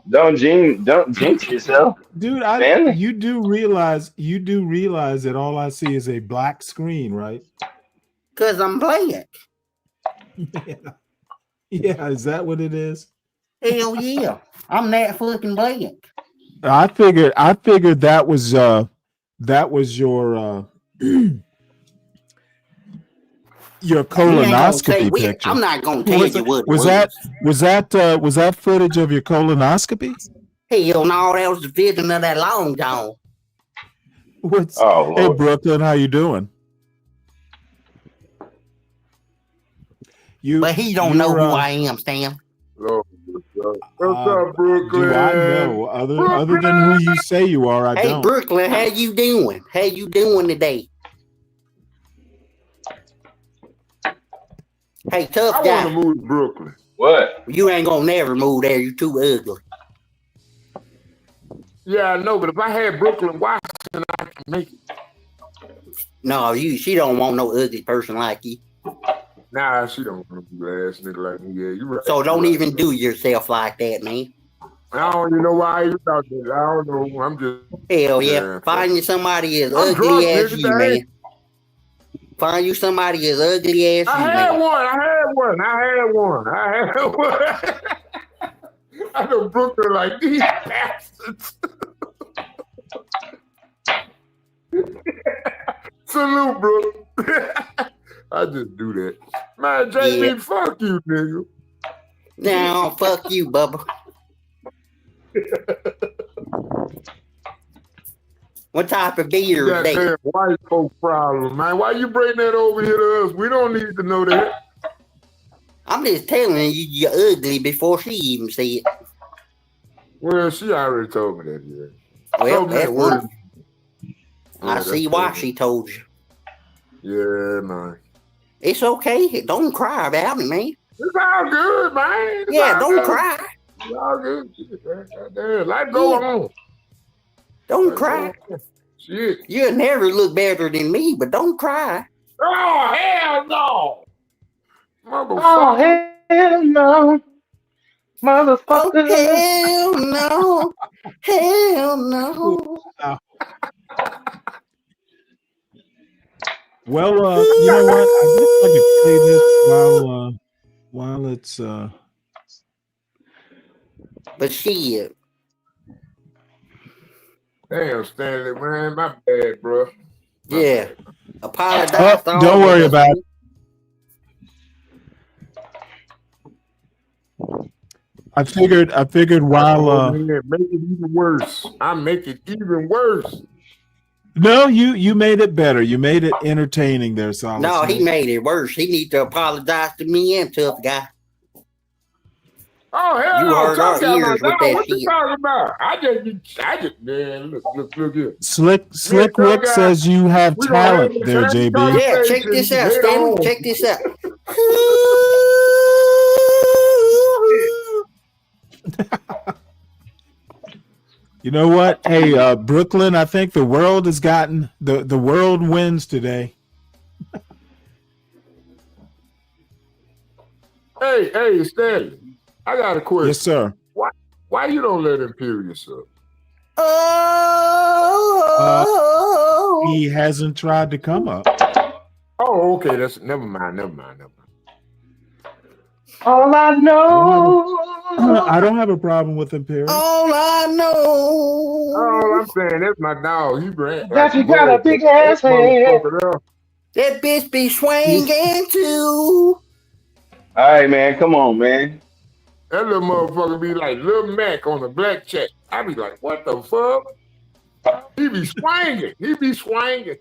Don't jinx yourself, dude. You do realize that all I see is a black screen, right? Cause I'm black. Yeah, is that what it is? Hell yeah, I'm that fucking black. I figured that was your your colonoscopy picture. I'm not gonna tell you what was that footage of your colonoscopy? Hell no, that was the vision of that long john. Hey Brooklyn, how you doing? But he don't know who I am, Stan. What's up, Brooklyn? Do I know? Other than who you say you are, I don't. Hey, Brooklyn, how you doing? How you doing today? Hey, tough guy. I want to move to Brooklyn. What? You ain't gonna never move there. You too ugly. Yeah, I know, but if I had Brooklyn Washington, I can make it. No, she don't want no ugly person like you. Nah, she don't want a ass nigga like me. Yeah, you right. So don't even do yourself like that, man. I don't even know why you thought that. I don't know. I'm just hell yeah. Find you somebody as ugly as you, man. Find you somebody as ugly as you. I had one. I know Brooklyn like these bastards. Salute, bro. I just do that. Man, JB, fuck you, nigga. No, fuck you, Bubba. What type of beer is that? That white folk problem, man. Why you bring that over here to us? We don't need to know that. I'm just telling you, you're ugly before she even see it. Well, she already told me that, yeah. Well, Told me that word. I see why she told you. Yeah, man. It's okay. Don't cry about it, man. It's all good, man. It's Yeah, all don't good. cry. It's all good. Life go on. Don't cry. Shit. You'll never look better than me, but don't cry. Oh, hell no. Oh, hell no. Motherfucker. Oh, hell no. Hell no. Well, you know what? I guess I could play this while it's But shit. Damn, Stanley, man, my bad, bro. Yeah. Apologize to all don't worry about it. I figured while make it even worse. I make it even worse. No, you made it better. You made it entertaining there, Solid. No, he made it worse. He needs to apologize to me and Tough Guy. Oh, hell you no. hurt our ears with that what shit. you talking about? I just, man, look here. Slick Rick says you have talent there, JB. Yeah, check this out, Stanley. Check this out. You know what? Hey, Brooklyn, I think the world has gotten the world wins today. Hey, Stanley. I got a question. Yes, sir. Why you don't let him period up? He hasn't tried to come up. Oh, okay. That's never mind. All I know. I don't have a problem with him, period. All I know. Oh, I'm saying that's my dog. He ran. That you got a big ass head. That bitch be swinging too. All right, man. Come on, man. That little motherfucker be like Lil Mac on the black check. I be like, what the fuck? He be swinging.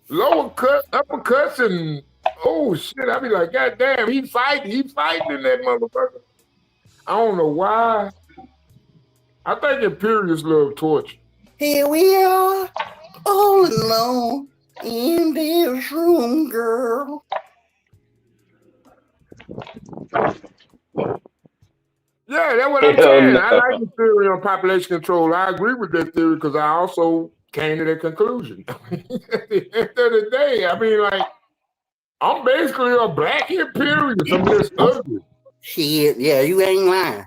Lower cut, uppercuts, and oh shit. I be like, God damn, he fighting in that motherfucker. I don't know why. I think Imperials love torture. Here we are, all alone in this room, girl. Yeah, that's what I'm saying. I like the theory on population control. I agree with that theory because I also came to that conclusion. At the end of the day, I mean, like, I'm basically a black imperialist. I'm just ugly. Shit, yeah, you ain't lying.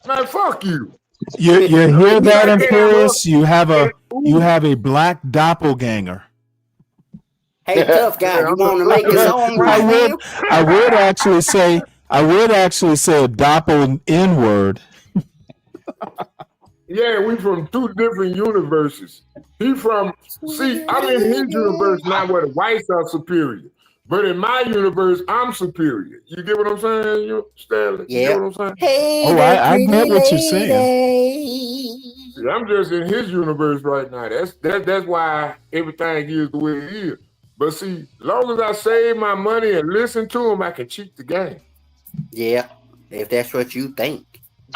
Man, fuck you. You hear that, Imperius? You have a black doppelganger. Hey, Tough Guy, you want to make a song right now? I would actually say a doppel N-word. Yeah, we from two different universes. I'm in his universe now where the whites are superior. But in my universe, I'm superior. You get what I'm saying, Stanley? Yeah. You get what I'm saying? Hey, I get what you're saying. Yeah, I'm just in his universe right now. That's why everything is the way it is. But see, as long as I save my money and listen to him, I can cheat the game. Yeah, if that's what you think.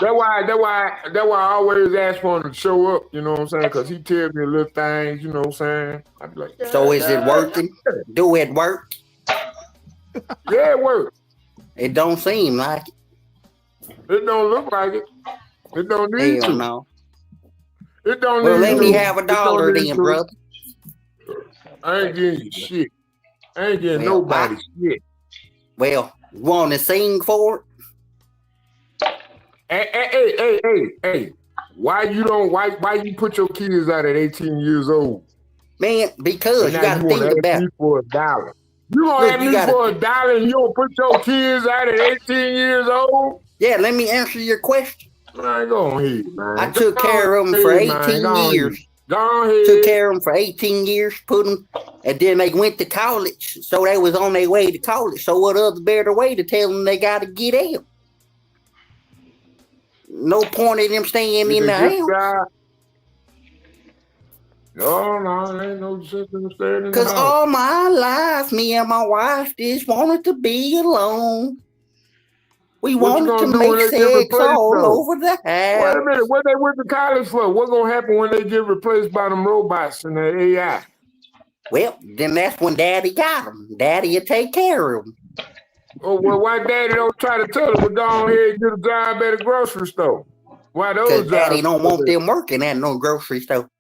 That's why I always ask for him to show up, you know what I'm saying? Because he tells me little things, you know what I'm saying? I be like, yeah, so is it working? Do it work? Yeah, it works. It don't seem like it. It don't look like it. It don't need to. No. It don't well, need let to. me have $1 then, brother. I ain't getting you shit. I ain't getting nobody shit. Well, you want to sing for it? Hey. Why you put your kids out at 18 years old? Man, because you got to think about it. For $1. You gonna ask me for $1 and you don't put your kids out at 18 years old? Yeah, let me answer your question. Man, go on ahead, man. I took care of them for 18 years. Go ahead. Took care of them for 18 years, put them, and then they went to college. So they was on their way to college. So what other better way to tell them they got to get out? No point in them staying in the house. No, ain't no sense in staying in the house. Because all my life, me and my wife just wanted to be alone. We wanted to make sex all over the house. Wait a minute, what they went to college for? What's gonna happen when they get replaced by them robots and the AI? Well, then that's when Daddy got them. Daddy will take care of them. Oh, well, why Daddy don't try to tell them to go ahead and get a job at a grocery store? Why those jobs? Because Daddy don't want them working at no grocery store.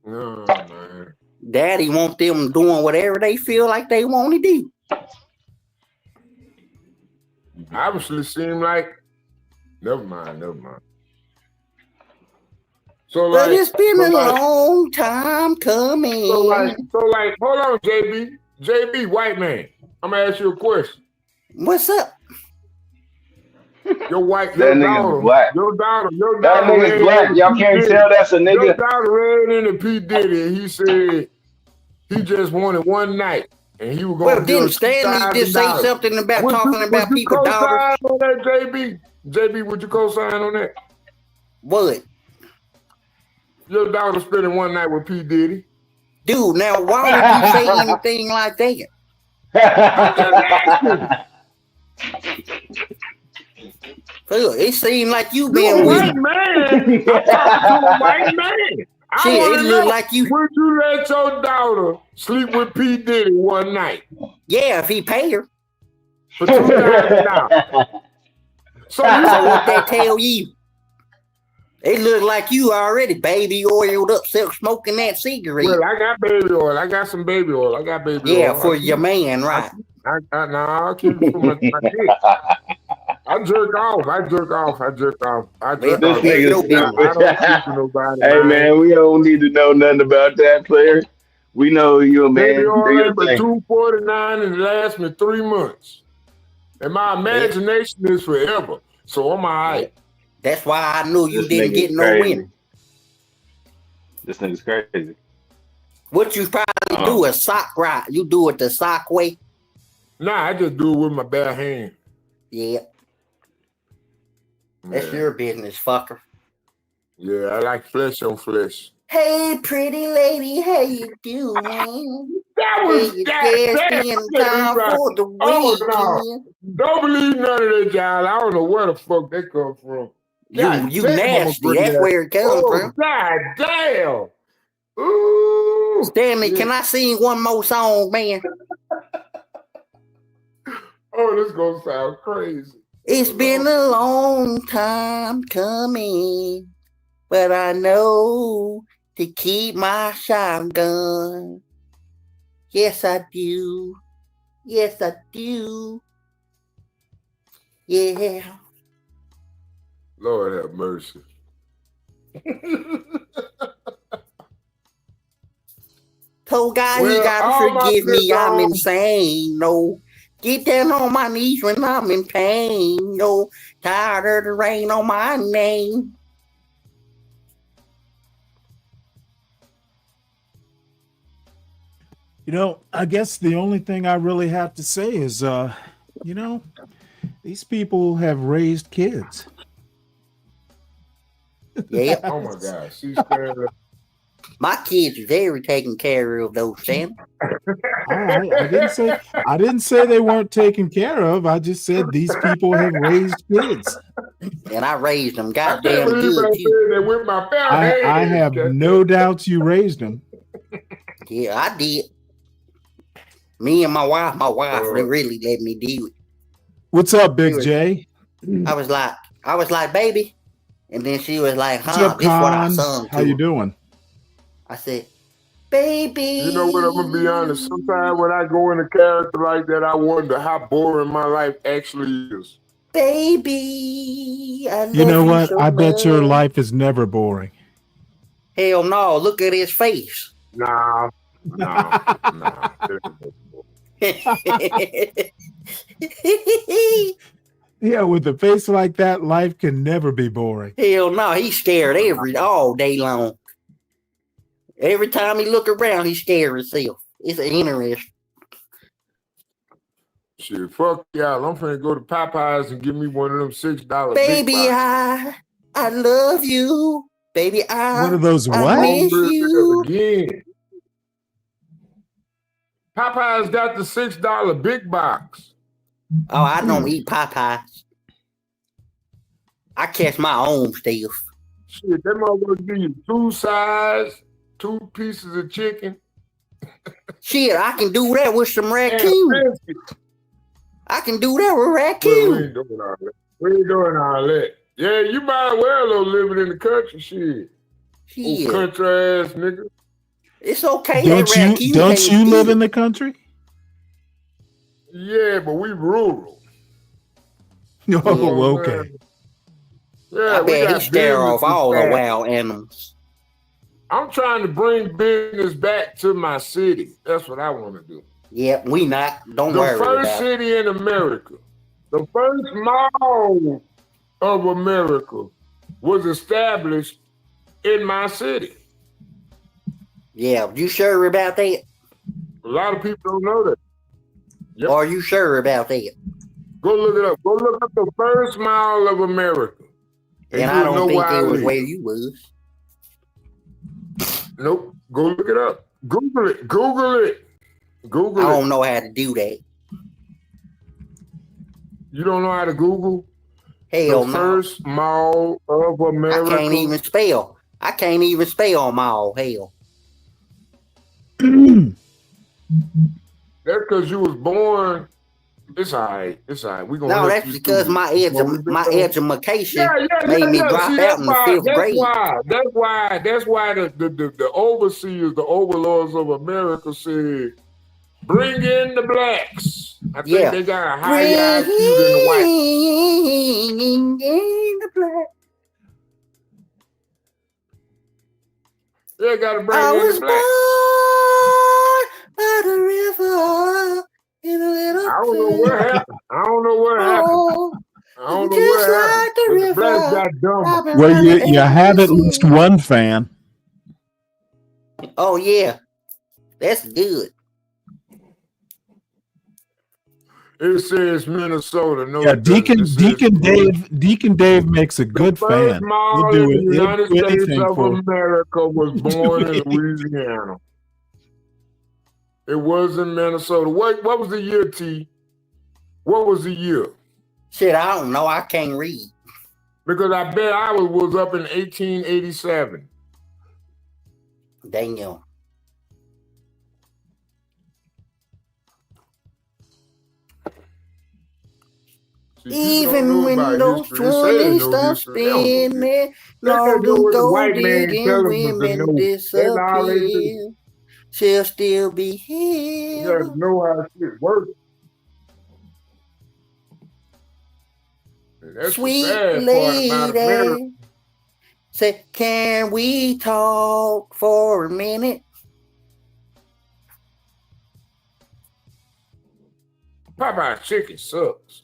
Oh, man. Daddy want them doing whatever they feel like they want to do. Obviously seem like never mind. So but like, it's been a long time coming. So like, hold on, JB, white man. I'm gonna ask you a question. What's up? Your white, that nigga's black. Your daughter. That nigga's black. Y'all can't tell that's a nigga. Your daughter ran into P. Diddy and he said he just wanted one night. And he was going well, didn't Stanley just say something about talking about people's daughters? On that, JB? JB, would you co-sign on that? What? Your daughter spending one night with P. Diddy. Dude, now why would you say anything like that? It seemed like you been white man. I'm talking to a white man. Shit, it look like you. Would you let your daughter sleep with P. Diddy one night? Yeah, if he pay her. For $2,000. So what they tell you? It look like you already baby oiled up, smoking that cigarette. Well, I got baby oil. I got some baby oil. I got baby oil. Yeah, for your man, right? I'll keep it for my kid. I jerk off. This nigga. Hey man, we don't need to know nothing about that player. We know you a man. Baby oil for $2.49 and it lasts me 3 months. And my imagination is forever. So I'm all right. That's why I knew you didn't get no women. This nigga's crazy. What you probably do is sock right. You do it the sock way. Nah, I just do it with my bare hand. Yeah. That's your business, fucker. Yeah, I like flesh on flesh. Hey, pretty lady, how you doing? That was for the weekend. No. Don't believe none of that, y'all. I don't know where the fuck they come from. You nasty. That's where it comes from. God damn. Ooh. Stanley, can I sing one more song, man? Oh, this gonna sound crazy. It's been a long time coming, but I know to keep my shotgun. Yes, I do. Yes, I do. Yeah. Lord have mercy. Told God he gotta forgive me. I'm insane. No. Get down on my knees when I'm in pain. No. Tired of the rain on my name. You know, I guess the only thing I really have to say is, you know, these people have raised kids. Yeah. Oh my gosh. She's scared. My kids are very taken care of, though, Sam. All right. I didn't say they weren't taken care of. I just said these people have raised kids. And I raised them goddamn good. I have no doubts you raised them. Yeah, I did. Me and my wife really let me do it. What's up, Big J? I was like, baby. And then she was like, What's up, this is what I Cons? sung to How you her. doing? I said, baby. You know what? I'm gonna be honest. Sometimes when I go in a character like that, I wonder how boring my life actually is. Baby, I love You know what? so I bet much. your life is never boring. Hell no! Look at his face. Nah. Yeah, with a face like that, life can never be boring. Hell no! He's scared all day long. Every time he look around, he scares himself. It's interesting. Shit, fuck y'all. I'm finna go to Popeyes and give me one of them $6 Baby, big box. I love you. Baby, What are those? I What? miss you. Again. Popeyes got the $6 big box. Oh, I don't eat Popeyes. I catch my own stuff. Shit, that motherfucker give you 2 sides, 2 pieces of chicken. Shit, I can do that with some raccoon. I can do that with raccoon. We ain't doing all that. We ain't doing all that. Yeah, you might as well living in the country, shit. Oh, country ass nigga. It's okay. Don't you live in the country? Yeah, but we rural. Oh, okay. I bet he stare off all the wild animals. I'm trying to bring business back to my city. That's what I want to do. Yeah, we not. Don't worry about it. The first city in America, the first mall of America was established in my city. Yeah, you sure about that? A lot of people don't know that. Yep. Are you sure about that? Go look it up. Go look up the first mall of America. And I don't think it was where you was. Nope. Go look it up. Google it. Google it. Google it. I don't know how to do that. You don't know how to Google? Hell the first mall of America? I can't even spell. I can't even spell mall. Hell. That's because you was born. It's all right. It's all right. We gonna. No, that's because my education made me drop out in the 5th grade. That's why the overseers, the overlords of America said, bring in the blacks. I think they got a higher IQ than the whites. Bring in the blacks. They gotta bring in the blacks. By the river in a little I don't know what happened. I don't know what happened. I don't know what happened. The blacks got dumber. Well, you have at least one fan. Oh yeah, that's good. It says Minnesota. No, yeah, Deacon Dave makes a good fan. He'll do it. The United States of America was born in Louisiana. It was in Minnesota. What was the year, T? What was the year? Shit, I don't know. I can't read. Because I bet I was up in 1887. Damn. Even when those 20 stop spinning, all them gold digging women disappear. She'll still be here. You gotta know how shit works. That's sweet the sad lady, part about America. Say, can we talk for a minute? Popeye's chicken sucks.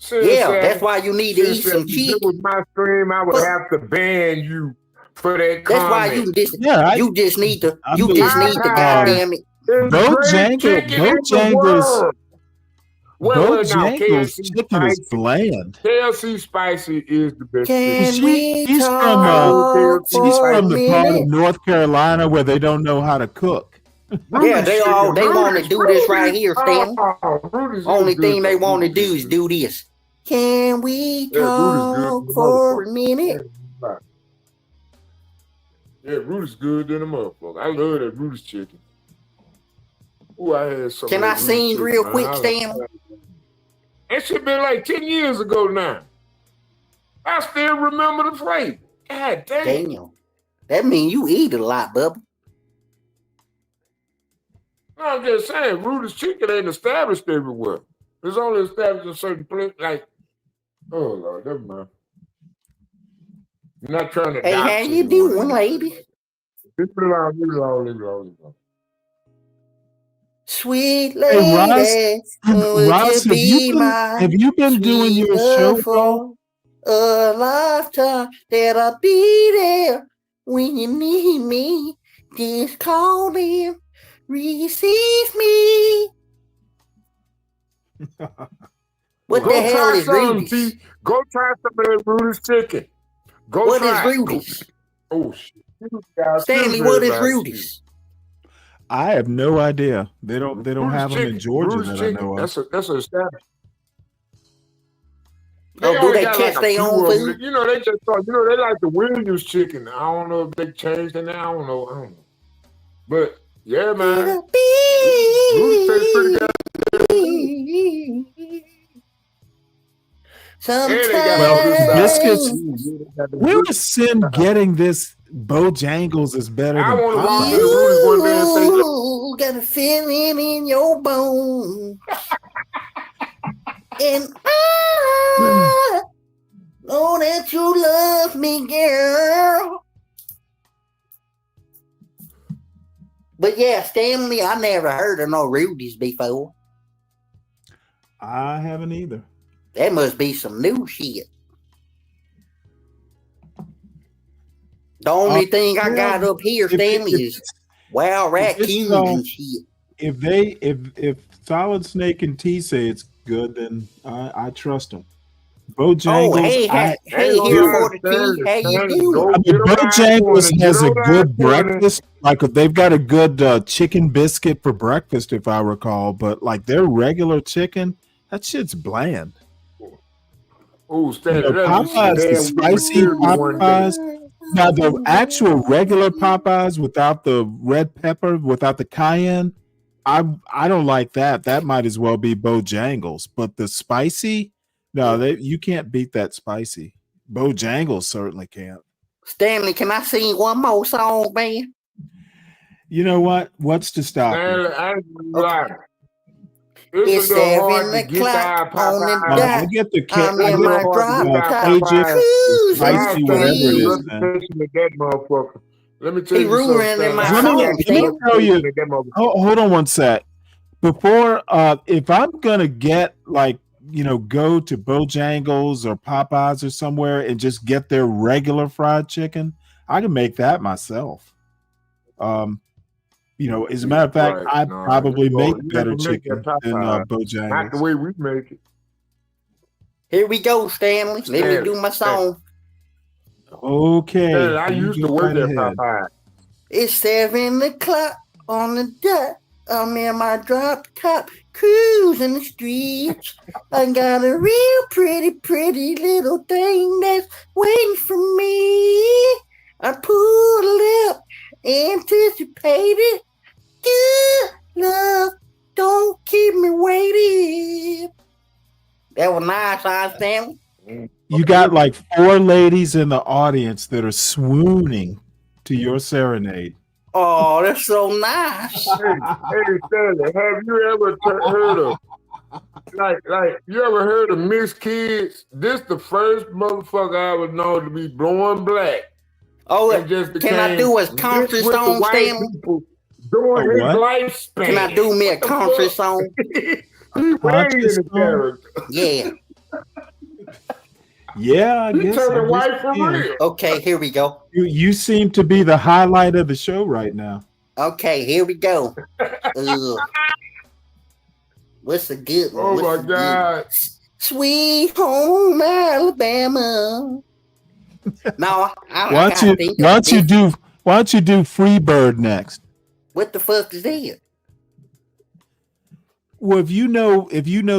That's why you need to eat some chicken. If it was my stream, I would have to ban you for that comment. That's why you just need to goddamn it. Bojangles chicken is bland. KFC spicy is the best. He's from the part of North Carolina where they don't know how to cook. Yeah, they want to do this right here, Stan. Only thing they want to do is do this. Can we talk for a minute? Yeah, Rudy's good than a motherfucker. I love that Rudy's chicken. Ooh, I had some. Can I sing real quick, Stan? That shit been like 10 years ago now. I still remember the flavor. God damn. Daniel, that mean you eat a lot, Bubba. No, I'm just saying, Rudy's chicken ain't established everywhere. It's only established in certain places. Like, oh Lord, never mind. I'm not trying to. Hey, how you doing, lady? Leave it alone. Sweet lady, Ross, have you been doing your show for a lifetime? That I'll be there when you need me. Just call them, receive me. What the hell is Rudy's? Go try some of that Rudy's chicken. What is Rudy's? Oh shit! Stanley, what is Rudy's? I have no idea. They don't have them in Georgia Rudy's that chicken. I know of. That's a established. They do only they got catch like a their few own of food? them. You know, they just thought, they like the Williams chicken. I don't know if they changed it now. I don't know. But yeah, man. Rudy tastes pretty good. Well, biscuits. Where is Sin getting this? Bojangles is better than Popeyes. You got a feeling in your bones. And I know that you love me, girl. But yeah, Stanley, I never heard of no Rudy's before. I haven't either. That must be some new shit. The only thing I got up here, Stanley, is wild raccoons and shit. If Solid Snake and T say it's good, then I trust them. Bojangles. Hey, here for the tea. How you doing? Bojangles has a good breakfast. Like they've got a good chicken biscuit for breakfast, if I recall. But like their regular chicken, that shit's bland. Oh, Stanley, Popeyes, the spicy Popeyes. Now the actual regular Popeyes without the red pepper, without the cayenne, I don't like that. That might as well be Bojangles. But the spicy, no, you can't beat that spicy. Bojangles certainly can't. Stanley, can I sing one more song, man? You know what? What's to stop Stanley, you? I ain't gonna lie. It's 7 o'clock on the dot. I get the I'm in my drop top. spicy, whatever it is. Let me tell you something. Let me tell you. Hold on one sec. Before, if I'm gonna get go to Bojangles or Popeyes or somewhere and just get their regular fried chicken, I can make that myself. As a matter of fact, I probably make better chicken than Bojangles. Not the way we make it. Here we go, Stanley. Let me do my song. Okay. Stanley, I used to work at Popeye. It's 7 o'clock on the dot. I'm in my drop top, cruising the streets. I got a real pretty little thing that's waiting for me. I pulled up, anticipated. Good love, don't keep me waiting. That was nice, huh, Stanley? You got like 4 ladies in the audience that are swooning to your serenade. Oh, that's so nice. Hey, Stanley, have you ever heard of you ever heard of Miss Kids? This the first motherfucker I was known to be blowing black. Oh, can I do a country song, Stanley? During his lifespan. Can I do me a country song? Yeah. Yeah, I guess. White for real. Okay, here we go. You seem to be the highlight of the show right now. Okay, here we go. What's a good one? Oh my God. Sweet home Alabama. No, why don't you do Freebird next? What the fuck is that? Well, if you know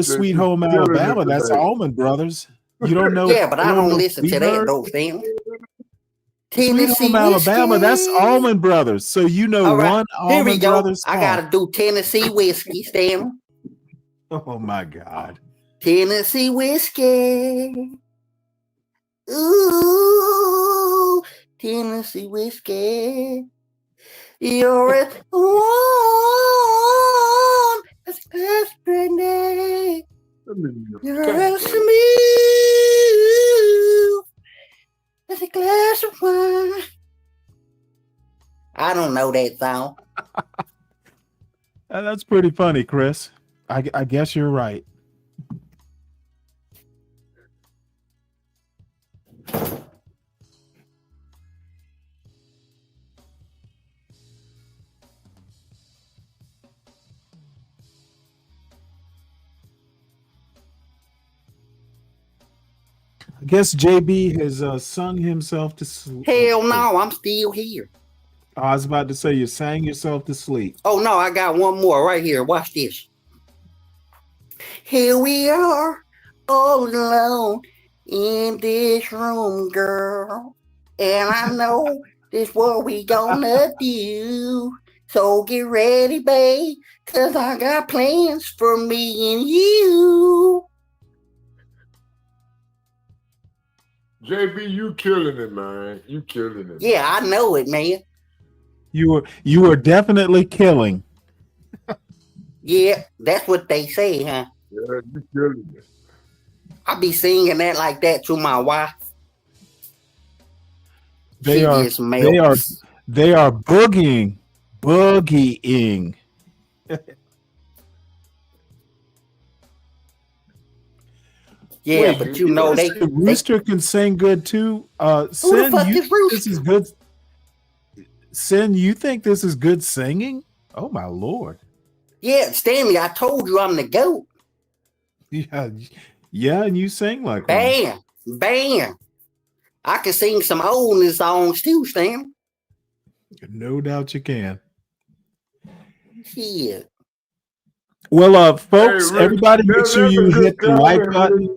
Sweet Home Alabama, that's Allman Brothers. You don't know. Yeah, but I don't listen to that though, Stanley. Sweet Home Alabama, that's Allman Brothers. So you know one Allman Brothers song. I gotta do Tennessee whiskey, Stanley. Oh my God. Tennessee whiskey. Ooh, Tennessee whiskey. You're a warm as glass brandy. You're a smooth as a glass of wine. I don't know that song. That's pretty funny, Chris. I guess you're right. I guess JB has sung himself to sleep. Hell no, I'm still here. I was about to say you sang yourself to sleep. Oh no, I got one more right here. Watch this. Here we are, all alone in this room, girl. And I know this what we gonna do. So get ready, babe, cause I got plans for me and you. JB, you killing it, man. You killing it. Yeah, I know it, man. You were definitely killing. Yeah, that's what they say, huh? Yeah, you killing it. I be singing that like that to my wife. They are boogieing. Yeah, wait, but you know they Rooster can sing good too. Who the Sin, fuck you is think Rooster? this is good? Sin, you think this is good singing? Oh my lord! Yeah, Stanley, I told you I'm the GOAT. Yeah, and you sing like Bam, bam. I can sing some old songs too, Stanley. No doubt you can. Shit. Well, folks, everybody, make sure you hit the like button.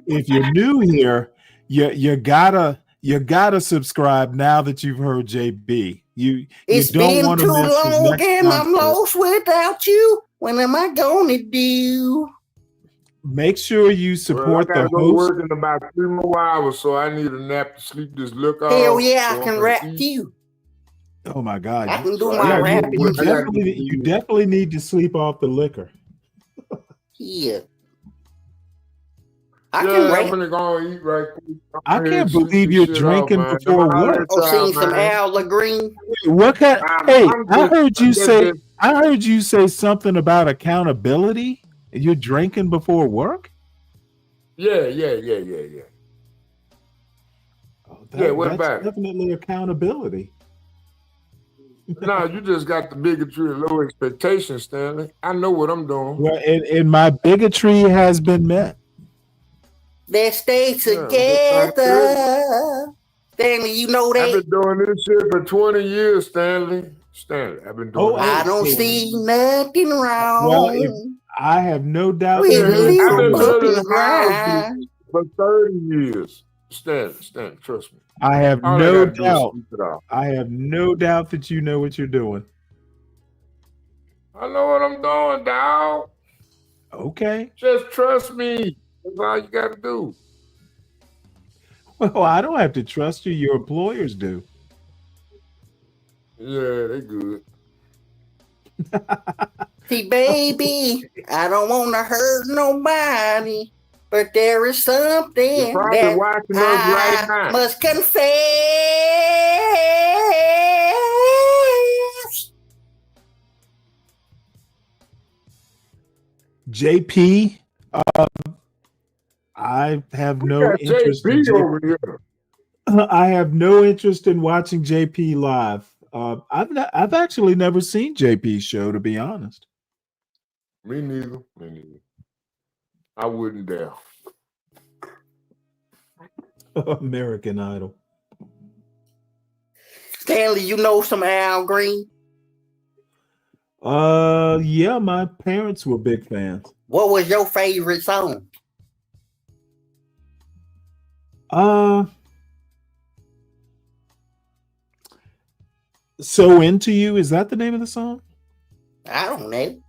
If you're new here, you gotta subscribe now that you've heard JB. You It's don't been want too to miss his long next and I'm concert. lost without you. What am I gonna do? Make sure you support I gotta the go host. work in about 3 more hours, so I need a nap to sleep this look off. Hell yeah, so I can rap too. Oh my God! I can do my rapping. You definitely need to sleep off the liquor. Yeah. I'm gonna go eat right quick. I can't believe you're drinking before work. Sing some Al Green. What kind? Hey, I heard you say. I heard you say something about accountability. You're drinking before work. Yeah. What about it? Definitely accountability. No, you just got the bigotry and low expectations, Stanley. I know what I'm doing. Well, and my bigotry has been met. Let's stay together. Stanley, you know that? I've been doing this shit for 20 years, Stanley. I've been doing this. I don't see nothing wrong. Well, I have no doubt. With I've been little building for 30 years. Stanley, trust me. I have no doubt. I have no doubt that you know what you're doing. I know what I'm doing, dog. Okay. Just trust me. That's all you got to do. Well, I don't have to trust you. Your employers do. Yeah, they good. See, baby, I don't want to hurt nobody, but there is something that I must confess. JP, I have no interest in JP. I have no interest in watching JP live. I've actually never seen JP's show, to be honest. Me neither. I wouldn't dare. American Idol. Stanley, you know some Al Green? Yeah, my parents were big fans. What was your favorite song? So Into You, is that the name of the song? I don't know.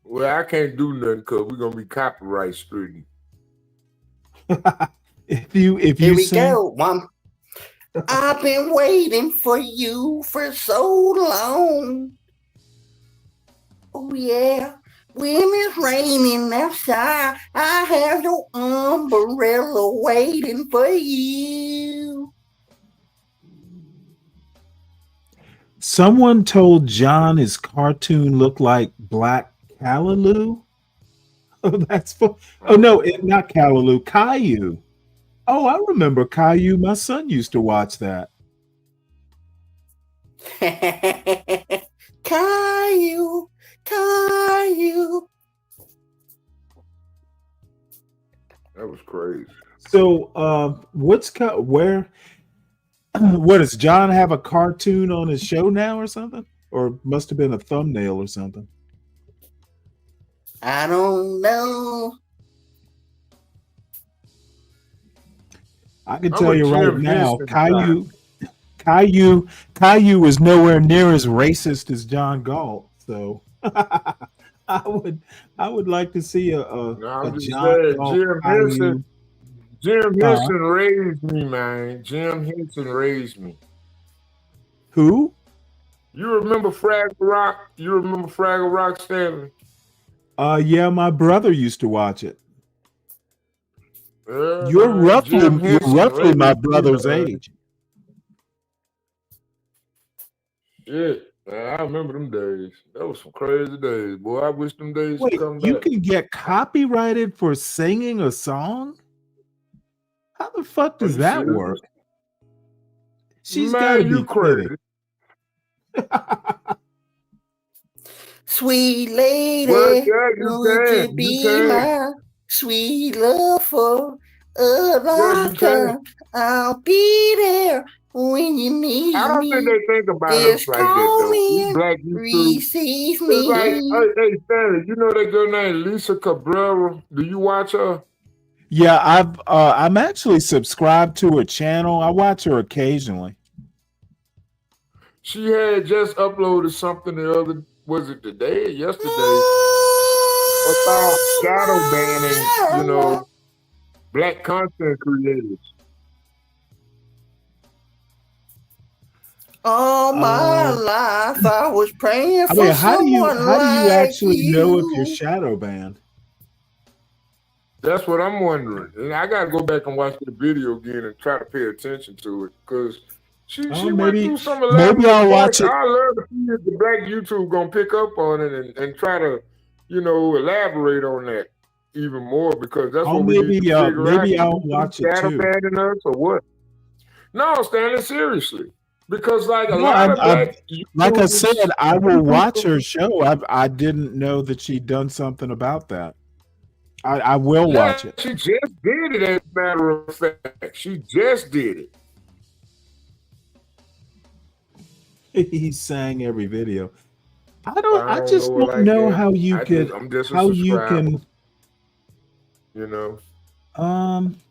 Well, I can't do nothing because we're gonna be copyright stricken. if you Here we sing... go, Mom. I've been waiting for you for so long. Oh yeah. When it's raining outside, I have your umbrella waiting for you. Someone told John his cartoon looked like Black Callaloo. Oh, that's for. Oh no, not Callaloo, Caillou. Oh, I remember Caillou. My son used to watch that. Caillou. That was crazy. So, what does John have a cartoon on his show now or something? Or must have been a thumbnail or something. I don't know. I can I'm tell a you right Jim now, Henson guy. Caillou is nowhere near as racist as John Galt. So I would like to see No, a I'm just John saying, Galt Caillou. Jim Huh? Henson raised me, man. Jim Henson raised me. Who? You remember Fraggle Rock? You remember Fraggle Rock, Stanley? Yeah, my brother used to watch it. Yeah, You're man. Jim Henson roughly my raised me, brother's man. age. Shit, man, I remember them days. That was some crazy days, boy. I wish them days would Wait, come you back. can get copyrighted for singing a song? How the fuck Are does you that serious? work? She's got to Man, you be crazy. kidding. Sweet lady, Well, yeah, you would you can. be my sweet love for a lifetime? I'll be there when you need I don't think me. they think about us Just like that, call though. me We and black YouTube. receive It's like, me. hey, Stanley, you know that girl named Lisa Cabrera? Do you watch her? Yeah, I'm actually subscribed to her channel. I watch her occasionally. She had just uploaded something was it today or yesterday? About shadow banning, black content creators. All my life I was praying I for mean, how do you someone like actually know if you're shadow banned? That's what I'm wondering. And I gotta go back and watch the video again and try to pay attention to it because she went through some elaborate I'll watch it. I love to see if the black YouTube gonna pick up on it and try to, elaborate on that even more because that's what we need to figure out. Maybe I'll watch it shadow too. banning us or what? No, Stanley, seriously. Because like a No, lot of black like I YouTubers- said, I will watch her show. I didn't know that she'd done something about that. I will watch it. She just did it, as a matter of fact. She just did it. He sang every video. I don't just know it don't like know that. how you I'm just a subscriber.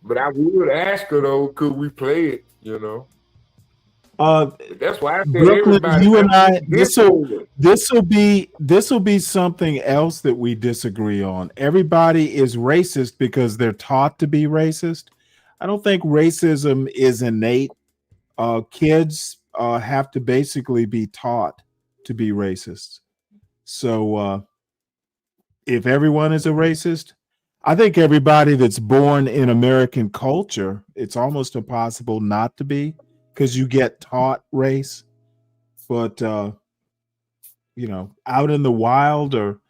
But I would ask her though, could we play it? That's why I said Brooklyn, everybody. you and I, this will be something else that we disagree on. Everybody is racist because they're taught to be racist. I don't think racism is innate. Kids have to basically be taught to be racist. So if everyone is a racist, I think everybody that's born in American culture, it's almost impossible not to be, because you get taught race. But out in the wild or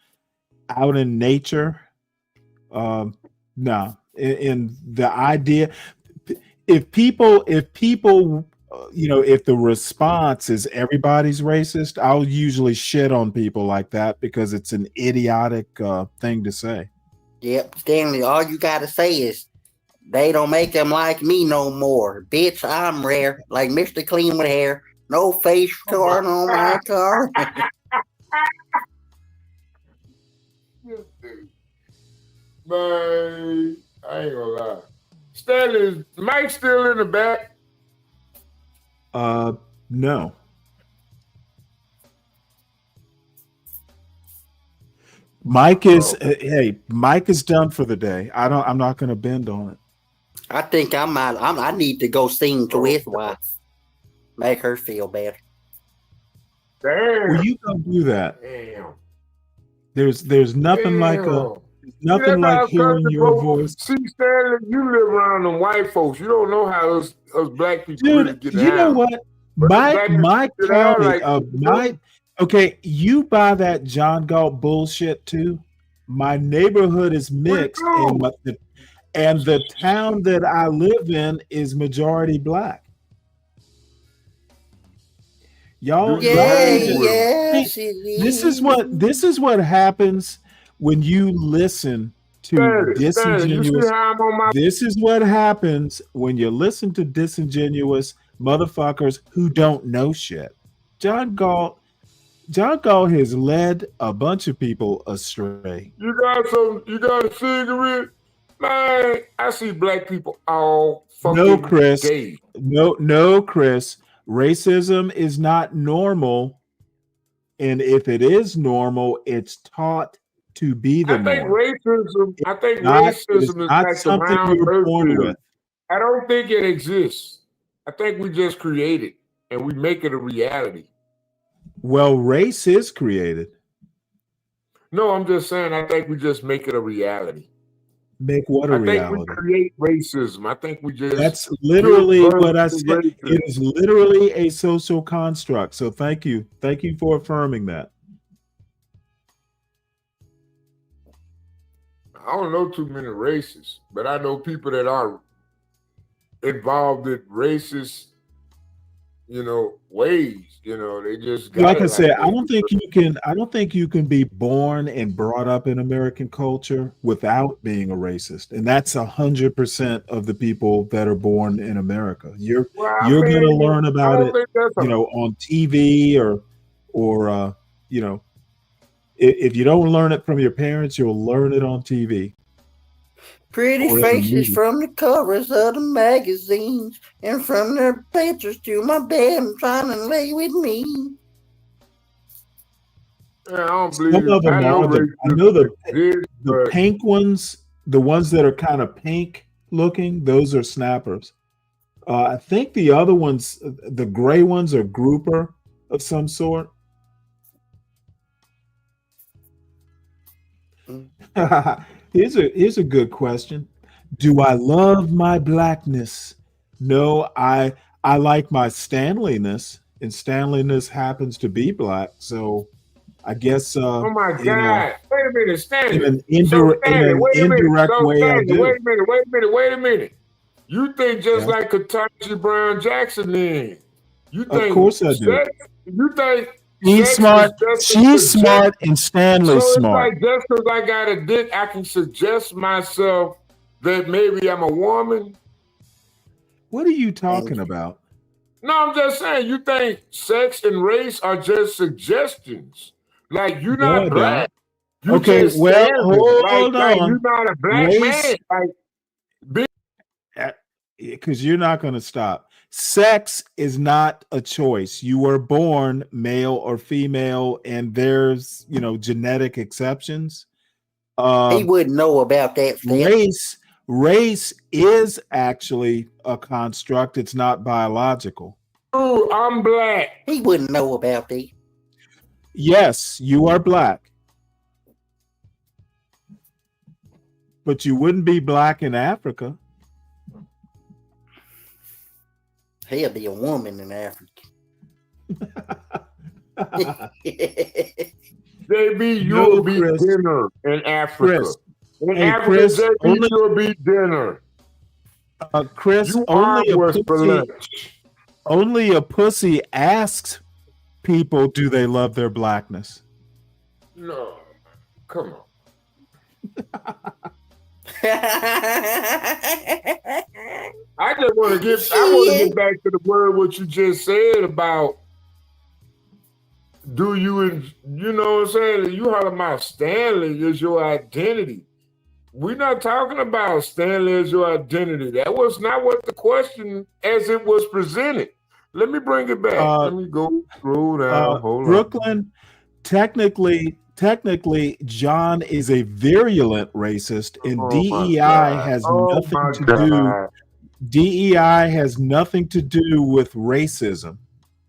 out in nature, no. In the idea, if the response is everybody's racist, I'll usually shit on people like that because it's an idiotic thing to say. Yep, Stanley, all you gotta say is they don't make them like me no more. Bitch, I'm rare, like Mr. Clean with hair. No face torn on my car. Man, I ain't gonna lie. Stanley, is Mike still in the back? No. Mike is Mike is done for the day. I'm not gonna bend on it. I think I need to go sing to his wife. Make her feel better. Damn. Well, you don't do that. Damn. There's nothing like hearing your voice. See, Stanley, you live around them white folks. You don't know how us black people really get down. You know what? My county, okay, you buy that John Galt bullshit too. My neighborhood is mixed, and the town that I live in is majority black. Y'all, this is what happens when you listen to disingenuous. This is what happens when you listen to disingenuous motherfuckers who don't know shit. John Galt has led a bunch of people astray. You got a cigarette? Man, I see black people all fucking No, Chris. day. No, Chris. Racism is not normal. And if it is normal, it's taught to be the I think norm. racism It is is not like the something round you were earth born theory. with. I don't think it exists. I think we just create it and we make it a reality. Well, race is created. No, I'm just saying I think we just make it a reality. Make what a reality? I think we create racism. I think we just That's literally what I said. racism. It is literally a social construct. So thank you. Thank you for affirming that. I don't know too many races, but I know people that are involved in racist, ways. They just got Like I it said, like I don't think you can be born and brought up in American culture without being a racist. And that's 100% of the people that are born in America. You're gonna learn about it, on TV or if you don't learn it from your parents, you'll learn it on TV. Pretty faces from the covers of the magazines and from their pictures to my bed and trying to lay with me. I don't Some believe. of them I know the pink ones, the ones that are kind of pink looking, those are snappers. I think the other ones, the gray ones, are grouper of some sort. Here's a good question. Do I love my blackness? No, I like my Stanleyness, and Stanleyness happens to be black. So I guess oh my God. Wait a minute, Stanley. in an indirect way, I do. Wait a minute. You think just like Ketanji Brown Jackson then? You think of course I do. You think she's smart. She's smart and Stanley's smart. Like just because I got a dick, I can suggest myself that maybe I'm a woman. What are you talking about? No, I'm just saying, you think sex and race are just suggestions. Like, you're not black. You okay, well, hold on. Like you're not a black man. Because you're not going to stop. Sex is not a choice. You were born male or female, and there's, genetic exceptions. He wouldn't know about that. Race is actually a construct. It's not biological. Oh, I'm black. He wouldn't know about that. Yes, you are black. But you wouldn't be black in Africa. He'll be a woman in Africa. JB, you'll be dinner in Africa. In Africa, Chris, JB, you'll be dinner. Chris, only a pussy asks people, do they love their blackness? No, come on. I just want to get back to the word what you just said about do you know what I'm saying? You heard about Stanley is your identity. We're not talking about Stanley as your identity. That was not what the question as it was presented. Let me bring it back. Let me go scroll down. Hold Brooklyn, on. technically, John is a virulent racist, and DEI has nothing to do. DEI has nothing to do with racism.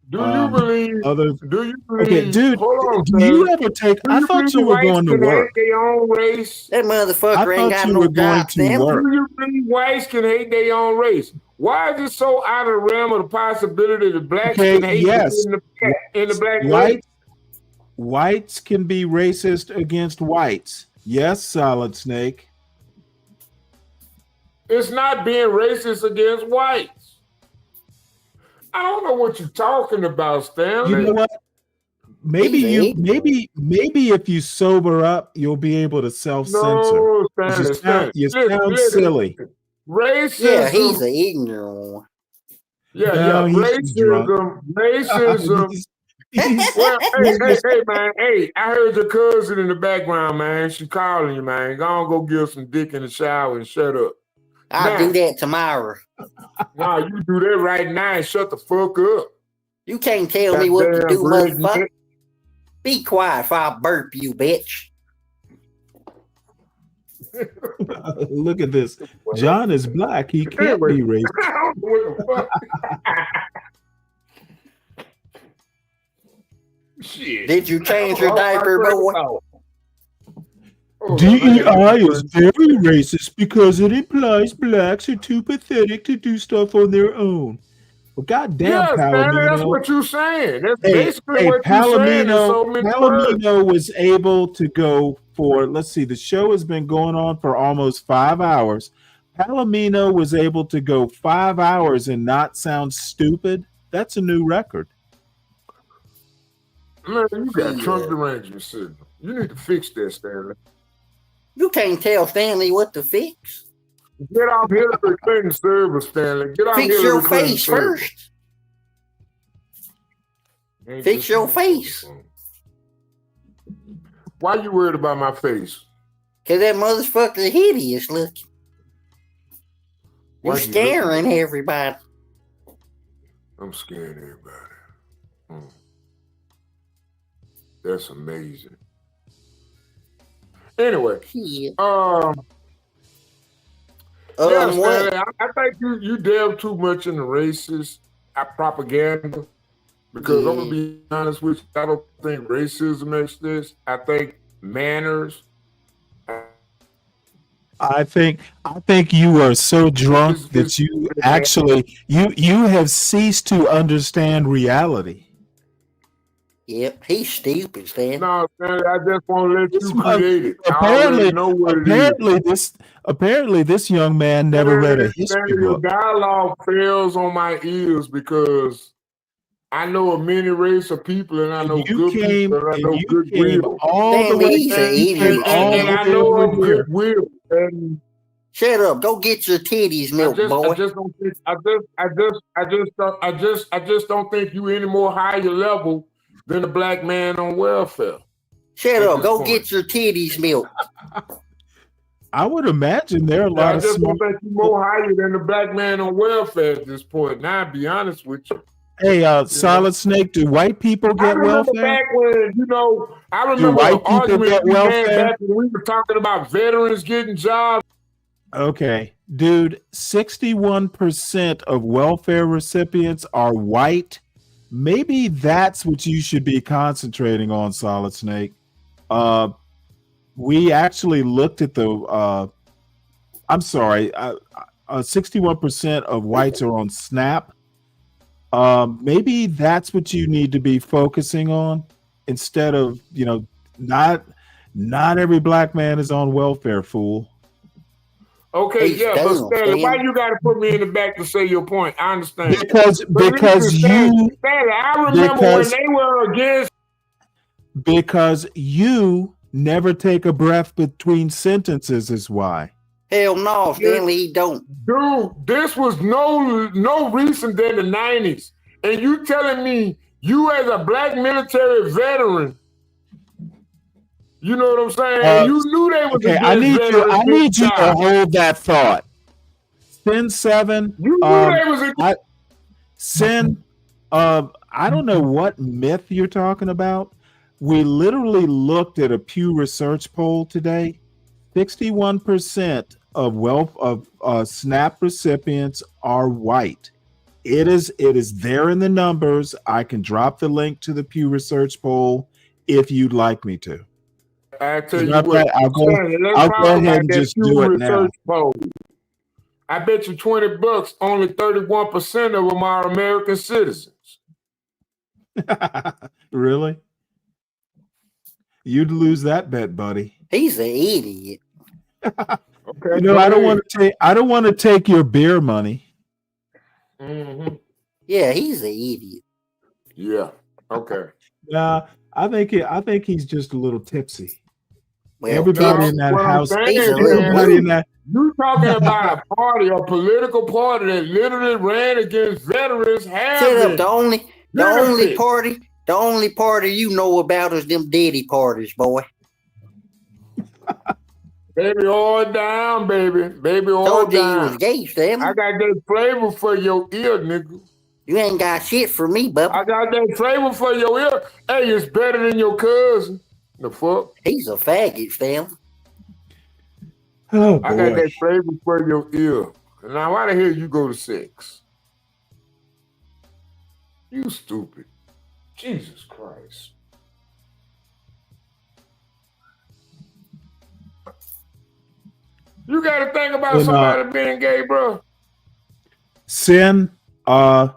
Do you believe? Okay, dude. Hold on, do you ever take? I thought you were going to work. Their own race? That motherfucker ain't got no job. Do you believe whites can hate their own race? Why is it so out of the realm of the possibility that blacks can hate in the black race? Whites can be racist against whites. Yes, Solid Snake. It's not being racist against whites. I don't know what you're talking about, Stanley. You know what? Maybe if you sober up, you'll be able to self-censor. No, Stanley, you sound silly. Racism. Yeah, he's an ignorant one. Racism. Well, hey, man. Hey, I heard your cousin in the background, man. She calling you, man. Go on, go give some dick in the shower and shut up. I'll do that tomorrow. No, you do that right now and shut the fuck up. You can't tell me what to do, motherfucker. Be quiet if I burp you, bitch. Look at this. John is black. He can't be racist. Shit. Did you change your diaper, boy? DEI is very racist because it implies blacks are too pathetic to do stuff on their own. Well, goddamn, Palomino. That's what you're saying. That's basically what you're saying. Palomino was able to go for, let's see, the show has been going on for almost 5 hours. Palomino was able to go 5 hours and not sound stupid. That's a new record. Man, you got trunk derangement syndrome. You need to fix that, Stanley. You can't tell Stanley what to fix. Get off Hillary Clinton's server, Stanley. Get off Fix Hillary your Clinton's face server. first. Fix your face. Why you worried about my face? Because that motherfucker hideous looking. You're scaring everybody. I'm scaring everybody. That's amazing. Anyway, what? I think you delve too much into racist propaganda because I'm gonna be honest with you. I don't think racism exists. I think manners. I think you are so drunk that you actually you have ceased to understand reality. Yep, he's stupid, Stan. No, I just want to let you create it. Apparently, this young man never read a history Your book. dialogue fails on my ears because I know a many race of people, and I know good people, and I know goodwill. All the way and I know of goodwill. And shut up! Go get your titties milk, boy. I just don't think you any more higher level than a black man on welfare. Shut up! Go get your titties milk. I would imagine there are a lot I of. just don't think you're more higher than the black man on welfare at this point. Now, I'll be honest with you. Hey, Solid Snake, do white people get welfare? Back when, I remember white people get welfare? Back when we were talking about veterans getting jobs. Okay, dude, 61% of welfare recipients are white. Maybe that's what you should be concentrating on, Solid Snake. We actually looked at the. I'm sorry, 61% of whites are on SNAP. Maybe that's what you need to be focusing on instead of, not every black man is on welfare, fool. Okay, but Stanley, why you got to put me in the back to say your point? I understand. Because Stanley, I remember when they were against. Because you never take a breath between sentences is why. Hell no, Stanley, he don't. Dude, this was no recent than the 90s. And you telling me you as a black military veteran, you know what I'm saying? You knew they was okay, I need you to hold that thought. Sin 7. You knew they was Sin, I don't know what myth you're talking about. We literally looked at a Pew Research poll today. 61% of SNAP recipients are white. It is there in the numbers. I can drop the link to the Pew Research poll if you'd like me to. I tell you what, I'll go ahead and just do it now. Poll. I bet you $20, only 31% of them are American citizens. Really? You'd lose that bet, buddy. He's an idiot. Okay, I don't want to take your beer money. Mm-hmm. Yeah, he's an idiot. Yeah. Okay. Nah, I think he's just a little tipsy. Well, everybody in that house, you're talking about a party, a political party that literally ran against veterans. The only party The only party you know about is them Diddy parties, boy. Baby, all down, baby. Baby, all Told you down. you was gay, Stanley. I got that flavor for your ear, nigga. You ain't got shit for me, bub. I got that flavor for your ear. Hey, it's better than your cousin. The fuck? He's a faggot, Stanley. Oh, boy. I got that flavor for your ear. Now, why the hell you go to sex? You stupid. Jesus Christ. You got to think about somebody being gay, bro. Sin, I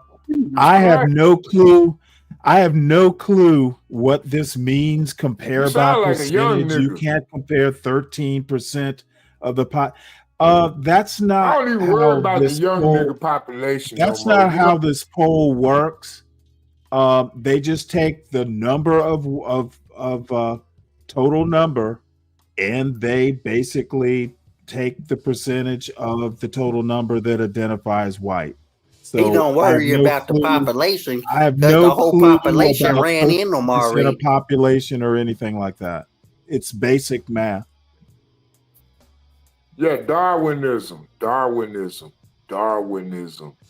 have no clue. I have no clue what this means. Compare by percentage. You can't compare 13% of the pot. That's not. I don't even worry about the young nigga population. That's not how this poll works. They just take the number of total number, and they basically take the percentage of the total number that identifies white. So he don't worry about the population. I have no the whole clue population about ran in them already. Of population or anything like that. It's basic math. Yeah, Darwinism.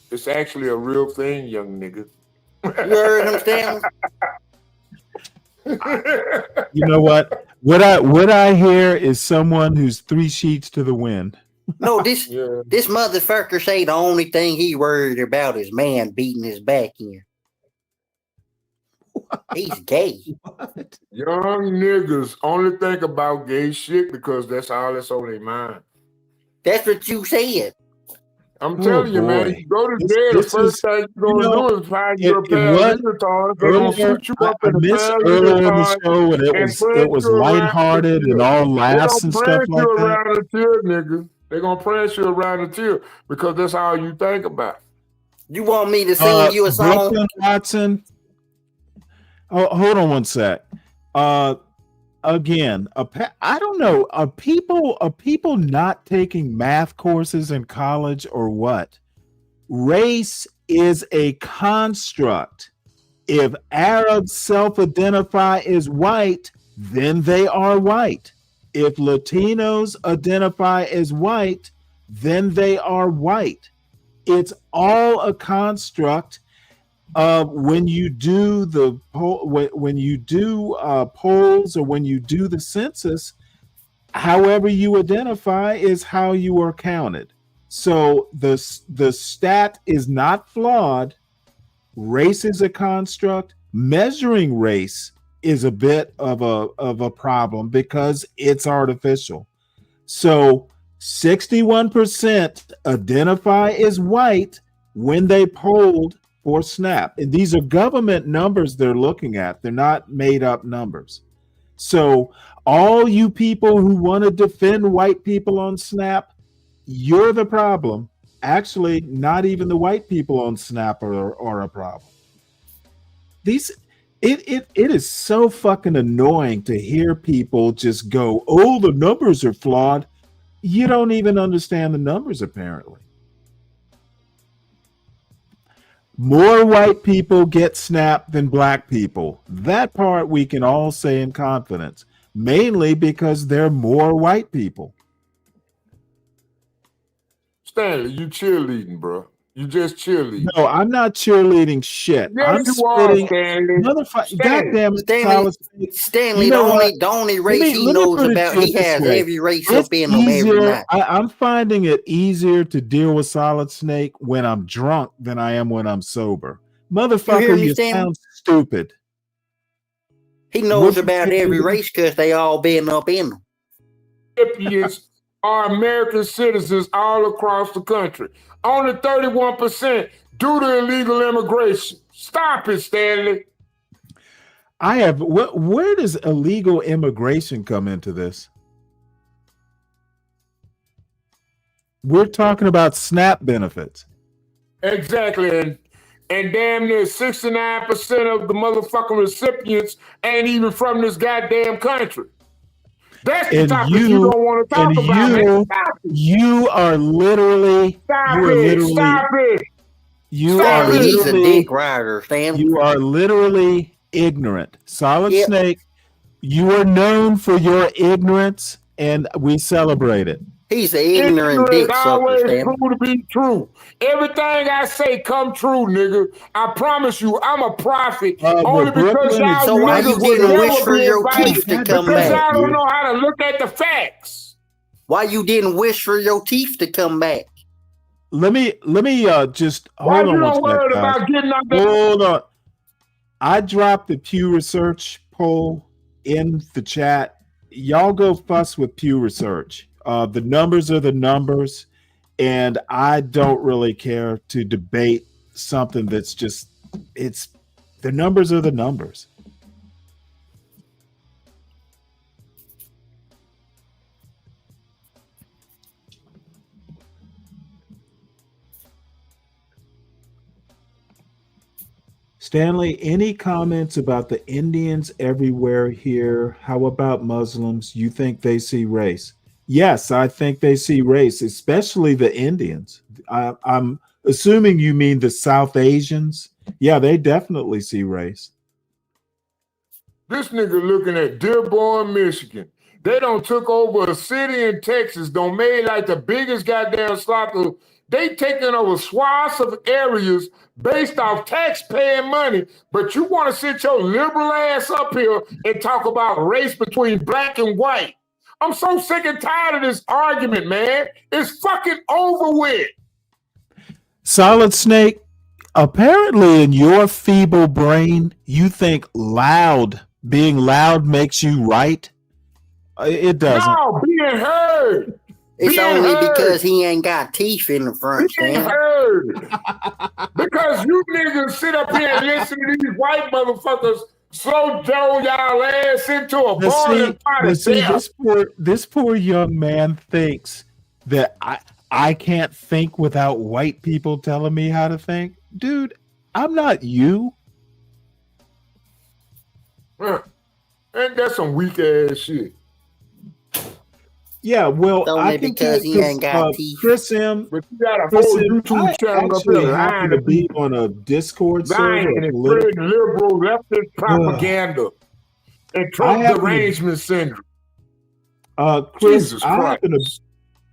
It's actually a real thing, young nigga. You heard him, Stanley? You know what? What I hear is someone who's 3 sheets to the wind. No, this motherfucker say the only thing he worried about is man beating his back in. He's gay. What? Young niggas only think about gay shit because that's all that's on their mind. That's what you said. I'm telling you, man, you go to jail, the first thing you're going to do is find your paralegal. They're going to shoot you up in the earlier in the show, and it was lighthearted and all laughs and stuff like that. They're going to press you around the till because that's all you think about. You want me to sing you a song? Brooklyn Watson. Oh, hold on one sec. Again, I don't know. Are people not taking math courses in college or what? Race is a construct. If Arabs self-identify as white, then they are white. If Latinos identify as white, then they are white. It's all a construct. When you do polls or when you do the census, however you identify is how you are counted. So the stat is not flawed. Race is a construct. Measuring race is a bit of a problem because it's artificial. So 61% identify as white when they polled for SNAP. And these are government numbers they're looking at. They're not made up numbers. So all you people who want to defend white people on SNAP, you're the problem. Actually, not even the white people on SNAP are a problem. It is so fucking annoying to hear people just go, oh, the numbers are flawed. You don't even understand the numbers, apparently. More white people get SNAP than black people. That part we can all say in confidence, mainly because there are more white people. Stanley, you cheerleading, bro. You just cheerleading. No, I'm not cheerleading shit. Yes, I'm you spitting. are, Stanley. Goddamn it, Stanley, you know the only race he knows about, he has every race up in him every night. I'm finding it easier to deal with Solid Snake when I'm drunk than I am when I'm sober. Motherfucker, you sound stupid. He knows about every race because they all been up in them. Recipients are American citizens all across the country. Only 31% due to illegal immigration. Stop it, Stanley. Where does illegal immigration come into this? We're talking about SNAP benefits. Exactly. And damn near 69% of the motherfucking recipients ain't even from this goddamn country. That's the topic you don't want to talk about. You are literally. Stop it. He's a dick rider, Stanley. You are literally ignorant. Solid Yep. Snake, you are known for your ignorance, and we celebrate it. He's an ignorant dick sucker, always Stanley. prove to be true. Everything I say come true, nigga. I promise you, I'm a prophet. Only because y'all So why you niggas will didn't wish never for be your invited teeth to come because back? y'all don't know how to look at the facts. Why you didn't wish for your teeth to come back? Let me just Why hold you on one don't second, worry guys. about getting out there? Hold on. I dropped the Pew Research poll in the chat. Y'all go fuss with Pew Research. The numbers are the numbers, and I don't really care to debate something that's just the numbers are the numbers. Stanley, any comments about the Indians everywhere here? How about Muslims? You think they see race? Yes, I think they see race, especially the Indians. I'm assuming you mean the South Asians. Yeah, they definitely see race. This nigga looking at Dearborn, Michigan. They done took over a city in Texas, done made like the biggest goddamn slaughter. They taking over swaths of areas based off taxpaying money, but you want to sit your liberal ass up here and talk about race between black and white. I'm so sick and tired of this argument, man. It's fucking over with. Solid Snake, apparently in your feeble brain, you think being loud makes you right. It doesn't. No, being heard. It's being only heard. because he ain't got teeth in the front, Being Stanley. heard. Because you niggas sit up here and listen to these white motherfuckers slow down y'all ass into a boiling pot of death. This poor young man thinks that I can't think without white people telling me how to think. Dude, I'm not you. Ain't that some weak ass shit? Yeah, well, Only I can because he ain't got teeth. Chris M. But you got a Chris whole M, YouTube I channel up actually here happen lying to to be people. on a Discord Lying server. and spreading liberal leftist propaganda and Trump derangement syndrome. Chris, Jesus Christ.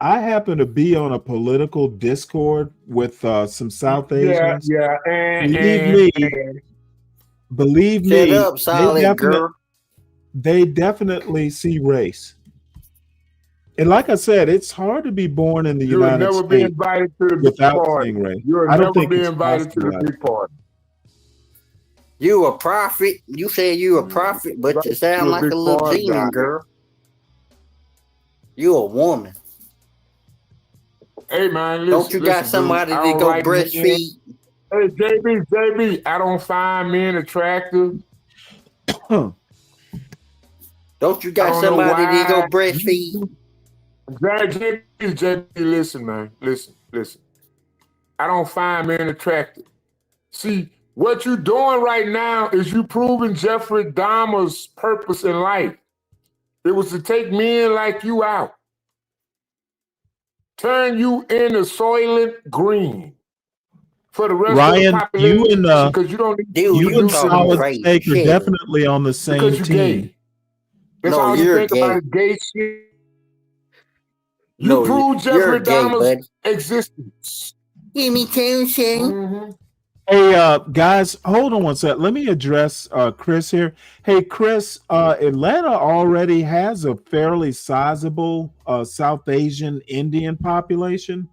I happen to be on a political Discord with some South Asians. Yeah, Believe Shut me, up, solid girl. they definitely see race. And like I said, it's hard to be born in the You'll United never be States invited to the big without party. seeing race. You'll I don't never think be it's invited to the possible. big party. You a prophet. You say you a prophet, but you sound like a little demon, girl. You a woman. Hey man, listen, Don't you got somebody to go breastfeed? Hey JB, I don't find men attractive. Don't you got somebody to go breastfeed? JB, listen, man. Listen. I don't find men attractive. See, what you're doing right now is you proving Jeffrey Dahmer's purpose in life. It was to take men like you out. Turn you into Soylent Green. For the rest of the population, because you don't need you and Solid Snake are definitely on the same because you're team. gay. That's all you think about is gay shit. You prove Jeffrey Dahmer's existence. Give me 10 cents. Hey, guys, hold on one sec. Let me address Chris here. Hey, Chris, Atlanta already has a fairly sizable South Asian Indian population.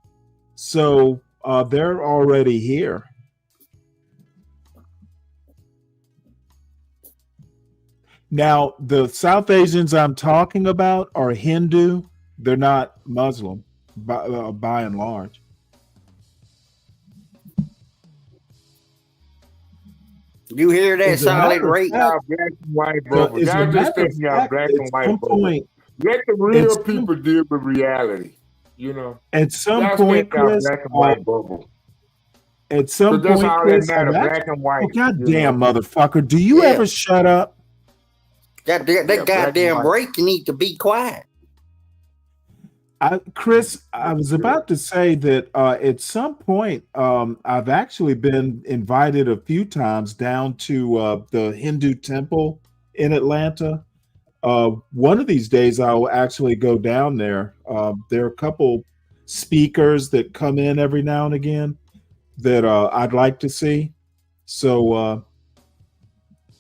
So they're already here. Now, the South Asians I'm talking about are Hindu. They're not Muslim by and large. You hear that, solid rate? Black and white bubble. Y'all just think y'all black and white bubble. Let the real people deal with reality. You know, at some y'all point, Chris, black and white bubble. At some that's point, all Chris, that matter, black and white. Oh, goddamn, motherfucker! Do you ever shut up? That goddamn break, you need to be quiet. Chris, I was about to say that at some point, I've actually been invited a few times down to the Hindu temple in Atlanta. One of these days, I'll actually go down there. There are a couple speakers that come in every now and again that I'd like to see. So,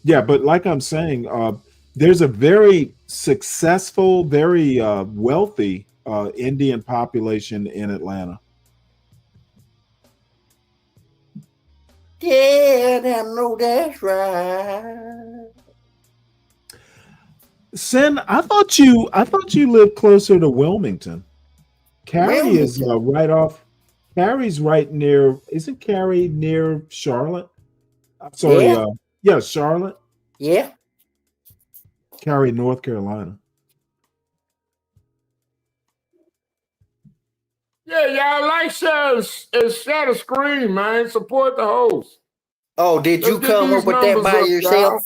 yeah, but like I'm saying, there's a very successful, very wealthy Indian population in Atlanta. Yeah, I know that's right. Sin, I thought you lived closer to Wilmington. Cary is right off. Cary's right near. Isn't Cary near Charlotte? I'm sorry. Yeah. Yeah, Charlotte. Yeah. Cary, North Carolina. Yeah, y'all like share the screen, man. Support the host. Oh, did you come up with that by yourself?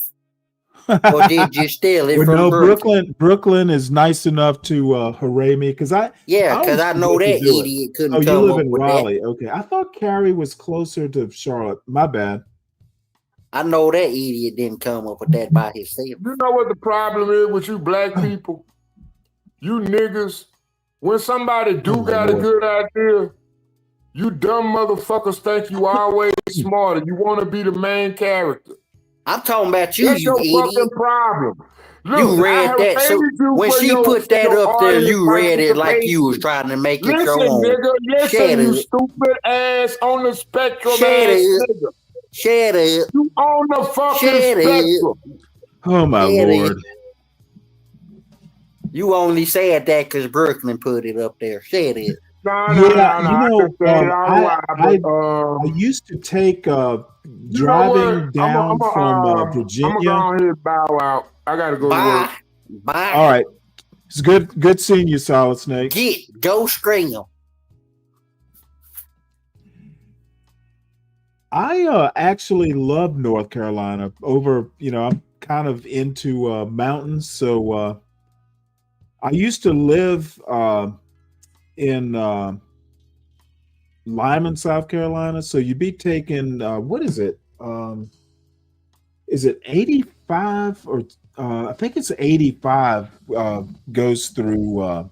Or did you steal it Well, from no, Brooklyn? Brooklyn is nice enough to hooray me because I know that idiot couldn't come you live up in with Raleigh. that. Okay, I thought Cary was closer to Charlotte. My bad. I know that idiot didn't come up with that by himself. You know what the problem is with you black people? You niggas, when somebody got a good idea, you dumb motherfuckers think you always smarter. You want to be the main character. I'm talking about you, That's you your idiot. fucking problem. Look, You read that. So when she put that up there, you read it like you was trying to make it your own. Nigga, listen, you stupid ass on the spectrum ass nigga. Shut up. You on the fucking spectrum. Oh my Lord. You only said that because Brooklyn put it up there. Shut it. I used to take driving down from Virginia. I'm gonna go ahead and bow out. I gotta go to work. Bye. All right. It's good seeing you, Solid Snake. Go scream. I actually love North Carolina over, I'm kind of into mountains. So I used to live in Lyman, South Carolina. So you'd be taking, what is it? Is it 85 or I think it's 85 goes through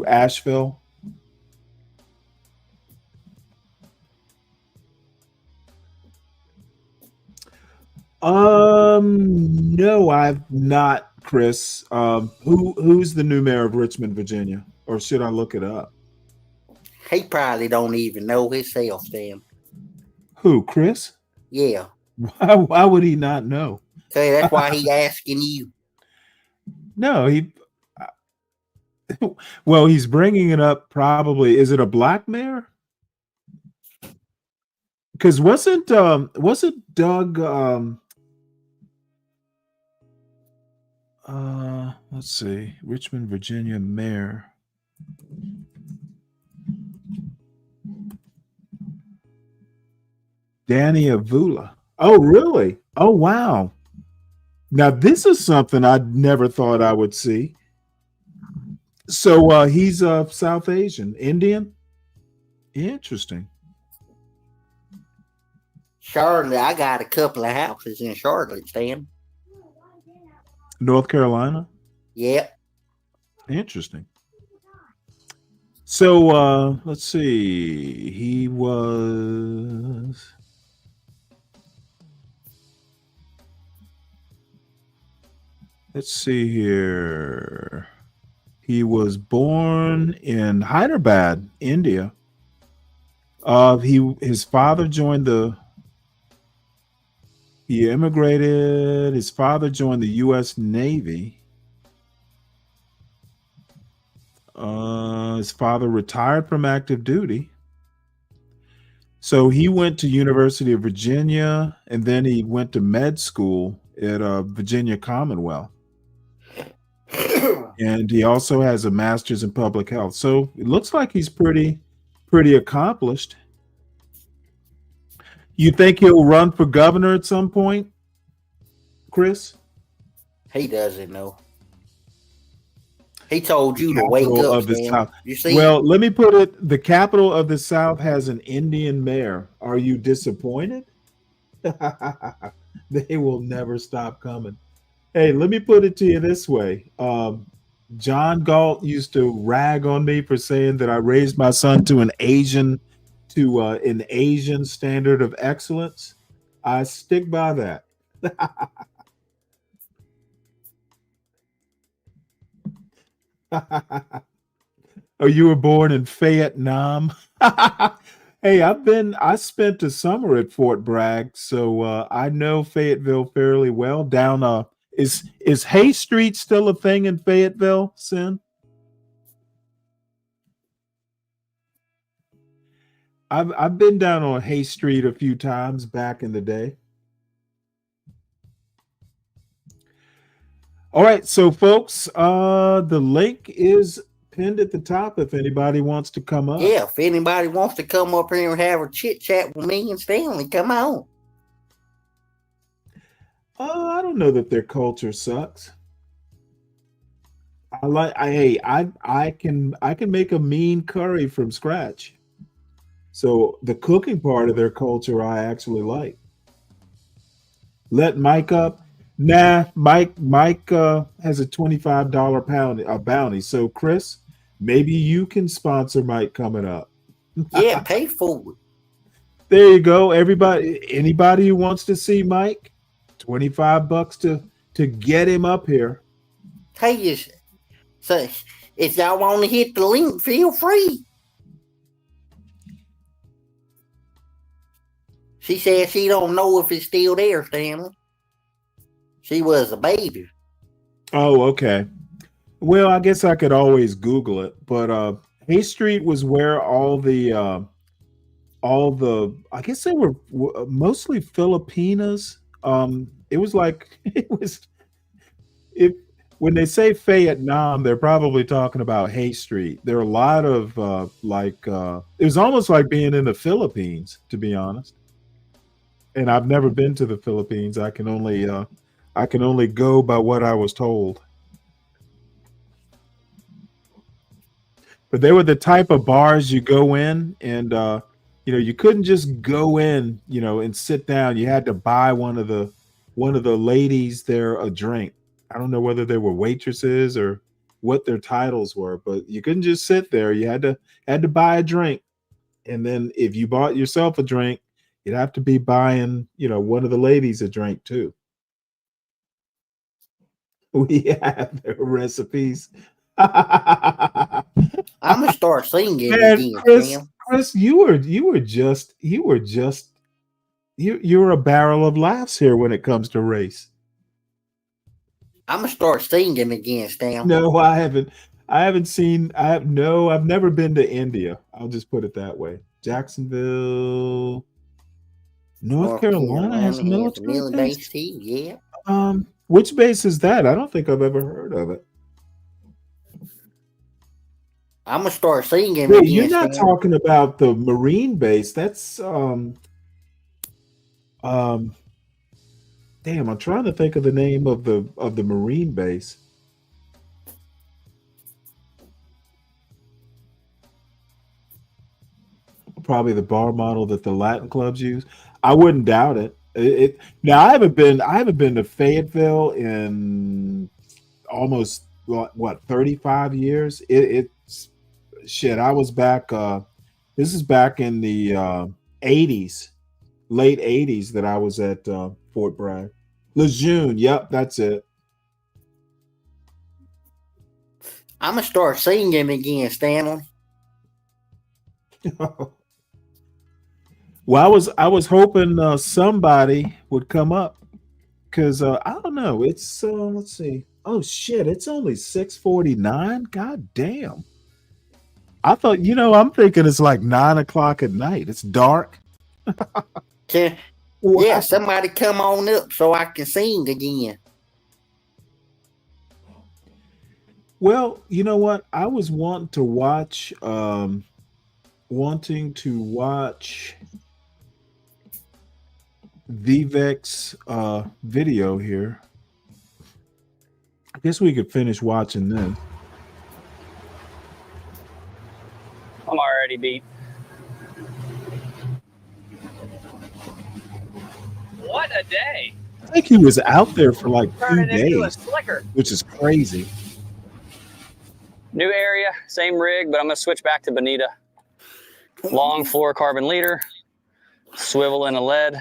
Asheville. No, I've not, Chris. Who's the new mayor of Richmond, Virginia? Or should I look it up? He probably don't even know himself, Sam. Who, Chris? Yeah. Why would he not know? Okay, that's why he asking you. No, well, he's bringing it up probably. Is it a black mayor? Because wasn't Doug let's see, Richmond, Virginia mayor. Danny Avula. Oh, really? Oh, wow. Now, this is something I never thought I would see. So he's South Asian, Indian? Interesting. Charlotte, I got a couple of houses in Charlotte, Stan. North Carolina? Yep. Interesting. So let's see. He was... Let's see here. He was born in Hyderabad, India. His father joined he immigrated. His father joined the U.S. Navy. His father retired from active duty. So he went to University of Virginia, and then he went to med school at Virginia Commonwealth. And he also has a master's in public health. So it looks like he's pretty accomplished. You think he'll run for governor at some point, Chris? He doesn't know. He told you to wake Capital up, of the Stanley. South. You see? Well, let me put it: the capital of the South has an Indian mayor. Are you disappointed? They will never stop coming. Hey, let me put it to you this way. John Galt used to rag on me for saying that I raised my son to an Asian standard of excellence. I stick by that. Oh, you were born in Vietnam. Hey, I spent a summer at Fort Bragg, so I know Fayetteville fairly well. Down is Hay Street still a thing in Fayetteville, Sin? I've been down on Hay Street a few times back in the day. All right, so folks, the link is pinned at the top if anybody wants to come up. Yeah, if anybody wants to come up here and have a chit chat with me and Stanley, come on. I don't know that their culture sucks. I can make a mean curry from scratch. So the cooking part of their culture I actually like. Let Mike up. Nah, Mike has a $25 bounty. So Chris, maybe you can sponsor Mike coming up. Yeah, pay for it. There you go. Anybody who wants to see Mike, $25 to get him up here. Hey, so if y'all want to hit the link, feel free. She said she don't know if it's still there, Stanley. She was a baby. Oh, okay. Well, I guess I could always Google it, but Hay Street was where all the I guess they were mostly Filipinas. It was like when they say Vietnam, they're probably talking about Hay Street. There are a lot of it was almost like being in the Philippines, to be honest. And I've never been to the Philippines. I can only go by what I was told. But they were the type of bars you go in and you couldn't just go in, and sit down. You had to buy one of the ladies there a drink. I don't know whether they were waitresses or what their titles were, but you couldn't just sit there. You had to buy a drink. And then if you bought yourself a drink, you'd have to be buying, one of the ladies a drink too. We have their recipes. I'm gonna start singing again, Chris, you're a barrel of laughs here when it comes to race. I'm gonna start singing again, Stan. No, I haven't. I've never been to India. I'll just put it that way. Jacksonville, North Carolina has a military base. Yeah. Which base is that? I don't think I've ever heard of it. I'm gonna start singing. Wait, you're not talking about the Marine base. That's damn, I'm trying to think of the name of the Marine base. Probably the bar model that the Latin clubs use. I wouldn't doubt it. Now I haven't been to Fayetteville in almost 35 years. It's shit. I was back. This is back in the 80s, late 80s that I was at Fort Bragg. Lejeune. Yep, that's it. I'm gonna start singing again, Stanley. Well, I was hoping somebody would come up because I don't know. It's let's see. Oh shit! It's only 6:49. God damn! I thought I'm thinking it's like 9 o'clock at night. It's dark. Yeah, somebody come on up so I can sing again. Well, you know what? I was wanting to watch Vivek's video here. I guess we could finish watching this. already beat. What a day. I think he was out there for like Turn 2 it into a days, slicker. which is crazy. New area, same rig, but I'm going to switch back to Bonita. Long fluorocarbon leader, swivel in a lead.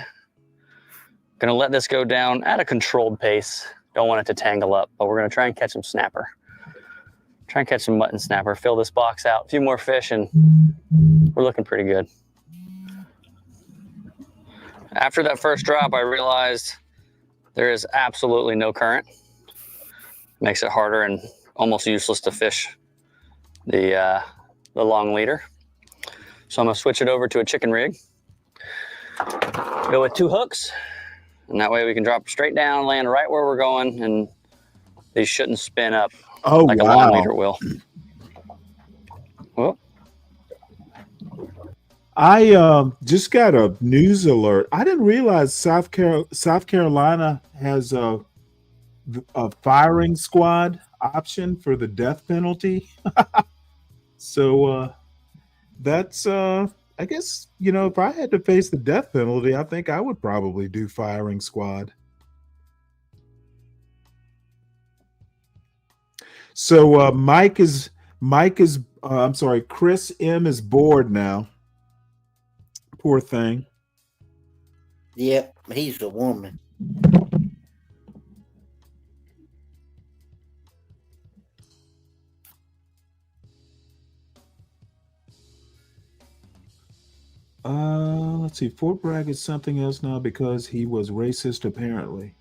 Going to let this go down at a controlled pace. Don't want it to tangle up, but we're going to try and catch some snapper. Try and catch some mutton snapper. Fill this box out. A few more fish, and we're looking pretty good. After that first drop, I realized there is absolutely no current. Makes it harder and almost useless to fish the long leader. So I'm gonna switch it over to a chicken rig. Go with 2 hooks, and that way we can drop straight down, land right where we're going, and these shouldn't spin up like a long leader will. Well, I just got a news alert. I didn't realize South Carolina has a firing squad option for the death penalty. So that's I guess, if I had to face the death penalty, I think I would probably do firing squad. So Chris M is bored now. Poor thing. Yep, he's a woman. Let's see. Fort Bragg is something else now because he was racist, apparently.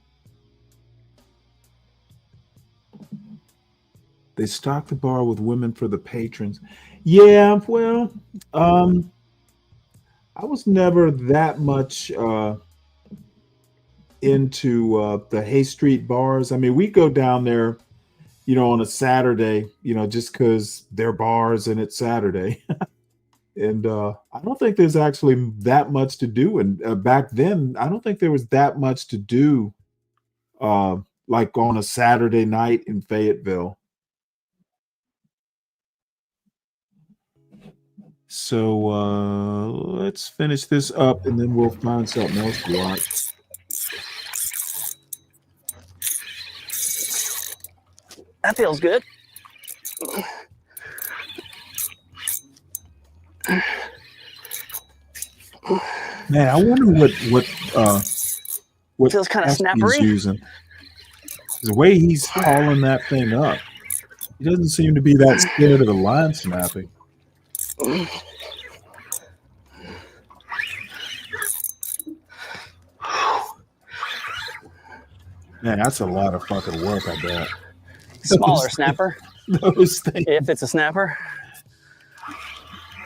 They stocked the bar with women for the patrons. Yeah, well, I was never that much into the Hay Street bars. I mean, we go down there, on a Saturday, just because they're bars and it's Saturday. And I don't think there's actually that much to do. And back then, I don't think there was that much to do, like on a Saturday night in Fayetteville. So let's finish this up, and then we'll find something else to watch. that feels good. Man, I wonder what feels kind of test snappery. he's using. The way he's hauling that thing up, he doesn't seem to be that scared of the line snapping. Man, that's a lot of fucking work, I bet. Smaller snapper. Those things. If it's a snapper.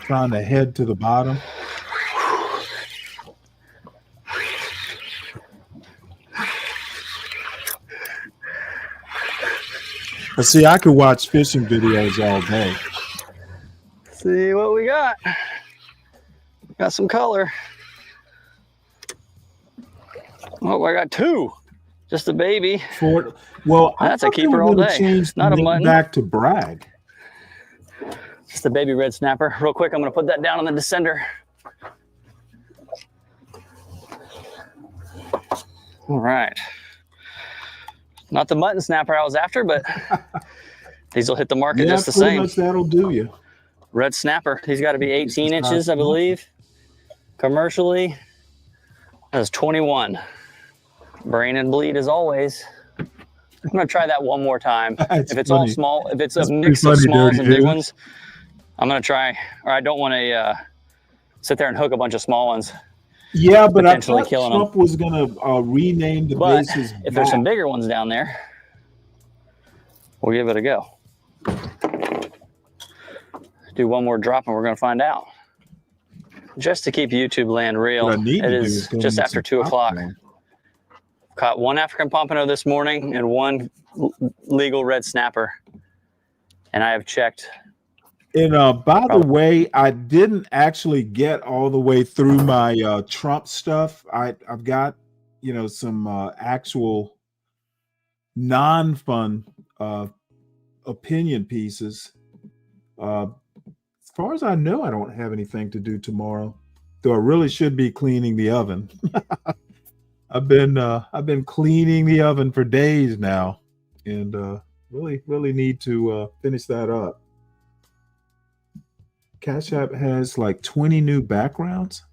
Trying to head to the bottom. But see, I could watch fishing videos all day. See what we got. Got some color. Oh, I got 2. Just a baby. That's a keeper all day. Not a mutton. Back to Bragg. Just a baby red snapper. Real quick, I'm going to put that down on the descender. All right. Not the mutton snapper I was after, but these will hit the market just the same. Much that'll do you. Red snapper. He's got to be 18 inches, I believe. Commercially, that's 21. Brain and bleed as always. I'm going to try that one more time. If it's funny. All small, if it's a mix of smalls and big ones, I'm going to try, or I don't want to sit there and hook a bunch of small ones. Yeah, but I thought Trump was going to rename the bases. If there's some bigger ones down there, we'll give it a go. Do one more drop and we're going to find out. Just to keep YouTube land real, it is just after 2 o'clock. Caught 1 African pompano this morning and 1 legal red snapper. And I have checked. And by the way, I didn't actually get all the way through my Trump stuff. I've got, some actual non-fun opinion pieces. It's far as I know, I don't have anything to do tomorrow. Though I really should be cleaning the oven. I've been cleaning the oven for days now, and really need to finish that up. Cash App has like 20 new backgrounds.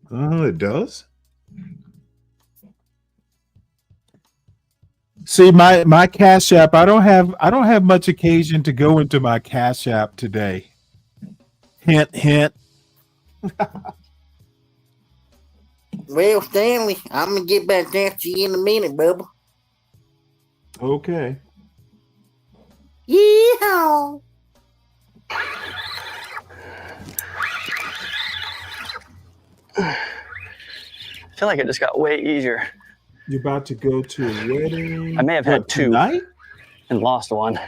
Oh, it does. See, my Cash App. I don't have much occasion to go into my Cash App today. Hint, hint. Well, Stanley, I'm gonna get back to you in a minute, Bubba. Okay. Yeehaw. I feel like it just got way easier. You're about to go to a wedding. I may have had two tonight and lost one.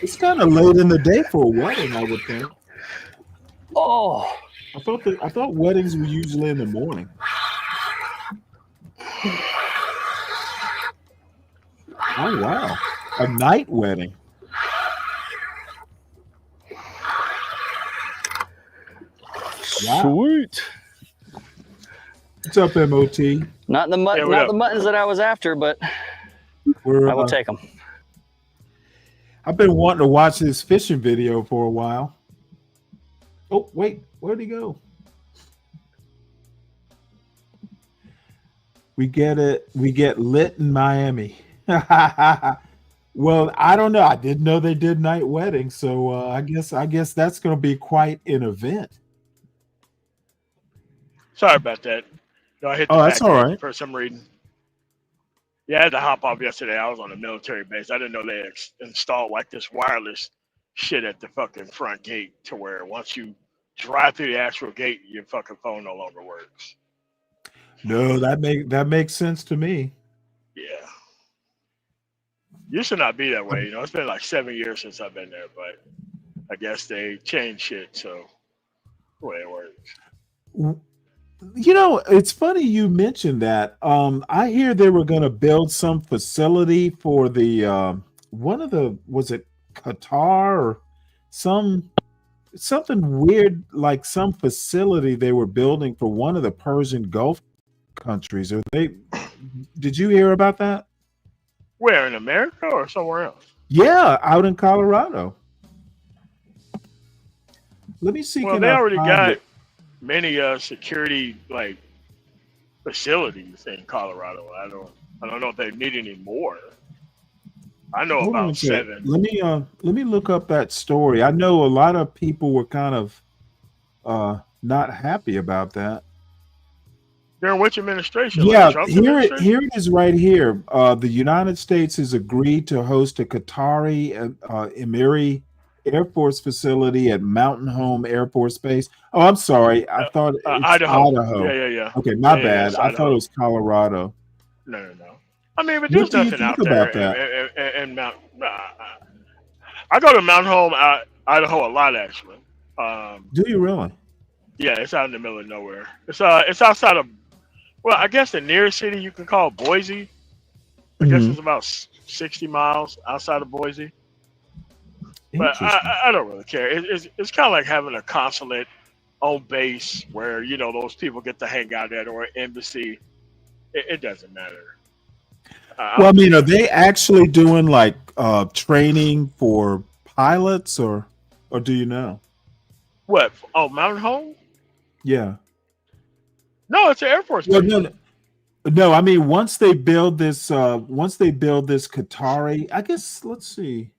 It's kind of late in the day for a wedding, I would think. Oh, I thought weddings were usually in the morning. Oh wow, a night wedding. Wow. Sweet. What's up, MOT? Not the muttons that I was after, but I will take them. I've been wanting to watch this fishing video for a while. Oh, wait, where'd he go? We get lit in Miami. Well, I don't know. I didn't know they did night weddings, so I guess that's going to be quite an event. Sorry about that. No, I hit the that's all right. for some reason. Yeah, I had to hop off yesterday. I was on a military base. I didn't know they installed like this wireless shit at the fucking front gate to where once you drive through the actual gate, your fucking phone no longer works. No, that makes sense to me. Yeah. Used to not be that way. You know, it's been like 7 years since I've been there, but I guess they changed shit, so the way it works. You know, it's funny you mentioned that. I hear they were going to build some facility for the was it Qatar or something weird, like some facility they were building for one of the Persian Gulf countries. Did you hear about that? Where, in America or somewhere else? Yeah, out in Colorado. Let me see. Well, they already got many security like facilities in Colorado. I don't know if they need any more. I know Hold on about a sec. 7. Let me look up that story. I know a lot of people were kind of not happy about that. During which administration? Yeah, Like Trump's administration? here it is right here. The United States has agreed to host a Qatari Emiri Air Force facility at Mountain Home Air Force Base. Oh, I'm sorry. I thought it's Idaho. Yeah. Okay, my bad. it's I thought it was Colorado. No. I mean, but What there's do you nothing think out there about that? and Mount. I go to Mountain Home, Idaho a lot actually. Do you really? Yeah, it's out in the middle of nowhere. It's outside of. Well, I guess the nearest city you can call Boise. I guess it's about 60 miles outside of Boise. But I don't really care. It's kind of like having a consulate on base where, you know, those people get to hang out at, or an embassy. It doesn't matter. Well, I mean, are they actually doing like training for pilots, or do you know? What? Oh, Mountain Home? Yeah. No, it's an Air Force Well, base. no. I mean, once they build this Qatari, I guess. Let's see.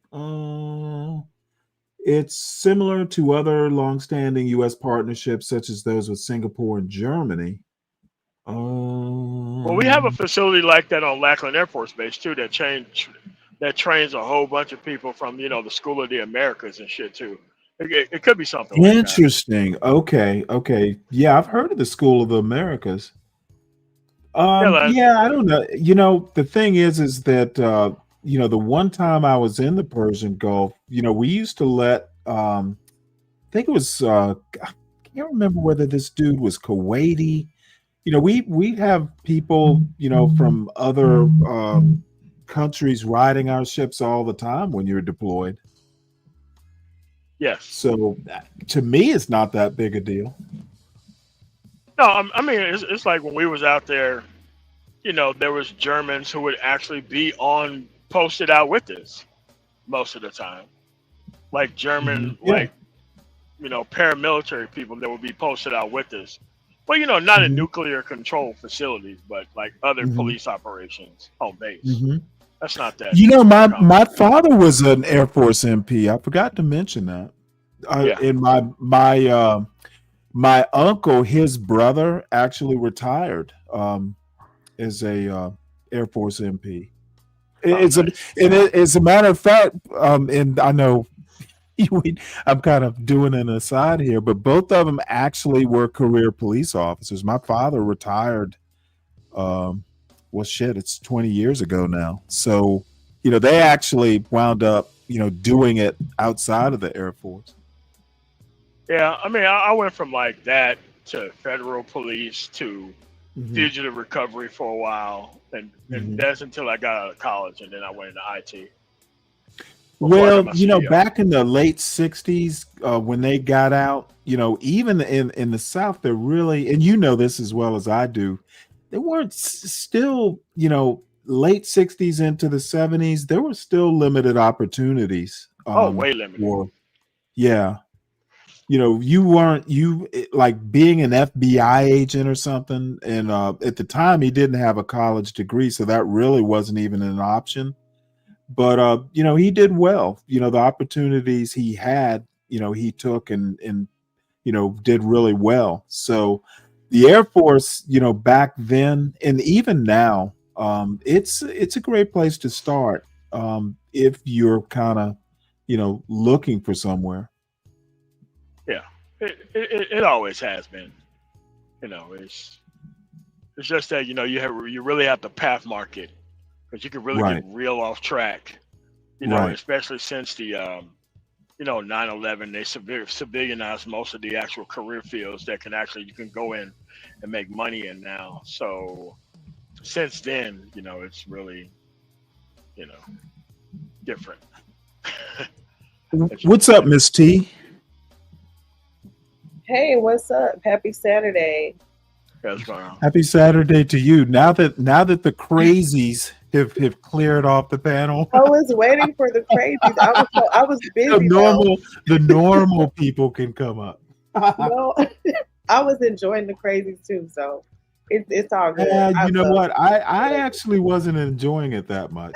It's similar to other longstanding U.S. partnerships, such as those with Singapore and Germany. Well, we have a facility like that on Lackland Air Force Base too that trains a whole bunch of people from, you know, the School of the Americas and shit too. It could be something like that. Interesting. Okay. Yeah, I've heard of the School of the Americas. Yeah, I don't know. You know, the thing is that you know, the one time I was in the Persian Gulf, you know, we used to let I think it was I can't remember whether this dude was Kuwaiti. You know, we have people, you know, from other countries riding our ships all the time when you're deployed. Yes. So to me, it's not that big a deal. No, I mean it's like when we was out there, you know, there was Germans who would actually be on posted out with us most of the time, like German, Yeah. like, you know, paramilitary people that would be posted out with us. But, you know, not in nuclear control facilities, but like other police operations home base. That's not that. You know, my father was an Air Force MP. I forgot to mention that. Yeah. In my uncle, his brother actually retired as a Air Force MP. As a matter of fact, and I know I'm kind of doing an aside here, but both of them actually were career police officers. My father retired. Well, shit, it's 20 years ago now. So, you know, they actually wound up, you know, doing it outside of the Air Force. Yeah, I mean, I went from like that to federal police to fugitive recovery for a while, and that's until I got out of college, and then I went into IT. Well, you know, back in the late 60s, when they got out, you know, even in the South, they're really, and you know this as well as I do, they weren't still, you know, late 60s into the 70s, there were still limited opportunities. Way limited. Yeah. You know, like being an FBI agent or something. And at the time, he didn't have a college degree, so that really wasn't even an option. But, you know, he did well. You know, the opportunities he had, you know, he took and you know, did really well. So the Air Force, you know, back then and even now, it's a great place to start if you're kind of, you know, looking for somewhere. Yeah, it always has been. You know, it's just that, you know, you really have to path market, because you can really get real off track. You know, especially since the you know, 9/11, they civilianized most of the actual career fields that you can go in and make money in now. So since then, you know, it's really, you know, different. What's up, Miss T? Hey, what's up? Happy Saturday. What's going on? Happy Saturday to you. Now that the crazies have cleared off the panel. I was waiting for the crazies. I was busy. The normal people can come up. No, I was enjoying the crazies too, so it's all good. You know what? I actually wasn't enjoying it that much.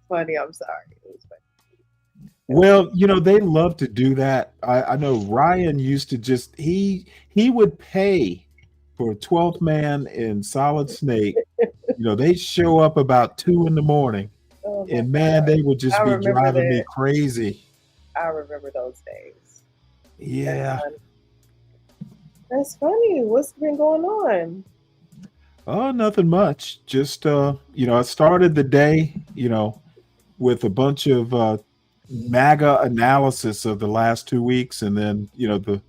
Funny, I'm sorry. It was funny. Well, you know, they love to do that. I know Ryan used to just he would pay for a 12th man in Solid Snake. You know, they show up about 2 a.m, and man, they would just be driving me crazy. I remember those days. Yeah. That's funny. What's been going on? Oh, nothing much. Just you know, I started the day, you know, with a bunch of MAGA analysis of the last 2 weeks, and then, you know, the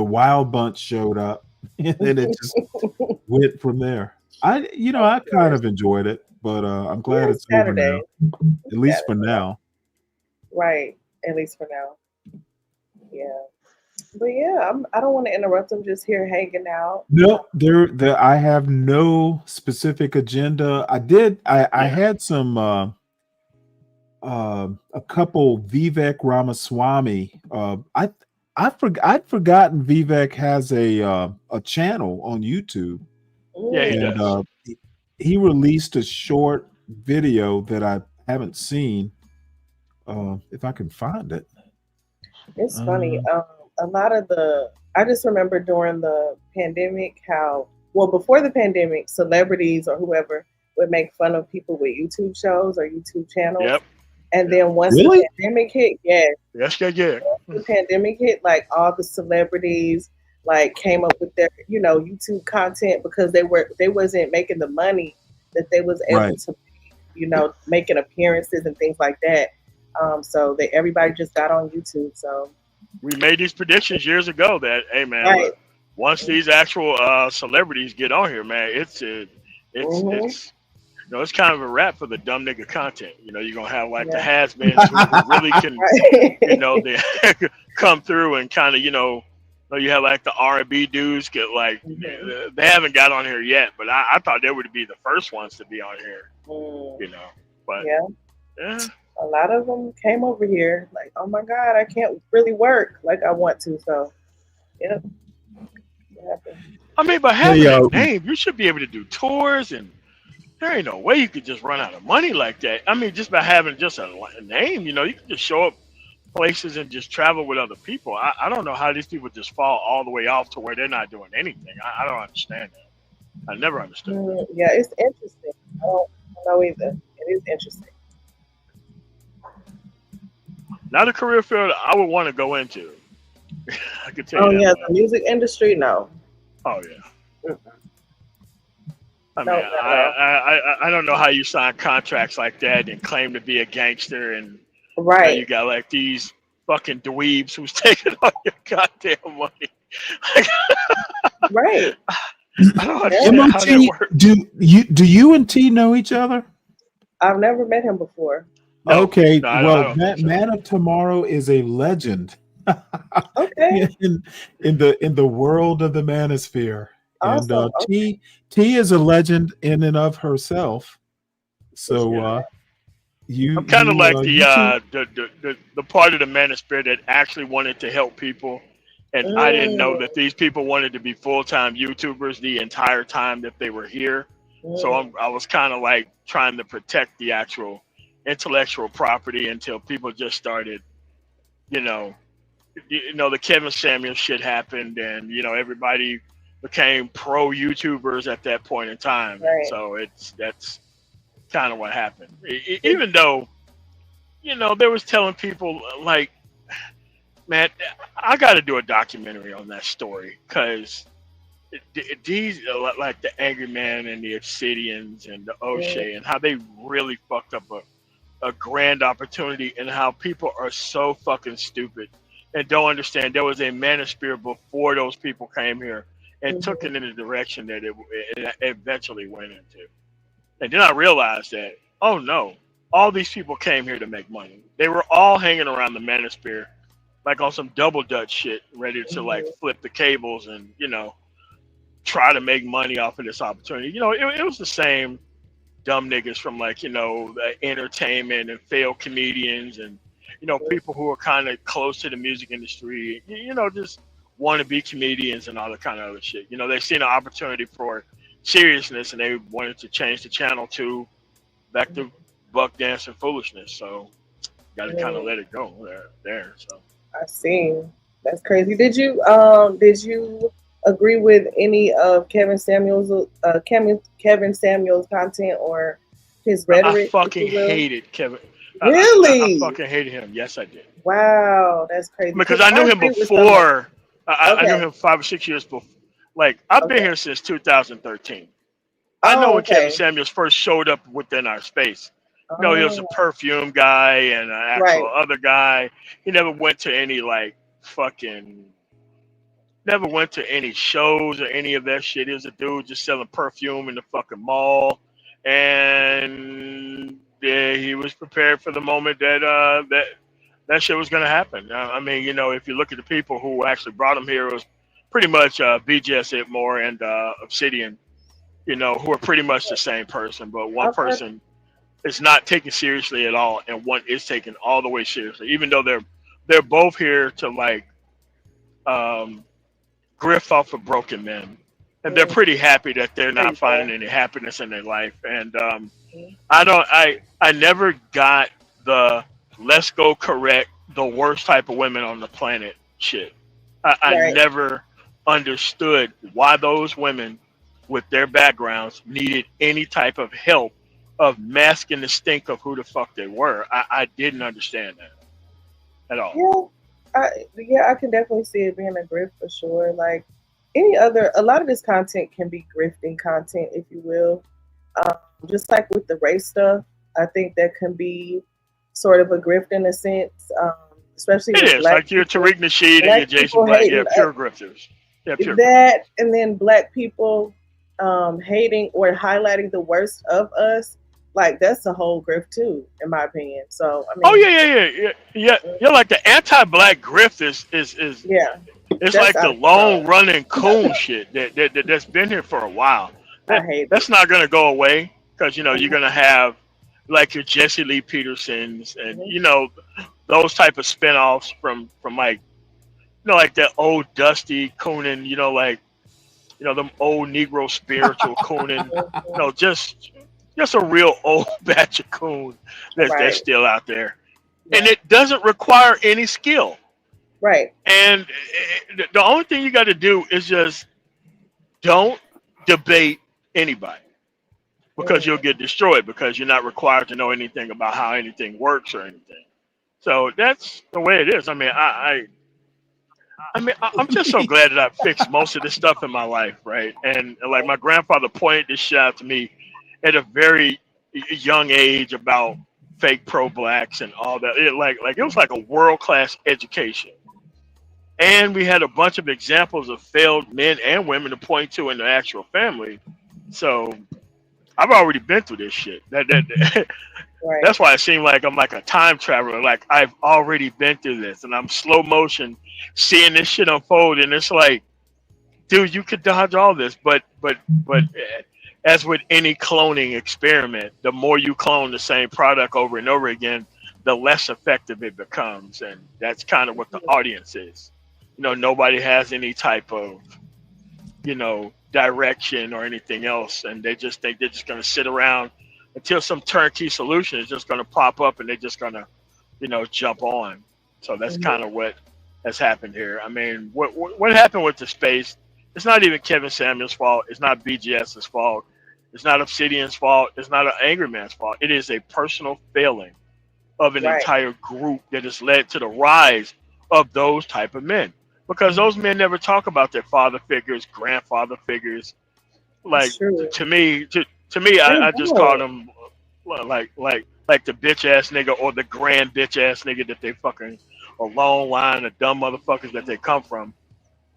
Wild Bunch showed up, and then it just went from there. I kind of enjoyed it, but I'm glad it's over now. At least for now. Right. At least for now. Yeah. But yeah, I don't want to interrupt. I'm just here hanging out. No, I have no specific agenda. I had some a couple Vivek Ramaswamy. I'd forgotten Vivek has a channel on YouTube. Yeah, he does. He released a short video that I haven't seen. If I can find it. It's funny. A lot of I just remember during the pandemic before the pandemic, celebrities or whoever would make fun of people with YouTube shows or YouTube channels. Yep. And then once the pandemic hit, the pandemic hit, like all the celebrities like came up with their, you know, YouTube content because they wasn't making the money that they was able to, you know, making appearances and things like that. So everybody just got on YouTube. So we made these predictions years ago that, hey man, look, once these actual celebrities get on here, man, it's You know, it's kind of a wrap for the dumb nigga content. You know, you're gonna have like the has-beens who really can, you know, they come through and kind of, you know, you have like the R&B dudes get like, they haven't got on here yet, but I thought they would be the first ones to be on here. You know, but yeah, a lot of them came over here like, oh my God, I can't really work like I want to. So, yeah. I mean, by having a name, you should be able to do tours, and there ain't no way you could just run out of money like that. I mean, just by having just a name, you know, you can just show up places and just travel with other people. I don't know how these people just fall all the way off to where they're not doing anything. I don't understand that. I never understood. Yeah, it's interesting. I don't know either. It is interesting. Not a career field I would want to go into. I could tell you that. Oh yeah, the music industry, no. Oh yeah. I mean, I don't know how you sign contracts like that and claim to be a gangster, and you got like these fucking dweebs who's taking all your goddamn money. Right. I don't understand how that works. Do you and T know each other? I've never met him before. No, okay, no, well, Man of Tomorrow is a legend. Okay. in the world of the manosphere. Awesome. And T is a legend in and of herself. So I'm kind of like the part of the manosphere that actually wanted to help people, and I didn't know that these people wanted to be full-time YouTubers the entire time that they were here. So I was kind of like trying to protect the actual intellectual property until people just started, you know, the Kevin Samuels shit happened, and you know everybody became pro YouTubers at that point in time. Right. So that's kind of what happened. Even though, you know, they was telling people like, man, I got to do a documentary on that story, because these like the Angry Man and the Obsidians and the O'Shea and how they really fucked up a grand opportunity, and how people are so fucking stupid and don't understand there was a manosphere before those people came here and took it in the direction that it eventually went into. And then I realized that, oh no, all these people came here to make money. They were all hanging around the manosphere like on some double dutch shit, ready to like flip the cables and, you know, try to make money off of this opportunity. You know, it was the same dumb niggas from like, you know, the entertainment and failed comedians and, you know, people who are kind of close to the music industry, you know, just want to be comedians and all that kind of other shit. You know, they seen an opportunity for seriousness and they wanted to change the channel to back to buck dance and foolishness. So got to kind of let it go there. So I see. That's crazy. Did you agree with any of Kevin Samuels' content or his rhetoric? I fucking hated Kevin. Really? I fucking hated him. Yes, I did. Wow, that's crazy. Because I knew him before. I knew him 5 or 6 years before. Like, I've been here since 2013. I know when Kevin Samuels first showed up within our space. You know, he was a perfume guy and an actual other guy. He never went to any, like, never went to any shows or any of that shit. He was a dude just selling perfume in the fucking mall. And yeah, he was prepared for the moment that that shit was going to happen. I mean, you know, if you look at the people who actually brought him here, it was pretty much BJS Itmore and Obsidian, you know, who are pretty much the same person. But one person is not taken seriously at all, and one is taken all the way seriously, even though they're both here to, like, griff off of broken men. And they're pretty happy that they're not finding any happiness in their life. And I never got the let's go correct the worst type of women on the planet shit. I never understood why those women with their backgrounds needed any type of help of masking the stink of who the fuck they were. I didn't understand that at all. Yeah, I can definitely see it being a grift for sure. Like a lot of this content can be grifting content, if you will. Just like with the race stuff, I think that can be sort of a grift in a sense, especially it with is black like your people. Tariq Nasheed and your Jason Black, pure grifters. Yeah, pure that, and then black people hating or highlighting the worst of us like that's a whole grift too, in my opinion. So I mean, Oh yeah. Like the anti-black grift is yeah, it's that's like the out of control. long running coon shit that's been here for a while. I hate That's it. not gonna go away because you're gonna have like your Jesse Lee Petersons and those type of spinoffs from like like that old Dusty Coonan, like them old Negro spiritual Coonan, just a real old batch of coon that's Right, still out there, and it doesn't require any skill. right. And the only thing you got to do is just don't debate anybody because you'll get destroyed because you're not required to know anything about how anything works or anything. So that's the way it is. I mean, I'm just so glad that I fixed most of this stuff in my life, right? And like my grandfather pointed this shit out to me at a very young age about fake pro-blacks and all that. It was like a world-class education. And we had a bunch of examples of failed men and women to point to in the actual family. So I've already been through this shit. That's why it seemed like I'm like a time traveler. Like I've already been through this, and I'm slow motion seeing this shit unfold. And it's like, dude, you could dodge all this, but as with any cloning experiment, the more you clone the same product over and over again, the less effective it becomes, and that's kind of what the audience is. Nobody has any type of direction or anything else, and they just think they're just going to sit around until some turnkey solution is just going to pop up and they're just going to jump on. So that's kind of what has happened here. I mean, what happened with the space, it's not even Kevin Samuels' fault, it's not BGS's fault, it's not Obsidian's fault, it's not an Angry Man's fault. It is a personal failing of an entire group that has led to the rise of those type of men, because those men never talk about their father figures, grandfather figures. Like to me, I just call them like the bitch ass nigga or the grand bitch ass nigga that they fucking a long line of dumb motherfuckers that they come from.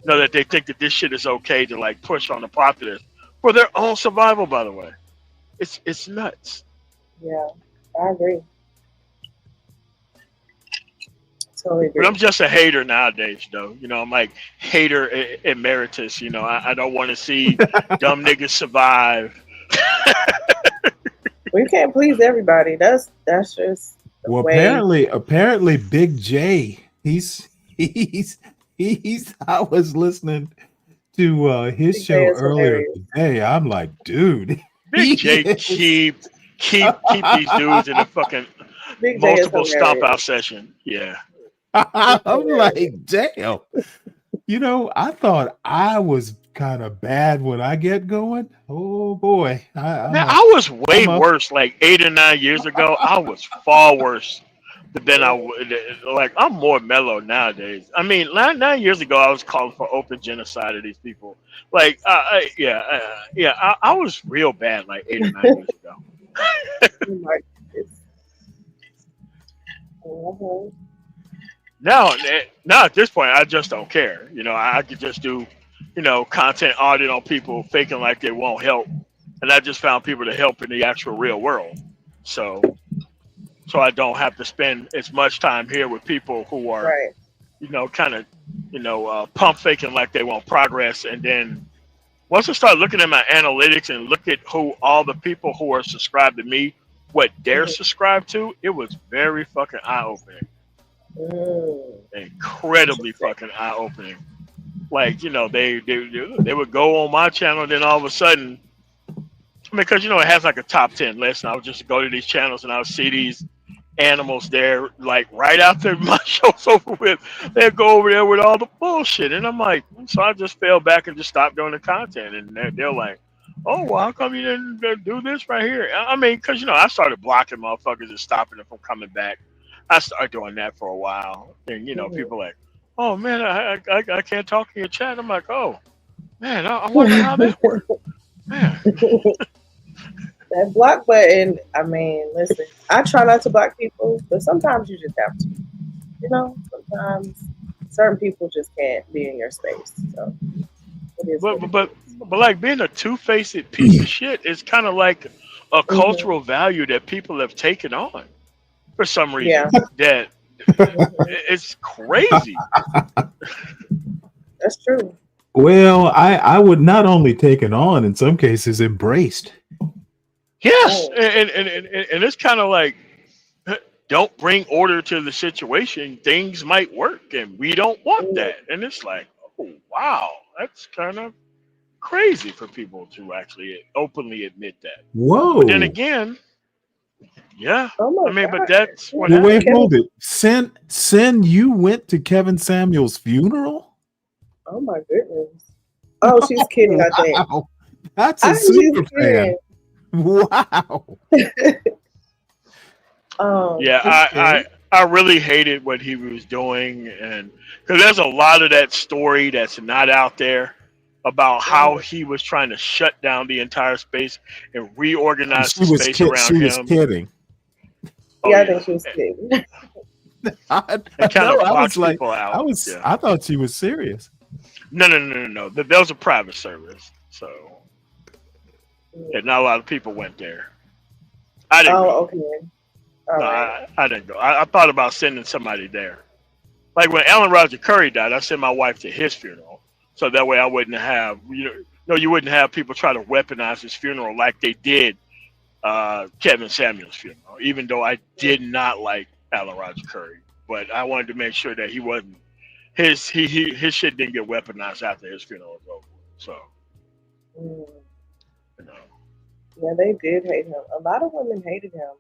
That they think that this shit is okay to like push on the populace for their own survival. By the way, it's nuts. Yeah, I agree. Totally agree. But I'm just a hater nowadays, though. I'm like hater emeritus. I don't want to see dumb niggas survive. We can't please everybody. That's just well. Way. Apparently, Big J. He's. I was listening to his show earlier today. I'm like, dude, Big J keep these dudes in a fucking multiple stomp out session. Yeah. I'm like, damn. I thought I was kind of bad when I get going. Oh boy. I was way worse like 8 or 9 years ago. I was far worse than I would. Like, I'm more mellow nowadays. I mean, 9 years ago, I was calling for open genocide of these people. Like, I was real bad like 8 or 9 years ago. Now at this point, I just don't care. I could just do, content audit on people faking like they won't help, and I just found people to help in the actual real world. So I don't have to spend as much time here with people who are, kind of, pump faking like they want progress. And then once I start looking at my analytics and look at who all the people who are subscribed to me, what they're subscribed to, it was very fucking eye-opening. Incredibly fucking eye-opening. Like, they would go on my channel, then all of a sudden, because it has like a top 10 list, and I would just go to these channels and I would see these animals there, like right after my show's over with, they'd go over there with all the bullshit, and I'm like, so I just fell back and just stopped doing the content, and they're like, oh, well, how come you didn't do this right here? I mean, because I started blocking motherfuckers and stopping them from coming back. I started doing that for a while, and people like, oh man, I can't talk in your chat. I'm like, oh man, I wonder how that works. Man. That block button, I mean, listen, I try not to block people, but sometimes you just have to. Sometimes certain people just can't be in your space. So it is but like being a two-faced piece of shit is kind of like a cultural value that people have taken on for some reason. That it's crazy. That's true. Well, I would not only taken on, in some cases embraced. Yes, and it's kind of like, don't bring order to the situation. Things might work, and we don't want that. And it's like, oh wow, that's kind of crazy for people to actually openly admit that. Whoa! But then again, yeah, I mean, but that's what Well, wait, happened. hold it. Sin, you went to Kevin Samuel's funeral? Oh my goodness. Oh, she's kidding, I think. Wow. That's a super fan. Wow. Yeah, I really hated what he was doing, and because there's a lot of that story that's not out there about how he was trying to shut down the entire space and reorganize the space around him. She was kidding. Yeah, I think she was kidding. And kind of box people out. I thought she was serious. No. That was a private service, so not a lot of people went there. I didn't go. Okay. All right. I didn't go. I thought about sending somebody there. Like when Alan Roger Curry died, I sent my wife to his funeral, so that way I wouldn't have you wouldn't have people try to weaponize his funeral like they did Kevin Samuel's funeral. Even though I did not like Alan Roger Curry, but I wanted to make sure that he wasn't his shit didn't get weaponized after his funeral was over. So Yeah, they did hate him. A lot of women hated him.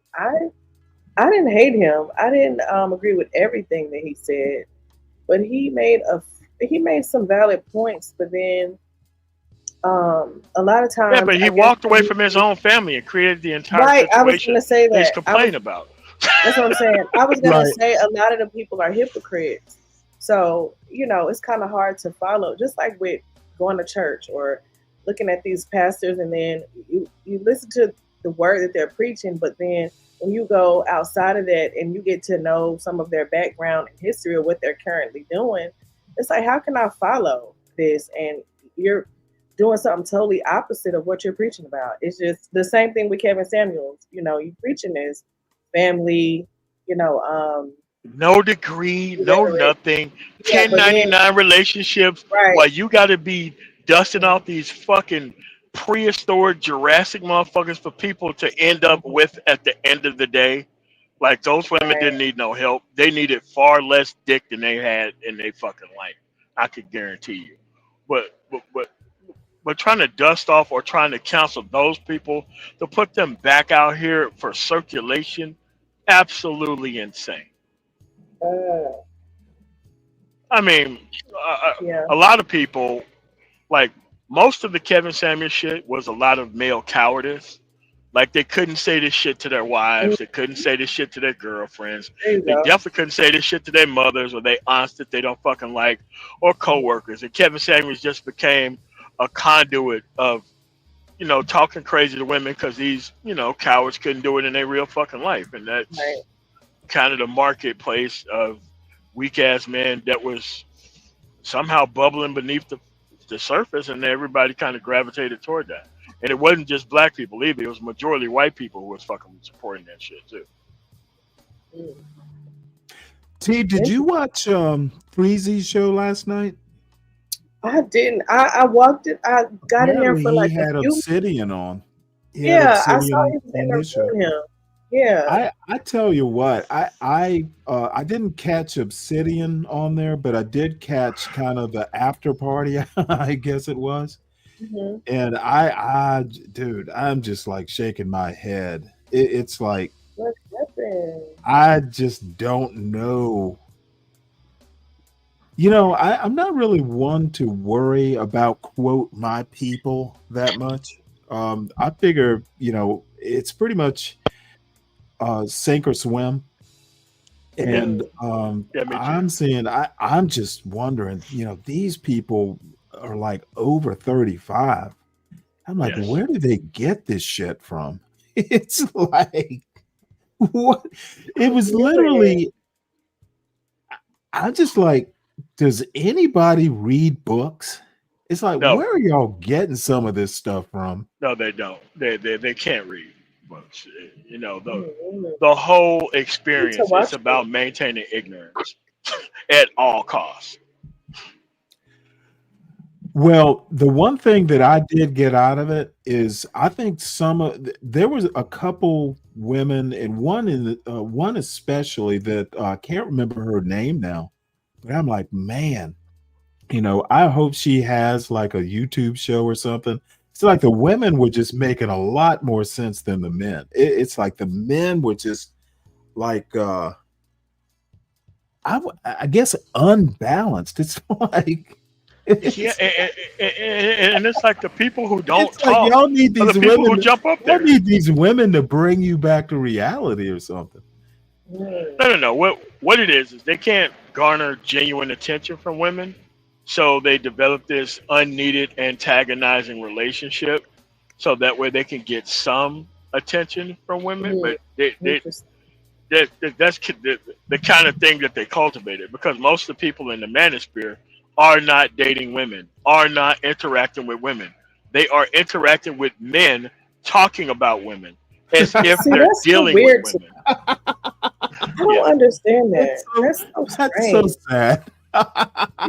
I didn't hate him. I didn't agree with everything that he said, but he made some valid points. But then a lot of times, but he walked away from his own family and created the entire situation. I was going to say that. He's complaining about. That's what I'm saying. I was going to say a lot of the people are hypocrites. So it's kind of hard to follow. Just like with going to church or looking at these pastors, and then you listen to the word that they're preaching, but then when you go outside of that and you get to know some of their background and history of what they're currently doing, it's like, how can I follow this? And you're doing something totally opposite of what you're preaching about. It's just the same thing with Kevin Samuels. You preaching this family, no degree, no nothing, 1099 relationships, while you got to be dusting off these fucking prehistoric Jurassic motherfuckers for people to end up with at the end of the day. Like, those women didn't need no help. They needed far less dick than they had in their fucking life. I could guarantee you. But trying to dust off or trying to counsel those people to put them back out here for circulation, absolutely insane. I mean, a lot of people, like, most of the Kevin Samuel shit was a lot of male cowardice. Like, they couldn't say this shit to their wives. They couldn't say this shit to their girlfriends. They definitely couldn't say this shit to their mothers or their aunts that they don't fucking like, or coworkers. And Kevin Samuels just became a conduit of, talking crazy to women because these, cowards couldn't do it in their real fucking life. And that's kind of the marketplace of weak-ass men that was somehow bubbling beneath the surface, and everybody kind of gravitated toward that. And it wasn't just black people either. It was majority white people who was fucking supporting that shit too. T, did you watch Freezy's show last night? I didn't. I walked it. I got in there for like he had Obsidian on. I saw him in there with him. Yeah. I tell you what, I didn't catch Obsidian on there, but I did catch kind of the after party, I guess it was. Mm-hmm. And dude, I'm just like shaking my head. It's like, what happened? I just don't know. I'm not really one to worry about, quote, my people that much. I figure, it's pretty much sink or swim. And I'm saying, I'm just wondering, these people are like over 35. I'm like, where do they get this shit from? It's like, what? It was literally, I'm just like, does anybody read books? It's like, where are y'all getting some of this stuff from? No, they don't. They can't read. But you know, the whole experience is about maintaining ignorance at all costs. Well, the one thing that I did get out of it is I think there was a couple women, and one especially that I can't remember her name now, but I'm like, man, I hope she has like a YouTube show or something. It's like the women were just making a lot more sense than the men. It's like the men were just like I guess unbalanced. It's like Yeah, and it's like the people who don't it's like talk y'all need are the these people who women. jump up Y'all there. need these women to bring you back to reality or something. No. What it is they can't garner genuine attention from women, so they develop this unneeded antagonizing relationship, so that way they can get some attention from women. But that's the kind of thing that they cultivated, because most of the people in the manosphere are not dating women, are not interacting with women. They are interacting with men, talking about women as if See, they're that's so dealing weird with to women. I don't understand that. That's so That's so strange. sad.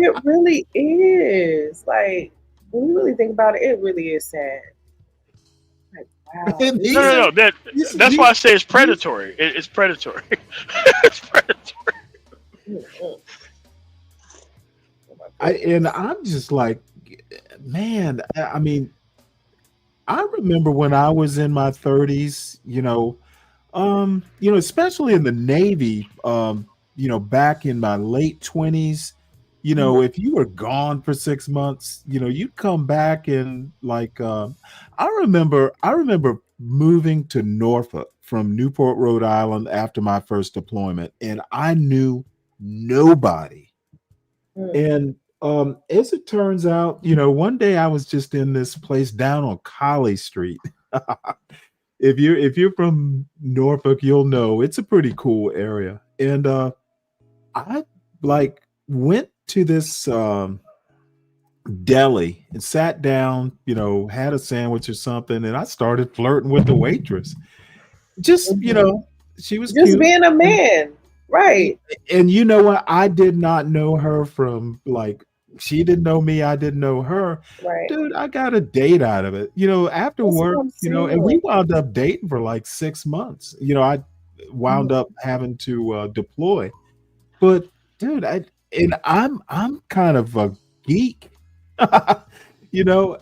It really is. Like, when you really think about it, it really is sad. Like, wow. No. That's why I say it's predatory. It's predatory. It's predatory. I'm just like, man, I mean, I remember when I was in my 30s, especially in the Navy, back in my late 20s, if you were gone for 6 months, you'd come back and like I remember moving to Norfolk from Newport, Rhode Island after my first deployment, and I knew nobody. And as it turns out, one day I was just in this place down on Colley Street. If you're from Norfolk, you'll know it's a pretty cool area. And I like went to this deli and sat down, had a sandwich or something, and I started flirting with the waitress. Just, she was just cute. being a man. Right. And you know what? I did not know her from like she didn't know me, I didn't know her. Right. Dude, I got a date out of it. After That's work, what I'm and we saying. wound up dating for like 6 months. I wound up having to deploy. But dude, I'm kind of a geek. But You know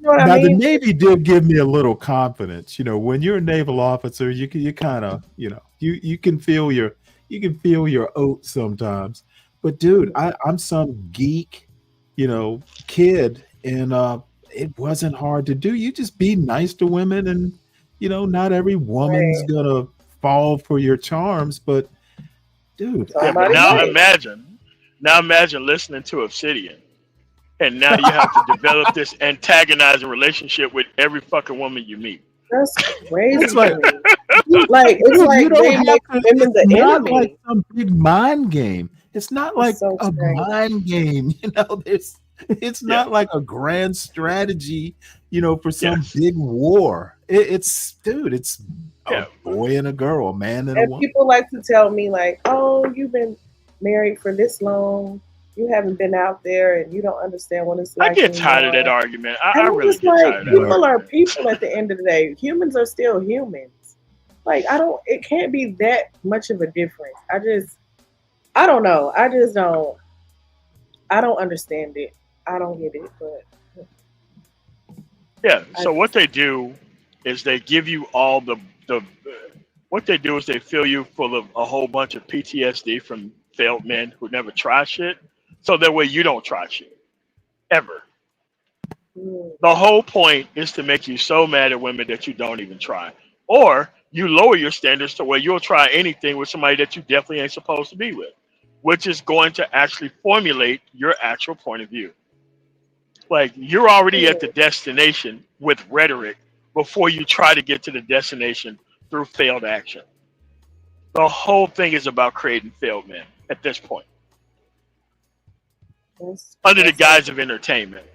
what I now the mean? Navy did give me a little confidence. When you're a naval officer, you kind of, you can feel your oats sometimes. But dude, I'm some geek, kid, and it wasn't hard to do. You just be nice to women, and not every woman's Right. gonna fall for your charms. But dude, Yeah, but now imagine listening to Obsidian, and now you have to develop this antagonizing relationship with every fucking woman you meet. That's crazy. it's like, It's dude, like you don't they have make to. women the It's not enemy. like some big mind game. It's not like so a strange. mind game. It's not like a grand strategy. For some big war. It's a boy and a girl, a man and a And woman. people like to tell me, like, oh, you've been married for this long. You haven't been out there and you don't understand what it's like. I get tired of that argument. I I'm really just get like, tired of that people argument. are people at the end of the day. Humans are still humans. Like, it can't be that much of a difference. I don't know. I don't understand it. I don't get it, but. Yeah, so what they do is they give you all what they do is they fill you full of a whole bunch of PTSD from failed men who never try shit, so that way you don't try shit ever. The whole point is to make you so mad at women that you don't even try, or you lower your standards to where you'll try anything with somebody that you definitely ain't supposed to be with, which is going to actually formulate your actual point of view. Like, you're already at the destination with rhetoric before you try to get to the destination through failed action. The whole thing is about creating failed men at this point, under the guise of entertainment.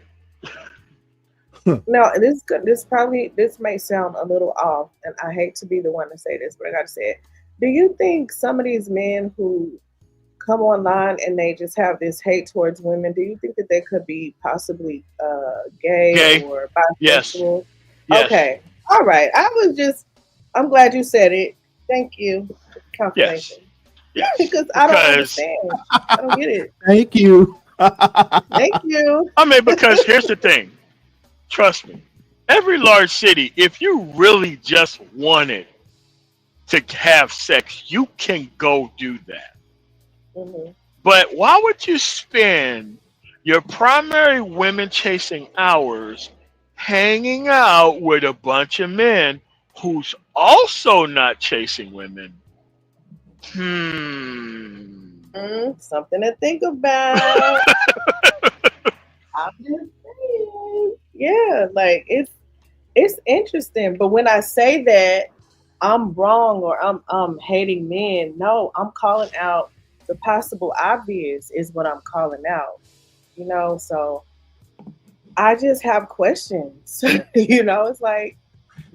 No, this may sound a little off, and I hate to be the one to say this, but I gotta say it. Do you think some of these men who come online and they just have this hate towards women, do you think that they could be possibly gay or bisexual? Yes. Okay. All right. I'm glad you said it. Thank you. Confirmation. Yes. Because I don't understand. I don't get it. Thank you. Thank you. I mean, because here's the thing. Trust me. Every large city, if you really just wanted to have sex, you can go do that. Mm-hmm. But why would you spend your primary women chasing hours hanging out with a bunch of men who's also not chasing women? Something to think about. I'm just saying. Yeah, like it's interesting. But when I say that I'm wrong or I'm hating men, no, I'm calling out the possible obvious is what I'm calling out. So I just have questions. It's like,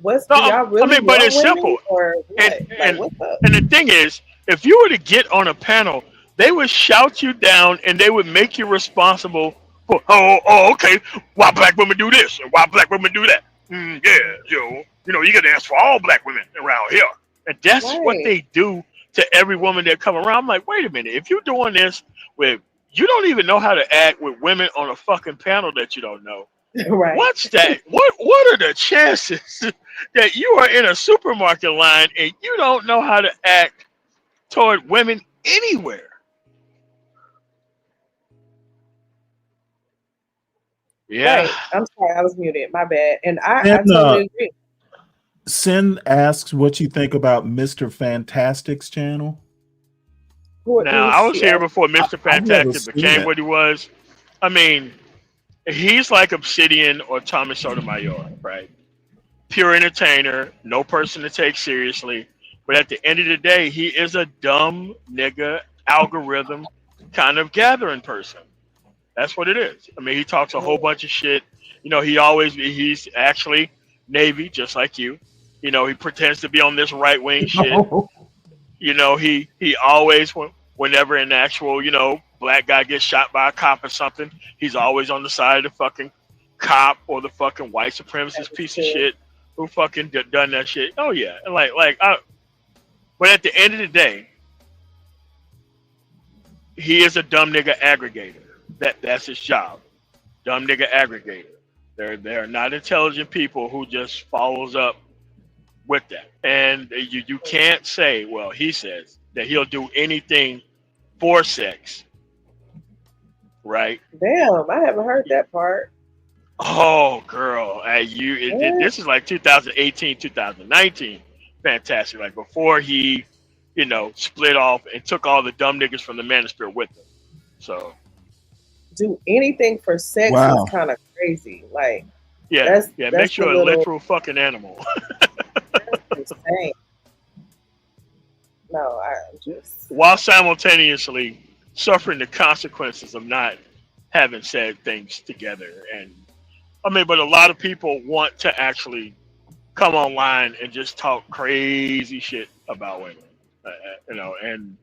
do y'all really but want it's women simple. or what? And What's up? the thing is, if you were to get on a panel, they would shout you down and they would make you responsible for, okay, why black women do this and why black women do that. You got to ask for all black women around here. And that's what they do to every woman that come around. I'm like, wait a minute, if you're doing this with, you don't even know how to act with women on a fucking panel that you don't know. Right. What's that? What are the chances that you are in a supermarket line and you don't know how to act toward women anywhere? Yeah. Right. I'm sorry, I was muted. My bad. And I totally agree. Sin asks what you think about Mr. Fantastic's channel. Now, I was here before Mr. Fantastic became what he was. I mean, he's like Obsidian or Thomas Sotomayor, right? Pure entertainer, no person to take seriously. But at the end of the day, he is a dumb nigga algorithm kind of gathering person. That's what it is. I mean, he talks a whole bunch of shit. He's actually Navy, just like you. He pretends to be on this right wing shit. He always, whenever an actual, black guy gets shot by a cop or something, he's always on the side of the fucking cop or the fucking white supremacist piece of shit who fucking done that shit. Oh yeah, but at the end of the day, he is a dumb nigga aggregator. That's his job. Dumb nigga aggregator. They're not intelligent people who just follows up with that. And you can't say, well, he says that he'll do anything for sex. Right? Damn, I haven't heard that part. Oh, girl. This is like 2018, 2019. Fantastic. Like before he, split off and took all the dumb niggas from the Manosphere with him. So do anything for sex is kind of crazy. Like, that's makes you a literal fucking animal. That's insane. No, I'm just while simultaneously suffering the consequences of not having said things together. And I mean, but a lot of people want to actually come online and just talk crazy shit about women, and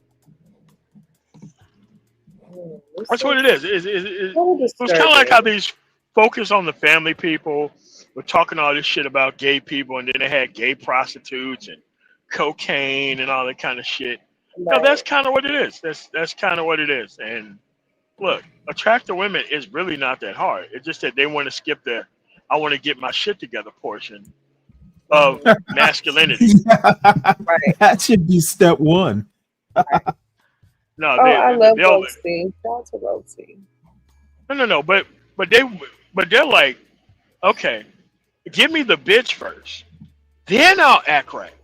that's what it is. It was kind of like how these focus on the family people were talking all this shit about gay people, and then they had gay prostitutes and cocaine and all that kind of shit. Right. No, that's kind of what it is. That's kind of what it is. And look, attractive women is really not that hard. It's just that they want to skip the "I want to get my shit together" portion of masculinity. Right. That should be step one. Right. No, I love Rothstein. Shout out to Rothstein. No. But they're like, okay, give me the bitch first, then I'll act right,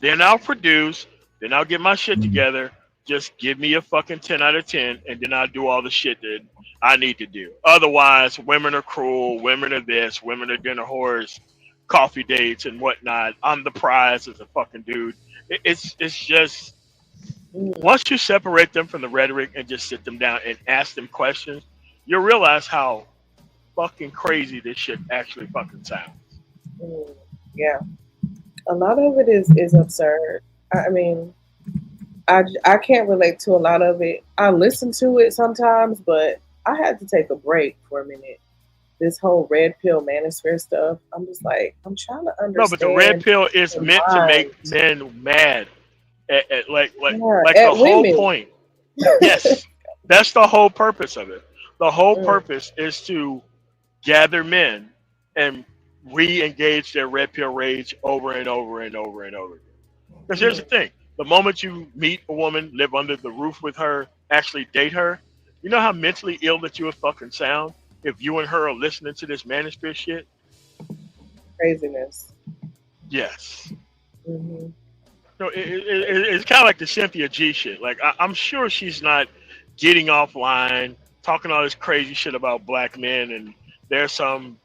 then I'll produce, then I'll get my shit together. Just give me a fucking 10 out of 10, and then I'll do all the shit that I need to do. Otherwise, women are cruel, women are this, women are dinner whores, coffee dates and whatnot. I'm the prize as a fucking dude. It's just. Once you separate them from the rhetoric and just sit them down and ask them questions, you'll realize how fucking crazy this shit actually fucking sounds. Yeah, a lot of it is absurd. I mean, I can't relate to a lot of it. I listen to it sometimes, but I had to take a break for a minute. This whole red pill manosphere stuff, I'm just like, I'm trying to understand. No, but the red pill is meant to make men mad like the whole point. Yes, that's the whole purpose of it. The whole purpose is to gather men and re-engage their red pill rage over and over and over and over again. Because here's the thing: the moment you meet a woman, live under the roof with her, actually date her, you know how mentally ill that you would fucking sound if you and her are listening to this manosphere shit. Craziness. Yes. No, it's kind of like the Cynthia G shit. Like, I'm sure she's not getting offline, talking all this crazy shit about black men, and there's some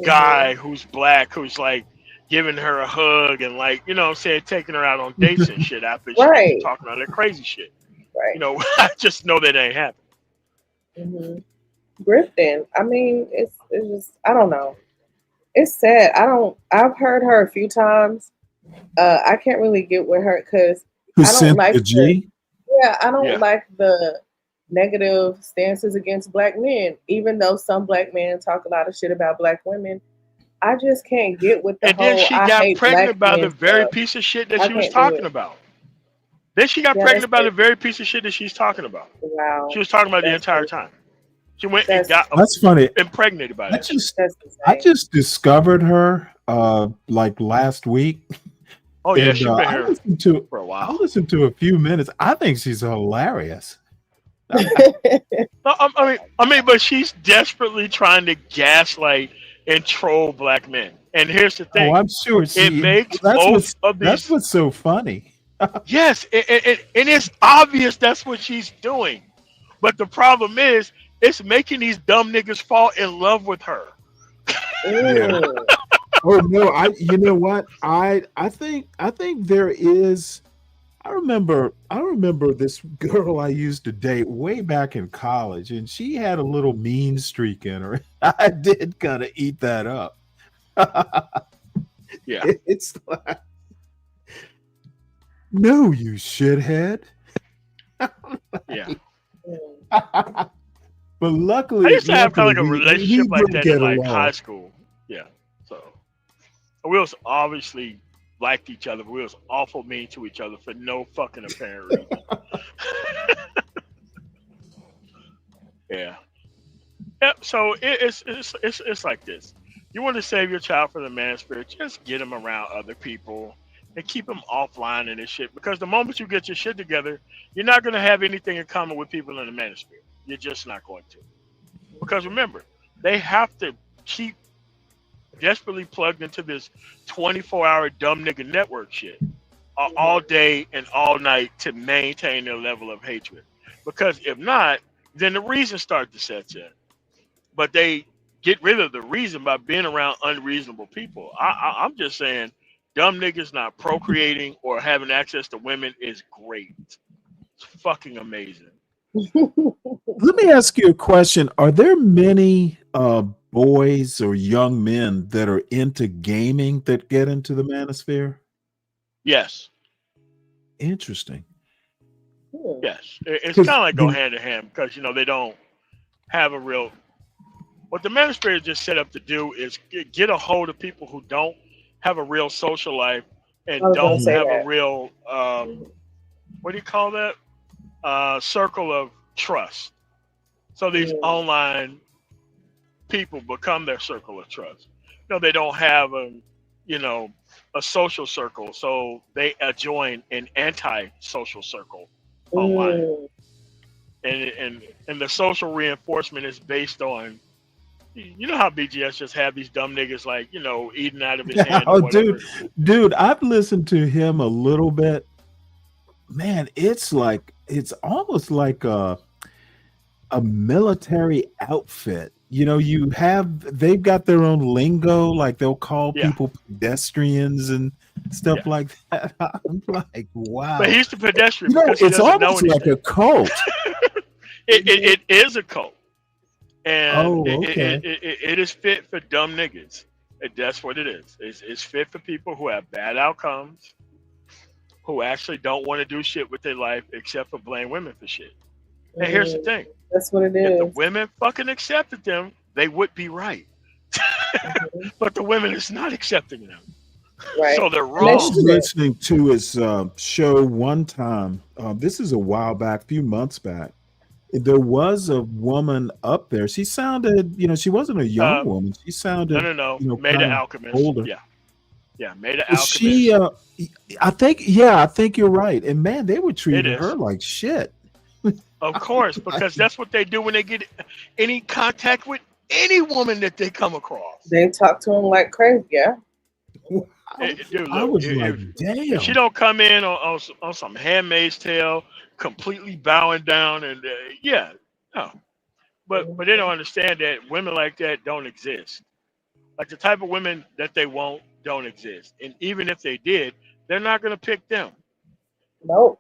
guy who's black who's like giving her a hug and like, you know what I'm saying, taking her out on dates and shit after she's talking all that crazy shit. Right. You know, I just know that ain't happening. Grifting. I mean, it's just, I don't know. It's sad. I've heard her a few times. I can't really get with her because I don't like like the negative stances against black men, even though some black men talk a lot of shit about black women. I just can't get with the and whole. then she got pregnant by the very piece of shit that she was talking about. Then she got pregnant by the very piece of shit that she's talking about. Wow. She was talking about the entire time. She went and got That's funny. impregnated by that. I just discovered her like last week. Oh yeah, she's been here for a while. I listened to a few minutes. I think she's hilarious. No, I mean, but she's desperately trying to gaslight and troll black men. And here's the thing. Oh, I'm sure it makes both of these. That's what's so funny. Yes, and it's obvious that's what she's doing. But the problem is, it's making these dumb niggas fall in love with her. Yeah. Oh no! You know what? I think there is. I remember this girl I used to date way back in college, and she had a little mean streak in her. I did kind of eat that up. Yeah, it's like, no, you shithead. Yeah. But luckily, I used to have kind of like a relationship like that in like along. high school. Yeah, so we was obviously liked each other, but we was awful mean to each other for no fucking apparent reason. Yeah. Yep. So it's like this. You want to save your child from the manosphere, just get them around other people and keep them offline and this shit. Because the moment you get your shit together, you're not going to have anything in common with people in the manosphere. You're just not going to. Because remember, they have to keep desperately plugged into this 24-hour dumb nigga network shit all day and all night to maintain their level of hatred. Because if not, then the reason starts to set in. But they get rid of the reason by being around unreasonable people. I'm just saying, dumb niggas not procreating or having access to women is great. It's fucking amazing. Let me ask you a question. Are there many boys or young men that are into gaming that get into the manosphere? Yes. Interesting. Yes. It's kind of like go hand in hand because, you know, they don't have a real... What the manosphere is just set up to do is get a hold of people who don't have a real social life and don't have a real... what do you call that? Circle of trust. So these online people become their circle of trust. You know, they don't have a social circle, so they join an anti-social circle online. And the social reinforcement is based on, you know how BGS just have these dumb niggas like, you know, eating out of his hand. Or whatever. Dude, I've listened to him a little bit. Man, it's almost like a military outfit. You know, they've got their own lingo, like they'll call people pedestrians and stuff like that. I'm like, wow. But he's the pedestrian. You know, because he it's doesn't know almost anything. like a cult. It is a cult. And Oh, okay. it is fit for dumb niggas. That's what it is. It's fit for people who have bad outcomes, who actually don't want to do shit with their life except for blame women for shit. And here's the thing. That's what it If the is. women fucking accepted them, they would be right. But the women is not accepting them. Right. So they're I wrong. was listening to his show one time. This is a while back, a few months back. There was a woman up there. She sounded, she wasn't a young woman. She sounded, No. Made kind an of alchemist. older. Yeah, made an Was alchemist. she, I think you're right. And man, they were treating is. her like shit. Of course, because that's what they do when they get any contact with any woman that they come across. They talk to him like crazy, yeah. Dude, I look, was like, damn. if she don't come in on some Handmaid's Tale, completely bowing down, and no. But they don't understand that women like that don't exist. Like the type of women that they want don't exist. And even if they did, they're not going to pick them. Nope.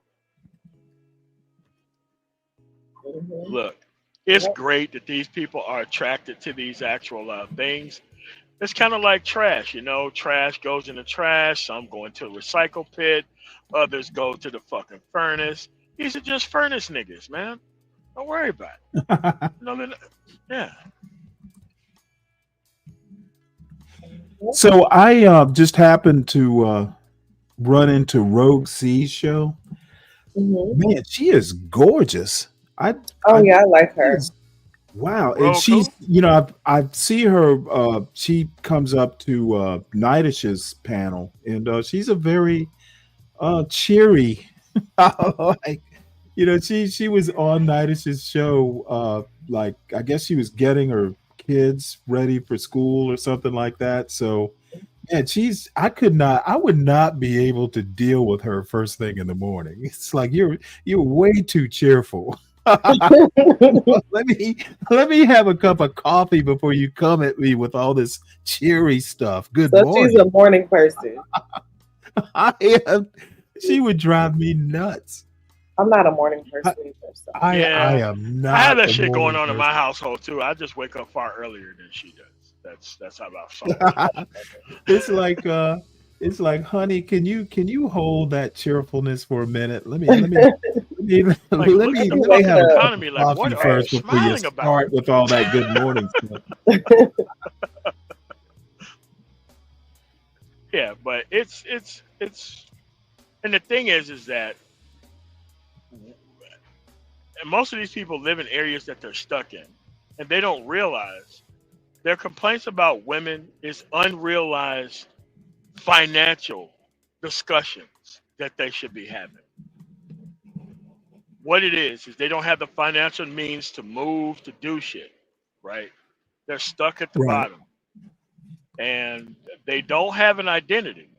Look, it's great that these people are attracted to these actual things. It's kind of like trash, trash goes in the trash. Some go into the recycle pit. Others go to the fucking furnace. These are just furnace niggas, man. Don't worry about it. Yeah. So I just happened to run into Rogue C's show. Man, she is gorgeous. I like her. Wow. And she's, I see her, she comes up to Nightish's panel, and she's a very cheery, like, she was on Nightish's show, like, I guess she was getting her kids ready for school or something like that. So, man, I would not be able to deal with her first thing in the morning. It's like, you're way too cheerful. let me have a cup of coffee before you come at me with all this cheery stuff. Good morning. She's a morning person. She would drive me nuts. I'm not a morning person either. So. I am not. I have that shit going on in my household too. I just wake up far earlier than she does. That's how I solve it. It's like, honey, can you hold that cheerfulness for a minute? Let me have a economy, like, coffee first before you start with all that good morning stuff. Yeah, but it's and the thing is that most of these people live in areas that they're stuck in, and they don't realize their complaints about women is unrealized financial discussions that they should be having. What it is they don't have the financial means to move, to do shit, right? They're stuck at the bottom, and they don't have an identity.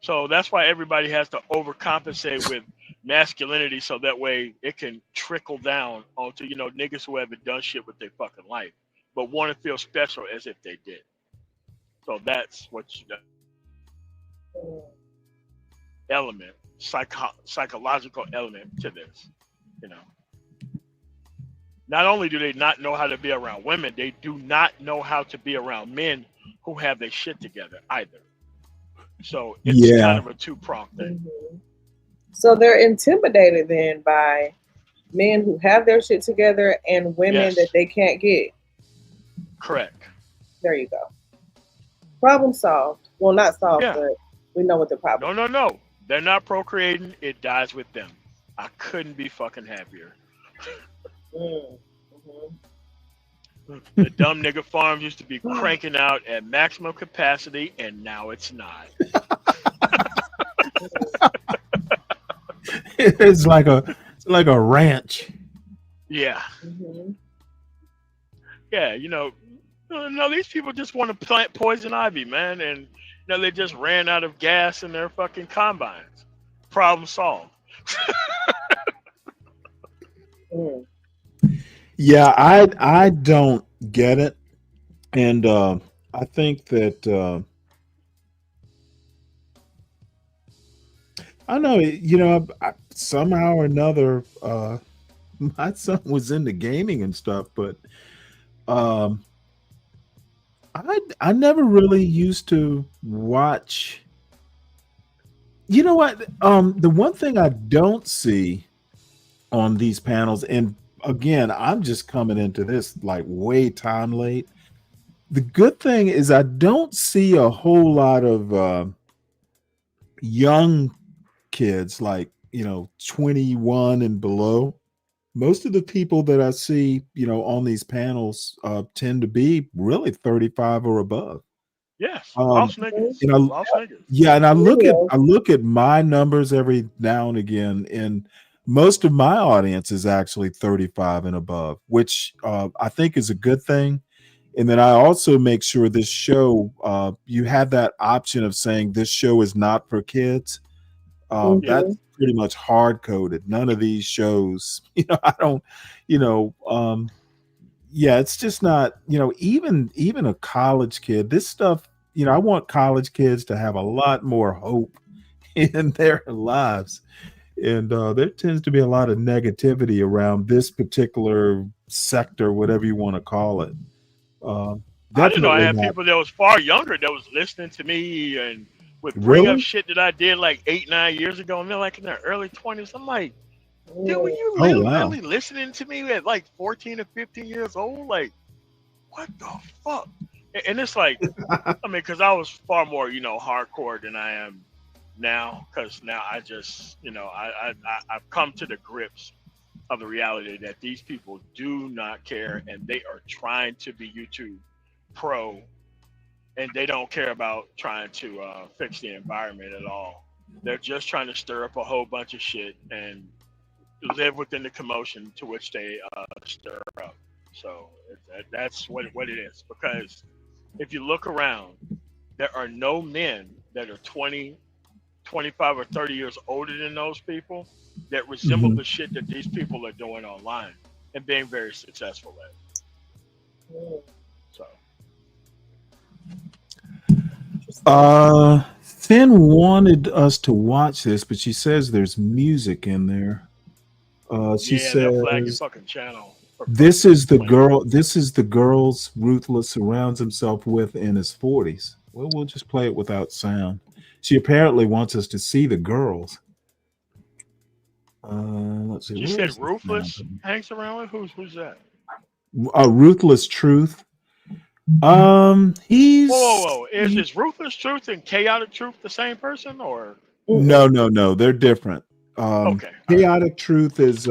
So that's why everybody has to overcompensate with masculinity, so that way it can trickle down onto, niggas who haven't done shit with their fucking life, but want to feel special as if they did. So that's what element, psychological element to this, Not only do they not know how to be around women, they do not know how to be around men who have their shit together either. So it's kind of a two-pronged thing. So they're intimidated then by men who have their shit together and women that they can't get. Correct. There you go. Problem solved. Well, not solved, but we know what the problem is. No. They're not procreating. It dies with them. I couldn't be fucking happier. The dumb nigga farm used to be cranking out at maximum capacity, and now it's not. It's like a ranch. Yeah. Yeah, no, these people just want to plant poison ivy, man, and they just ran out of gas in their fucking combines. Problem solved. Yeah, I don't get it, and I think that I know, somehow or another, my son was into gaming and stuff, but I never really used to watch. You know what? The one thing I don't see on these panels, and again, I'm just coming into this like way time late. The good thing is I don't see a whole lot of young kids, like 21 and below. Most of the people that I see, on these panels tend to be really 35 or above. Yes, Um, lost niggas. and Lost niggas. yeah, and I look at my numbers every now and again, and most of my audience is actually 35 and above, which I think is a good thing. And then I also make sure this show, you have that option of saying this show is not for kids. That's pretty much hard coded. None of these shows, I don't, yeah, it's just not, even a college kid, this stuff, I want college kids to have a lot more hope in their lives. And there tends to be a lot of negativity around this particular sector, whatever you want to call it. I didn't know I Definitely had not. people that was far younger that was listening to me and would bring up Really? shit that I did like 8-9 years ago, and they're like in their early 20s. I'm like, dude, were you Oh, wow. really listening to me at like 14 or 15 years old? Like, what the fuck? And it's like, I mean, because I was far more, hardcore than I am now. Because now I just, I've come to the grips of the reality that these people do not care, and they are trying to be YouTube pro, and they don't care about trying to fix the environment at all. They're just trying to stir up a whole bunch of shit and live within the commotion to which they stir up. So that's what it is. Because if you look around, there are no men that are 20, 25, or 30 years older than those people that resemble the shit that these people are doing online and being very successful at. So. Finn wanted us to watch this, but she says there's music in there. She They'll flag your says fucking channel. this is the girl. This is the girls Ruthless surrounds himself with in his 40s. Well, we'll just play it without sound. She apparently wants us to see the girls. Let's see. You where said is the Ruthless sound? hangs around with who's that? Ruthless Truth. He's Whoa. Is Ruthless Truth and Chaotic Truth the same person, or? no, they're different. Okay. Chaotic Truth is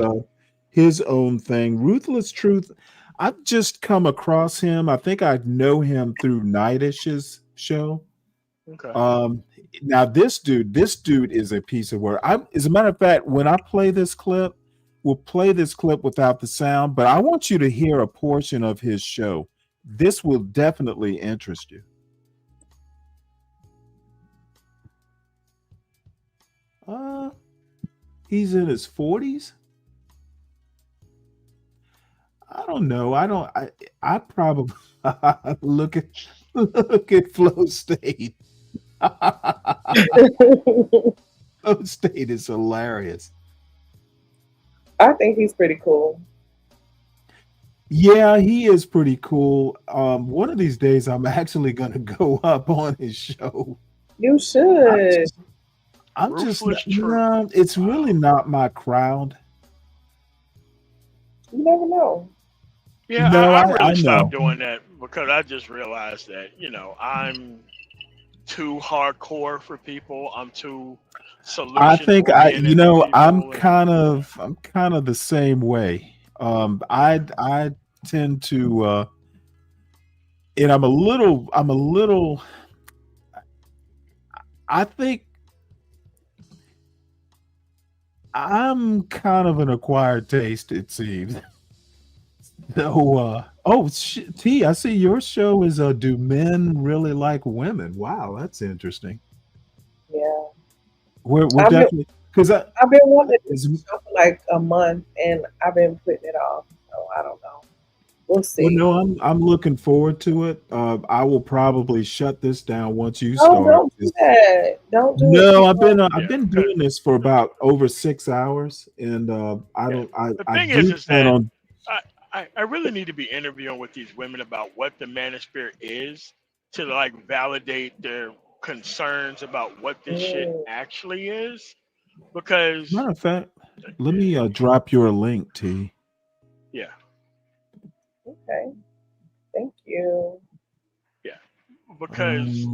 his own thing. Ruthless Truth, I've just come across him. I think I know him through Nightish's show. Okay. Now this dude is a piece of work. As a matter of fact, when I play this clip, we'll play this clip without the sound, but I want you to hear a portion of his show. This will definitely interest you. He's in his 40s. I don't know. I probably look at Flow State. Flow State is hilarious. I think he's pretty cool. Yeah, he is pretty cool. One of these days, I'm actually going to go up on his show. You should. It's really not my crowd. You never know. Yeah, No, I I really stopped know. doing that because I just realized that, I'm too hardcore for people. I'm too solution. I think I'm people, kind of the same way. I tend to and I'm a little I think I'm kind of an acquired taste, it seems. So T, I see your show is do men really like women? Wow, that's interesting. Yeah. We're definitely, because I've been wanting to do for like a month and I've been putting it off. So I don't know. We'll see. Well, no, I'm looking forward to it. I will probably shut this down once you start. Don't do that. Don't do it. No, I've been doing this for about over 6 hours, and I the thing is that I really need to be interviewing with these women about what the manosphere is to like validate their concerns about what this shit actually is. Because Matter of fact, let me drop your link, T. yeah. Okay. Thank you. Yeah. Because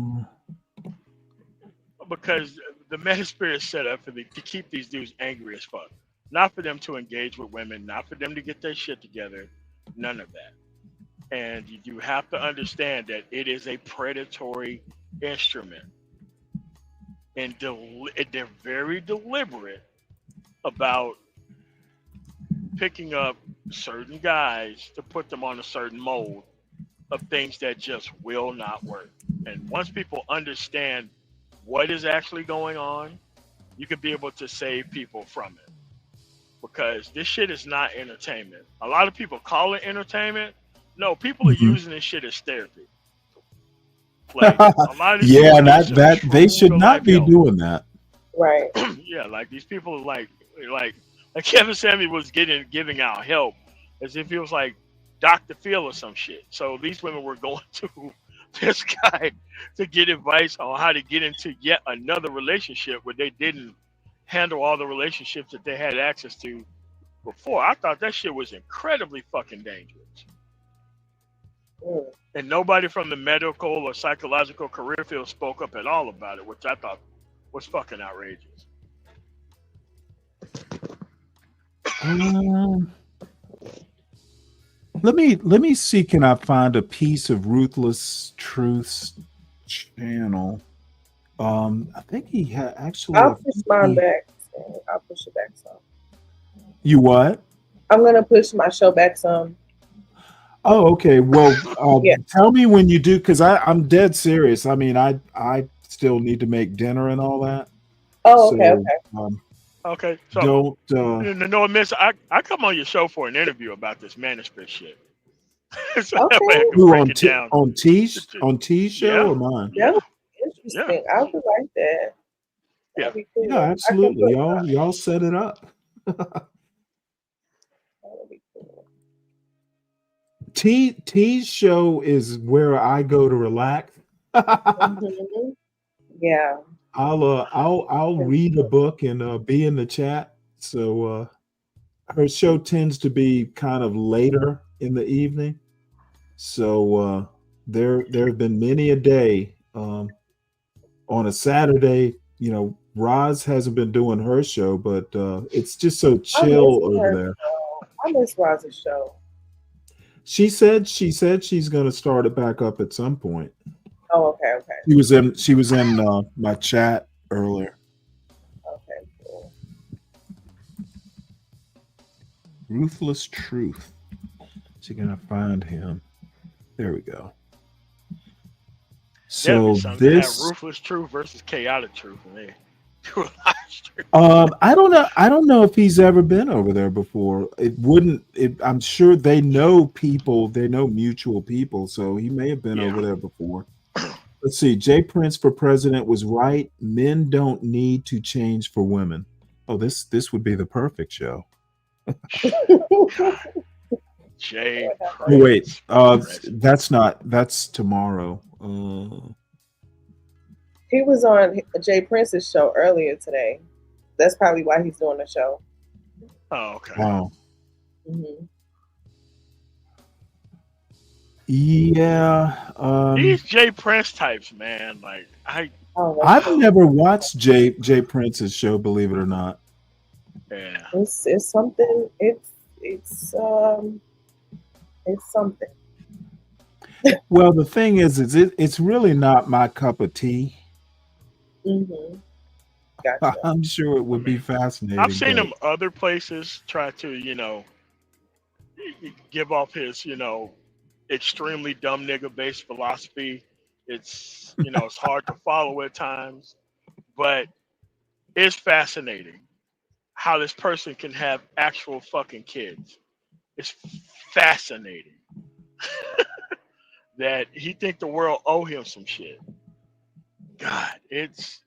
the manosphere is set up to keep these dudes angry as fuck. Not for them to engage with women, not for them to get their shit together, none of that. And you have to understand that it is a predatory instrument. And they're very deliberate about picking up certain guys to put them on a certain mold of things that just will not work. And once people understand what is actually going on, you can be able to save people from it. Because this shit is not entertainment. A lot of people call it entertainment. No, people are using this shit as therapy. Like a lot of these Yeah, people need some that they true should real not life be help. doing that. Right. Yeah, like these people are like Kevin Samuel was giving out help as if he was like Dr. Phil or some shit. So these women were going to this guy to get advice on how to get into yet another relationship where they didn't handle all the relationships that they had access to before. I thought that shit was incredibly fucking dangerous. And nobody from the medical or psychological career field spoke up at all about it, which I thought was fucking outrageous. Let me see. Can I find a piece of Ruthless Truth's channel? I think he had actually. I'll push mine back. I'll push it back some. You what? I'm gonna push my show back some. Oh, okay. Well, Yeah. tell me when you do, because I'm dead serious. I mean, I still need to make dinner and all that. Oh, okay, okay. Okay, so don't. no, miss. I come on your show for an interview about this manuscript shit. So Okay. that way I can Who break on it down. on T's show or mine? Yeah. Interesting. I would like that. That'd be cool. Yeah, absolutely. Y'all set it up. T's show is where I go to relax. Yeah. I'll read a book and be in the chat. So her show tends to be kind of later in the evening. So there have been many a day on a Saturday. You know, Roz hasn't been doing her show, but it's just so chill over there. I miss Roz's show. She said she's going to start it back up at some point. Oh, okay, okay. She was in my chat earlier. Okay, cool. Ruthless Truth. She's gonna find him. There we go. So this Ruthless Truth versus Chaotic Truth, and they do a live stream. I don't know if he's ever been over there before. I'm sure they know people, they know mutual people, so he may have been over there before. Let's see. Jay Prince for president was right. Men don't need to change for women. Oh, this would be the perfect show. Jay Prince. Oh, wait. That's tomorrow. He was on Jay Prince's show earlier today. That's probably why he's doing the show. Oh, okay. Wow. Mm-hmm. Yeah. These Jay Prince types, man. Like I've never watched Jay Prince's show, believe it or not. Yeah. It's something. It's something. Well, the thing is it's really not my cup of tea. Mm-hmm. Gotcha. I'm sure it would be fascinating. I've seen him other places try to, give off his, extremely dumb nigga based philosophy. It's, it's hard to follow at times, but it's fascinating how this person can have actual fucking kids. It's fascinating that he think the world owe him some shit. God, it's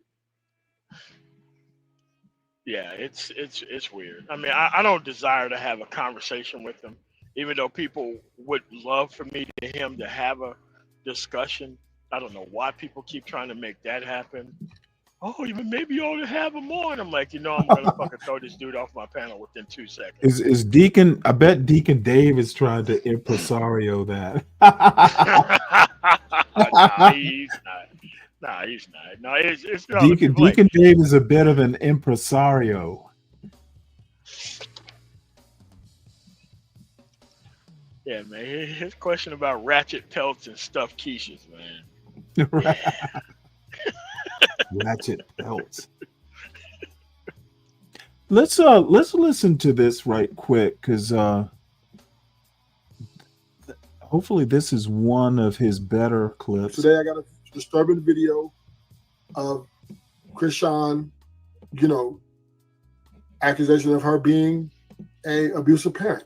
weird. I mean, I don't desire to have a conversation with him. even though people would love for him to have a discussion. I don't know why people keep trying to make that happen. Oh, maybe you ought to have him on. I'm like, I'm gonna fucking throw this dude off my panel within 2 seconds. Is Deacon? I bet Deacon Dave is trying to impresario that. Nah, he's not. Nah, he's not. No, it's not. Deacon Dave is a bit of an impresario. Yeah, man. His question about ratchet pelts and stuffed quiches, man. Ratchet pelts. Let's listen to this right quick, because hopefully this is one of his better clips. Today I got a disturbing video of Krishan, accusation of her being an abusive parent.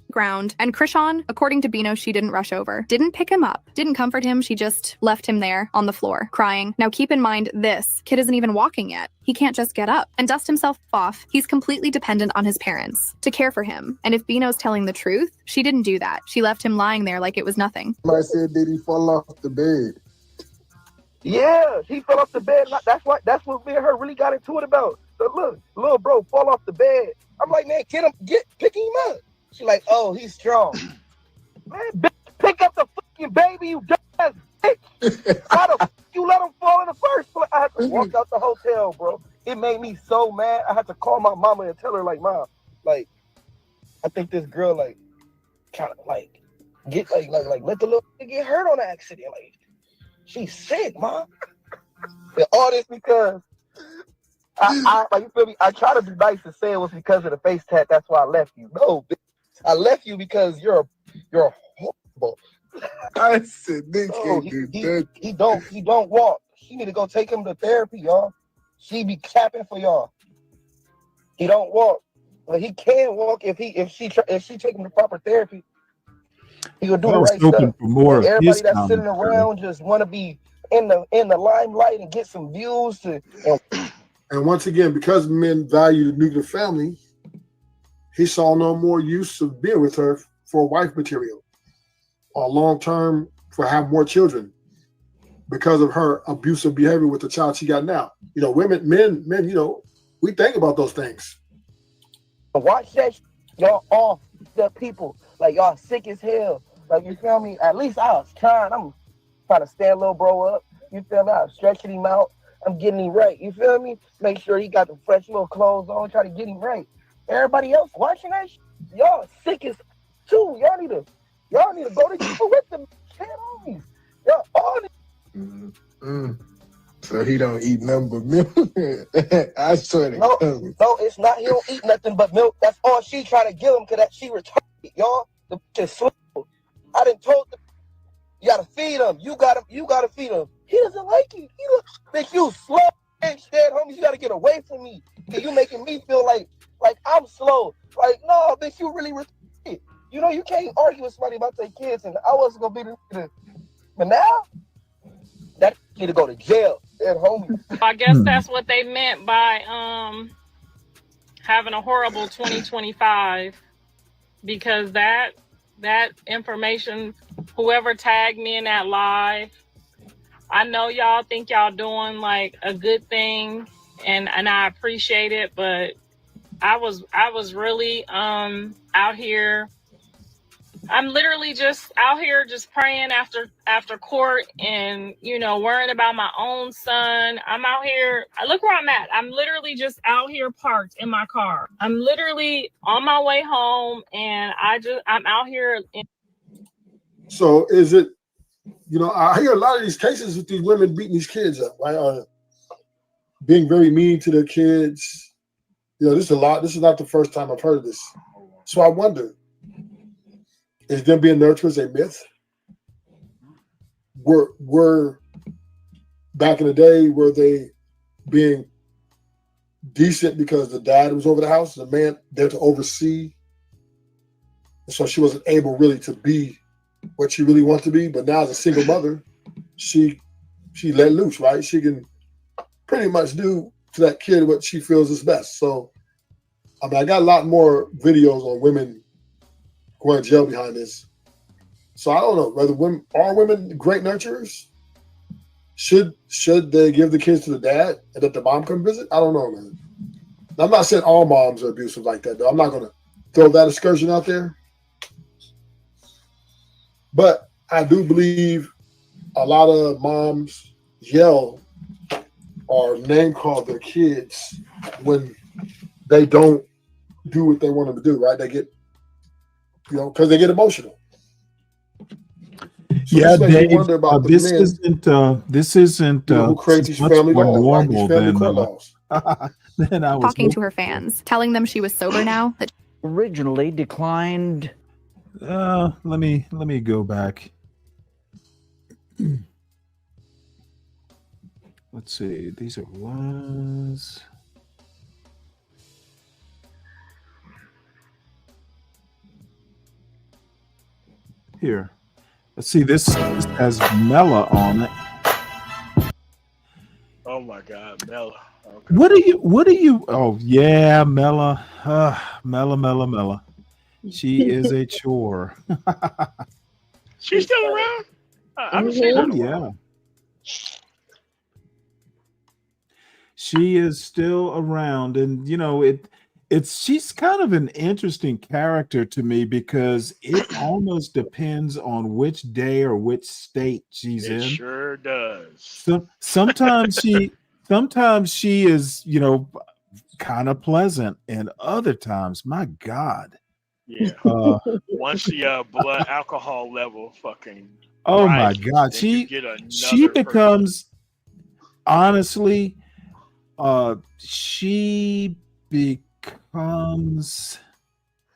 Ground. And Krishan, according to Bino, she didn't rush over, didn't pick him up, didn't comfort him. She just left him there on the floor, crying. Now keep in mind, this kid isn't even walking yet. He can't just get up and dust himself off. He's completely dependent on his parents to care for him. And if Bino's telling the truth, she didn't do that. She left him lying there like it was nothing. I said, did he fall off the bed? Yeah, he fell off the bed. That's what me and her really got into it about. So look, little bro fall off the bed. I'm like, man, pick him up. She like, oh, he's strong. Man, bitch, pick up the fucking baby, you dumbass bitch. Why the fuck you let him fall in the first place? I had to walk out the hotel, bro. It made me so mad. I had to call my mama and tell her, like, Mom, like, I think this girl, like, kind of, like, get, like, let the little kid get hurt on the accident. Like, she's sick, Mom. And all this because I like, you feel me? I try to be nice and say it was because of the face tat. That's why I left you. No, bitch. I left you because you're horrible. I said, he don't walk. She need to go take him to therapy, y'all. She be capping for y'all. He don't walk. Well, he can walk if she take him to proper therapy. He will do the right stuff. Everybody that's sitting around just want to be in the limelight and get some views And once again, because men value the nuclear family, he saw no more use of being with her for wife material or long term for having more children because of her abusive behavior with the child she got now. Men, we think about those things. Watch that, y'all off the people. Like, y'all sick as hell. Like, you feel me? At least I was trying. I'm trying to stand little bro up. You feel me? I'm stretching him out. I'm getting him right. You feel me? Make sure he got the fresh little clothes on. Try to get him right. Everybody else watching that shit, y'all sick as too. Y'all need to go to jail with them homies. Y'all all So he don't eat nothing but milk. I swear to God. No, it's not. He don't eat nothing but milk. That's all she trying to give him because she retarded, y'all. The is slow. I done told them, you gotta feed him. You gotta feed him. He doesn't like you. Bitch, you slow and scared, homies. You gotta get away from me. Cause you making me feel like I'm slow. Like, no, bitch, you really retarded. You can't argue with somebody about their kids, and I wasn't gonna be the. But now, that need to go to jail. That homie. I guess that's what they meant by having a horrible 2025, because that information, whoever tagged me in that live, I know y'all think y'all doing like a good thing, and I appreciate it, but I was really out here. I'm literally just out here just praying after court and, worrying about my own son. I'm out here. Look where I'm at. I'm literally just out here parked in my car. I'm literally on my way home, and I'm out here. So is it, I hear a lot of these cases with these women beating these kids up, right? Being very mean to their kids. This is a lot. This is not the first time I've heard of this. So I wonder, is them being nurturers a myth? Were back in the day, were they being decent because the dad was over the house, the man there to oversee, and so she wasn't able really to be what she really wants to be? But now as a single mother, she let loose, right? She can pretty much do to that kid what she feels is best. So I got a lot more videos on women going to jail behind this. So I don't know whether women great nurturers. Should they give the kids to the dad and let the mom come visit? I don't know, man. I'm not saying all moms are abusive like that, though. I'm not going to throw that excursion out there. But I do believe a lot of moms yell or name call their kids when they don't do what they want them to do, right? They get, because they get emotional. So yeah, Dave. This isn't who creates these family laws, right? These family laws. Then I was talking to her fans, telling them she was sober now. That originally declined. Let me go back. Let's see. These are ones. Here. Let's see. This has Mela on it. Oh my God, Mela. Okay. What are you? Oh yeah, Mela. Mela. She is a chore. She's still around? I haven't seen her. Oh yeah. She is still around, and she's kind of an interesting character to me because it almost depends on which day or which state she's in. It sure does. Sometimes she is, kind of pleasant, and other times, my God. Yeah. Once the blood alcohol level fucking oh rises, my God, she becomes honestly, she becomes.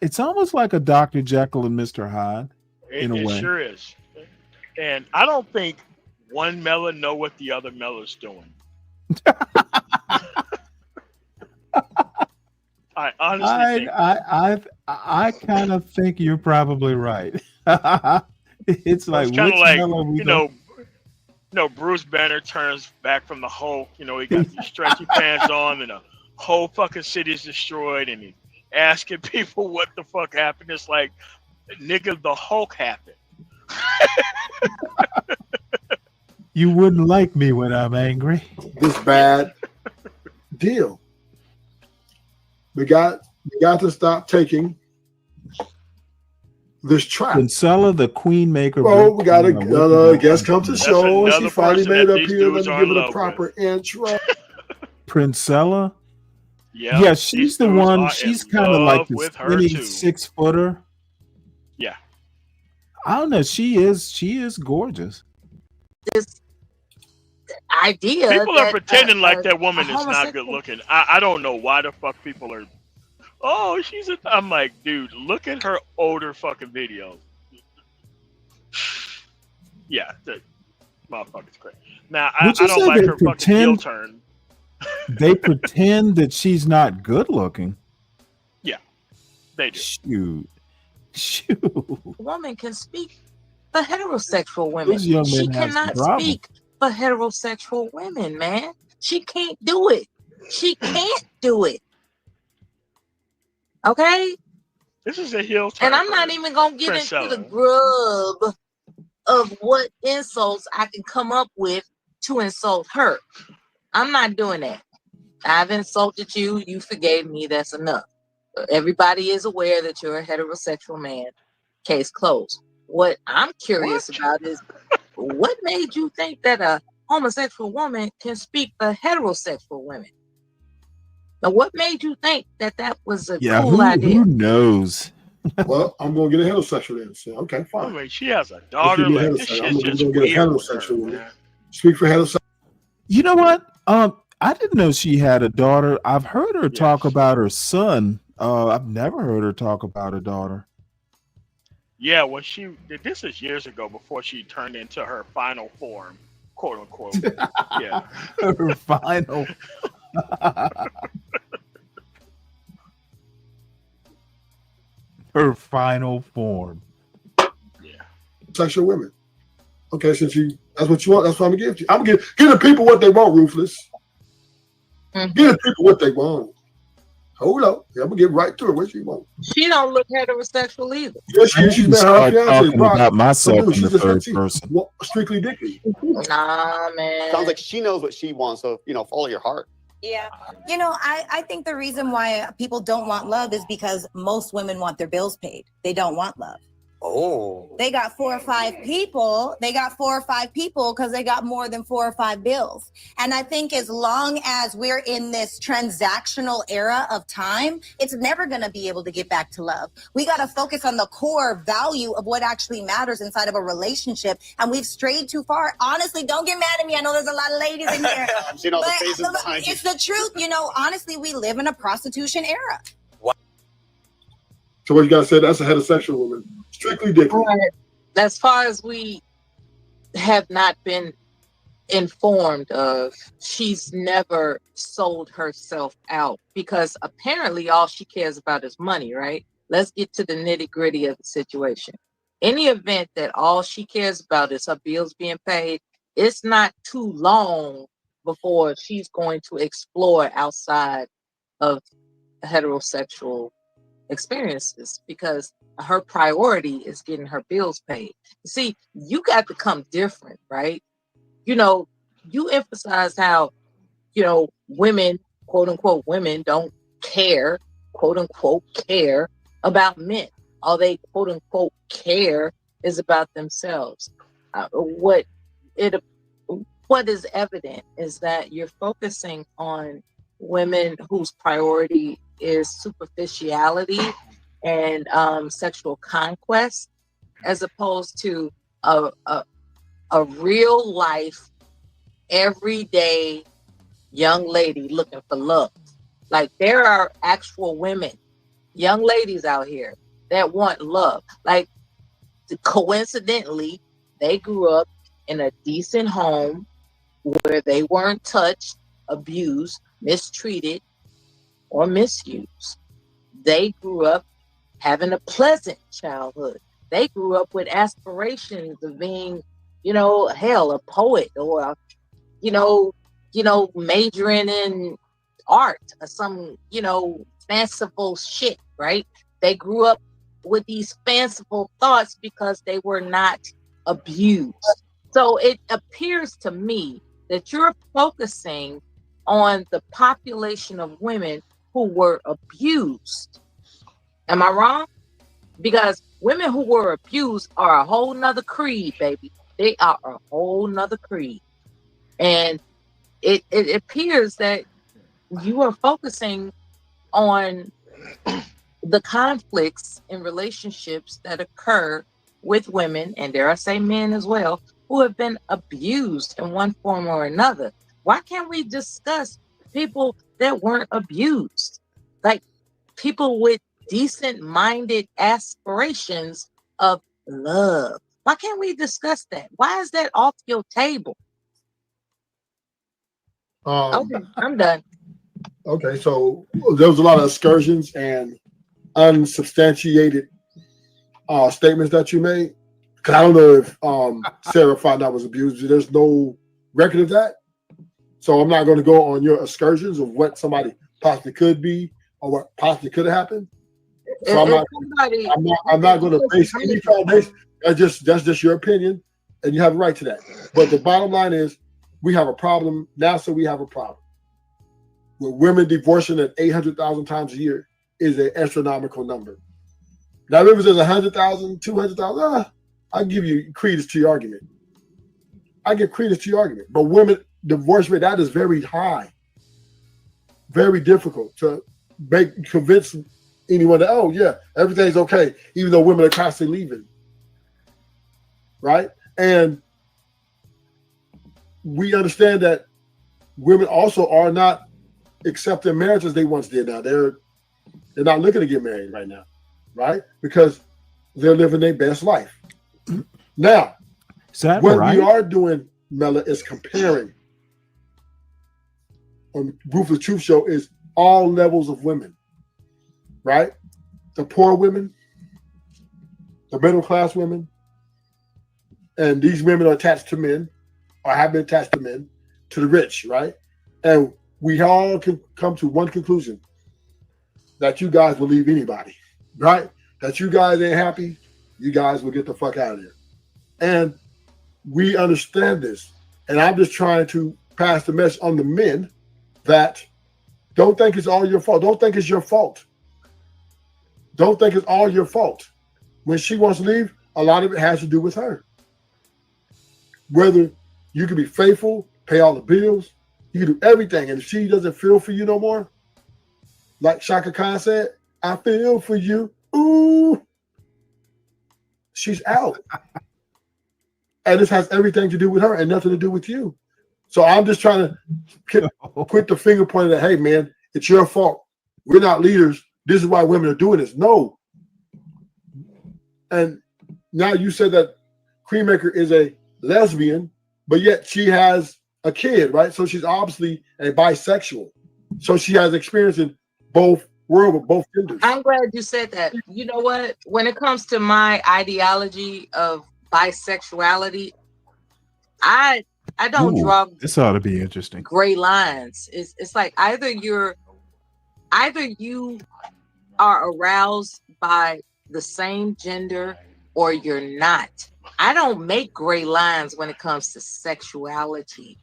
It's almost like a Dr. Jekyll and Mr. Hyde in a way. It sure is. And I don't think one Mela know what the other Mela's doing. I honestly think I kind of think you're probably right. It's like kind of like no, Bruce Banner turns back from the Hulk. He got these stretchy pants on, and the whole fucking city is destroyed, and he's asking people what the fuck happened. It's like, nigga, the Hulk happened. You wouldn't like me when I'm angry. This bad deal. We got to stop taking this trap. Princella, the Queen Maker. Oh, we got a guest come to the show. She finally made it up here. Let me give it a proper intro. Princella. Yeah, she's the one. She's kind of like the skinny 6-footer. Yeah. I don't know. She is gorgeous. This idea. People are pretending like that woman is not good looking. I don't know why the fuck people are. Oh, I'm like, dude, look at her older fucking videos. Yeah, the motherfucker's crazy. Now, I don't like her fucking heel turn. They pretend that she's not good looking. Yeah, they do. Shoot. A woman can speak for heterosexual women. She cannot speak for heterosexual women, man. She can't do it. She can't do it. Okay? This is a heel turn. And I'm not even going to get into the grub of what insults I can come up with to insult her. I'm not doing that. I've insulted you. You forgave me. That's enough. Everybody is aware that you're a heterosexual man. Case closed. What I'm curious about is what made you think that a homosexual woman can speak for heterosexual women? Now, what made you think that was a cool idea? Who knows? Well, I'm going to get a heterosexual then. So, okay, fine. I mean, she has a daughter. Like, this shit's just weird. Get a heterosexual. Speak for heterosexual. You know what? I didn't know she had a daughter. I've heard her talk about her son. I've never heard her talk about her daughter. Yeah, well, this is years ago before she turned into her final form, quote unquote. Yeah. Her final. Her final form. Yeah. Sexual women. Okay, since that's what you want, that's what I'm gonna give to you. I'm gonna give the people what they want, Ruthless. Give the people what they want. Hold up. I'm gonna get right to her. What she want? She don't look heterosexual either. Yeah, she's been her fiance is probably about myself in she's the just third person. Strictly dicky. Nah, man. Sounds like she knows what she wants, so follow your heart. Yeah. You know, I think the reason why people don't want love is because most women want their bills paid. They don't want love. Oh. They got 4 or 5 people. They got 4 or 5 people because they got more than 4 or 5 bills. And I think as long as we're in this transactional era of time, it's never going to be able to get back to love. We got to focus on the core value of what actually matters inside of a relationship. And we've strayed too far. Honestly, don't get mad at me. I know there's a lot of ladies in here. I'm seeing all the faces behind you. It's the truth. You know, honestly, we live in a prostitution era. So what you gotta say? That's a heterosexual woman. Strictly dicky. As far as we have not been informed of, she's never sold herself out because apparently all she cares about is money, right? Let's get to the nitty-gritty of the situation. Any event that all she cares about is her bills being paid, it's not too long before she's going to explore outside of heterosexual experiences because her priority is getting her bills paid. See, you got to come different, right? You know, you emphasize how, women, quote unquote, women don't care, quote unquote, care about men. All they, quote unquote, care is about themselves. What is evident is that you're focusing on women whose priority is superficiality and sexual conquest, as opposed to a real life, everyday young lady looking for love. Like there are actual women, young ladies out here that want love. Like coincidentally, they grew up in a decent home where they weren't touched, abused, mistreated, or misused. They grew up having a pleasant childhood. They grew up with aspirations of being, a poet or, majoring in art or some, fanciful shit, right? They grew up with these fanciful thoughts because they were not abused. So it appears to me that you're focusing on the population of women who were abused. Am I wrong? Because women who were abused are a whole nother creed, baby. They are a whole nother creed. And it appears that you are focusing on the conflicts in relationships that occur with women, and dare I say men as well, who have been abused in one form or another. Why can't we discuss people that weren't abused? Like people with decent-minded aspirations of love. Why can't we discuss that? Why is that off your table? Okay, I'm done. Okay, so there was a lot of excursions and unsubstantiated statements that you made. Because I don't know if Sarah found out was abused. There's no record of that. So I'm not going to go on your excursions of what somebody possibly could be or what possibly could have happened. So I'm not going to base any foundation. That's just your opinion, and you have a right to that. But the bottom line is, we have a problem now. So we have a problem with women divorcing at 800,000 times a year is an astronomical number. Now, if there's 100,000, 200,000, I give you credence to your argument. I give credence to your argument. But women divorce rate, that is very high, very difficult to convince anyone that, oh yeah, everything's okay, even though women are constantly leaving, right? And we understand that women also are not accepting marriage as they once did. Now they're not looking to get married right now, right? Because they're living their best life. Now, what we are doing, Mela, is comparing on Ruthless Truth Show is all levels of women, right? The poor women, the middle class women, and these women are attached to men, or have been attached to men, to the rich, right? And we all can come to one conclusion. that you guys will leave anybody, right? That you guys ain't happy, you guys will get the fuck out of there. And we understand this. And I'm just trying to pass the message on the men that don't think it's all your fault. Don't think it's your fault. Don't think it's all your fault. When she wants to leave, a lot of it has to do with her. Whether you can be faithful, pay all the bills, you can do everything. And if she doesn't feel for you no more, like Shaka Khan said, I feel for you. Ooh, she's out. And this has everything to do with her and nothing to do with you. So I'm just trying to quit the finger pointing that, hey, man, it's your fault. We're not leaders. This is why women are doing this. No. And now you said that Creammaker is a lesbian, but yet she has a kid, right? So she's obviously a bisexual. So she has experience in both worlds with both genders. I'm glad you said that. You know what? When it comes to my ideology of bisexuality, I don't draw this ought to be interesting. Gray lines. It's like either you are aroused by the same gender or you're not. I don't make gray lines when it comes to sexuality.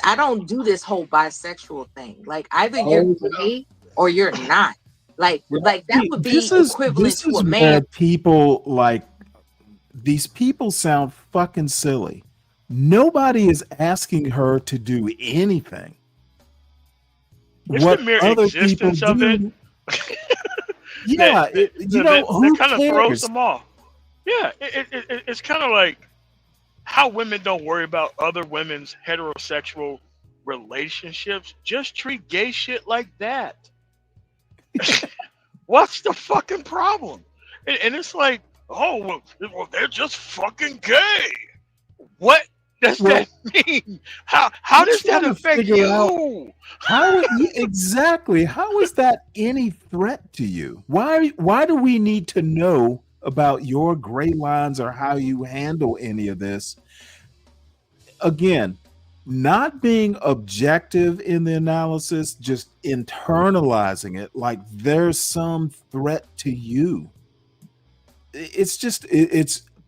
I don't do this whole bisexual thing. Like either you're gay or you're not. Like that would be equivalent to a man. People like these people sound fucking silly. Nobody is asking her to do anything. It's what the mere other existence people do, of it. Yeah, that kind of throws them off. Yeah, it's kind of like how women don't worry about other women's heterosexual relationships. Just treat gay shit like that. What's the fucking problem? And it's like, oh, well, they're just fucking gay. What does that mean? How does that affect you? Exactly. How is that any threat to you? Why do we need to know about your gray lines or how you handle any of this? Again, not being objective in the analysis, just internalizing it like there's some threat to you.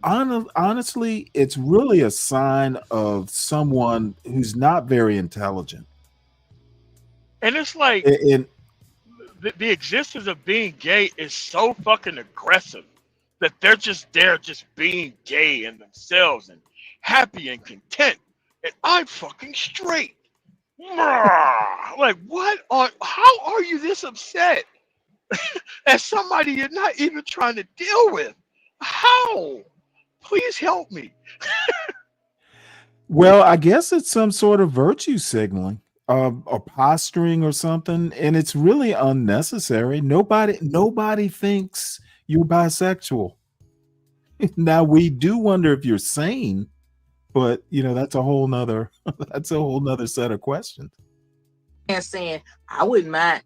Honestly, it's really a sign of someone who's not very intelligent. And it's like the existence of being gay is so fucking aggressive that they're just there just being gay in themselves and happy and content. And I'm fucking straight. Like, how are you this upset as somebody you're not even trying to deal with? How? Please help me. Well, I guess it's some sort of virtue signaling, or posturing or something, and it's really unnecessary. Nobody thinks you're bisexual. Now we do wonder if you're sane, but that's a whole nother set of questions. And saying, I wouldn't mind,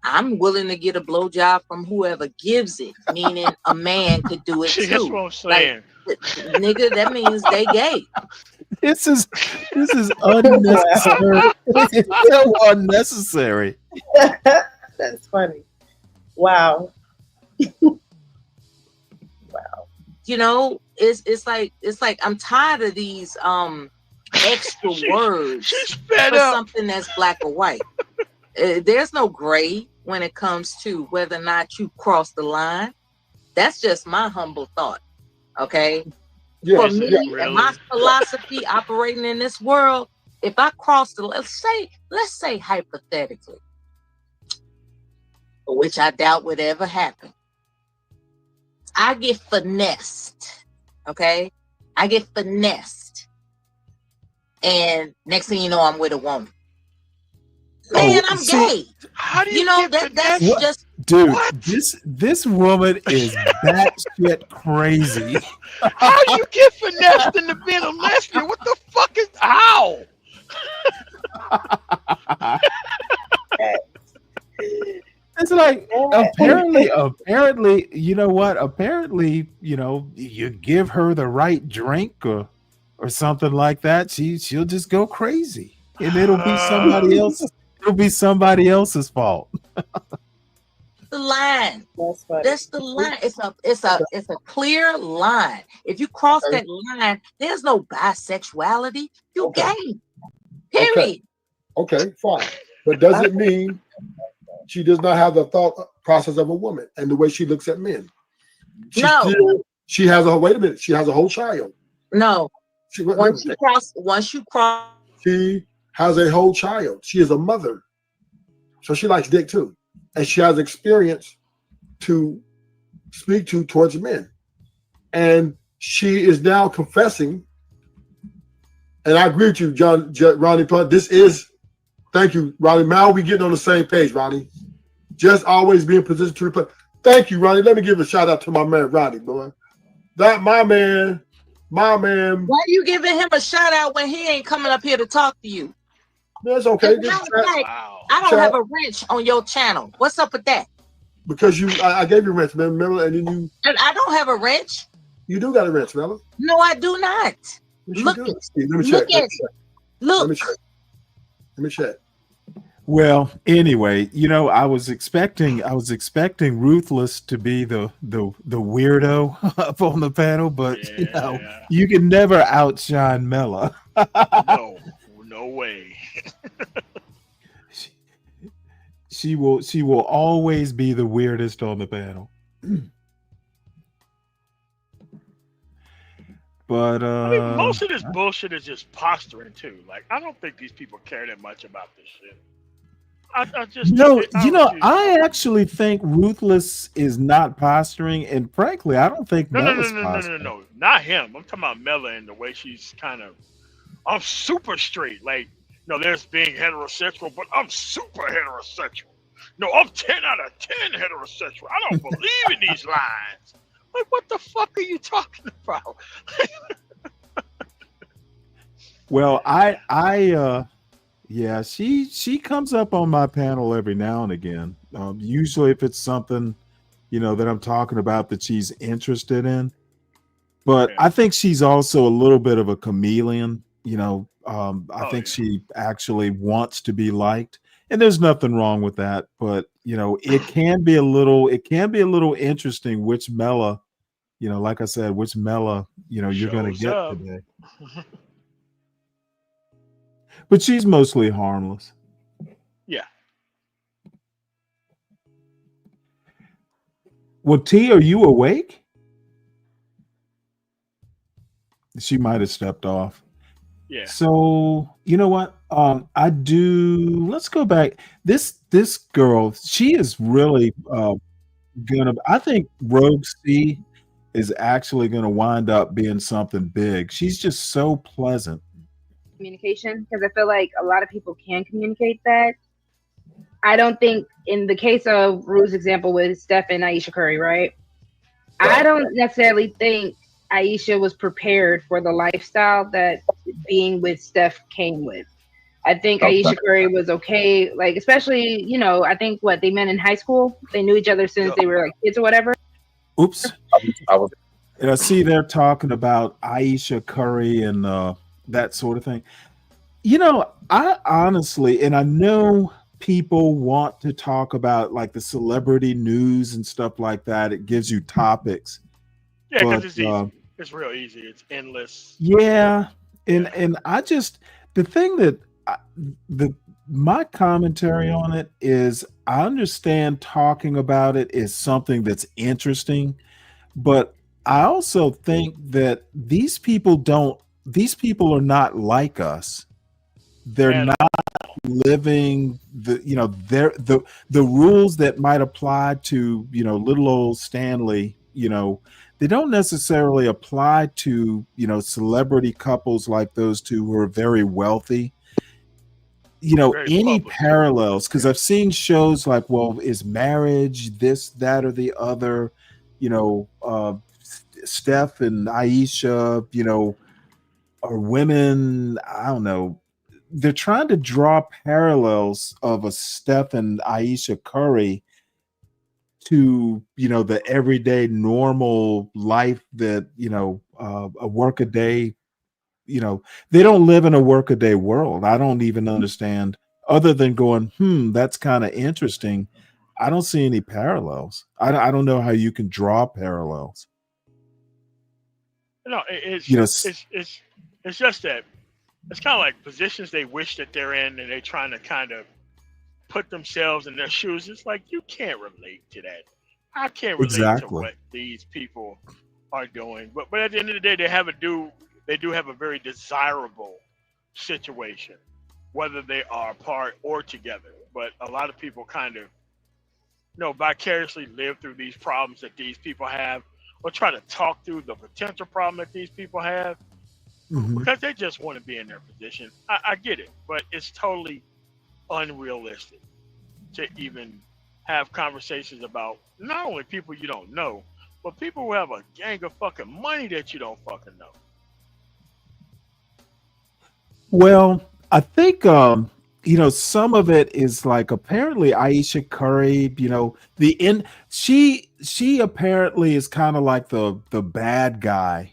I'm willing to get a blowjob from whoever gives it, meaning a man could do it too. That's what I'm saying. Like, nigga, that means they gay. This is unnecessary. It's so unnecessary. That's funny. Wow. Wow. It's like I'm tired of these extra words for something that's black or white. There's no gray when it comes to whether or not you cross the line. That's just my humble thought. Okay. For me and my philosophy operating in this world, if I cross let's say hypothetically, which I doubt would ever happen, I get finessed. Okay. I get finessed. And next thing you know, I'm with a woman. Man, I'm gay. How do you that's what? Just dude? What? This woman is batshit crazy. How do you get finessed into being a lesbian? What the fuck is how? It's like apparently, you know what? Apparently, you give her the right drink or something like that, she'll just go crazy, and it'll be somebody else. It'll be somebody else's fault. The line. That's the line. It's a clear line. If you cross that line, there's no bisexuality. You gay. Period. Okay, fine. But does it mean she does not have the thought process of a woman and the way she looks at men? She has wait a minute. She has a whole child. No. Once you cross, she has a whole child. She is a mother. So she likes dick too. And she has experience to speak to towards men. And she is now confessing. And I agree with you, Ronnie Punt. Thank you, Ronnie. Now we getting on the same page, Ronnie. Just always be in position to reply. Thank you, Ronnie. Let me give a shout out to my man, Ronnie, boy. My man. Why are you giving him a shout out when he ain't coming up here to talk to you? That's okay. I don't have a wrench on your channel. What's up with that? Because I gave you a wrench, remember? And then you. And I don't have a wrench. You do got a wrench, Mella. No, I do not. Look at it. Look. Let me check. Well, anyway, I was expecting Ruthless to be the weirdo up on the panel, but you can never outshine Mella. No way. She will always be the weirdest on the panel. But I mean, most of this bullshit is just posturing too. Like, I don't think these people care that much about this shit. I actually think Ruthless is not posturing, and frankly, I don't think Mella's posturing. No, not him. I'm talking about Mella and the way she's kind of. I'm super straight. Like, there's being heterosexual, but I'm super heterosexual. No, I'm 10 out of 10 heterosexual. I don't believe in these lines. Like, what the fuck are you talking about? Well, yeah, she comes up on my panel every now and again. Usually if it's something, that I'm talking about that she's interested in. But I think she's also a little bit of a chameleon. I think she actually wants to be liked. And there's nothing wrong with that. But, it can be a little interesting which Mella, like I said, which Mella, you're going to get today. But she's mostly harmless. Yeah. Well, T, are you awake? She might have stepped off. Yeah. So, you know what? Let's go back. This girl, she is really I think Rogue C is actually gonna wind up being something big. She's just so pleasant. Communication, because I feel like a lot of people can communicate that. I don't think in the case of Rue's example with Steph and Aisha Curry, right? I don't necessarily think Aisha was prepared for the lifestyle that being with Steph came with. I think Aisha Curry was okay, like especially, I think they met in high school. They knew each other since they were like kids or whatever. Oops. And I see they're talking about Aisha Curry and that sort of thing. I honestly, and I know people want to talk about like the celebrity news and stuff like that. It gives you topics. Yeah, because it's easy. It's real easy. It's endless. Yeah. And I just, the thing that my commentary on it is I understand talking about it is something that's interesting, but I also think that these people are not like us. They're not living the rules that might apply to, little old Stanley, they don't necessarily apply to, celebrity couples like those two who are very wealthy. Any parallels, because I've seen shows like, well, is marriage this, that, or the other, Steph and Aisha, are women, I don't know. They're trying to draw parallels of a Steph and Aisha Curry to, the everyday normal life that, a workaday, they don't live in a workaday world. I don't even understand other than going, that's kind of interesting, I don't see any parallels. I don't know how you can draw parallels. No, it's just that it's kind of like positions they wish that they're in, and they're trying to kind of put themselves in their shoes. It's like you can't relate to that. I can't relate to what these people are doing. But at the end of the day, they do have a very desirable situation, whether they are apart or together. But a lot of people kind of vicariously live through these problems that these people have, or try to talk through the potential problem that these people have, because they just want to be in their position. I get it, but it's totally unrealistic to even have conversations about not only people you don't know, but people who have a gang of fucking money that you don't fucking know. Well, I think some of it is like apparently Aisha Curry, she apparently is kind of like the bad guy,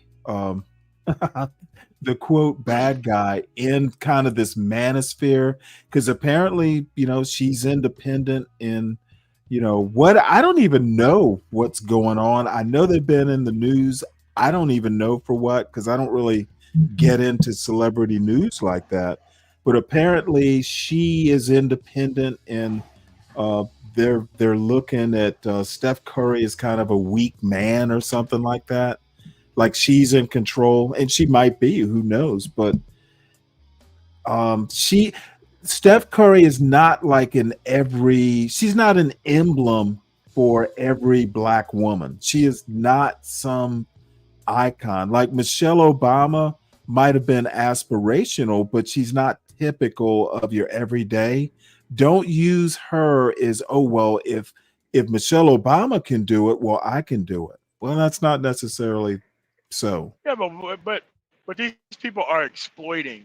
the quote bad guy in kind of this manosphere, because apparently, she's independent in what I don't even know what's going on. I know they've been in the news. I don't even know for what, because I don't really get into celebrity news like that. But apparently she is independent, and they're looking at Steph Curry as kind of a weak man or something like that. Like she's in control, and she might be, who knows? But Steph Curry is not like she's not an emblem for every black woman. She is not some icon. Like Michelle Obama might have been aspirational, but she's not typical of your everyday. Don't use her as, if Michelle Obama can do it, well, I can do it. Well, that's not necessarily so. Yeah, but these people are exploiting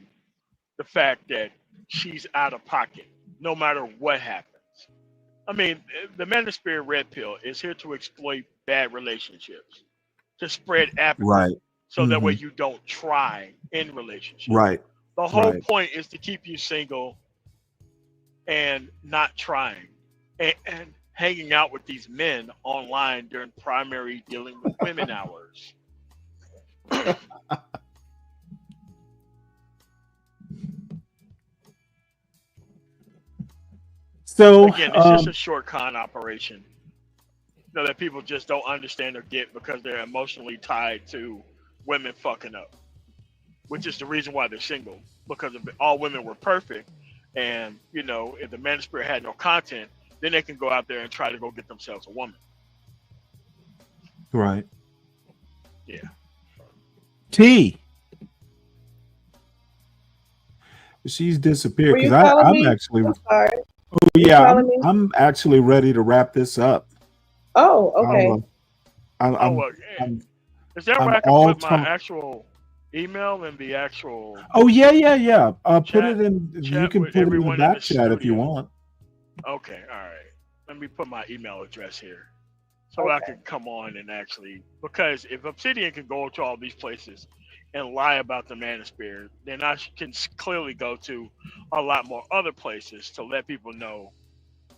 the fact that she's out of pocket no matter what happens. I mean, the Manosphere Red Pill is here to exploit bad relationships, to spread apathy, right? So that way you don't try in relationships. Right. The whole point is to keep you single and not trying and hanging out with these men online during primary dealing with women hours. So again, it's just a short con operation. That people just don't understand or get because they're emotionally tied to women fucking up, which is the reason why they're single. Because if all women were perfect, and if the Manosphere had no content, then they can go out there and try to go get themselves a woman. Right. Yeah. T. She's disappeared because I'm actually. Sorry. Oh yeah, I'm actually ready to wrap this up. Oh, okay. Is that where I can put my actual email and the actual? Oh yeah. Put it in. You can put it in the back chat if you want. Okay, all right. Let me put my email address here, so I can come on and actually, because if Obsidian can go to all these places and lie about the Manosphere, then I can clearly go to a lot more other places to let people know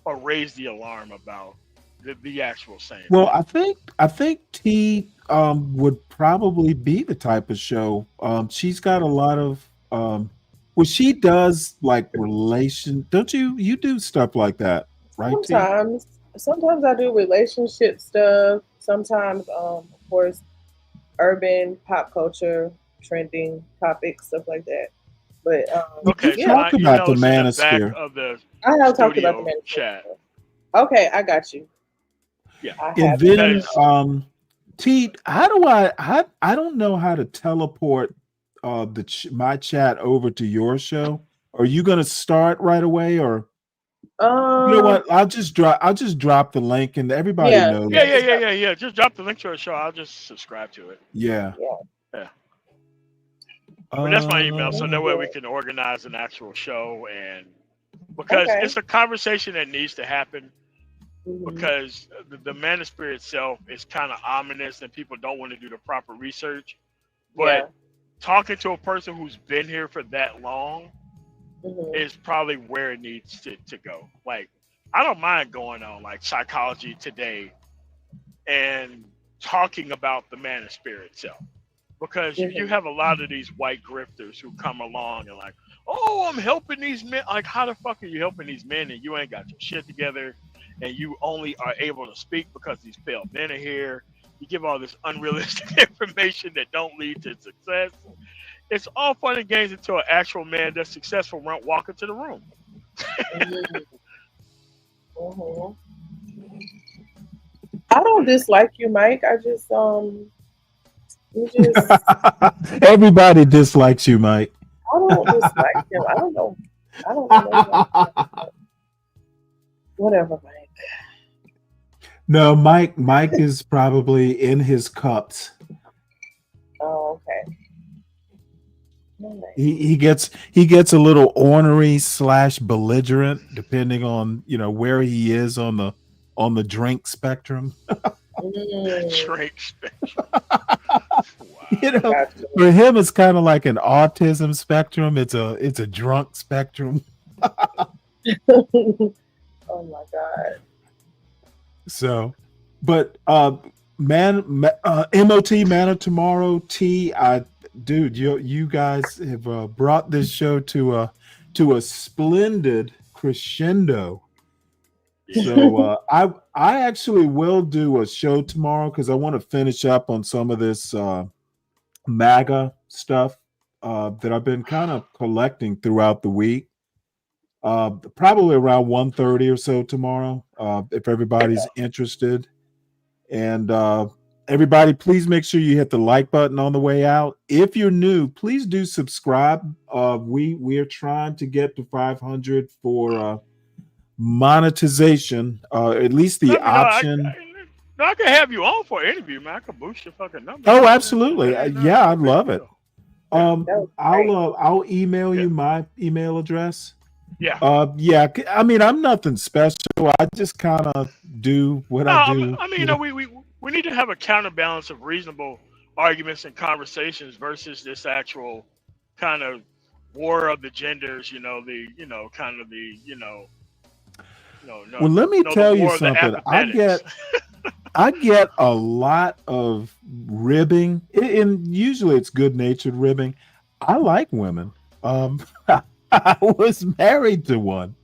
or raise the alarm about the actual same. Well, I think T would probably be the type of show. She's got a lot of she does like don't you do stuff like that, right? Sometimes I do relationship stuff. Sometimes of course urban pop culture, trending topics, stuff like that. But talk about the Manosphere. I have talked about the Manosphere chat. Okay, I got you. Yeah. And then T, how do I don't know how to teleport my chat over to your show. Are you going to start right away, or you know what? I'll just drop the link and everybody knows. Yeah. Just drop the link to our show. I'll just subscribe to it. Yeah. But that's my email, so that way we can organize an actual show, and because it's a conversation that needs to happen. Because the Manosphere itself is kind of ominous and people don't want to do the proper research. But talking to a person who's been here for that long, is probably where it needs to go. Like, I don't mind going on like Psychology Today and talking about the man of spirit itself. Because you have a lot of these white grifters who come along and like, oh, I'm helping these men. Like, how the fuck are you helping these men and you ain't got your shit together and you only are able to speak because these failed men are here? You give all this unrealistic information that don't lead to success. It's all fun and games until an actual man that's successful walk into the room. I don't dislike you, Mike. I just you just Everybody dislikes you, Mike. I don't dislike him. I don't know. Whatever, Mike. No, Mike is probably in his cups. Oh, okay. He gets a little ornery / belligerent depending on where he is on the drink spectrum. Drink spectrum. For him it's kind of like an autism spectrum. It's a drunk spectrum. Oh my God. So, but MOT Man of Tomorrow T, dude, you guys have brought this show to a splendid crescendo. So I actually will do a show tomorrow because I want to finish up on some of this MAGA stuff that I've been kind of collecting throughout the week. Probably around 1:30 or so tomorrow, if everybody's interested. And everybody, please make sure you hit the like button on the way out. If you're new, please do subscribe. We are trying to get to 500 for monetization, at least the option. I can have you on for an interview, man. I can boost your fucking number. Oh, absolutely. Yeah, I'd love it. I'll email you my email address. Yeah. Yeah. I mean, I'm nothing special. I just kind of do what I do. I mean, we need to have a counterbalance of reasonable arguments and conversations versus this actual kind of war of the genders. Well, let me tell you something. I get a lot of ribbing, and usually it's good-natured ribbing. I like women. I was married to one.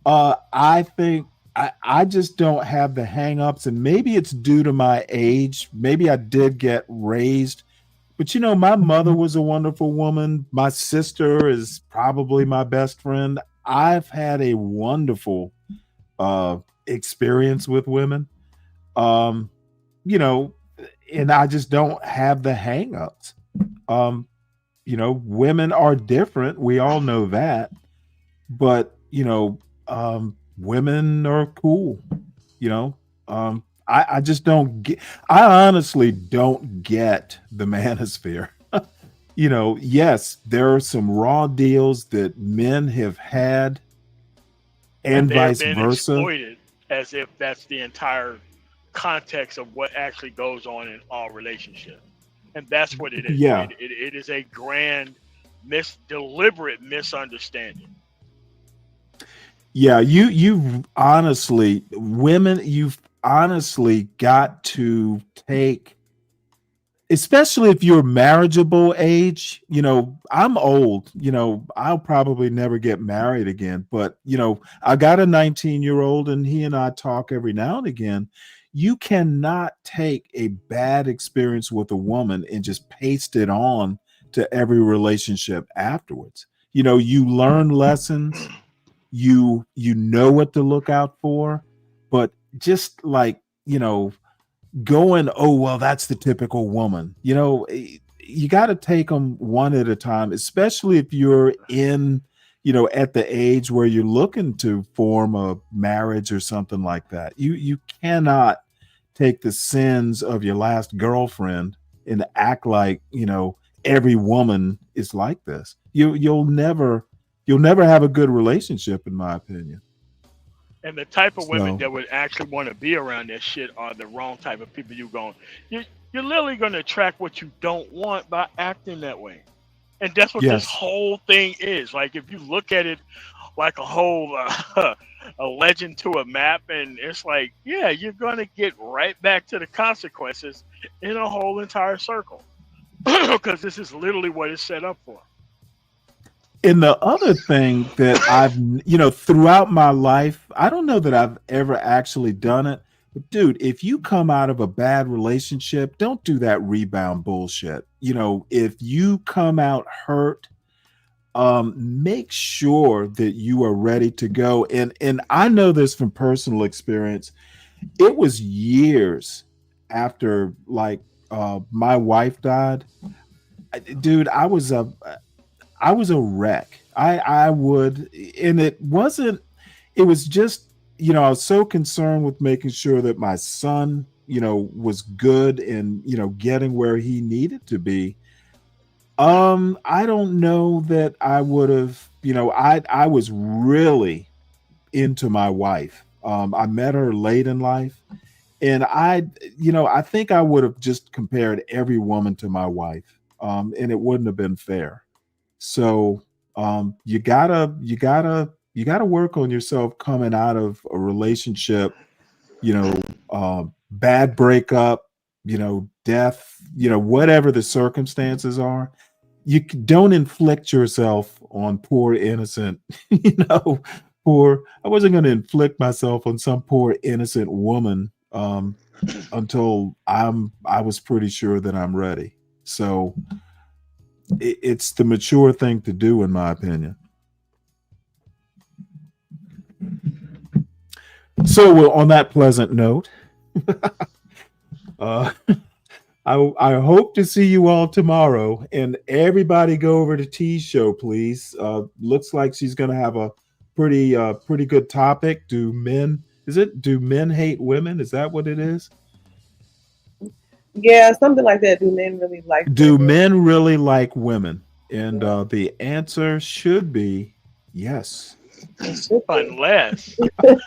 I think I just don't have the hang-ups, and maybe it's due to my age. Maybe I did get raised. But my mother was a wonderful woman. My sister is probably my best friend. I've had a wonderful experience with women. And I just don't have the hang-ups. Women are different. We all know that. But, women are cool. I just don't get, I honestly don't get the manosphere. Yes, there are some raw deals that men have had and vice versa. Exploited as if that's the entire context of what actually goes on in all relationships. And that's what it is. Yeah. It is a grand, deliberate misunderstanding. Yeah, you've honestly got to take, especially if you're marriageable age. I'm old, I'll probably never get married again, but I got a 19-year-old and he and I talk every now and again. You cannot take a bad experience with a woman and just paste it on to every relationship afterwards. You learn lessons, you know what to look out for, but just like, going, oh, well, that's the typical woman. You got to take them one at a time, especially if you're in, at the age where you're looking to form a marriage or something like that. You cannot take the sins of your last girlfriend and act like, every woman is like this. You'll never have a good relationship, in my opinion. And the type of women that would actually want to be around that shit are the wrong type of people. You're literally going to attract what you don't want by acting that way. And that's what this Yes. whole thing is. Like, if you look at it like a whole a legend to a map, and it's like, yeah, you're gonna get right back to the consequences in a whole entire circle, because this is literally what it's set up for. And the other thing that I've, throughout my life, I don't know that I've ever actually done it, but dude, if you come out of a bad relationship, don't do that rebound bullshit. If you come out hurt, make sure that you are ready to go. And I know this from personal experience. It was years after, like, my wife died. Dude, I was a wreck. I would, and it was just, I was so concerned with making sure that my son, was good and, getting where he needed to be. I don't know that I would have, I was really into my wife. I met her late in life, and I think I would have just compared every woman to my wife. And it wouldn't have been fair. So you gotta work on yourself coming out of a relationship, bad breakup, death, whatever the circumstances are. Don't inflict yourself on poor innocent, I wasn't going to inflict myself on some poor innocent woman until I was pretty sure that I'm ready. So it's the mature thing to do, in my opinion. So on that pleasant note, I hope to see you all tomorrow, and everybody go over to T's show, please. Looks like she's going to have a pretty good topic. Do men hate women? Is that what it is? Yeah, something like that. Do men really like women? Men really like women? And the answer should be yes. Unless you hang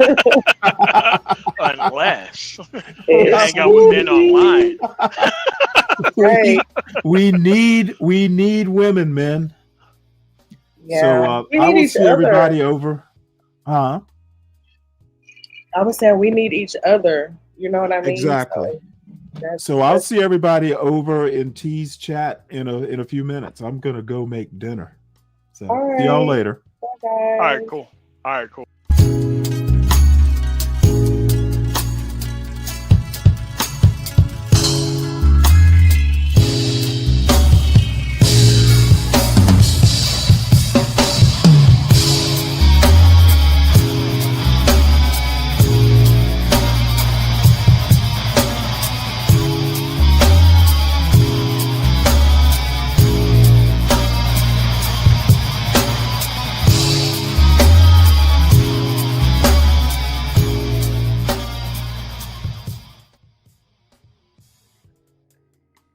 out with men online. Right. We need women, men. Yeah. So We I need will each see everybody other. over. Huh? I was saying we need each other. You know what I mean? Exactly. So I'll see everybody over in T's chat in a few minutes. I'm gonna go make dinner. So all right. see y'all later. Bye, guys. All right, cool.